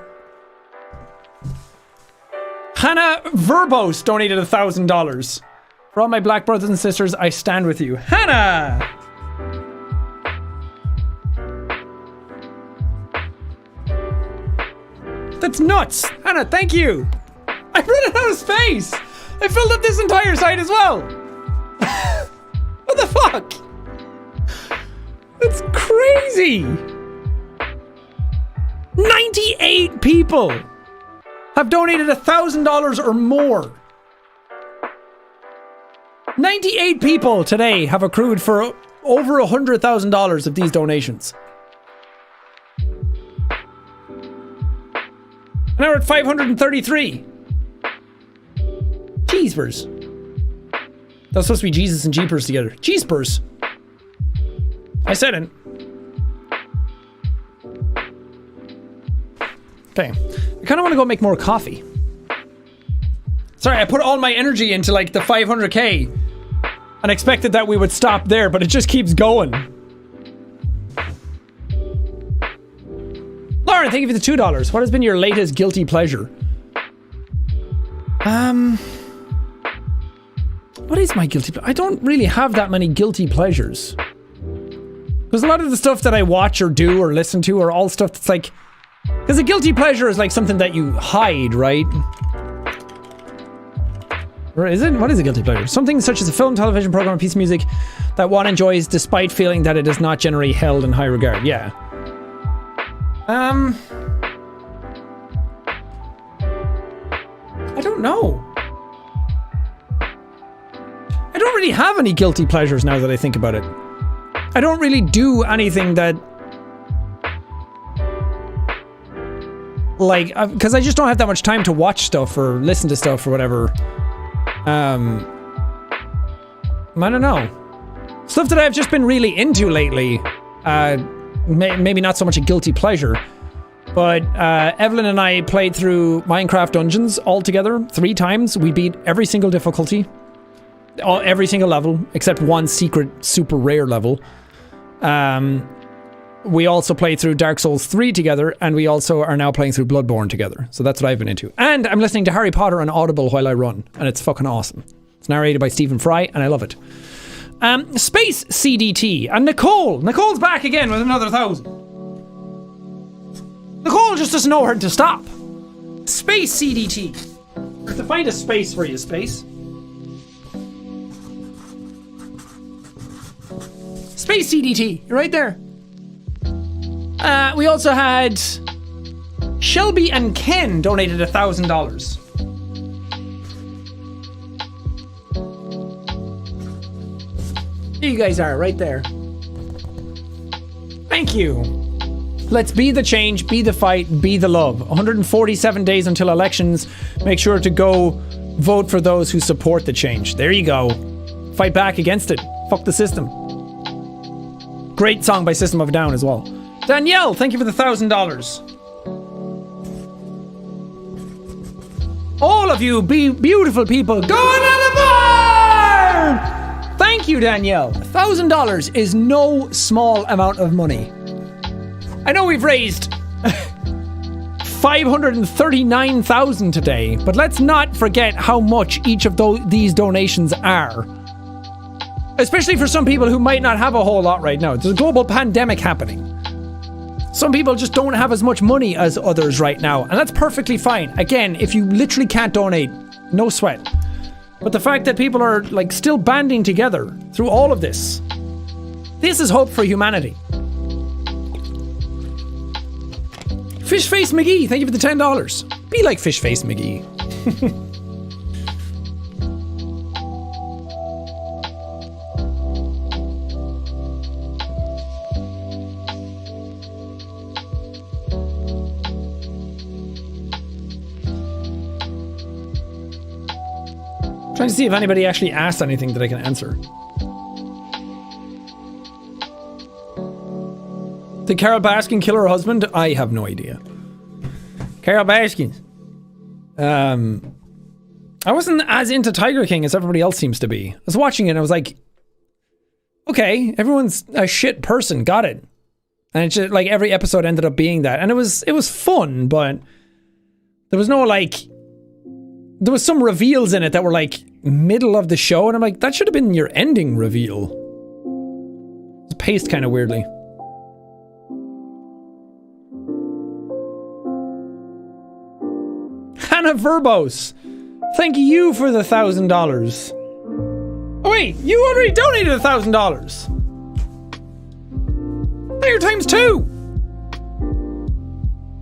Hannah Verbos donated $1,000. For all my black brothers and sisters, I stand with you. Hannah! That's nuts! Hannah, thank you! I ran out of space! I filled up this entire site as well! What the fuck? That's crazy! crazy. 98 people have donated $1,000 or more. 98 people today have accrued for over $100,000 of these donations. Now we're at 533. Jeepers. That's supposed to be Jesus and Jeepers together. Jeepers. I said it. Okay. I kind of want to go make more coffee. Sorry, I put all my energy into like the 500k and expected that we would stop there, but it just keeps going. Lauren, thank you for the $2. What has been your latest guilty pleasure? What is my guilty pleasure? I don't really have that many guilty pleasures. Because a lot of the stuff that I watch or do or listen to are all stuff that's like... Because a guilty pleasure is like something that you hide, right? Or is it? What is a guilty pleasure? Something such as a film, television program, a piece of music that one enjoys despite feeling that it is not generally held in high regard. Yeah. I don't know. I don't really have any guilty pleasures now that I think about it. I don't really do anything that... Like, because I just don't have that much time to watch stuff or listen to stuff or whatever. I don't know. Stuff that I've just been really into lately. Maybe not so much a guilty pleasure. But Evelyn and I played through Minecraft Dungeons all together 3 times. We beat every single difficulty. Every single level, except one secret super rare level. We also played through Dark Souls 3 together, and we also are now playing through Bloodborne together. So that's what I've been into. And I'm listening to Harry Potter on Audible while I run, and it's fucking awesome. It's narrated by Stephen Fry, and I love it. Space CDT, and Nicole. Nicole's back again with another 1,000. Nicole just doesn't know where to stop. Space CDT. I have to find a space for you, Space. Space CDT, you're right there. We also had Shelby and Ken donated $1,000. There you guys are, right there. Thank you. Let's be the change, be the fight, be the love. 147 days until elections. Make sure to go vote for those who support the change. There you go. Fight back against it. Fuck the system. Great song by System of a Down as well. Danielle, thank you for the $1,000. All of you be beautiful people going on the board! Thank you, Danielle. $1,000 is no small amount of money. I know we've raised 539,000 today, but let's not forget how much each of these donations are. Especially for some people who might not have a whole lot right now. There's a global pandemic happening. Some people just don't have as much money as others right now, and that's perfectly fine. Again, if you literally can't donate, no sweat. But the fact that people are like still banding together through all of this is hope for humanity. Fishface McGee, thank you for the $10. Be like Fishface McGee. Trying to see if anybody actually asked anything that I can answer. Did Carol Baskin kill her husband? I have no idea. Carol Baskin. I wasn't as into Tiger King as everybody else seems to be. I was watching it and I was like, okay, everyone's a shit person, got it. And it's just like every episode ended up being that. And it was fun, but there was no like... There was some reveals in it that were like middle of the show, and I'm like, that should have been your ending reveal. It's paced kind of weirdly. Hannah Verbos, thank you for the $1,000. Oh wait, you already donated $1,000. Now you're times 2!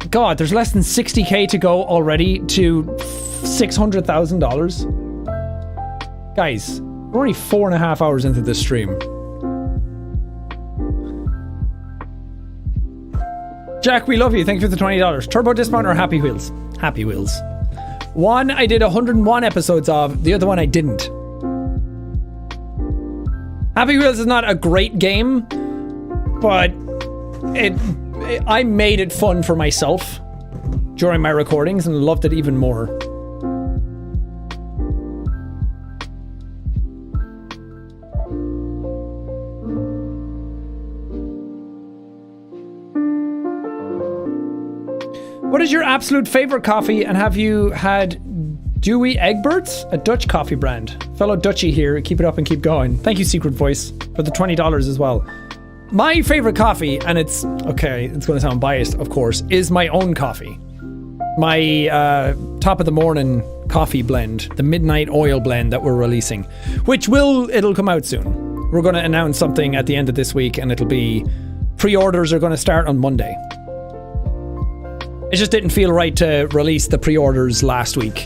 God, there's less than 60k to go already to $600,000. Guys, we're only 4.5 hours into this stream. Jack, we love you. Thank you for the $20. Turbo Dismount or Happy Wheels? Happy Wheels. One I did 101 episodes of, the other one I didn't. Happy Wheels is not a great game, but I made it fun for myself during my recordings and loved it even more. What is your absolute favorite coffee, and have you had Dewey Egberts, a Dutch coffee brand? Fellow Dutchie here, keep it up and keep going. Thank you, Secret Voice, for the $20 as well. My favorite coffee, and it's going to sound biased, of course, is my own coffee. My top of the morning coffee blend, the Midnight Oil blend that we're releasing, which it'll come out soon. We're going to announce something at the end of this week, and it'll be pre-orders are going to start on Monday. It just didn't feel right to release the pre-orders last week.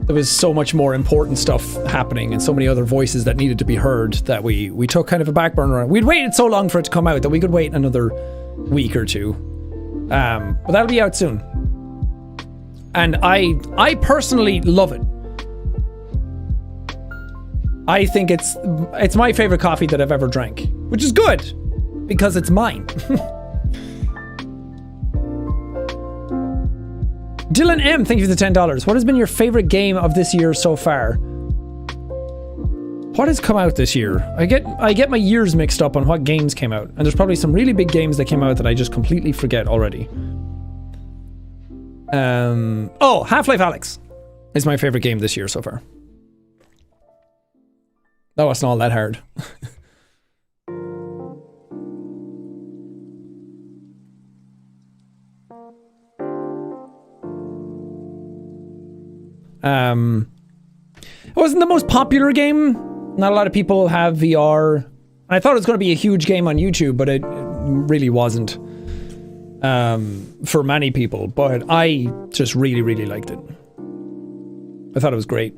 There was so much more important stuff happening and so many other voices that needed to be heard that we took kind of a back burner on. We'd waited so long for it to come out that we could wait another week or two. But that'll be out soon. And I personally love it. I think it's my favorite coffee that I've ever drank, which is good because it's mine. Dylan M, thank you for the $10. What has been your favorite game of this year so far? What has come out this year? I get my years mixed up on what games came out, and there's probably some really big games that came out that I just completely forget already. Half-Life Alyx is my favorite game this year so far. That wasn't all that hard. It wasn't the most popular game. Not a lot of people have VR. I thought it was going to be a huge game on YouTube, but it really wasn't for many people. But I just really, really liked it. I thought it was great.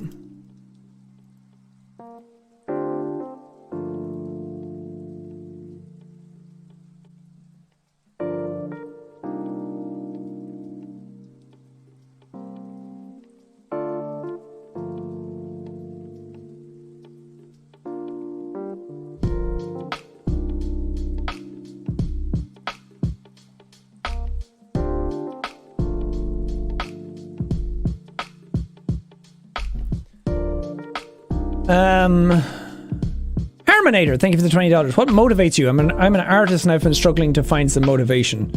Herminator, thank you for the $20. What motivates you? I'm an artist and I've been struggling to find some motivation.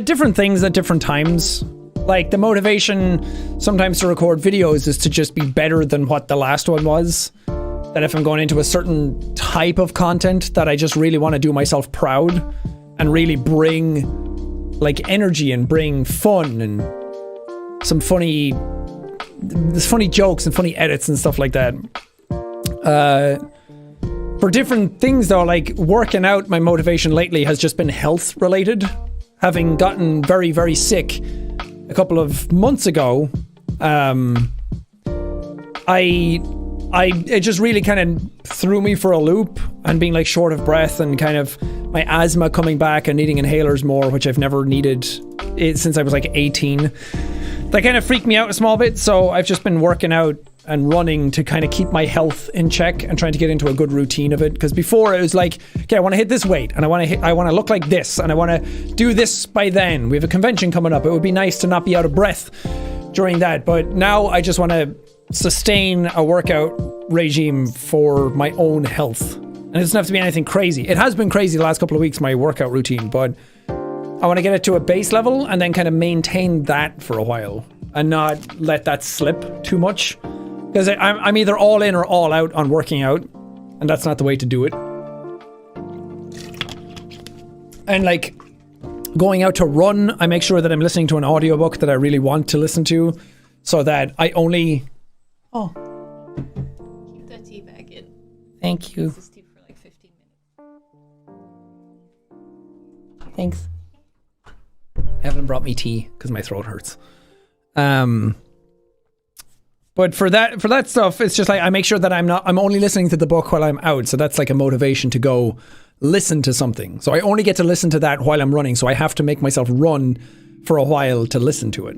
Different things at different times. Like the motivation sometimes to record videos is to just be better than what the last one was. That if I'm going into a certain type of content that I just really want to do myself proud and really bring like energy and bring fun and some funny jokes and funny edits and stuff like that. For different things though, like working out, my motivation lately has just been health related. Having gotten very, very sick a couple of months ago, it just really kind of threw me for a loop, and being like short of breath and kind of my asthma coming back and needing inhalers more, which I've never needed since I was like 18. That kind of freaked me out a small bit, so I've just been working out and running to kind of keep my health in check and trying to get into a good routine of it. Because before it was like, okay, I want to hit this weight and I want to look like this and I want to do this by then. We have a convention coming up. It would be nice to not be out of breath during that. But now I just want to sustain a workout regime for my own health. And it doesn't have to be anything crazy. It has been crazy the last couple of weeks, my workout routine, but I want to get it to a base level and then kind of maintain that for a while and not let that slip too much. Because I'm either all in or all out on working out, and that's not the way to do it. And like going out to run, I make sure that I'm listening to an audiobook that I really want to listen to, so that I only... Oh. Keep that tea bag in. Thank you. This is tea for like 15 minutes. Thanks. Evelyn brought me tea because my throat hurts. But for that stuff, it's just like I make sure that I'm only listening to the book while I'm out. So that's like a motivation to go listen to something. So I only get to listen to that while I'm running. So I have to make myself run for a while to listen to it.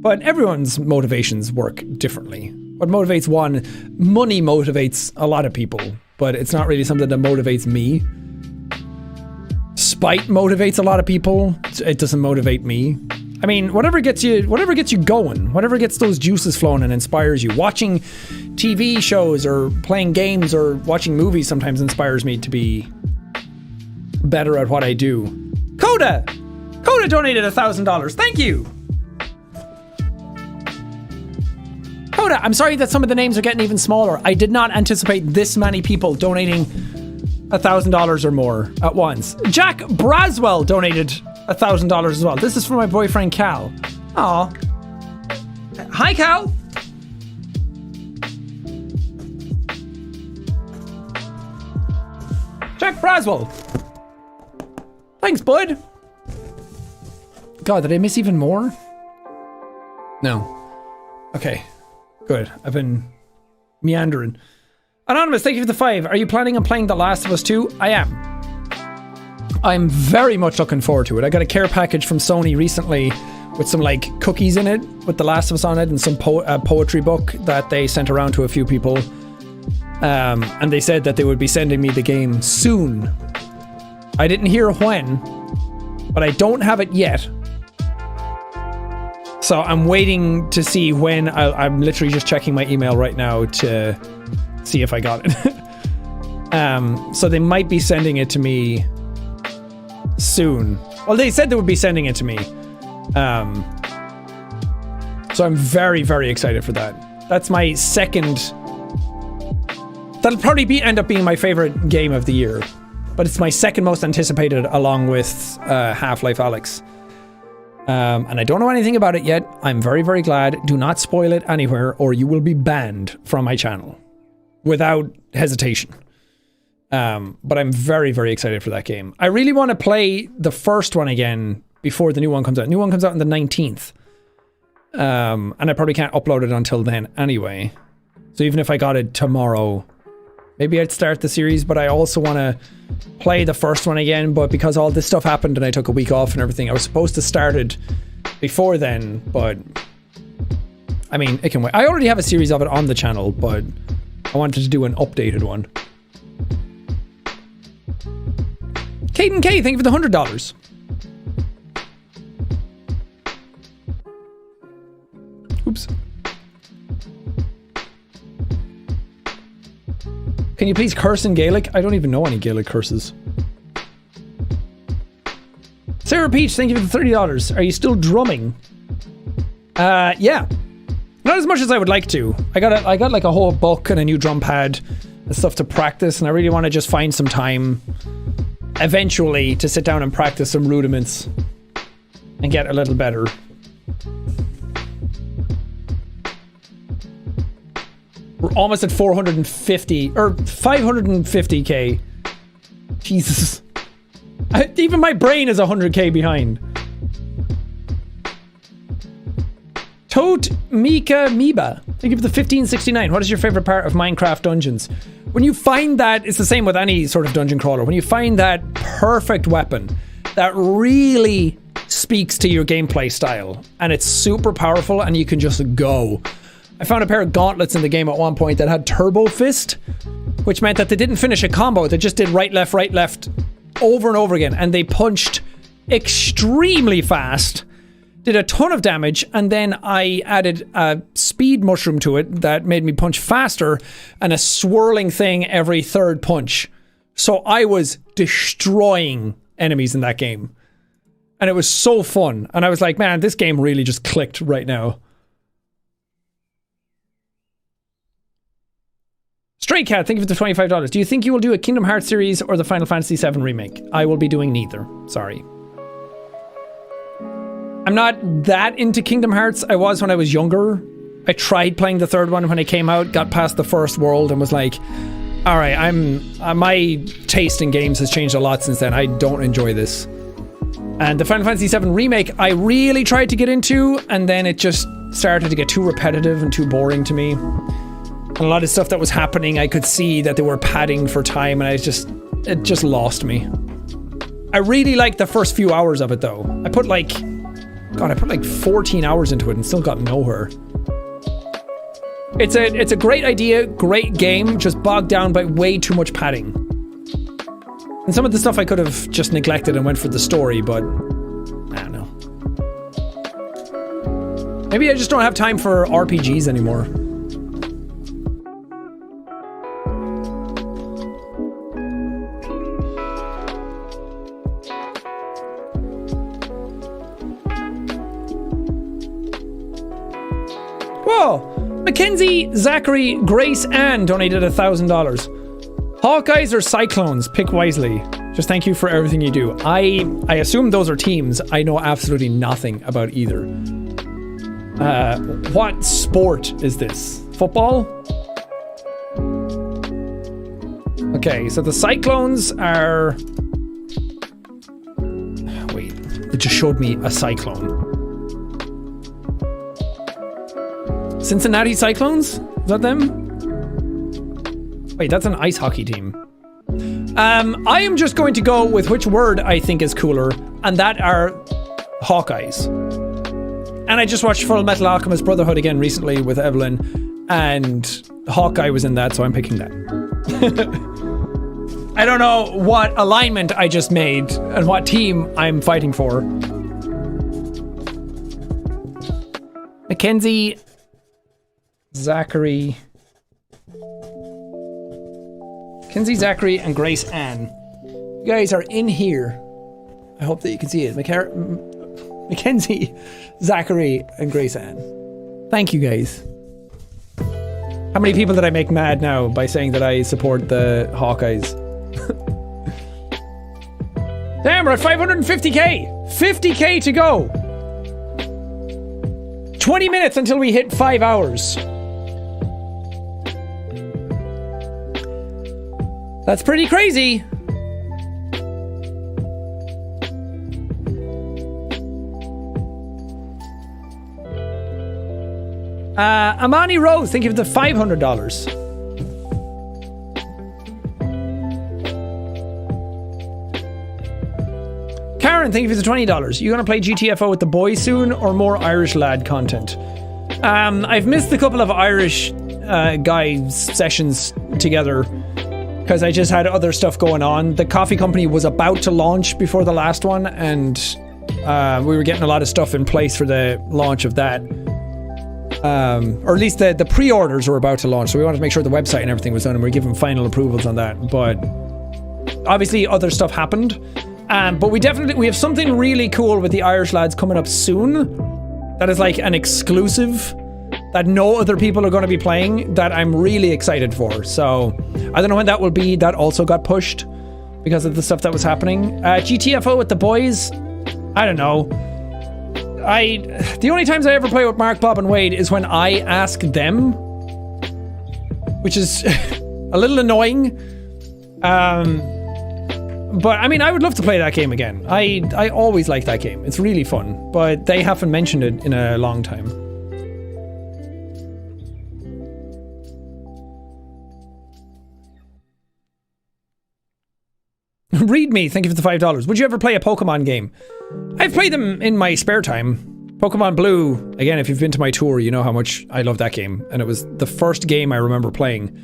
But everyone's motivations work differently. What motivates one, money motivates a lot of people, but it's not really something that motivates me. Spite motivates a lot of people. It doesn't motivate me. I mean, whatever gets you going, whatever gets those juices flowing and inspires you. Watching TV shows or playing games or watching movies sometimes inspires me to be better at what I do. Coda donated $1,000. Thank you. Coda, I'm sorry that some of the names are getting even smaller. I did not anticipate this many people donating $1,000 or more at once. Jack Braswell donated $1,000 as well. This is for my boyfriend Cal. Aw. Hi, Cal. Jack Braswell. Thanks, bud. God, did I miss even more? No. Okay. Good. I've been meandering. Anonymous, thank you for the 5. Are you planning on playing The Last of Us 2? I am. I'm very much looking forward to it. I got a care package from Sony recently with some like cookies in it with The Last of Us on it and some poetry book that they sent around to a few people. And they said that they would be sending me the game soon. I didn't hear when, but I don't have it yet. So I'm waiting to see when. I'm literally just checking my email right now to see if I got it. So they might be sending it to me soon. Well, they said they would be sending it to me. So I'm very, very excited for that. That's my second. That'll probably end up being my favorite game of the year. But it's my second most anticipated along with Half-Life Alyx. And I don't know anything about it yet. I'm very, very glad. Do not spoil it anywhere or you will be banned from my channel. Without hesitation. But I'm very, very excited for that game. I really want to play the first one again before the new one comes out. The new one comes out on the 19th. And I probably can't upload it until then anyway. So even if I got it tomorrow, maybe I'd start the series, but I also want to play the first one again. But because all this stuff happened and I took a week off and everything, I was supposed to start it before then, but I mean, it can wait. I already have a series of it on the channel, but I wanted to do an updated one. Caden K, thank you for the $100. Oops. Can you please curse in Gaelic? I don't even know any Gaelic curses. Sarah Peach, thank you for the $30. Are you still drumming? Yeah. Not as much as I would like to. I got like a whole book and a new drum pad and stuff to practice, and I really want to just find some time eventually to sit down and practice some rudiments and get a little better. We're almost at 450 or 550k. Jesus. Even my brain is 100k behind. Tote Mika Miba, thank you for the 1569. What is your favorite part of Minecraft Dungeons? When you find that, it's the same with any sort of dungeon crawler. When you find that perfect weapon that really speaks to your gameplay style and it's super powerful and you can just go. I found a pair of gauntlets in the game at one point that had Turbo Fist, which meant that they didn't finish a combo. They just did right, left over and over again. And they punched extremely fast, did a ton of damage, and then I added a speed mushroom to it that made me punch faster and a swirling thing every third punch. So I was destroying enemies in that game. And it was so fun. And I was like, man, this game really just clicked right now. Stray Cat, thank you for the $25. Do you think you will do a Kingdom Hearts series or the Final Fantasy VII remake? I will be doing neither. Sorry. I'm not that into Kingdom Hearts. I was when I was younger. I tried playing the third one when it came out, got past the first world and was like, All right, my taste in games has changed a lot since then. I don't enjoy this. And the Final Fantasy VII Remake, I really tried to get into, and then it just started to get too repetitive and too boring to me. And a lot of stuff that was happening, I could see that they were padding for time, and it just lost me. I really liked the first few hours of it, though. I put like 14 hours into it and still got nowhere. It's a great idea, great game, just bogged down by way too much padding. And some of the stuff I could have just neglected and went for the story, but I don't know. Maybe I just don't have time for RPGs anymore. Whoa! Mackenzie, Zachary, Grace, Ann donated $1,000. Hawkeyes or Cyclones? Pick wisely. Just thank you for everything you do. I assume those are teams. I know absolutely nothing about either. What sport is this? Football? Okay, so the Cyclones are... Wait, it just showed me a cyclone. Cincinnati Cyclones? Is that them? Wait, that's an ice hockey team. I am just going to go with which word I think is cooler, and that are Hawkeyes. And I just watched Full Metal Alchemist Brotherhood again recently with Evelyn, and Hawkeye was in that, so I'm picking that. I don't know what alignment I just made and what team I'm fighting for. Mackenzie, Zachary, and Grace Ann. You guys are in here. I hope that you can see it. Mackenzie, Zachary, and Grace Ann. Thank you, guys. How many people did I make mad now by saying that I support the Hawkeyes? Damn, we're at 550k! 50k to go! 20 minutes until we hit 5 hours. That's pretty crazy. Amani Rose, thank you for the $500. Karen, thank you for the $20. You gonna play GTFO with the boys soon, or more Irish lad content? I've missed a couple of Irish guys sessions together because I just had other stuff going on. The coffee company was about to launch before the last one, and we were getting a lot of stuff in place for the launch of that. Or at least the pre-orders were about to launch, so we wanted to make sure the website and everything was done, and we were given final approvals on that. But obviously other stuff happened. But we have something really cool with the Irish lads coming up soon. That is like an exclusive that no other people are going to be playing, that I'm really excited for. So I don't know when that will be. That also got pushed because of the stuff that was happening. GTFO with the boys, I don't know. The only times I ever play with Mark, Bob, and Wade is when I ask them, which is a little annoying. But I mean, I would love to play that game again. I always like that game. It's really fun, but they haven't mentioned it in a long time. Read me, thank you for the $5. Would you ever play a Pokemon game? I've played them in my spare time. Pokemon Blue, again, if you've been to my tour, you know how much I love that game. And it was the first game I remember playing.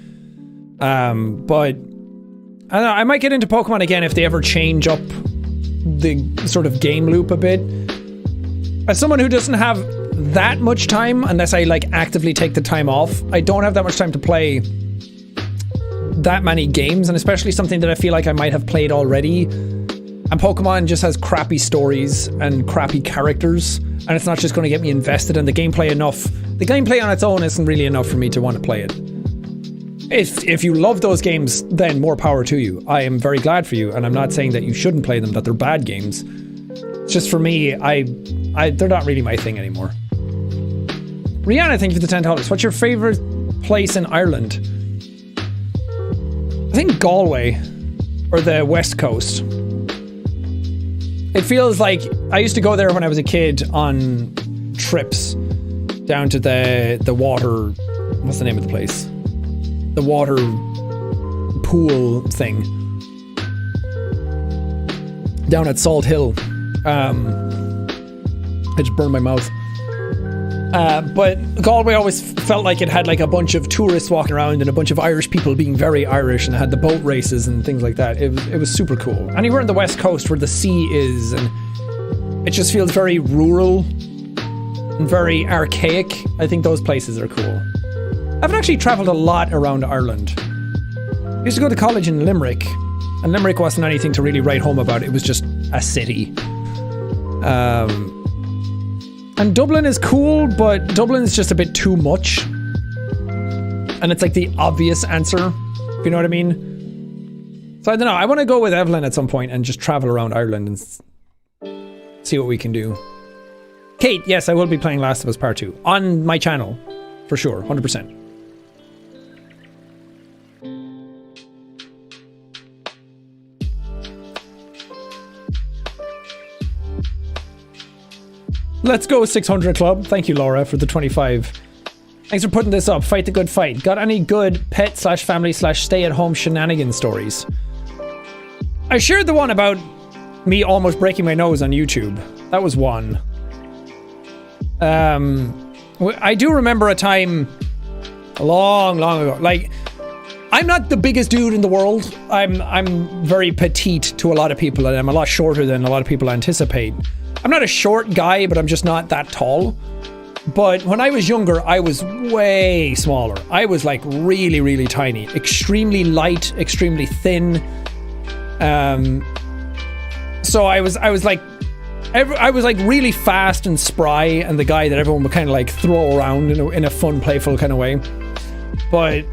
But I don't know, I might get into Pokemon again if they ever change up the sort of game loop a bit. As someone who doesn't have that much time, unless I like actively take the time off, I don't have that much time to play that many games, and especially something that I feel like I might have played already. And Pokemon just has crappy stories and crappy characters, and it's not just going to get me invested in the gameplay enough. The gameplay on its own isn't really enough for me to want to play it. If you love those games, then more power to you. I am very glad for you, and I'm not saying that you shouldn't play them, that they're bad games. It's just for me, they're not really my thing anymore. Rihanna, thank you for the $10. What's your favorite place in Ireland? think Galway or the West Coast. It feels like I used to go there when I was a kid on trips down to the water. What's the name of the place? The water pool thing down at Salt Hill. I just burned my mouth. But Galway always felt like it had like a bunch of tourists walking around and a bunch of Irish people being very Irish, and had the boat races and things like that. It was super cool. Anywhere on the West Coast where the sea is, and it just feels very rural and very archaic. I think those places are cool. I've actually travelled a lot around Ireland. I used to go to college in Limerick, and Limerick wasn't anything to really write home about. It was just a city. And Dublin is cool, but Dublin is just a bit too much. And it's like the obvious answer, if you know what I mean. So I don't know, I want to go with Evelyn at some point and just travel around Ireland and see what we can do. Kate, yes, I will be playing Last of Us Part 2 on my channel, for sure, 100%. Let's go 600 Club. Thank you, Laura, for the 25. Thanks for putting this up. Fight the good fight. Got any good pet/family/stay-at-home shenanigan stories? I shared the one about me almost breaking my nose on YouTube. That was one. I do remember a time a long ago. Like, I'm not the biggest dude in the world. I'm very petite to a lot of people, and I'm a lot shorter than a lot of people anticipate. I'm not a short guy, but I'm just not that tall. But when I was younger, I was way smaller. I was like really, really tiny. Extremely light, extremely thin. So I was like really fast and spry, and the guy that everyone would kind of like throw around in a fun, playful kind of way. But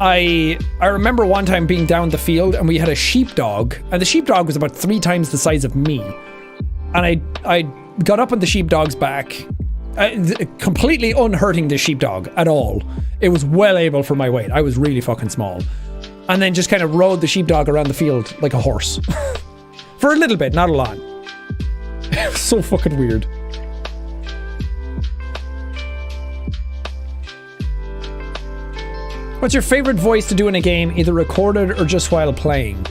I remember one time being down the field, and we had a sheepdog, and the sheepdog was about 3 times the size of me. And I got up on the sheepdog's back, completely unhurting the sheepdog at all. It was well able for my weight. I was really fucking small. And then just kind of rode the sheepdog around the field like a horse. For a little bit, not a lot. It was so fucking weird. What's your favorite voice to do in a game, either recorded or just while playing?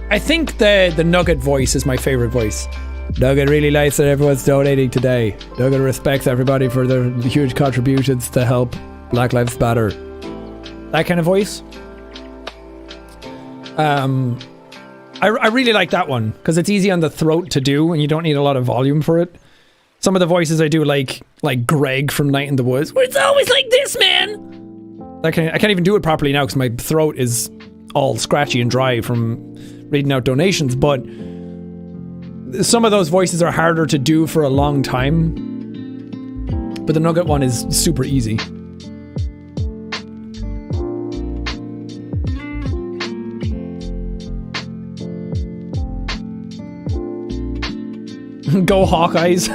I think the Nugget voice is my favorite voice. Nugget really likes that everyone's donating today. Nugget respects everybody for their huge contributions to help Black Lives Matter. That kind of voice. I really like that one because it's easy on the throat to do, and you don't need a lot of volume for it. Some of the voices I do, like Greg from Night in the Woods, where it's always like this, man. I can't even do it properly now because my throat is all scratchy and dry from reading out donations, but some of those voices are harder to do for a long time. But the Nugget one is super easy. Go Hawkeyes.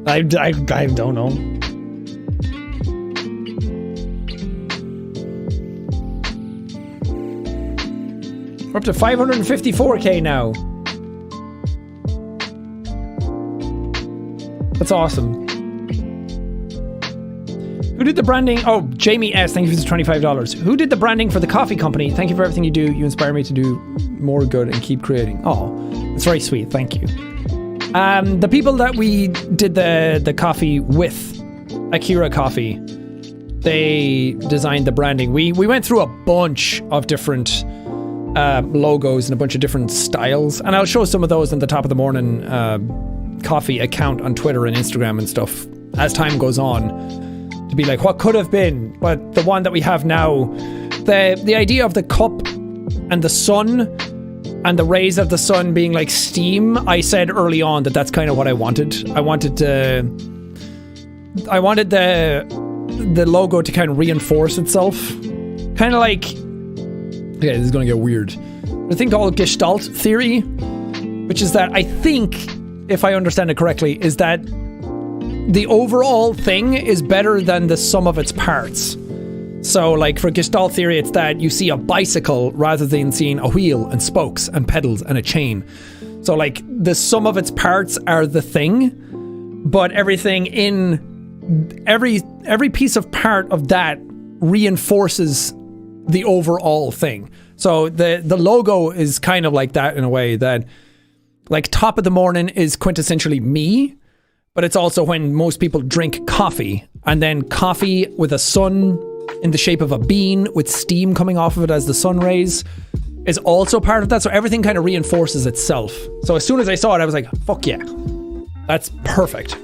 I don't know. We're up to 554k now. That's awesome. Who did the branding? Oh, Jamie S. Thank you for the $25. Who did the branding for the coffee company? Thank you for everything you do. You inspire me to do more good and keep creating. Oh, that's very sweet. Thank you. The people that we did the coffee with, Akira Coffee, they designed the branding. We went through a bunch of different logos and a bunch of different styles, and I'll show some of those on the Top of the Morning coffee account on Twitter and Instagram and stuff as time goes on, to be like what could have been. But the one that we have now, the idea of the cup and the sun and the rays of the sun being like steam, I said early on that's kind of what I wanted. I wanted the logo to kind of reinforce itself, kind of like, okay, this is going to get weird. A thing called Gestalt theory, which is that I think, if I understand it correctly, is that the overall thing is better than the sum of its parts. So, like, for Gestalt theory, it's that you see a bicycle rather than seeing a wheel and spokes and pedals and a chain. So, like, the sum of its parts are the thing, but everything in every piece of part of that reinforces the overall thing. So the logo is kind of like that in a way, that like top of the morning is quintessentially me, but it's also when most people drink coffee, and then coffee with a sun in the shape of a bean with steam coming off of it as the sun rays is also part of that. So everything kind of reinforces itself. So as soon as I saw it, I was like, fuck yeah, that's perfect.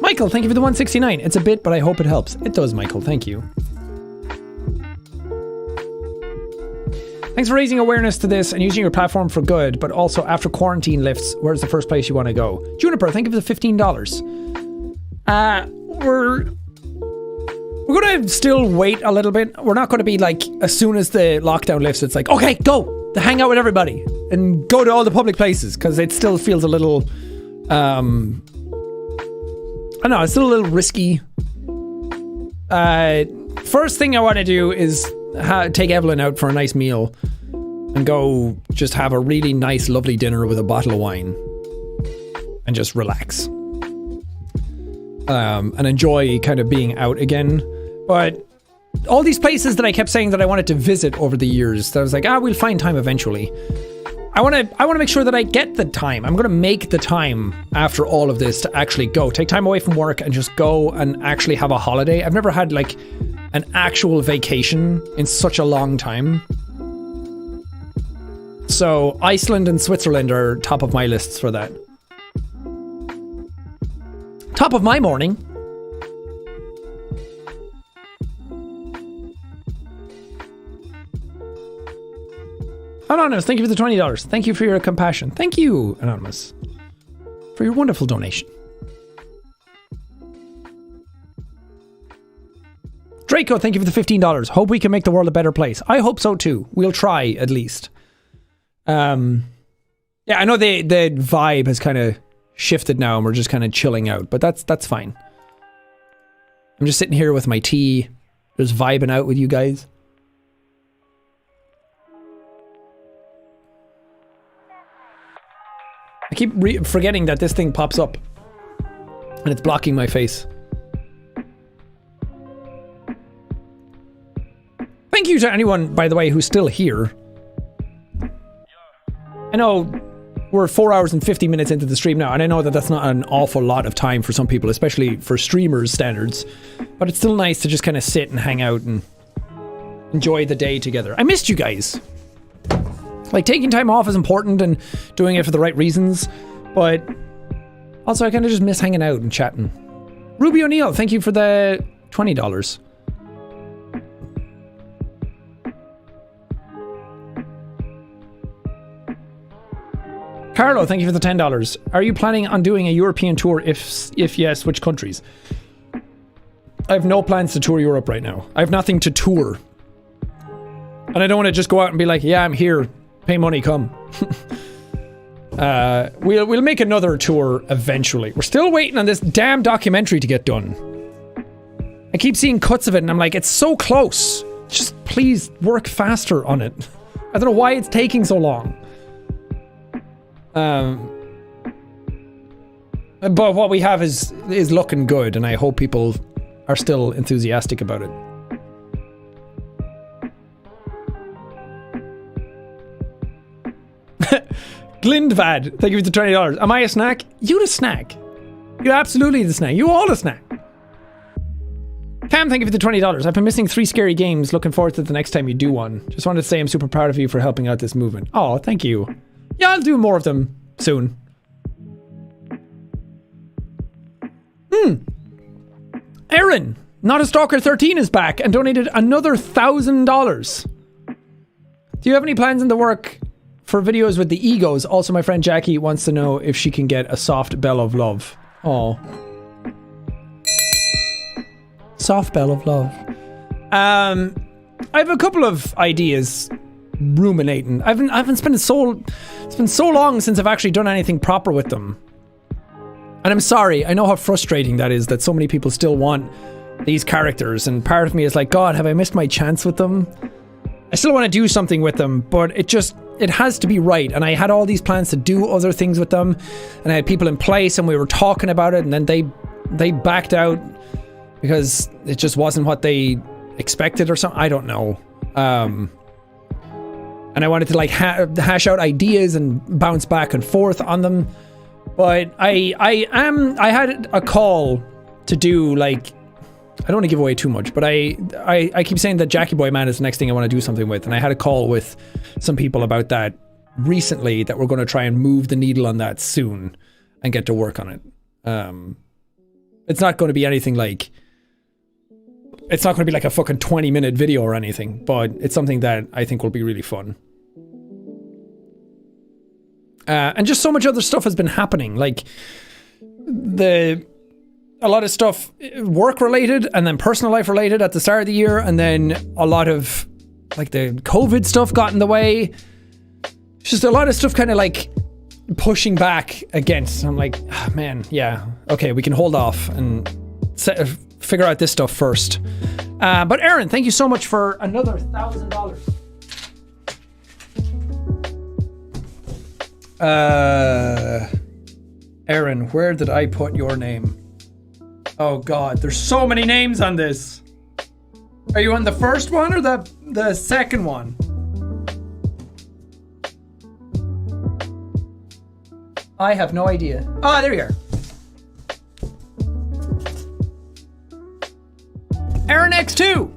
Michael, thank you for the 169. It's a bit, but I hope it helps. It does, Michael. Thank you. Thanks for raising awareness to this and using your platform for good, but also after quarantine lifts, where's the first place you want to go? Juniper, thank you for the $15. We're going to still wait a little bit. We're not going to be like, as soon as the lockdown lifts, it's like, okay, go to hang out with everybody and go to all the public places, because it still feels a little, I don't know, it's still a little risky. First thing I want to do is take Evelyn out for a nice meal and go just have a really nice, lovely dinner with a bottle of wine and just relax. And enjoy kind of being out again. But all these places that I kept saying that I wanted to visit over the years, that I was like, we'll find time eventually. I want to make sure that I get the time. I'm going to make the time after all of this to actually go. Take time away from work and just go and actually have a holiday. I've never had like an actual vacation in such a long time. So Iceland and Switzerland are top of my lists for that. Top of my morning. Anonymous, thank you for the $20. Thank you for your compassion. Thank you, Anonymous, for your wonderful donation. Draco, thank you for the $15. Hope we can make the world a better place. I hope so too. We'll try, at least. Yeah, I know the vibe has kind of shifted now and we're just kind of chilling out, but that's fine. I'm just sitting here with my tea, just vibing out with you guys. I keep forgetting that this thing pops up and it's blocking my face. Thank you to anyone, by the way, who's still here. I know we're 4 hours and 50 minutes into the stream now, and I know that that's not an awful lot of time for some people, especially for streamers' standards, but it's still nice to just kind of sit and hang out and enjoy the day together. I missed you guys. Like, taking time off is important and doing it for the right reasons, but also I kind of just miss hanging out and chatting. Ruby O'Neill, thank you for the $20. Carlo, thank you for the $10. Are you planning on doing a European tour? If yes, which countries? I have no plans to tour Europe right now. I have nothing to tour. And I don't want to just go out and be like, yeah, I'm here. Pay money, come. We'll make another tour eventually. We're still waiting on this damn documentary to get done. I keep seeing cuts of it and I'm like, it's so close. Just please work faster on it. I don't know why it's taking so long. But what we have is looking good, and I hope people are still enthusiastic about it. Glindvad, thank you for the $20. Am I a snack? You the snack. You're absolutely the snack. You all the snack. Cam, thank you for the $20. I've been missing 3 scary games. Looking forward to the next time you do one. Just wanted to say I'm super proud of you for helping out this movement. Oh, thank you. Yeah, I'll do more of them soon. Aaron, Not a Stalker 13 is back and donated another $1,000. Do you have any plans in the work for videos with the egos? Also, my friend Jackie wants to know if she can get a soft bell of love. Oh. Soft bell of love. I have a couple of ideas. ruminating. I've been spending it's been so long since I've actually done anything proper with them. And I'm sorry, I know how frustrating that is, that so many people still want these characters, and part of me is like, God, have I missed my chance with them? I still want to do something with them, but it has to be right. And I had all these plans to do other things with them, and I had people in place, and we were talking about it, and then they backed out because it just wasn't what they expected or something. I don't know. And I wanted to like hash out ideas and bounce back and forth on them. But I had a call to do, like, I don't want to give away too much, but I keep saying that Jackie Boy Man is the next thing I want to do something with, and I had a call with some people about that recently, that we're going to try and move the needle on that soon and get to work on it. It's not going to be anything like, it's not going to be like a fucking 20-minute video or anything, but it's something that I think will be really fun. And just so much other stuff has been happening, like a lot of stuff work related and then personal life related at the start of the year, and then a lot of like the COVID stuff got in the way. Just a lot of stuff kind of like pushing back against. I'm like, oh, man, yeah, okay, we can hold off and figure out this stuff first. But Aaron, thank you so much for another $1,000. Aaron, where did I put your name? Oh God, there's so many names on this. Are you on the first one or the second one? I have no idea. Ah, there you are. Aaron X2.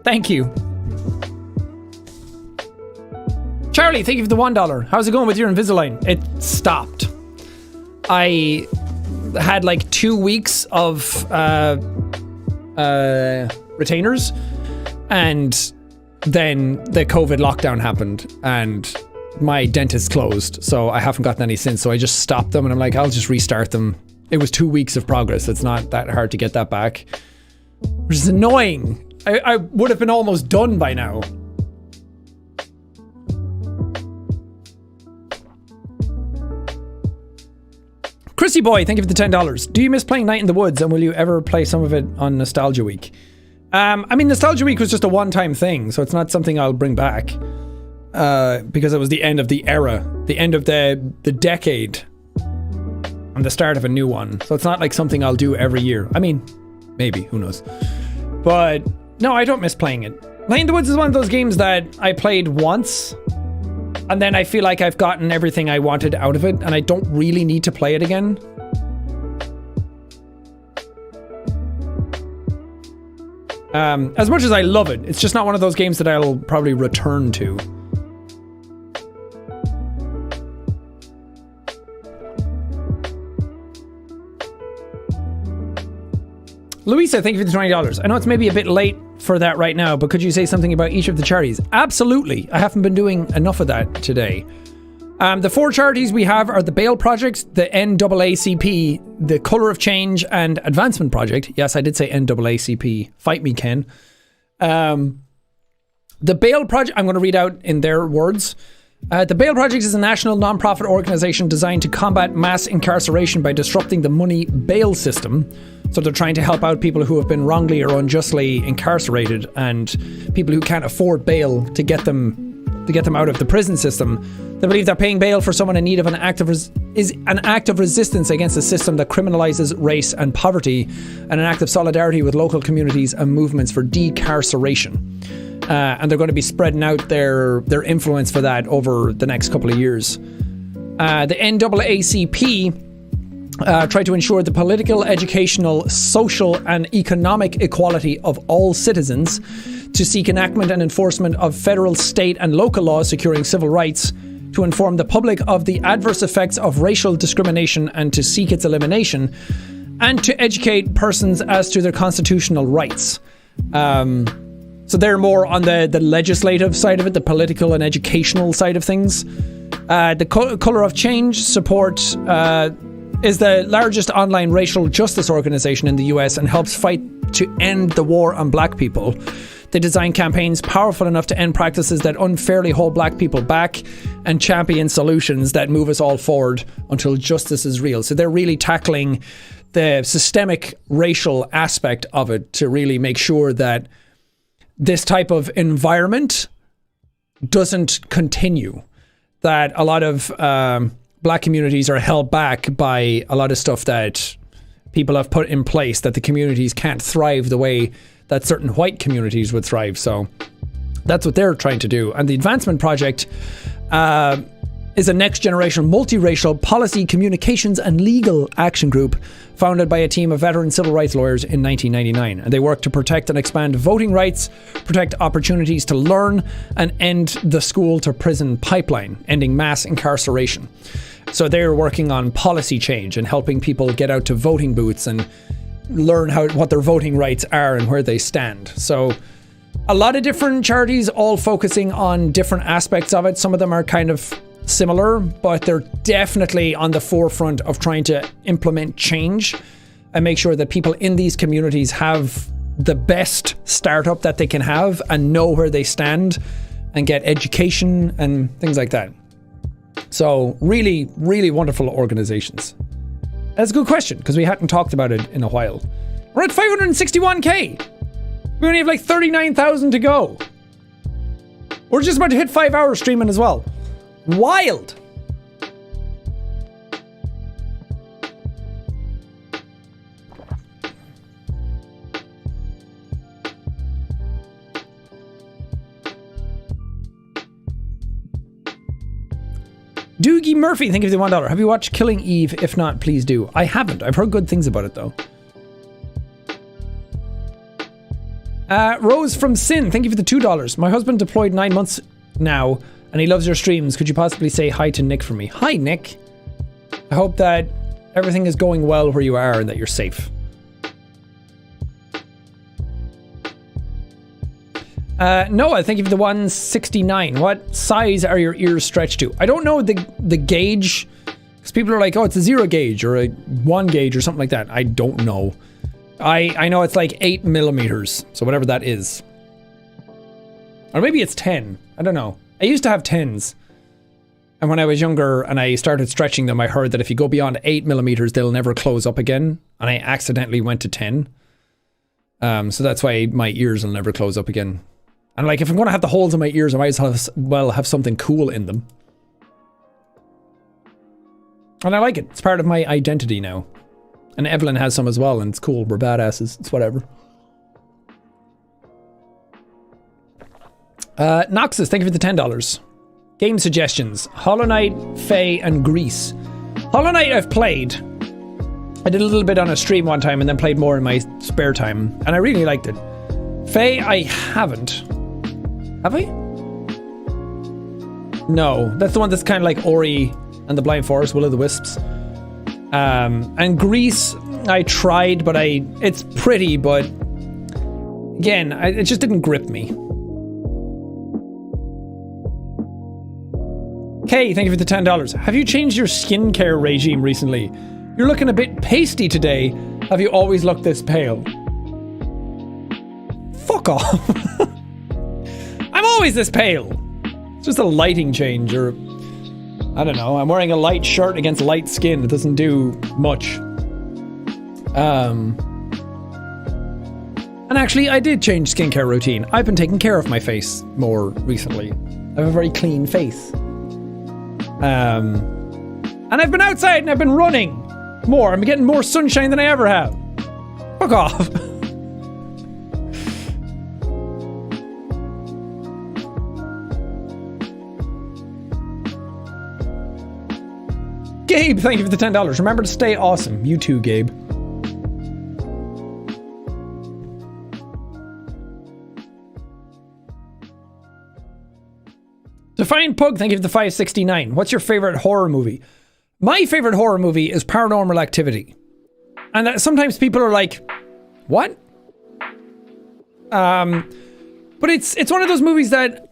Thank you. Charlie, thank you for the $1. How's it going with your Invisalign? It stopped. I had like 2 weeks of retainers, and then the COVID lockdown happened and my dentist closed, so I haven't gotten any since. So I just stopped them, and I'm like, I'll just restart them. It was 2 weeks of progress. It's not that hard to get that back, which is annoying. I would have been almost done by now. Chrissy Boy, thank you for the $10. Do you miss playing Night in the Woods, and will you ever play some of it on Nostalgia Week? I mean, Nostalgia Week was just a one-time thing, so it's not something I'll bring back. Because it was the end of the era, the end of the decade, and the start of a new one. So it's not like something I'll do every year. I mean, maybe, who knows. But no, I don't miss playing it. Night in the Woods is one of those games that I played once, and then I feel like I've gotten everything I wanted out of it, and I don't really need to play it again. As much as I love it, it's just not one of those games that I'll probably return to. Louisa, thank you for the $20. I know it's maybe a bit late for that right now, but could you say something about each of the charities? Absolutely. I haven't been doing enough of that today. The 4 charities we have are the Bail Project, the NAACP, the Colour of Change, and Advancement Project. Yes, I did say NAACP. Fight me, Ken. The Bail Project, I'm going to read out in their words. The Bail Project is a national non-profit organisation designed to combat mass incarceration by disrupting the money bail system. So they're trying to help out people who have been wrongly or unjustly incarcerated, and people who can't afford bail to get them out of the prison system. They believe that paying bail for someone in need of is an act of resistance against a system that criminalizes race and poverty, and an act of solidarity with local communities and movements for decarceration. And they're going to be spreading out their influence for that over the next couple of years. The NAACP try to ensure the political, educational, social, and economic equality of all citizens, to seek enactment and enforcement of federal, state, and local laws securing civil rights, to inform the public of the adverse effects of racial discrimination and to seek its elimination, and to educate persons as to their constitutional rights. So they're more on the legislative side of it, the political and educational side of things. The Colour of Change support is the largest online racial justice organization in the US and helps fight to end the war on black people. They design campaigns powerful enough to end practices that unfairly hold black people back and champion solutions that move us all forward until justice is real. So they're really tackling the systemic racial aspect of it to really make sure that this type of environment doesn't continue. That a lot of black communities are held back by a lot of stuff that people have put in place, that the communities can't thrive the way that certain white communities would thrive. So that's what they're trying to do. And the Advancement Project is a next generation multiracial policy, communications and legal action group founded by a team of veteran civil rights lawyers in 1999. And they work to protect and expand voting rights, protect opportunities to learn, and end the school to prison pipeline, ending mass incarceration. So they're working on policy change and helping people get out to voting booths and learn what their voting rights are and where they stand. So a lot of different charities all focusing on different aspects of it. Some of them are kind of similar, but they're definitely on the forefront of trying to implement change and make sure that people in these communities have the best startup that they can have and know where they stand and get education and things like that. So really, really wonderful organizations. That's a good question because we hadn't talked about it in a while. We're at 561k. We only have like 39,000 to go. We're just about to hit 5 hours streaming as well. Wild. Doogie Murphy, thank you for the $1. Have you watched Killing Eve? If not, please do. I haven't. I've heard good things about it though. Rose from Sin, thank you for the $2. My husband deployed 9 months now and he loves your streams. Could you possibly say hi to Nick for me? Hi, Nick. I hope that everything is going well where you are and that you're safe. Noah, thank you for the 169. What size are your ears stretched to? I don't know the gauge, because people are like, oh, it's a 0 gauge or a 1 gauge or something like that. I don't know. I know it's like 8 millimeters, so whatever that is. Or maybe it's 10. I don't know. I used to have 10s. And when I was younger and I started stretching them, I heard that if you go beyond 8 millimeters, they'll never close up again. And I accidentally went to 10. So that's why my ears will never close up again. And like, if I'm going to have the holes in my ears, I might as well have something cool in them. And I like it. It's part of my identity now. And Evelyn has some as well, and it's cool. We're badasses. It's whatever. Noxus, thank you for the $10. Game suggestions. Hollow Knight, Fae, and Grease. Hollow Knight I've played. I did a little bit on a stream one time and then played more in my spare time. And I really liked it. Fae, I haven't. Have I? No. That's the one that's kind of like Ori and the Blind Forest, Will of the Wisps. And Grease, I tried, but it's pretty, but again, it just didn't grip me. Okay, thank you for the $10. Have you changed your skincare regime recently? You're looking a bit pasty today. Have you always looked this pale? Fuck off. I'm always this pale. It's just a lighting change, or I don't know. I'm wearing a light shirt against light skin. It doesn't do much. And actually, I did change skincare routine. I've been taking care of my face more recently. I have a very clean face. And I've been outside and I've been running more. I'm getting more sunshine than I ever have. Fuck off. Gabe, thank you for the $10. Remember to stay awesome. You too, Gabe. Define Pug, thank you for the 569. What's your favorite horror movie? My favorite horror movie is Paranormal Activity. And sometimes people are like, what? But it's one of those movies that,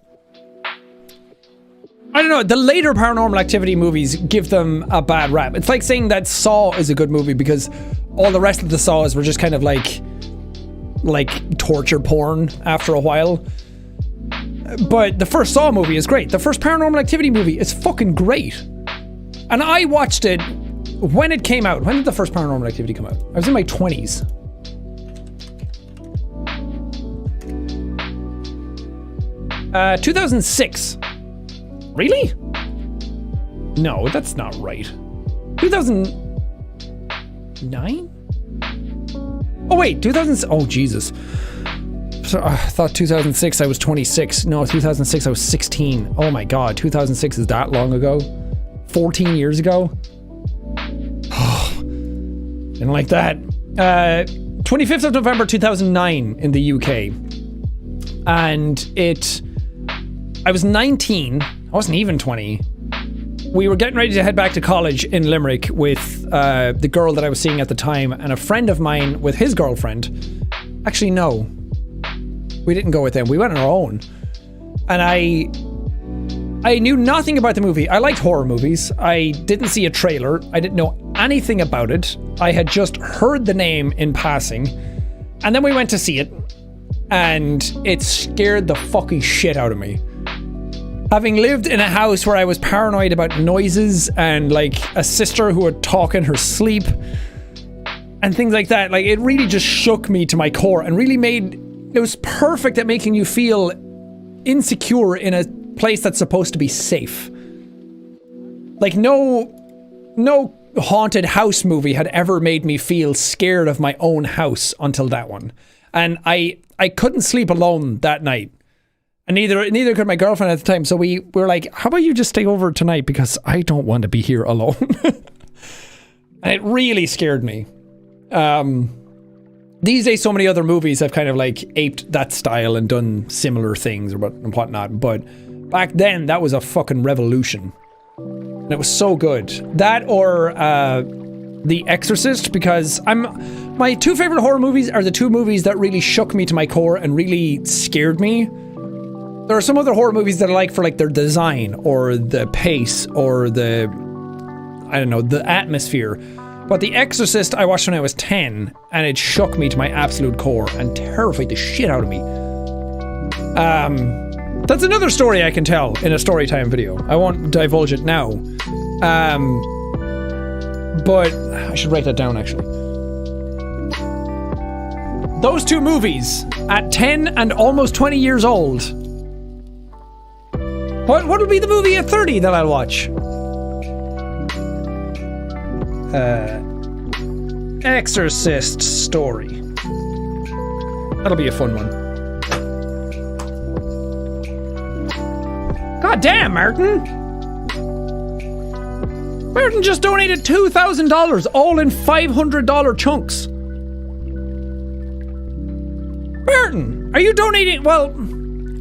I don't know, the later Paranormal Activity movies give them a bad rap. It's like saying that Saw is a good movie because all the rest of the Saws were just kind of like, like torture porn after a while. But the first Saw movie is great. The first Paranormal Activity movie is fucking great. And I watched it when it came out. When did the first Paranormal Activity come out? I was in my 20s. Uh, 2006. Really? No, that's not right. 2009? Oh wait, 2000. Oh Jesus. So, I thought 2006 I was 26. No, 2006 I was 16. Oh my god, 2006 is that long ago? 14 years ago? Didn't like that. 25th of November 2009 in the UK. And I was 19. I wasn't even 20. We were getting ready to head back to college in Limerick with the girl that I was seeing at the time, and a friend of mine with his girlfriend. Actually, no. We didn't go with them. We went on our own. And I knew nothing about the movie. I liked horror movies. I didn't see a trailer. I didn't know anything about it. I had just heard the name in passing. And then we went to see it. And it scared the fucking shit out of me. Having lived in a house where I was paranoid about noises and like a sister who would talk in her sleep and things like that, like it really just shook me to my core and really it was perfect at making you feel insecure in a place that's supposed to be safe. Like no haunted house movie had ever made me feel scared of my own house until that one. And I couldn't sleep alone that night. And neither could my girlfriend at the time. So we were like, how about you just stay over tonight because I don't want to be here alone. And it really scared me. These days, so many other movies have kind of like aped that style and done similar things or whatnot. But back then, that was a fucking revolution. And it was so good. That or The Exorcist, because my two favorite horror movies are the two movies that really shook me to my core and really scared me. There are some other horror movies that I like for like their design or the pace or the atmosphere. But The Exorcist I watched when I was 10 and it shook me to my absolute core and terrified the shit out of me. That's another story I can tell in a storytime video. I won't divulge it now. But I should write that down actually. Those two movies at 10 and almost 20 years old. What would be the movie at 30 that I'll watch? Exorcist story. That'll be a fun one. God damn, Martin! Martin just donated $2,000, all in $500 chunks. Martin, are you donating? Well,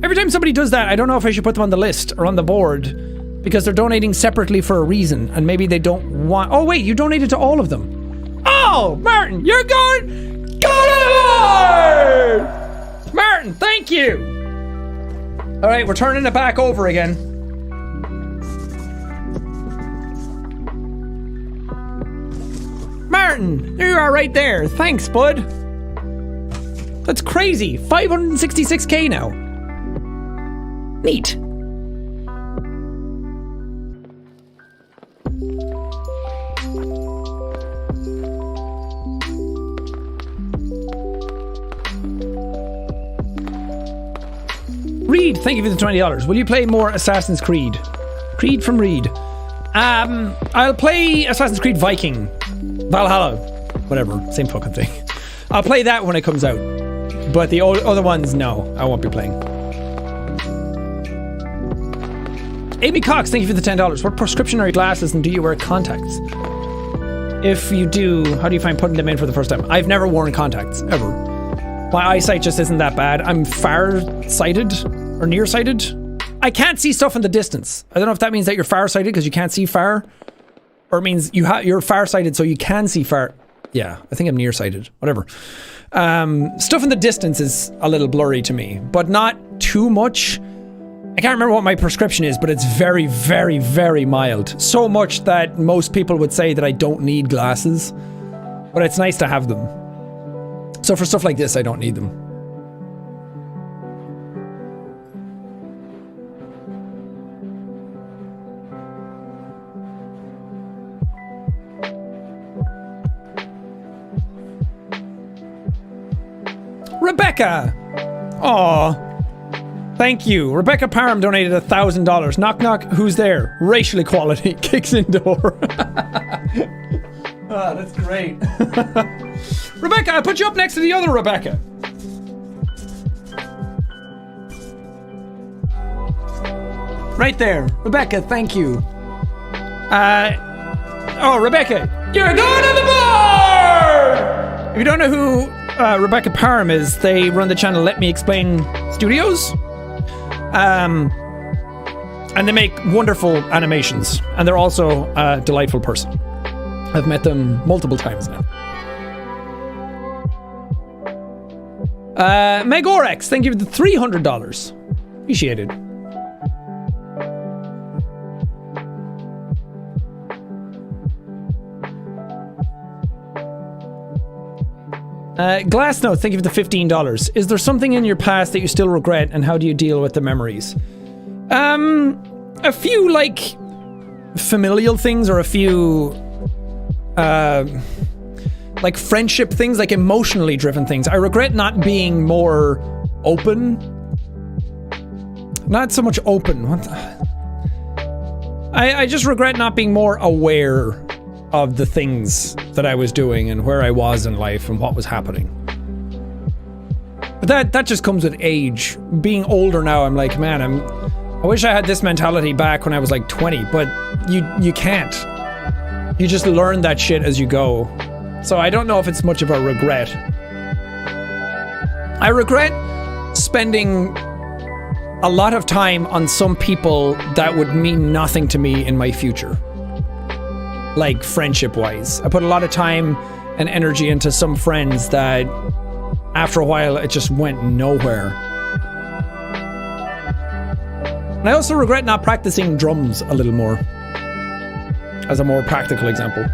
every time somebody does that, I don't know if I should put them on the list or on the board because they're donating separately for a reason and maybe they don't want... Oh wait, you donated to all of them. Oh, Martin, you're good! Good! Martin, thank you! Alright, we're turning it back over again. Martin, there you are right there. Thanks, bud. That's crazy. 566k now. Neat. Reed, thank you for the $20. Will you play more Assassin's Creed? Creed from Reed. I'll play Assassin's Creed Viking. Valhalla. Whatever. Same fucking thing. I'll play that when it comes out. But the other ones, no. I won't be playing. Amy Cox, thank you for the $10. What prescription are your glasses and do you wear contacts? If you do, how do you find putting them in for the first time? I've never worn contacts, ever. My eyesight just isn't that bad. I'm far-sighted or nearsighted. I can't see stuff in the distance. I don't know if that means that you're far-sighted because you can't see far, or it means you're far-sighted so you can see far. Yeah, I think I'm nearsighted. Whatever. Stuff in the distance is a little blurry to me, but not too much. I can't remember what my prescription is, but it's very, very, very mild. So much that most people would say that I don't need glasses, but it's nice to have them. So for stuff like this, I don't need them. Rebecca! Aw. Thank you. Rebecca Parham donated $1,000. Knock knock, who's there? Racial equality. Kicks in door. Ah, that's great. Rebecca, I put you up next to the other Rebecca. Right there. Rebecca, thank you. Oh, Rebecca, you're going on the board! If you don't know who Rebecca Parham is, they run the channel Let Me Explain Studios. And they make wonderful animations. And they're also a delightful person. I've met them multiple times now. Meg Orex, thank you for the $300. Appreciated. Glassnote, thank you for the $15. Is there something in your past that you still regret, and how do you deal with the memories? A few, like, familial things, or a few, like, friendship things, like, emotionally driven things. I regret not being more open. Not so much open. I just regret not being more aware of the things that I was doing and where I was in life and what was happening. But that just comes with age. Being older now, I'm like, man, I wish I had this mentality back when I was like 20, but you can't. You just learn that shit as you go. So I don't know if it's much of a regret. I regret spending a lot of time on some people that would mean nothing to me in my future. Like, friendship-wise. I put a lot of time and energy into some friends that, after a while, it just went nowhere. And I also regret not practicing drums a little more. As a more practical example.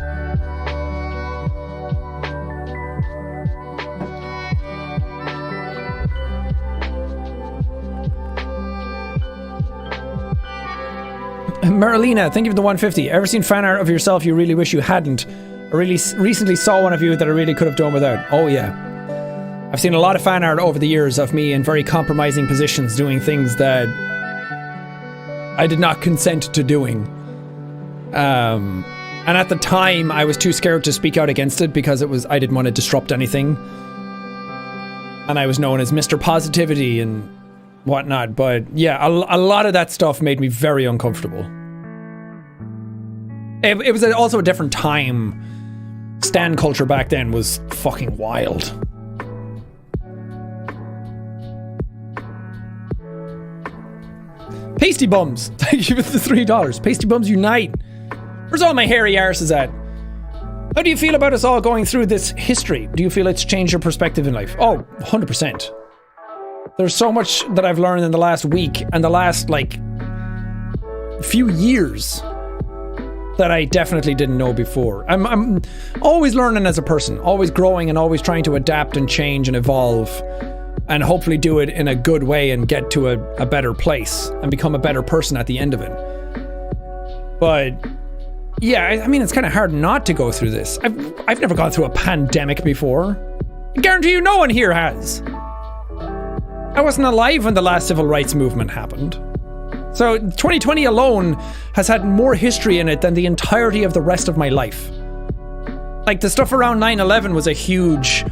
Marilena, thank you for the 150. Ever seen fan art of yourself you really wish you hadn't? I really recently saw one of you that I really could have done without. Oh yeah. I've seen a lot of fan art over the years of me in very compromising positions doing things that I did not consent to doing. And at the time I was too scared to speak out against it because I didn't want to disrupt anything. And I was known as Mr. Positivity and whatnot, but yeah, a lot of that stuff made me very uncomfortable. It was also a different time. Stan culture back then was fucking wild. Pasty Bums, thank you for the $3. Pasty Bums Unite. Where's all my hairy arses at? How do you feel about us all going through this history? Do you feel it's changed your perspective in life? Oh, 100%. There's so much that I've learned in the last week and the last, like, few years that I definitely didn't know before. I'm always learning as a person, always growing and always trying to adapt and change and evolve and hopefully do it in a good way and get to a better place and become a better person at the end of it. But yeah, I mean, it's kind of hard not to go through this. I've never gone through a pandemic before. I guarantee you no one here has. I wasn't alive when the last civil rights movement happened. So 2020 alone has had more history in it than the entirety of the rest of my life. Like, the stuff around 9/11 was a huge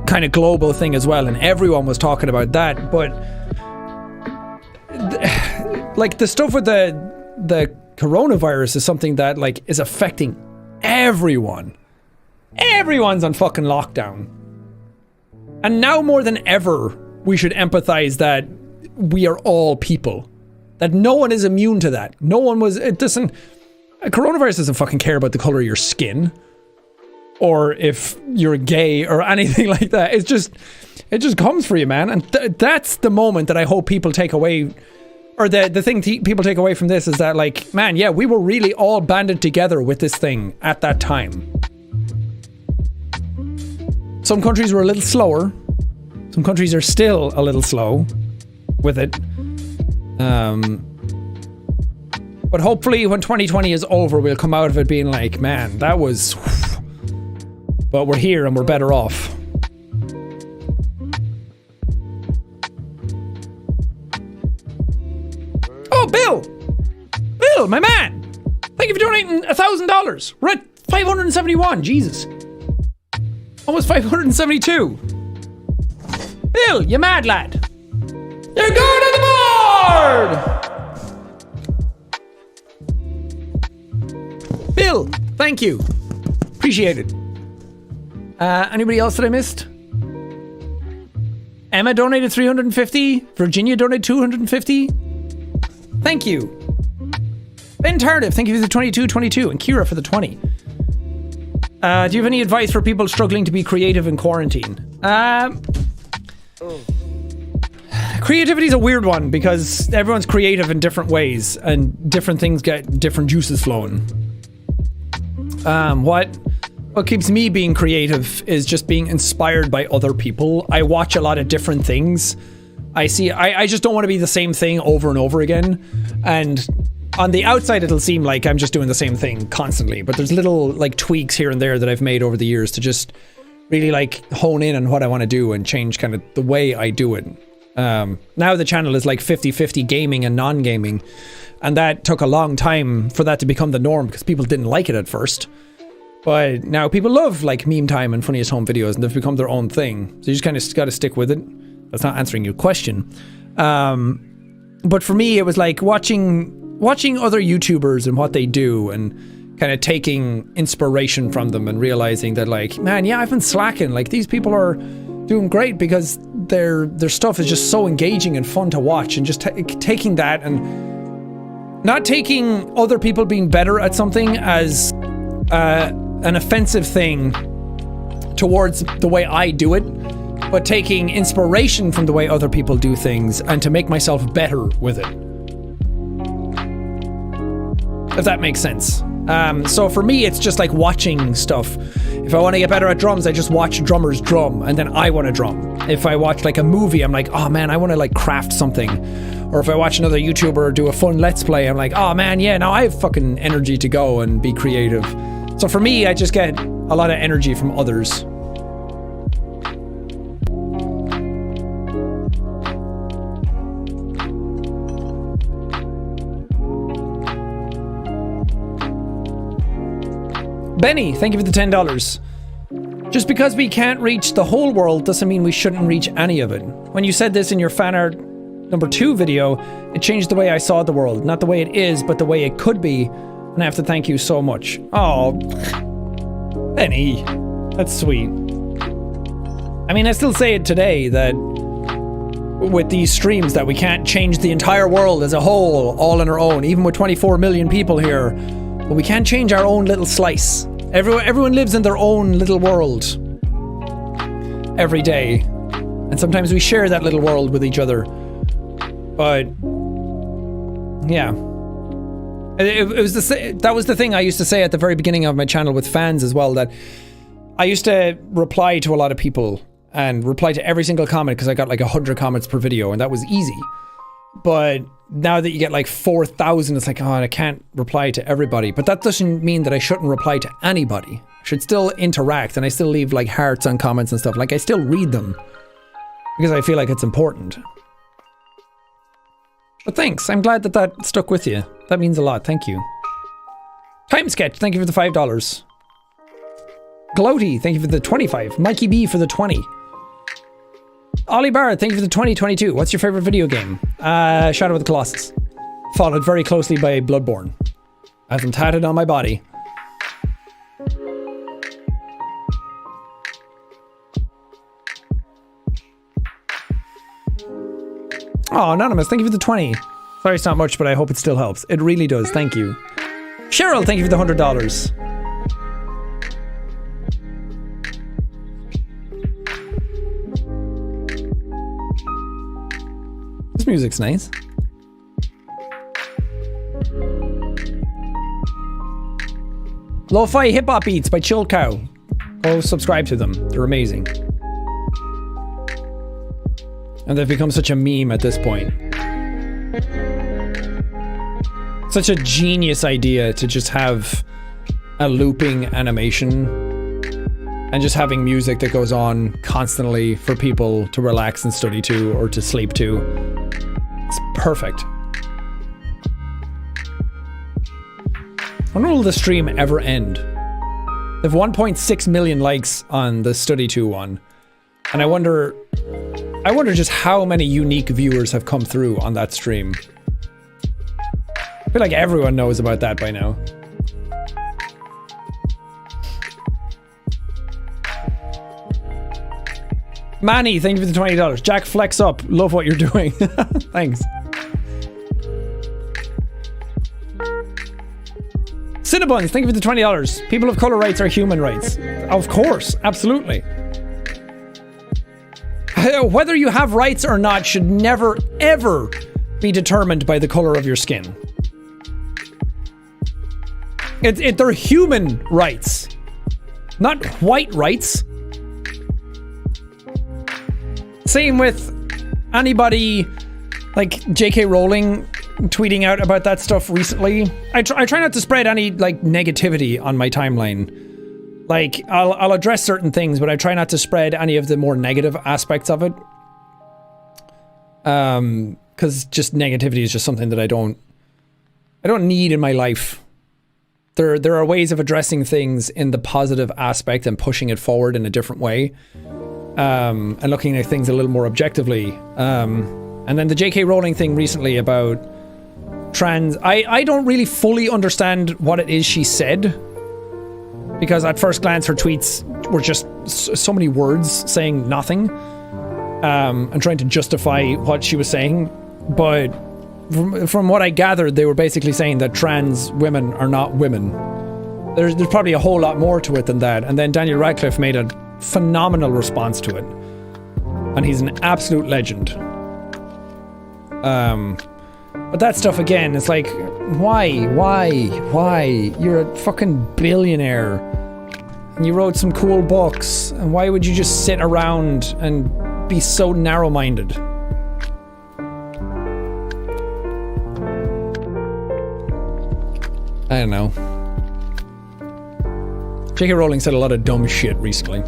kind of global thing as well, and everyone was talking about that, but like, the stuff with the coronavirus is something that, like, is affecting everyone. Everyone's on fucking lockdown. And now more than ever, we should empathize that we are all people. That no one is immune to that. No one was, coronavirus doesn't fucking care about the color of your skin. Or if you're gay or anything like that. It just comes for you, man. And that's the moment that I hope people take away, or the thing people take away from this is that, like, man, yeah, we were really all banded together with this thing at that time. Some countries were a little slower. Some countries are still a little slow with it. But hopefully when 2020 is over, we'll come out of it being like, man, that was... But we're here and we're better off. Oh, Bill! Bill, my man! Thank you for donating $1,000. We're at 571, Jesus. Almost 572. Bill, you mad lad. You're going on the board! Bill, thank you. Appreciate it. Anybody else that I missed? Emma donated 350. Virginia donated 250. Thank you. Ben Tardif, thank you for the 22. And Kira for the 20. Do you have any advice for people struggling to be creative in quarantine? Creativity is a weird one because everyone's creative in different ways and different things get different juices flowing. What keeps me being creative is just being inspired by other people. I watch a lot of different things. I just don't want to be the same thing over and over again. And on the outside, it'll seem like I'm just doing the same thing constantly. But there's little like tweaks here and there that I've made over the years to just really like hone in on what I want to do and change kind of the way I do it. Now the channel is like 50-50 gaming and non-gaming. And that took a long time for that to become the norm because people didn't like it at first. But now people love like meme time and funniest home videos and they've become their own thing. So you just kind of got to stick with it. That's not answering your question. But for me, it was like watching other YouTubers and what they do and kind of taking inspiration from them and realizing that like, man, yeah, I've been slacking. Like these people are doing great because their stuff is just so engaging and fun to watch, and just taking that and not taking other people being better at something as an offensive thing towards the way I do it, but taking inspiration from the way other people do things and to make myself better with it. If that makes sense. So for me, it's just like watching stuff. If I want to get better at drums, I just watch drummers drum and then I want to drum. If I watch like a movie, I'm like, oh man, I want to like craft something. Or if I watch another YouTuber do a fun let's play, I'm like, oh man, yeah, now I have fucking energy to go and be creative. So for me, I just get a lot of energy from others. Benny, thank you for the $10. Just because we can't reach the whole world doesn't mean we shouldn't reach any of it. When you said this in your fan art number 2 video, it changed the way I saw the world. Not the way it is, but the way it could be. And I have to thank you so much. Oh, Benny, that's sweet. I mean, I still say it today that with these streams that we can't change the entire world as a whole, all on our own, even with 24 million people here. But we can't change our own little slice. Everyone lives in their own little world every day. And sometimes we share that little world with each other. But yeah. That was the thing I used to say at the very beginning of my channel with fans as well, that I used to reply to a lot of people and reply to every single comment because I got like 100 comments per video and that was easy. But now that you get like 4,000, it's like, oh, I can't reply to everybody. But that doesn't mean that I shouldn't reply to anybody. I should still interact, and I still leave like hearts on comments and stuff. Like I still read them because I feel like it's important. But thanks, I'm glad that that stuck with you. That means a lot, thank you. Time Sketch, thank you for the $5. Gloaty, thank you for the 25. Mikey B for the 20. Ollie Barr, thank you for the 2022. What's your favorite video game? Shadow of the Colossus. Followed very closely by Bloodborne. I have them tatted on my body. Oh, Anonymous, thank you for the 20. Sorry it's not much, but I hope it still helps. It really does, thank you. Cheryl, thank you for the $100. This music's nice. Lo-fi hip-hop beats by Chill Cow. Go subscribe to them. They're amazing. And they've become such a meme at this point. Such a genius idea to just have a looping animation and just having music that goes on constantly for people to relax and study to or to sleep to. It's perfect. When will the stream ever end? They have 1.6 million likes on the Study 2 one. And I wonder just how many unique viewers have come through on that stream. I feel like everyone knows about that by now. Manny, thank you for the $20. Jack, flex up. Love what you're doing. Thanks. Cinnabuns, thank you for the $20. People of color rights are human rights. Of course, absolutely. Whether you have rights or not should never, ever be determined by the color of your skin. They're human rights, not white rights. Same with anybody like J.K. Rowling tweeting out about that stuff recently. I try not to spread any like negativity on my timeline. Like I'll address certain things, but I try not to spread any of the more negative aspects of it. Because just negativity is just something that I don't need in my life. There are ways of addressing things in the positive aspect and pushing it forward in a different way. And looking at things a little more objectively. And then the J.K. Rowling thing recently about trans... I don't really fully understand what it is she said. Because at first glance her tweets were just so many words saying nothing. And trying to justify what she was saying. But from what I gathered, they were basically saying that trans women are not women. There's probably a whole lot more to it than that. And then Daniel Radcliffe made a phenomenal response to it. And he's an absolute legend. But that stuff again, it's like, why? You're a fucking billionaire. And you wrote some cool books. And why would you just sit around and be so narrow-minded? I don't know. J.K. Rowling said a lot of dumb shit recently.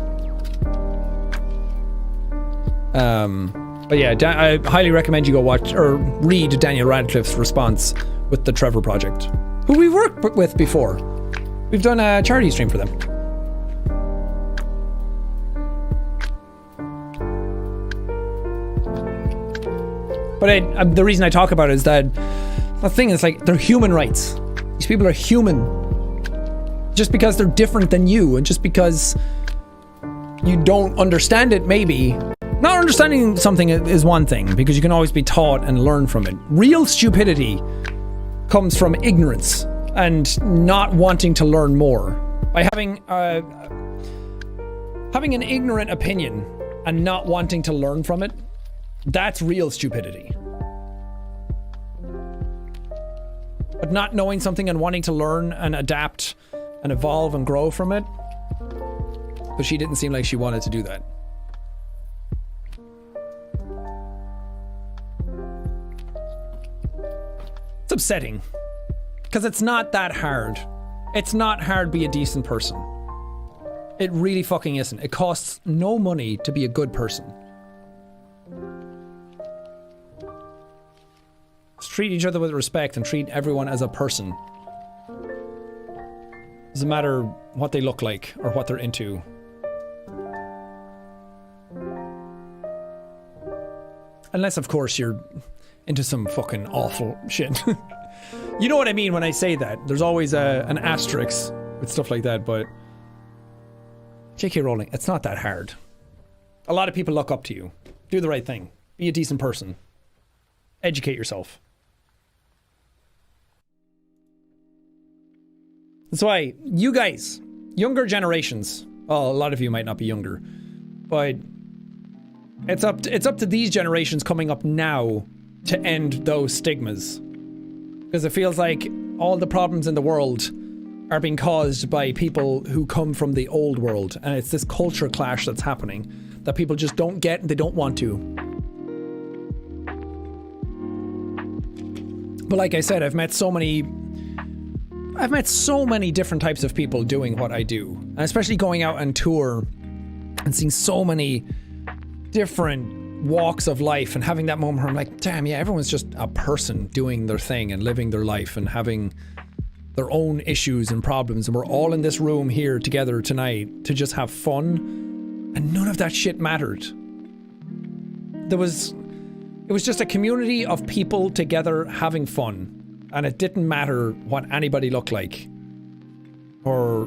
But yeah, I highly recommend you go watch or read Daniel Radcliffe's response with the Trevor Project, who we worked with before. We've done a charity stream for them. But the reason I talk about it is that the thing is, like, they're human rights. These people are human. Just because they're different than you, and just because you don't understand it, maybe. Not understanding something is one thing, because you can always be taught and learn from it. Real stupidity comes from ignorance and not wanting to learn more. By having an ignorant opinion and not wanting to learn from it, that's real stupidity. But not knowing something and wanting to learn and adapt and evolve and grow from it. But she didn't seem like she wanted to do that. It's upsetting. Because it's not that hard. It's not hard to be a decent person. It really fucking isn't. It costs no money to be a good person. Just treat each other with respect and treat everyone as a person. Doesn't matter what they look like or what they're into. Unless, of course, you're into some fucking awful shit. You know what I mean when I say that. There's always an asterisk with stuff like that, but... J.K. Rowling, it's not that hard. A lot of people look up to you. Do the right thing. Be a decent person. Educate yourself. That's why you guys, younger generations, well, a lot of you might not be younger, but it's up to these generations coming up now to end those stigmas. Because it feels like all the problems in the world are being caused by people who come from the old world, and it's this culture clash that's happening that people just don't get and they don't want to. But like I said, I've met so many different types of people doing what I do, and especially going out on tour and seeing so many different walks of life and having that moment where I'm like, damn, yeah, everyone's just a person doing their thing and living their life and having their own issues and problems, and we're all in this room here together tonight to just have fun, and none of that shit mattered. It was just a community of people together having fun, and it didn't matter what anybody looked like or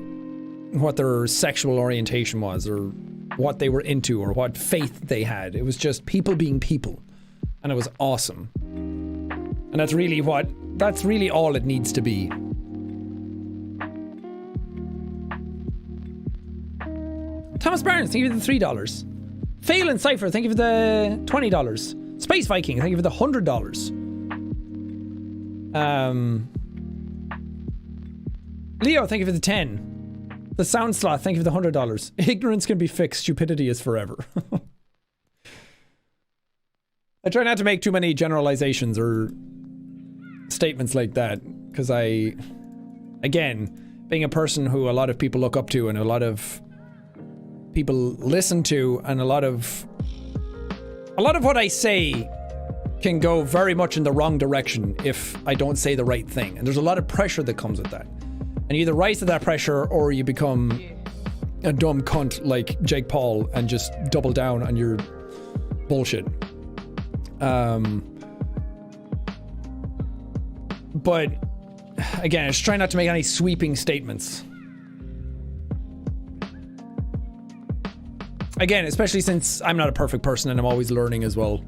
what their sexual orientation was or what they were into or what faith they had. It was just people being people, and it was awesome. And that's really all it needs to be. Thomas Barnes, thank you for the $3. Phelan Cypher, thank you for the $20. Space Viking, thank you for the $100. Leo, thank you for the 10. The Sound Sloth, thank you for the $100. Ignorance can be fixed, stupidity is forever. I try not to make too many generalizations or statements like that, because again, being a person who a lot of people look up to and a lot of people listen to, and a lot of what I say can go very much in the wrong direction if I don't say the right thing, and there's a lot of pressure that comes with that, and you either rise to that pressure or you become a dumb cunt like Jake Paul and just double down on your bullshit. But again, I just try not to make any sweeping statements. Again, especially since I'm not a perfect person and I'm always learning as well.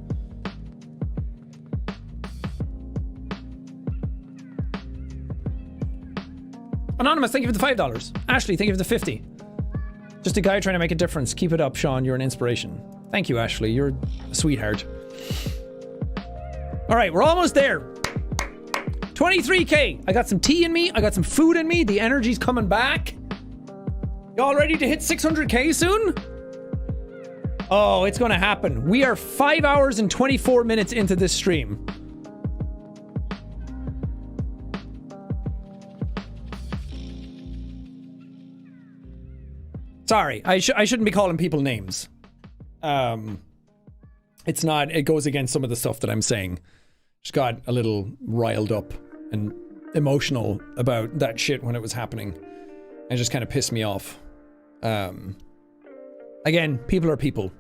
Anonymous, thank you for the $5. Ashley, thank you for the 50. Just a guy trying to make a difference. Keep it up, Sean. You're an inspiration. Thank you, Ashley. You're a sweetheart. All right, we're almost there. 23K. I got some tea in me. I got some food in me. The energy's coming back. Y'all ready to hit 600K soon? Oh, it's gonna happen. We are 5 hours and 24 minutes into this stream. Sorry, I shouldn't be calling people names. It's not, it goes against some of the stuff that I'm saying. Just got a little riled up and emotional about that shit when it was happening. And it just kind of pissed me off. Again, people are people.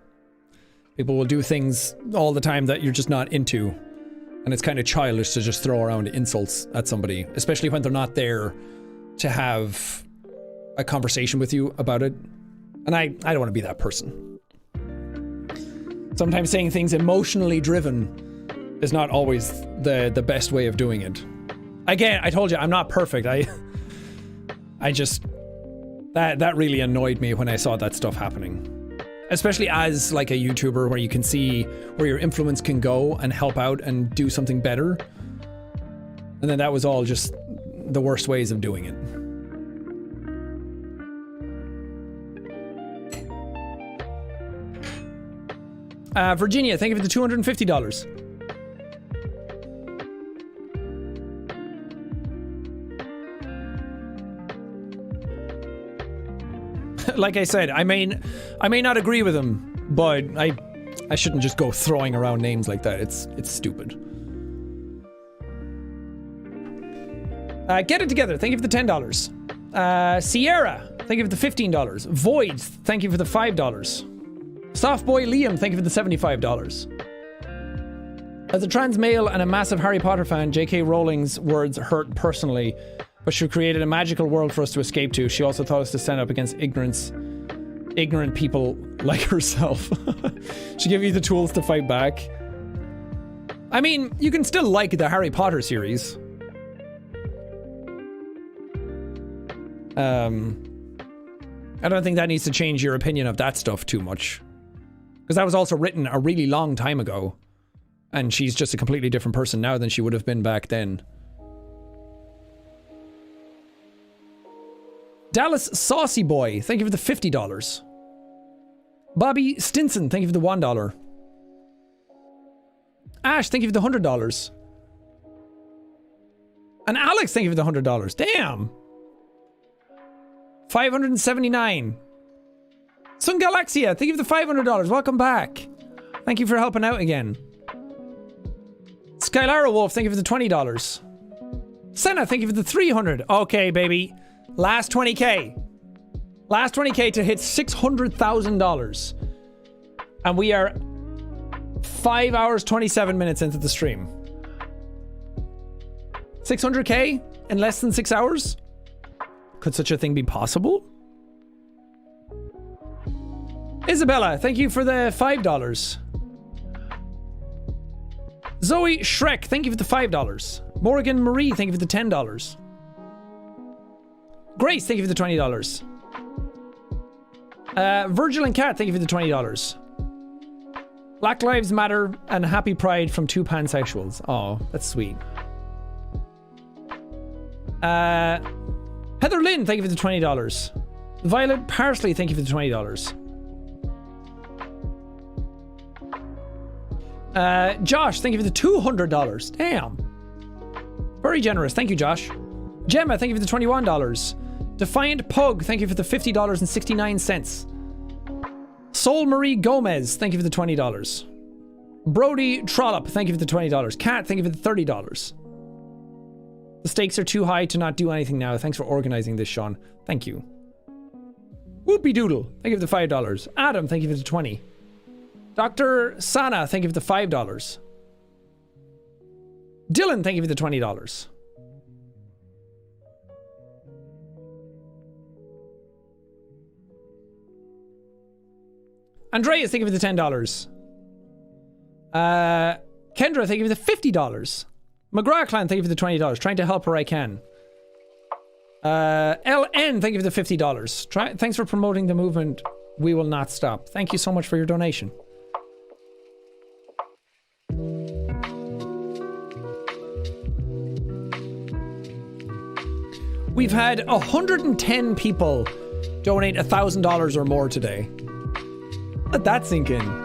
People will do things all the time that you're just not into. And it's kind of childish to just throw around insults at somebody, especially when they're not there to have a conversation with you about it. And I don't want to be that person. Sometimes saying things emotionally driven is not always the best way of doing it. Again, I told you, I'm not perfect. I just... That really annoyed me when I saw that stuff happening. Especially as like a YouTuber where you can see where your influence can go and help out and do something better. And then that was all just the worst ways of doing it. Virginia, thank you for the $250. Like I said, I may not agree with him, but I shouldn't just go throwing around names like that. It's stupid. Get it together. Thank you for the $10. Sierra, thank you for the $15. Void, thank you for the $5. Softboy Liam, thank you for the $75. As a trans male and a massive Harry Potter fan, J.K. Rowling's words hurt personally, but she created a magical world for us to escape to. She also taught us to stand up against ignorant people like herself. She gave you the tools to fight back. I mean, you can still like the Harry Potter series. I don't think that needs to change your opinion of that stuff too much. Because that was also written a really long time ago. And she's just a completely different person now than she would have been back then. Dallas Saucy Boy, thank you for the $50. Bobby Stinson, thank you for the $1. Ash, thank you for the $100. And Alex, thank you for the $100. Damn. 579. Sun Galaxia, thank you for the $500. Welcome back. Thank you for helping out again. Skylara Wolf, thank you for the $20. Senna, thank you for the $300. Okay, baby. Last 20k. Last 20k to hit $600,000. And we are 5 hours, 27 minutes into the stream. 600k in less than 6 hours? Could such a thing be possible? Isabella, thank you for the $5. Zoe Shrek, thank you for the $5. Morgan Marie, thank you for the $10. Grace, thank you for the $20. Virgil and Kat, thank you for the $20. Black Lives Matter and Happy Pride from two pansexuals. Oh, that's sweet. Heather Lynn, thank you for the $20. Violet Parsley, thank you for the $20. Josh, thank you for the $200. Damn. Very generous. Thank you, Josh. Gemma, thank you for the $21. Defiant Pug, thank you for the $50.69. Soul Marie Gomez, thank you for the $20. Brody Trollop, thank you for the $20. Kat, thank you for the $30. The stakes are too high to not do anything now. Thanks for organizing this, Sean. Thank you. Whoopie Doodle, thank you for the $5. Adam, thank you for the $20. Dr. Sana, thank you for the $5. Dylan, thank you for the $20. Andreas, thank you for the $10. Kendra, thank you for the $50. McGrath Clan, thank you for the $20. Trying to help where I can. LN, thank you for the $50. Thanks for promoting the movement. We will not stop. Thank you so much for your donation. We've had 110 people donate $1,000 or more today. Let that sink in.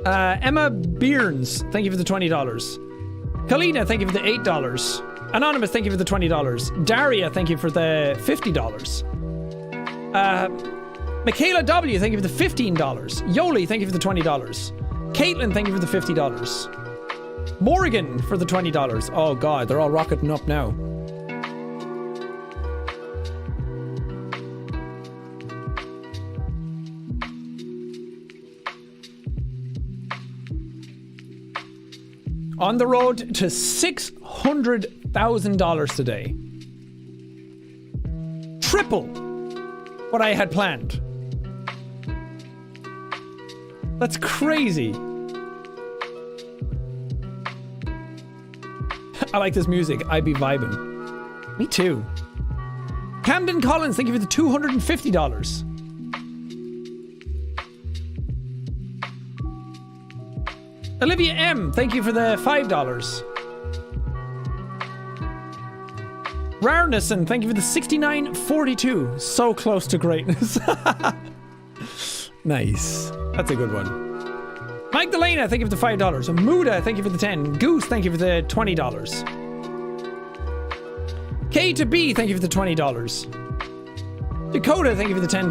Emma Bearns, thank you for the $20. Kalina, thank you for the $8. Anonymous, thank you for the $20. Daria, thank you for the $50. Michaela W, thank you for the $15. Yoli, thank you for the $20. Caitlin, thank you for the $50. Morgan for the $20. Oh god, they're all rocketing up now. On the road to $600,000 today. Triple what I had planned. That's crazy. I like this music. I be vibing. Me too. Camden Collins, thank you for the $250. Olivia M, thank you for the $5. Rareness, thank you for the $69.42. So close to greatness. Nice. That's a good one. Magdalena, thank you for the $5. Muda, thank you for the $10. Goose, thank you for the $20. K to B, thank you for the $20. Dakota, thank you for the $10.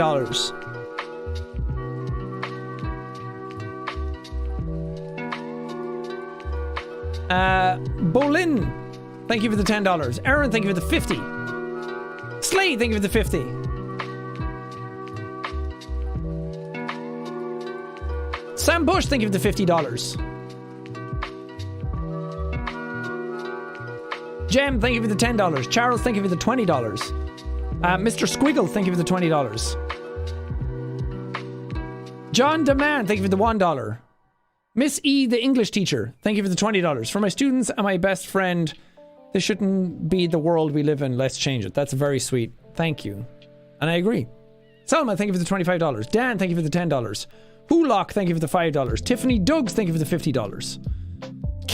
Bolin, thank you for the $10. Aaron, thank you for the $50. Slade, thank you for the $50. Sam Bush, thank you for the $50. Jem, thank you for the $10. Charles, thank you for the $20. Mr. Squiggle, thank you for the $20. John Demand, thank you for the $1. Miss E, the English teacher, thank you for the $20. For my students and my best friend, this shouldn't be the world we live in. Let's change it. That's very sweet. Thank you. And I agree. Selma, thank you for the $25. Dan, thank you for the $10. Hulock, thank you for the $5. Tiffany Duggs, thank you for the $50.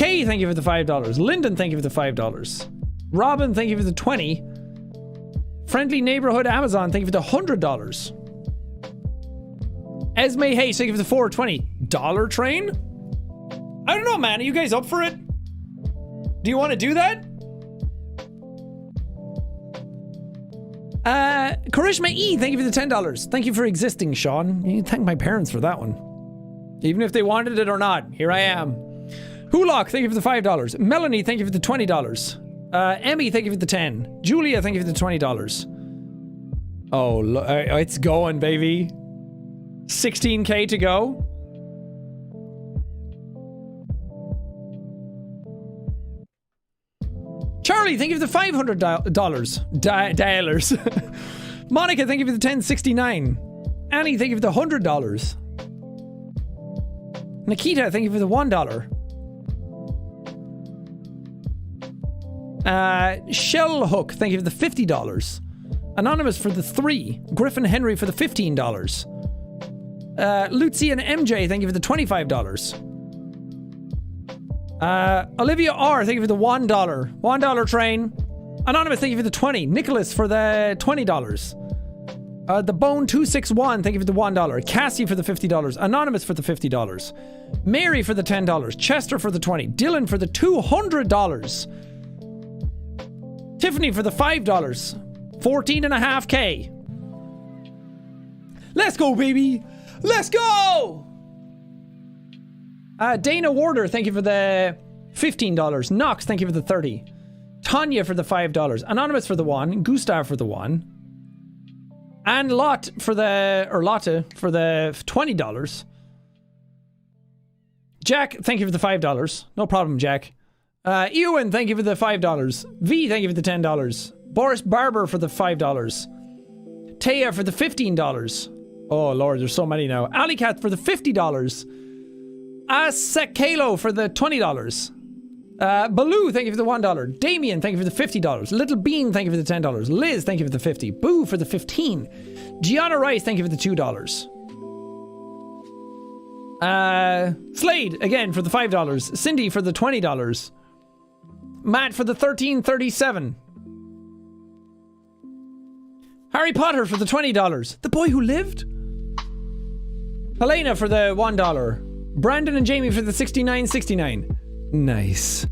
Kay, thank you for the $5. Lyndon, thank you for the $5. Robin, thank you for the 20. Friendly Neighborhood Amazon, thank you for the $100. Esme Hayes, thank you for the $420. Dollar Train? I don't know, man. Are you guys up for it? Do you want to do that? Karishma E, thank you for the $10. Thank you for existing, Sean. You can thank my parents for that one. Even if they wanted it or not, here I am. Hulock, thank you for the $5. Melanie, thank you for the $20. Emmy, thank you for the 10. Julia, thank you for the $20. Oh, it's going, baby. 16k to go. Charlie, thank you for the $500 dollars. Monica, thank you for the 1069. Annie, thank you for the $100. Nikita, thank you for the $1. Shell Hook, thank you for the $50. Anonymous for the 3. Griffin Henry for the $15. Lucy and MJ, thank you for the $25. Olivia R, thank you for the $1. $1 train. Anonymous, thank you for the 20. Nicholas for the $20. The Bone 261, thank you for the $1. Cassie for the $50. Anonymous for the $50. Mary for the $10. Chester for the 20. Dylan for the $200. Tiffany for the $5. 14.5k. Let's go, baby. Let's go. Dana Warder, thank you for the $15. Knox, thank you for the 30. Tanya for the $5. Anonymous for the 1. Gustav for the 1. And Lotte for the $20. Jack, thank you for the $5. No problem, Jack. Ewan, thank you for the $5. V, thank you for the $10. Boris Barber for the $5. Taya for the $15. Oh lord, there's so many now. Alicat for the $50. Asekalo for the $20. Baloo, thank you for the $1. Damien, thank you for the $50. Little Bean, thank you for the $10. Liz, thank you for the 50. Boo for the 15. Gianna Rice, thank you for the $2. Slade, again, for the $5. Cindy for the $20. Matt for the $13.37. Harry Potter for the $20. The Boy Who Lived? Helena for the $1. Brandon and Jamie for the $69.69. Nice.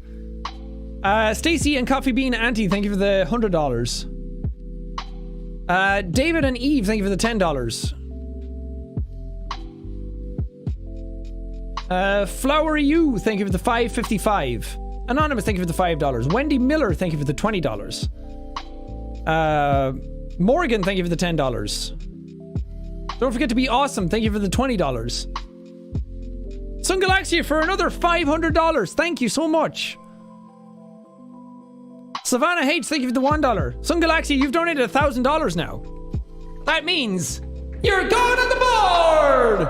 Stacy and Coffee Bean Auntie, thank you for the $100. David and Eve, thank you for the $10. Flowery You, thank you for the $5.55. Anonymous, thank you for the $5. Wendy Miller, thank you for the $20. Morgan, thank you for the $10. Don't forget to be awesome, thank you for the $20. Sun Galaxia for another $500. Thank you so much. Savannah H, thank you for the $1. Sun Galaxia, you've donated $1,000 now. That means you're going on the board.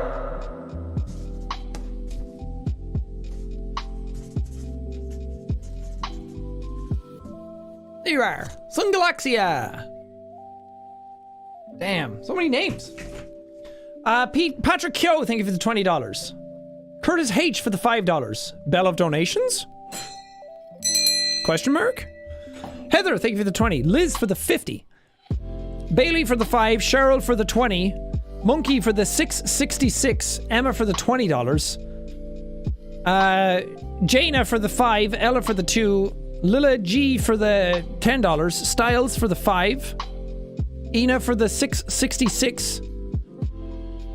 There you are. Sun Galaxia. Damn, so many names. Patrick Kyo, thank you for the $20. Curtis H for the $5. Bell of Donations? Question mark? Heather, thank you for the 20. Liz for the 50. Bailey for the 5. Cheryl for the 20. Monkey for the $6.66. Emma for the $20. Jaina for the 5. Ella for the 2. Lila G for the $10. Styles for the 5. Ina for the $6.66.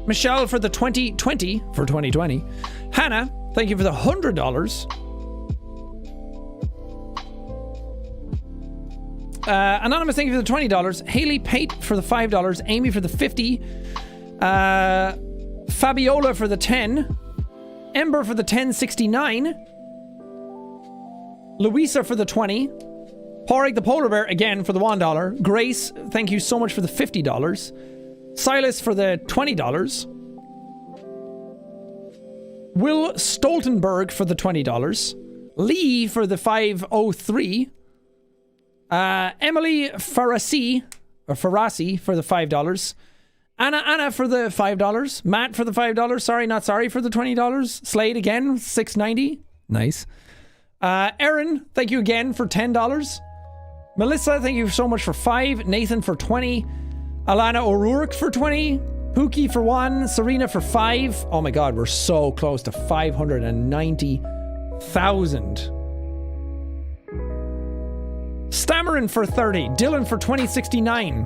Michelle for the 2020 for 2020. Hannah, thank you for the $100. Anonymous, thank you for the $20. Haley Pate for the $5. Amy for the 50. Fabiola for the 10. Ember for the 1069. Louisa for the 20. Porrig the Polar Bear again for the $1. Grace, thank you so much for the $50. Silas for the $20. Will Stoltenberg for the $20. Lee for the 503. Emily Farasi for the $5. Anna for the $5. Matt for the $5. Sorry, not sorry for the $20. Slade again, $6.90. Nice. Erin, thank you again for $10. Melissa, thank you so much for 5. Nathan for 20. Alana O'Rourke for 20. Pookie for 1. Serena for 5. Oh my god, we're so close to 590,000. Stammerin for 30. Dylan for 2069.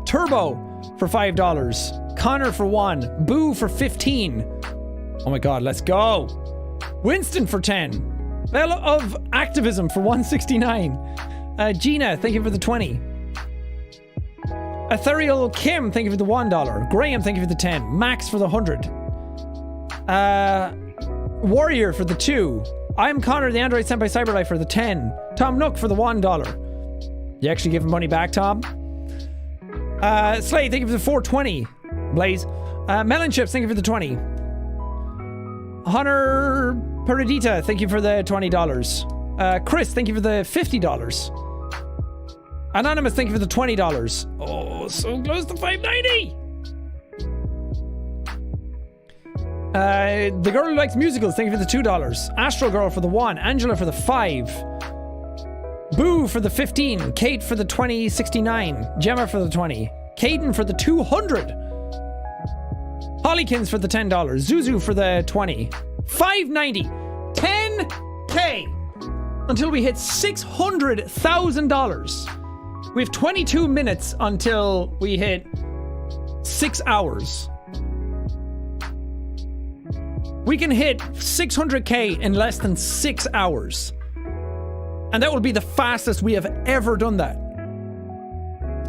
Turbo for $5. Connor for 1. Boo for 15. Oh my god, let's go. Winston for 10. Bella of Activism for 169. Gina, thank you for the 20. Ethereal Kim, thank you for the $1. Graham, thank you for the 10. Max for the 100. Warrior for the 2. I'm Connor, the Android sent by Cyberlife for the 10. Tom Nook for the $1. You actually giving money back, Tom? Slade, thank you for the 420. Blaze. Melon Chips, thank you for the 20. Hunter Peridita, thank you for the $20. Chris, thank you for the $50. Anonymous, thank you for the $20. Oh, so close to 590. The girl who likes musicals, thank you for the $2. Astro Girl for the 1. Angela for the 5. Boo for the 15. Kate for the 2069. Gemma for the 20. Caden for the 200. Hollykins for the $10. Zuzu for the 20. 590. 10K until we hit $600,000. We have 22 minutes until we hit 6 hours. We can hit 600K in less than 6 hours. And that will be the fastest we have ever done that.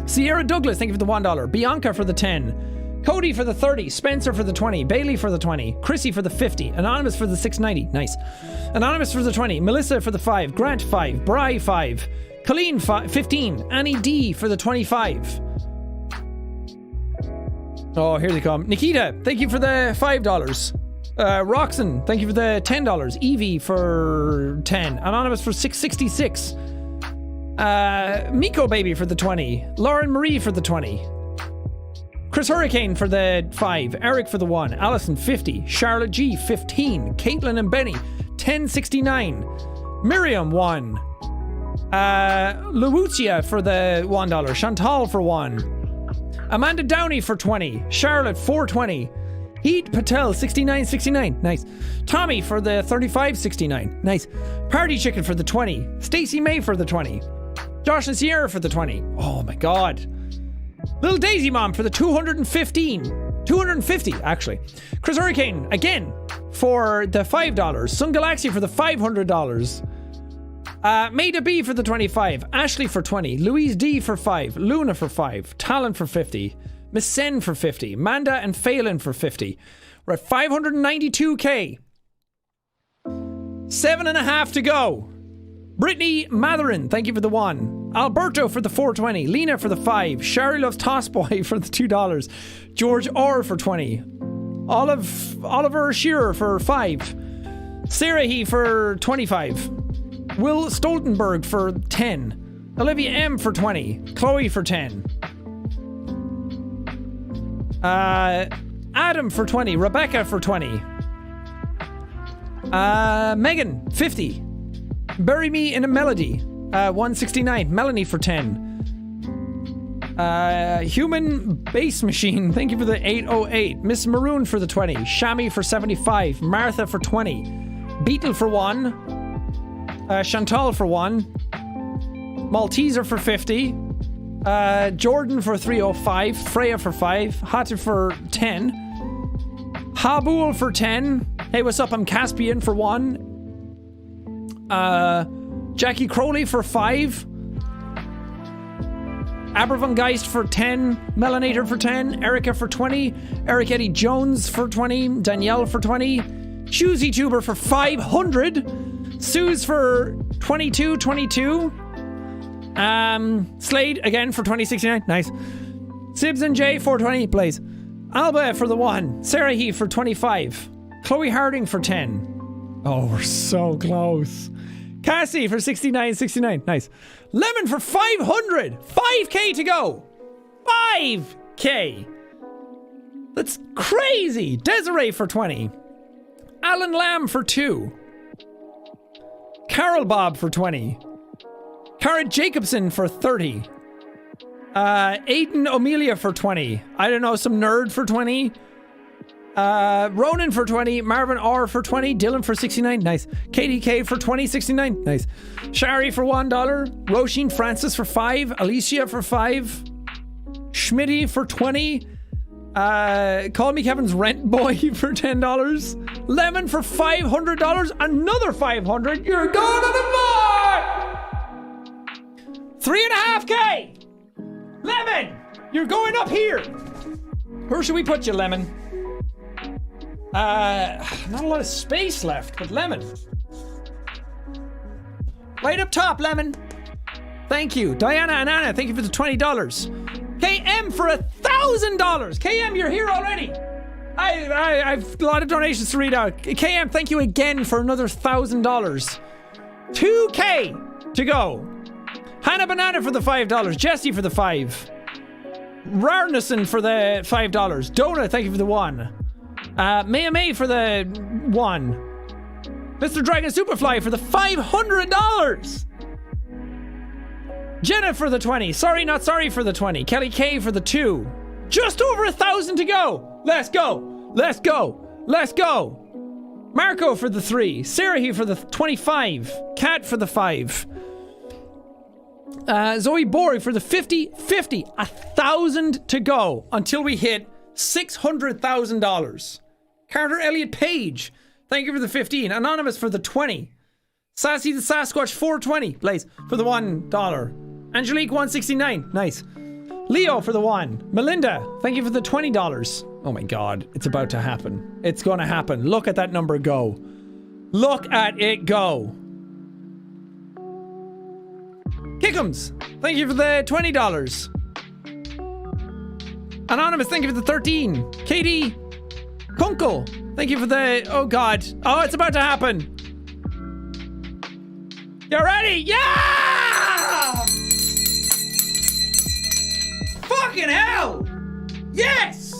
Sierra Douglas, thank you for the $1. Bianca for the 10. Cody for the 30. Spencer for the 20. Bailey for the 20. Chrissy for the 50. Anonymous for the 690. Nice. Anonymous for the 20. Melissa for the 5. Grant 5. Bri 5. Colleen 15. Annie D for the 25. Oh, here they come. Nikita, thank you for the $5. Roxanne, thank you for the $10. Evie for 10. Anonymous for 666. Miko Baby for the 20. Lauren Marie for the 20. Chris Hurricane for the 5. Eric for the 1. Allison 50. Charlotte G 15. Caitlin and Benny 1069. Miriam 1. Lucia for the $1. Chantal for 1. Amanda Downey for 20. Charlotte 420. Heat Patel 6969. Nice. Tommy for the 3569. Nice. Party Chicken for the 20. Stacy May for the 20. Josh and Sierra for the 20. Oh my god. Little Daisy Mom for the 215. 250 actually. Chris Hurricane again for the $5. Sun Galaxy for the $500. Maida B for the 25. Ashley for 20. Louise D for 5. Luna for 5. Talon for 50. Miss Sen for 50. Manda and Phelan for 50. We're at 592k. 7.5 to go. Brittany Matherin, thank you for the 1. Alberto for the 420. Lena for the 5. Sherry Loves Tossboy for the $2. George Orr for 20. Oliver Shearer for 5. Sarah He for 25. Will Stoltenberg for 10. Olivia M for 20. Chloe for 10. Adam for 20. Rebecca for 20. Megan 50. Bury Me in a Melody 169. Melanie for 10. Human Bass Machine, thank you for the 808. Miss Maroon for the 20. Shami for 75. Martha for 20. Beetle for 1. Chantal for 1. Malteser for 50. Jordan for 305. Freya for 5. Hatu for 10. Habul for 10. Hey, what's up? I'm Caspian for 1. Jackie Crowley for 5. Abervangeist for 10. Melanator for 10. Erica for 20. Eric Eddie Jones for 20. Danielle for 20. Choosy Tuber for 500. Suze for 22. Slade again for 2069. Nice. Sibs and J 420. Blaze. Alba for the 1. Sarah He for 25. Chloe Harding for 10. Oh, we're so close. Cassie for 69. Nice. Lemon for 500. 5k to go. 5k. That's crazy. Desiree for 20. Alan Lamb for 2. Carol Bob for 20. Cara Jacobson for 30. Aiden Amelia for 20. I don't know, some nerd for 20. Ronan for 20. Marvin R for 20. Dylan for 69. Nice. KDK for 20. 69. Nice. Shari for $1. Roisin Francis for 5. Alicia for 5. Schmitty for 20. Call Me Kevin's Rent Boy for $10. Lemon for $500. Another $500. You're going to the bar! 3.5K! Lemon! You're going up here! Where should we put you, Lemon? Not a lot of space left, but Lemon. Right up top, Lemon. Thank you. Diana and Anna, thank you for the $20. KM for $1,000. KM, you're here already. I've a lot of donations to read out. KM, thank you again for another $1,000. 2K to go. Hannah Banana for the $5. Jesse for the 5. Rarnison for the $5. Donna, thank you for the 1. Maya May for the 1. Mr. Dragon Superfly for the $500. Jenna for the 20. Sorry, not sorry for the 20. Kelly K for the 2. Just over 1,000 to go. Let's go. Let's go. Let's go. Marco for the 3. Sarahi for the 25. Kat for the 5. Zoe Borg for the 50. 1,000 to go until we hit $600,000. Carter Elliott Page, thank you for the 15. Anonymous for the 20. Sassy the Sasquatch 420. Blaze for the $1. Angelique 169. Nice. Leo for the 1. Melinda, thank you for the $20. Oh my god, it's about to happen. It's gonna happen. Look at that number go. Look at it go. Kickums, thank you for the $20. Anonymous, thank you for the 13. Katie Kunkel, thank you for the... Oh god. Oh, it's about to happen. You ready? Yeah! Fucking hell! Yes!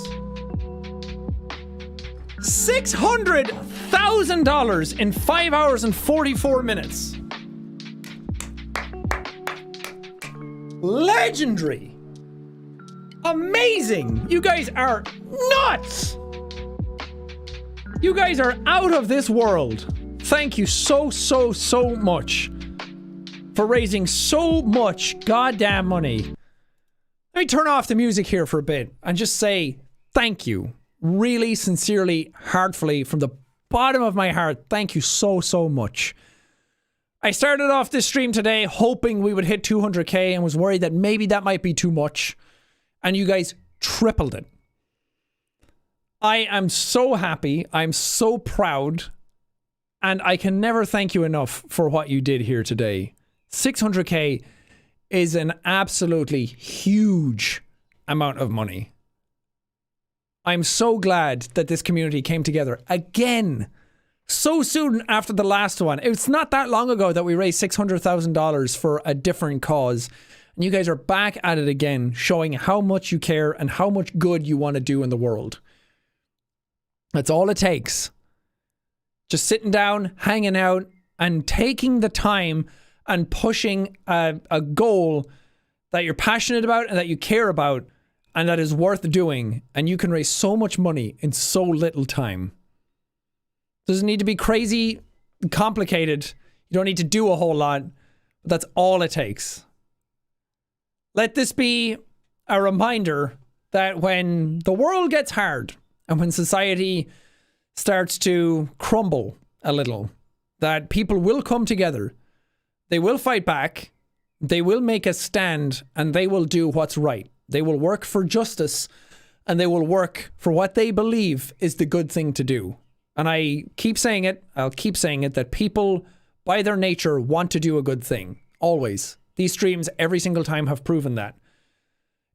$600,000 in 5 hours and 44 minutes. Legendary. Amazing. You guys are nuts. You guys are out of this world. Thank you so much for raising so much goddamn money. Let me turn off the music here for a bit and just say thank you. Really, sincerely, heartfully, from the bottom of my heart, thank you so much. I started off this stream today hoping we would hit 200k and was worried that maybe that might be too much. And you guys tripled it. I am so happy. I'm so proud. And I can never thank you enough for what you did here today. 600k is an absolutely huge amount of money. I'm so glad that this community came together again so soon after the last one. It's not that long ago that we raised $600,000 for a different cause. And you guys are back at it again, showing how much you care and how much good you want to do in the world. That's all it takes. Just sitting down, hanging out, and taking the time and pushing a goal that you're passionate about and that you care about and that is worth doing. And you can raise so much money in so little time. Doesn't need to be crazy, complicated. You don't need to do a whole lot. But that's all it takes. Let this be a reminder that when the world gets hard and when society starts to crumble a little, that people will come together. They will fight back. They will make a stand and they will do what's right. They will work for justice and they will work for what they believe is the good thing to do. And I keep saying it, I'll keep saying it, that people by their nature want to do a good thing. Always. These streams every single time have proven that.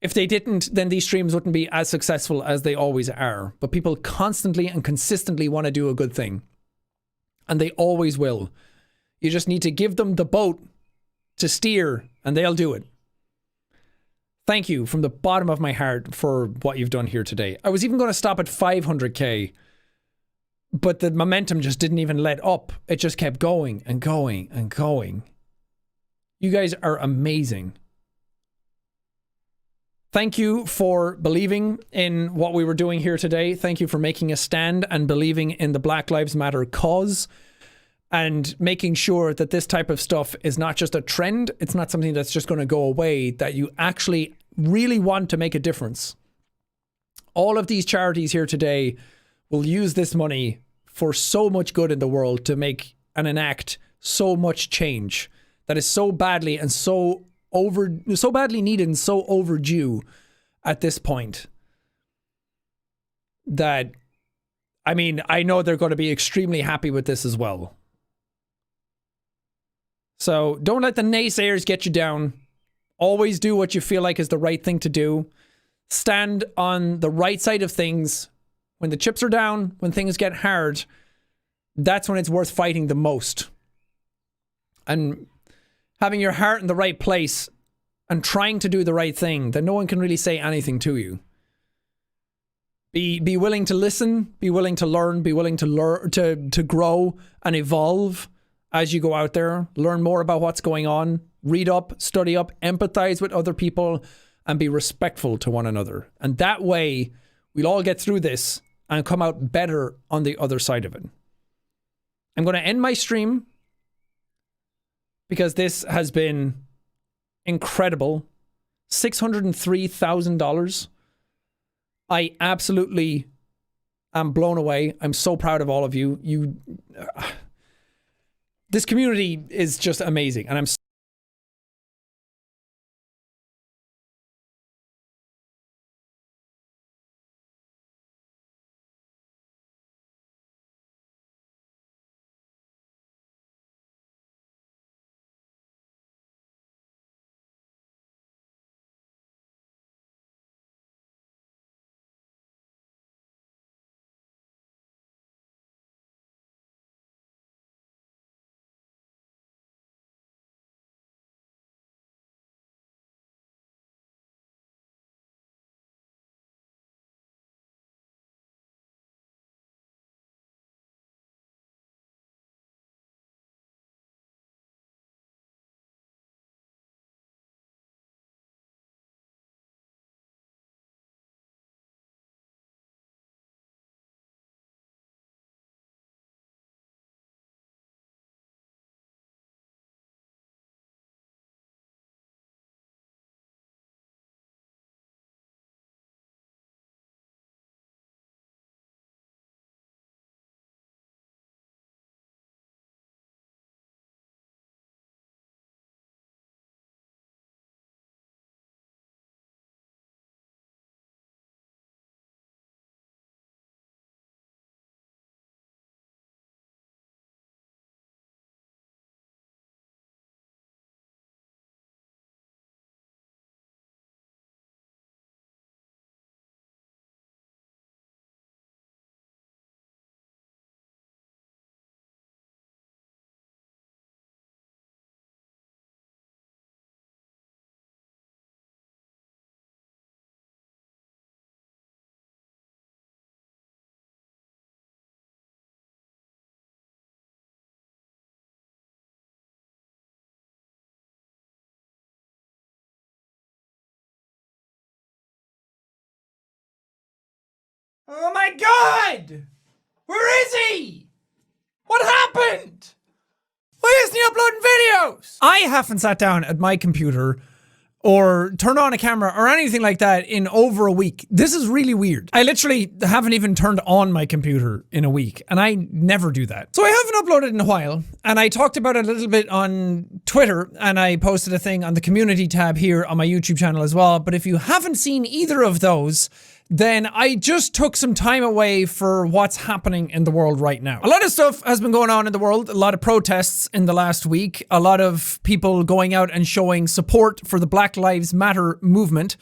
If they didn't, then these streams wouldn't be as successful as they always are. But people constantly and consistently want to do a good thing. And they always will. You just need to give them the boat to steer and they'll do it. Thank you from the bottom of my heart for what you've done here today. I was even going to stop at 500k. but the momentum just didn't even let up. It just kept going and going and going. You guys are amazing. Thank you for believing in what we were doing here today. Thank you for making a stand and believing in the Black Lives Matter cause and making sure that this type of stuff is not just a trend. It's not something that's just going to go away, that you actually really want to make a difference. All of these charities here today will use this money for so much good in the world to make and enact so much change that is so badly and so badly needed and so overdue at this point that, I mean, I know they're going to be extremely happy with this as well. So don't let the naysayers get you down. Always do what you feel like is the right thing to do. Stand on the right side of things. When the chips are down, when things get hard, that's when it's worth fighting the most. And having your heart in the right place and trying to do the right thing, then no one can really say anything to you. Be willing to listen, be willing to learn, be willing to grow and evolve as you go out there. Learn more about what's going on. Read up, study up, empathize with other people, and be respectful to one another. And that way, we'll all get through this and come out better on the other side of it. I'm going to end my stream because this has been incredible. $603,000. I absolutely am blown away. I'm so proud of all of you. This community is just amazing, and I'm Oh my god! Where is he? What happened? Why isn't he uploading videos? I haven't sat down at my computer or turned on a camera or anything like that in over a week. This is really weird. I literally haven't even turned on my computer in a week, and I never do that. So I haven't uploaded in a while, and I talked about it a little bit on Twitter, and I posted a thing on the community tab here on my YouTube channel as well. But if you haven't seen either of those, then I just took some time away for what's happening in the world right now. A lot of stuff has been going on in the world, a lot of protests in the last week, a lot of people going out and showing support for the Black Lives Matter movement.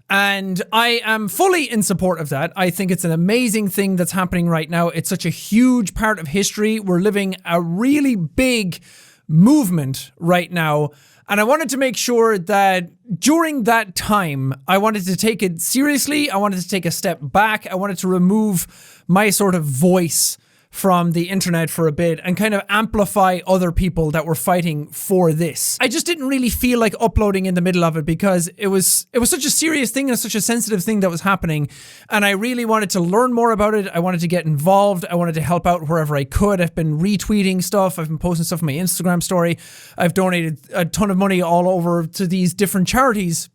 And I am fully in support of that. I think it's an amazing thing that's happening right now. It's such a huge part of history. We're living a really big movement right now. And I wanted to make sure that during that time, I wanted to take it seriously. I wanted to take a step back. I wanted to remove my sort of voice from the internet for a bit and kind of amplify other people that were fighting for this. I just didn't really feel like uploading in the middle of it because it was such a serious thing and such a sensitive thing that was happening, and I really wanted to learn more about it. I wanted to get involved. I wanted to help out wherever I could. I've been retweeting stuff. I've been posting stuff on my Instagram story. I've donated a ton of money all over to these different charities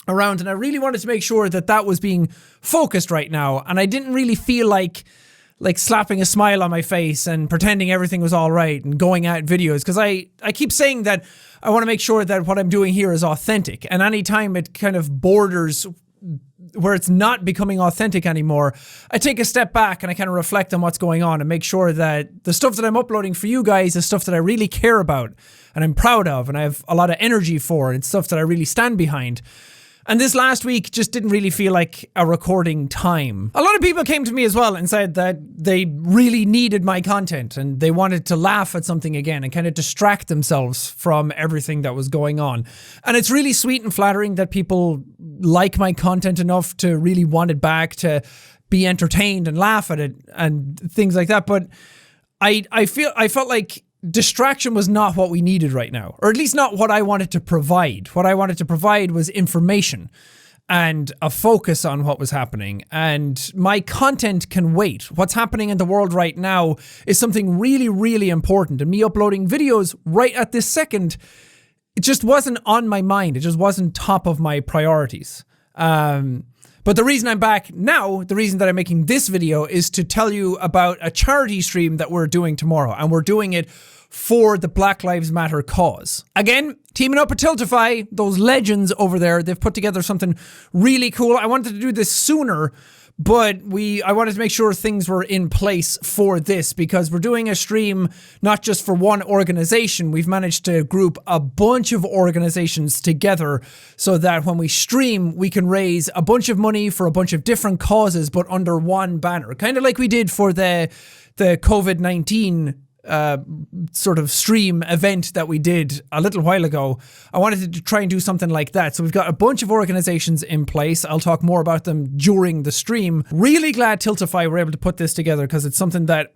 around, and I really wanted to make sure that that was being focused right now, and I didn't really feel like slapping a smile on my face and pretending everything was all right and going at videos, because I keep saying that I want to make sure that what I'm doing here is authentic, and anytime it kind of borders where it's not becoming authentic anymore, I take a step back and I kind of reflect on what's going on and make sure that the stuff that I'm uploading for you guys is stuff that I really care about and I'm proud of and I have a lot of energy for, and it's stuff that I really stand behind. And this last week just didn't really feel like a recording time. A lot of people came to me as well and said that they really needed my content and they wanted to laugh at something again and kind of distract themselves from everything that was going on. And it's really sweet and flattering that people like my content enough to really want it back, to be entertained and laugh at it and things like that. But I felt like distraction was not what we needed right now, or at least not what I wanted to provide. What I wanted to provide was information and a focus on what was happening, and my content can wait. What's happening in the world right now is something really, really important, and me uploading videos right at this second, it just wasn't on my mind. It just wasn't top of my priorities. But the reason I'm back now, the reason that I'm making this video, is to tell you about a charity stream that we're doing tomorrow, and we're doing it for the Black Lives Matter cause. Again, teaming up with Tiltify, those legends over there, they've put together something really cool. I wanted to do this sooner, but I wanted to make sure things were in place for this, because we're doing a stream not just for one organization. We've managed to group a bunch of organizations together so that when we stream, we can raise a bunch of money for a bunch of different causes, but under one banner. Kind of like we did for the COVID-19 sort of stream event that we did a little while ago. I wanted to try and do something like that. So we've got a bunch of organizations in place. I'll talk more about them during the stream. Really glad Tiltify were able to put this together, because it's something that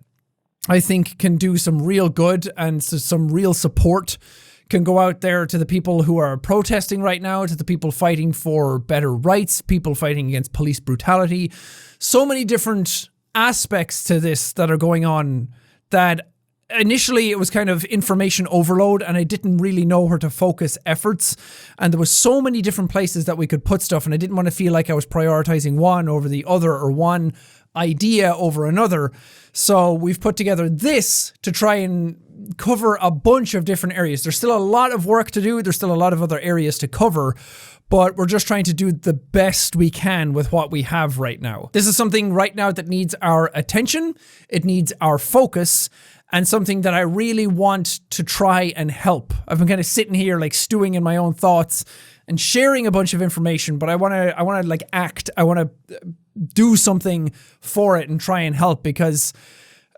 I think can do some real good, and some real support can go out there to the people who are protesting right now, to the people fighting for better rights, people fighting against police brutality. So many different aspects to this that are going on that initially it was kind of information overload, and I didn't really know where to focus efforts, and there was so many different places that we could put stuff, and I didn't want to feel like I was prioritizing one over the other or one idea over another. So we've put together this to try and cover a bunch of different areas. There's still a lot of work to do. There's still a lot of other areas to cover, but we're just trying to do the best we can with what we have right now. This is something right now that needs our attention. It needs our focus, and something that I really want to try and help. I've been kind of sitting here like stewing in my own thoughts and sharing a bunch of information, but I want to like act. I want to do something for it and try and help, because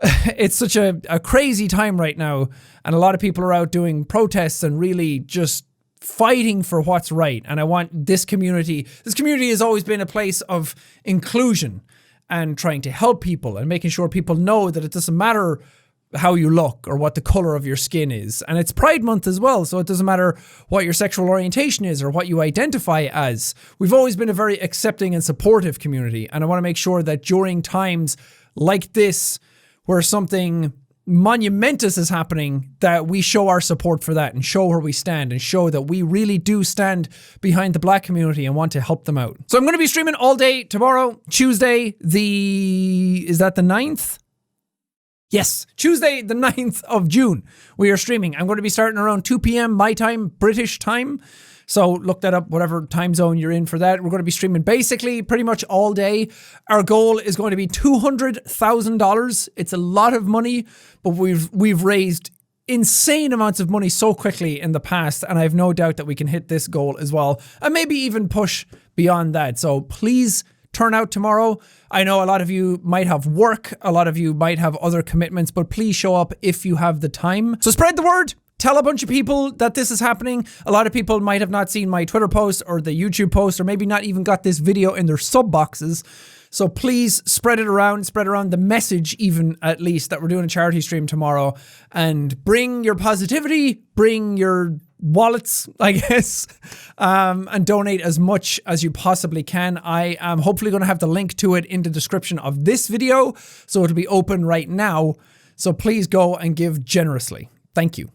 it's such a crazy time right now, and a lot of people are out doing protests and really just fighting for what's right. And I want this community has always been a place of inclusion and trying to help people and making sure people know that it doesn't matter how you look or what the color of your skin is. And it's Pride Month as well, so it doesn't matter what your sexual orientation is or what you identify as. We've always been a very accepting and supportive community, and I want to make sure that during times like this, where something monumentous is happening, that we show our support for that and show where we stand and show that we really do stand behind the Black community and want to help them out. So I'm going to be streaming all day tomorrow, Tuesday, is that the 9th? Yes, Tuesday, the 9th of June, we are streaming. I'm going to be starting around 2 p.m. my time, British time. So look that up, whatever time zone you're in for that. We're going to be streaming basically pretty much all day. Our goal is going to be $200,000. It's a lot of money, but we've raised insane amounts of money so quickly in the past, and I have no doubt that we can hit this goal as well, and maybe even push beyond that. So please turn out tomorrow. I know a lot of you might have work, a lot of you might have other commitments, but please show up if you have the time. So spread the word. tell a bunch of people that this is happening. A lot of people might have not seen my Twitter post or the YouTube post, or maybe not even got this video in their sub boxes. So please spread it around, spread around the message, even at least, that we're doing a charity stream tomorrow, and bring your positivity, bring your wallets, I guess, and donate as much as you possibly can. I am hopefully going to have the link to it in the description of this video, so it'll be open right now. So please go and give generously. Thank you.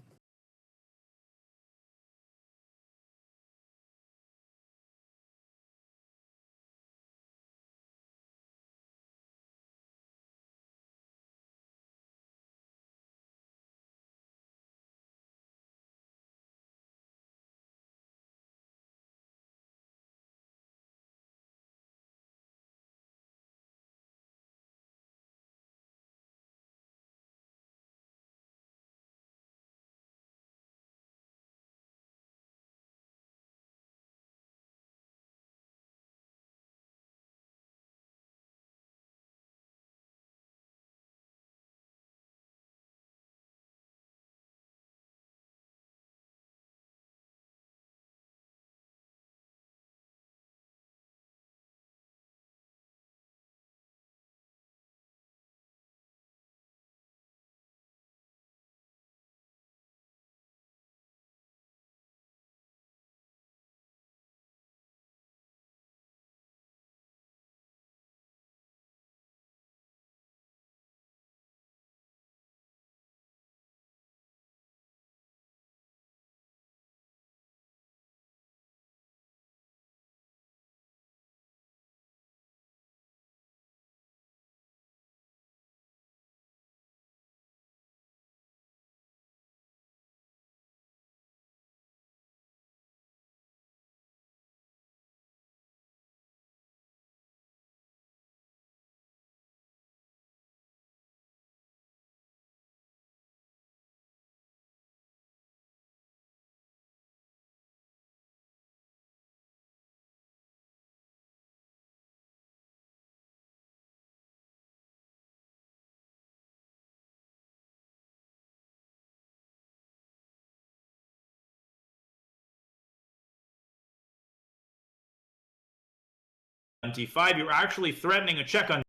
You're actually threatening a check on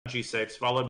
G6, followed